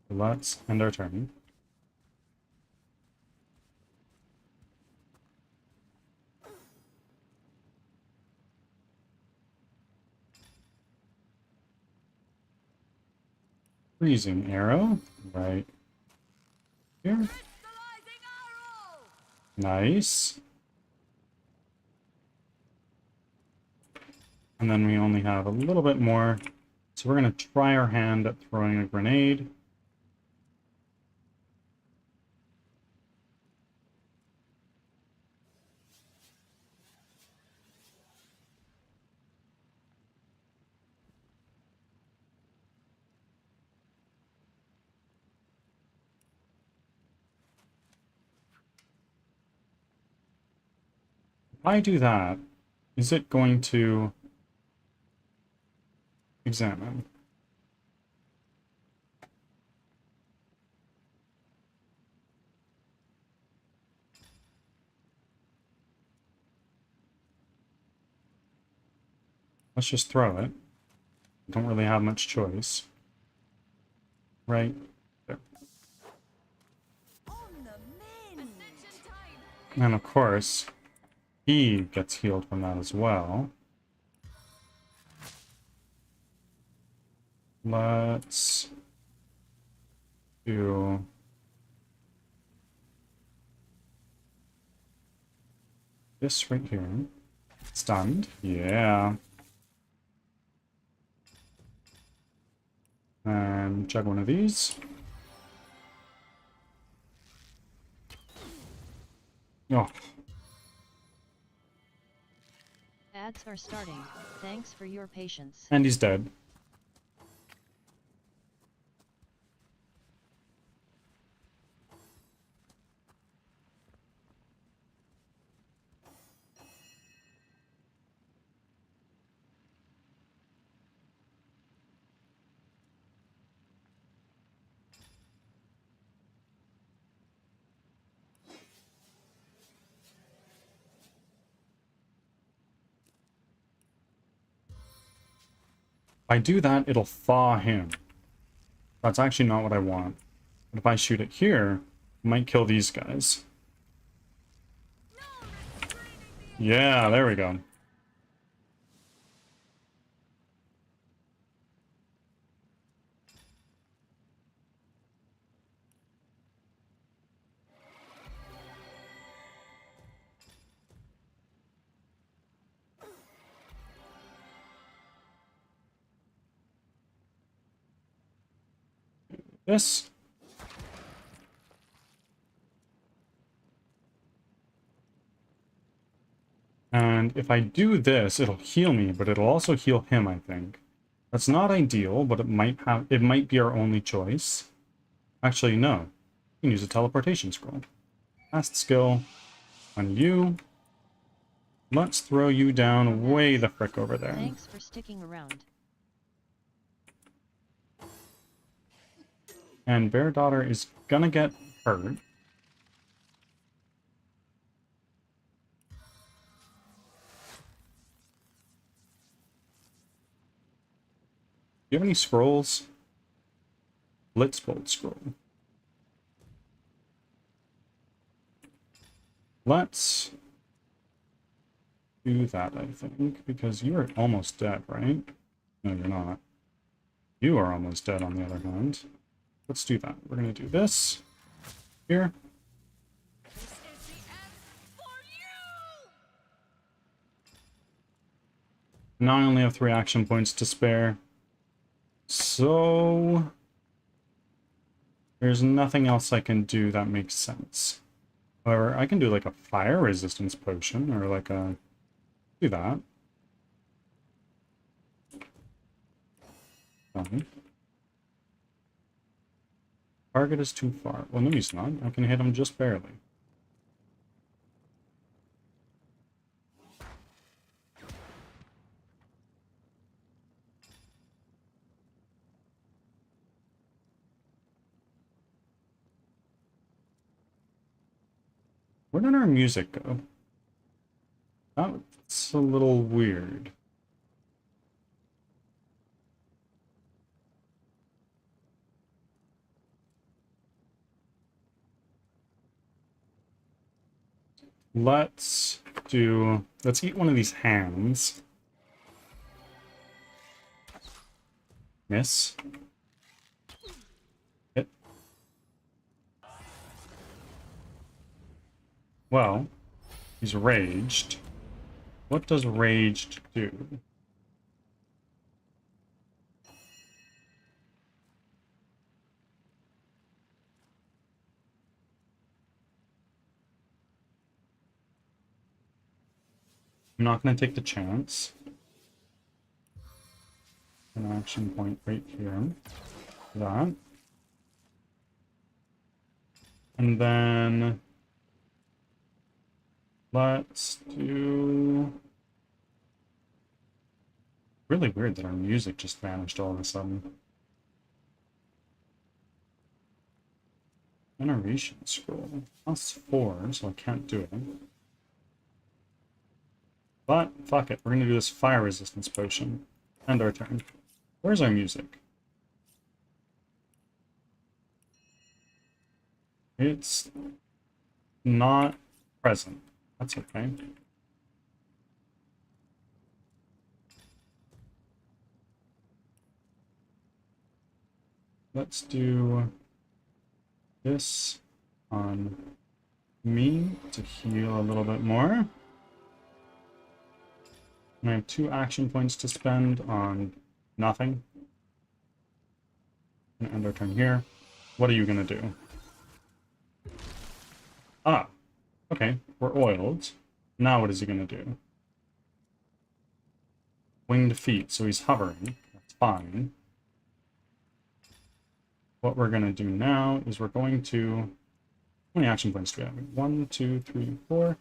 So let's end our turn. Freezing arrow, right here. Crystallizing arrow! Nice. And then we only have a little bit more. So we're going to try our hand at throwing a grenade. If I do that, is it going to examine? Let's just throw it. Don't really have much choice. Right there. On the mend. Ascension time. And of course, he gets healed from that as well. Let's do this right here. Stunned. Yeah. And chug one of these. Oh, Ads are starting. Thanks for your patience. and he's dead. If I do that, it'll thaw him. That's actually not what I want. But if I shoot it here, it might kill these guys. Yeah, there we go. This. And if I do this, it'll heal me, but it'll also heal him, I think. That's not ideal, but it might be our only choice. Actually, no. You can use a teleportation scroll. Last skill on you. Let's throw you down way the frick over there. Thanks for sticking around. And Bear Daughter is gonna get hurt. Do you have any scrolls? Blitzbolt scroll. Let's do that, I think, because you are almost dead, right? No, you're not. You are almost dead, on the other hand. Let's do that. We're going to do this here. This is the end for you. Now I only have 3 action points to spare. So there's nothing else I can do that makes sense. However, I can do like a fire resistance potion, or like a... do that. Target is too far. Well, no, he's not. I can hit him just barely. Where did our music go? That's a little weird. Let's eat one of these hands. Miss. Hit. Well, he's raged. What does raged do? I'm not going to take the chance. An action point right here. That. And then let's do... Really weird that our music just vanished all of a sudden. Generation scroll. +4, so I can't do it. But, fuck it, we're gonna do this fire resistance potion. End our turn. Where's our music? It's not present. That's okay. Let's do this on me to heal a little bit more. And I have 2 action points to spend on nothing. Gonna end our turn here. What are you gonna do? Ah, okay, we're oiled. Now what is he gonna do? Winged feet, so he's hovering. That's fine. What we're gonna do now is we're going to... How many action points do we have? 1, 2, 3, 4.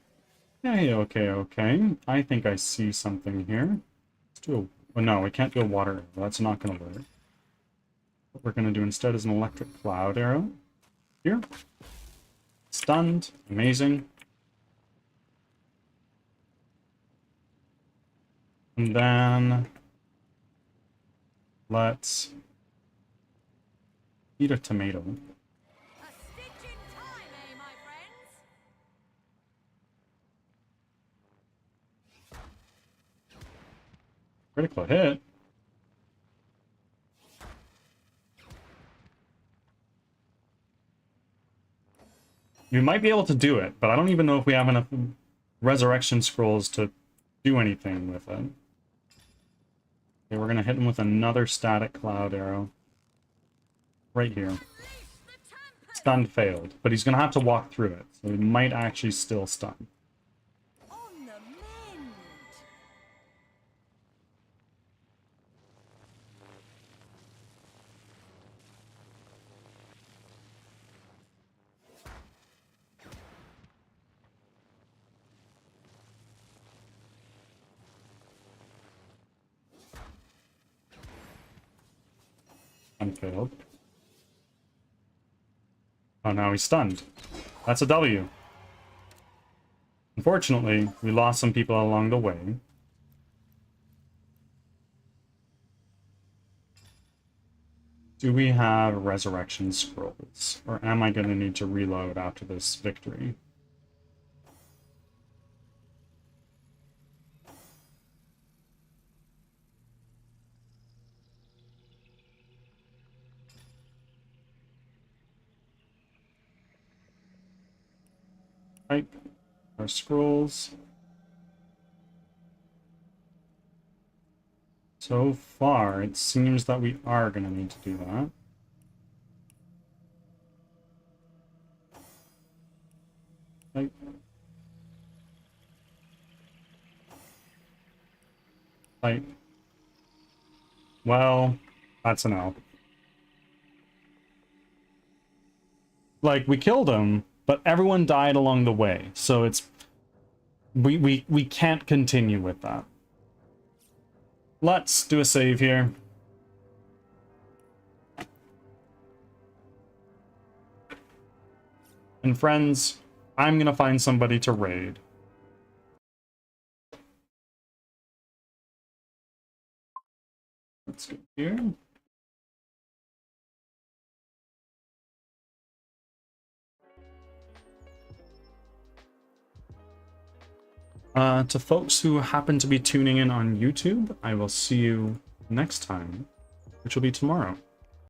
Hey, okay. I think I see something here. Let's do a... Oh no, we can't do a water arrow. That's not gonna work. What we're gonna do instead is an electric cloud arrow. Here. Stunned. Amazing. And then... let's... eat a tomato. A stitch in time, eh, my friends? Critical hit. We might be able to do it, but I don't even know if we have enough resurrection scrolls to do anything with it. Okay, we're gonna hit him with another static cloud arrow. Right here. Stunned failed, but he's gonna have to walk through it, so he might actually still stun. On the mend. Unfailed. Oh, now he's stunned. That's a W. Unfortunately, we lost some people along the way. Do we have resurrection scrolls? Or am I going to need to reload after this victory? Right, our scrolls. So far, it seems that we are going to need to do that. Right. Right. Well, that's an L. Like, we killed him, but everyone died along the way, so it's... We can't continue with that. Let's do a save here. And friends, I'm gonna find somebody to raid. Let's go here. To folks who happen to be tuning in on YouTube, I will see you next time, which will be tomorrow.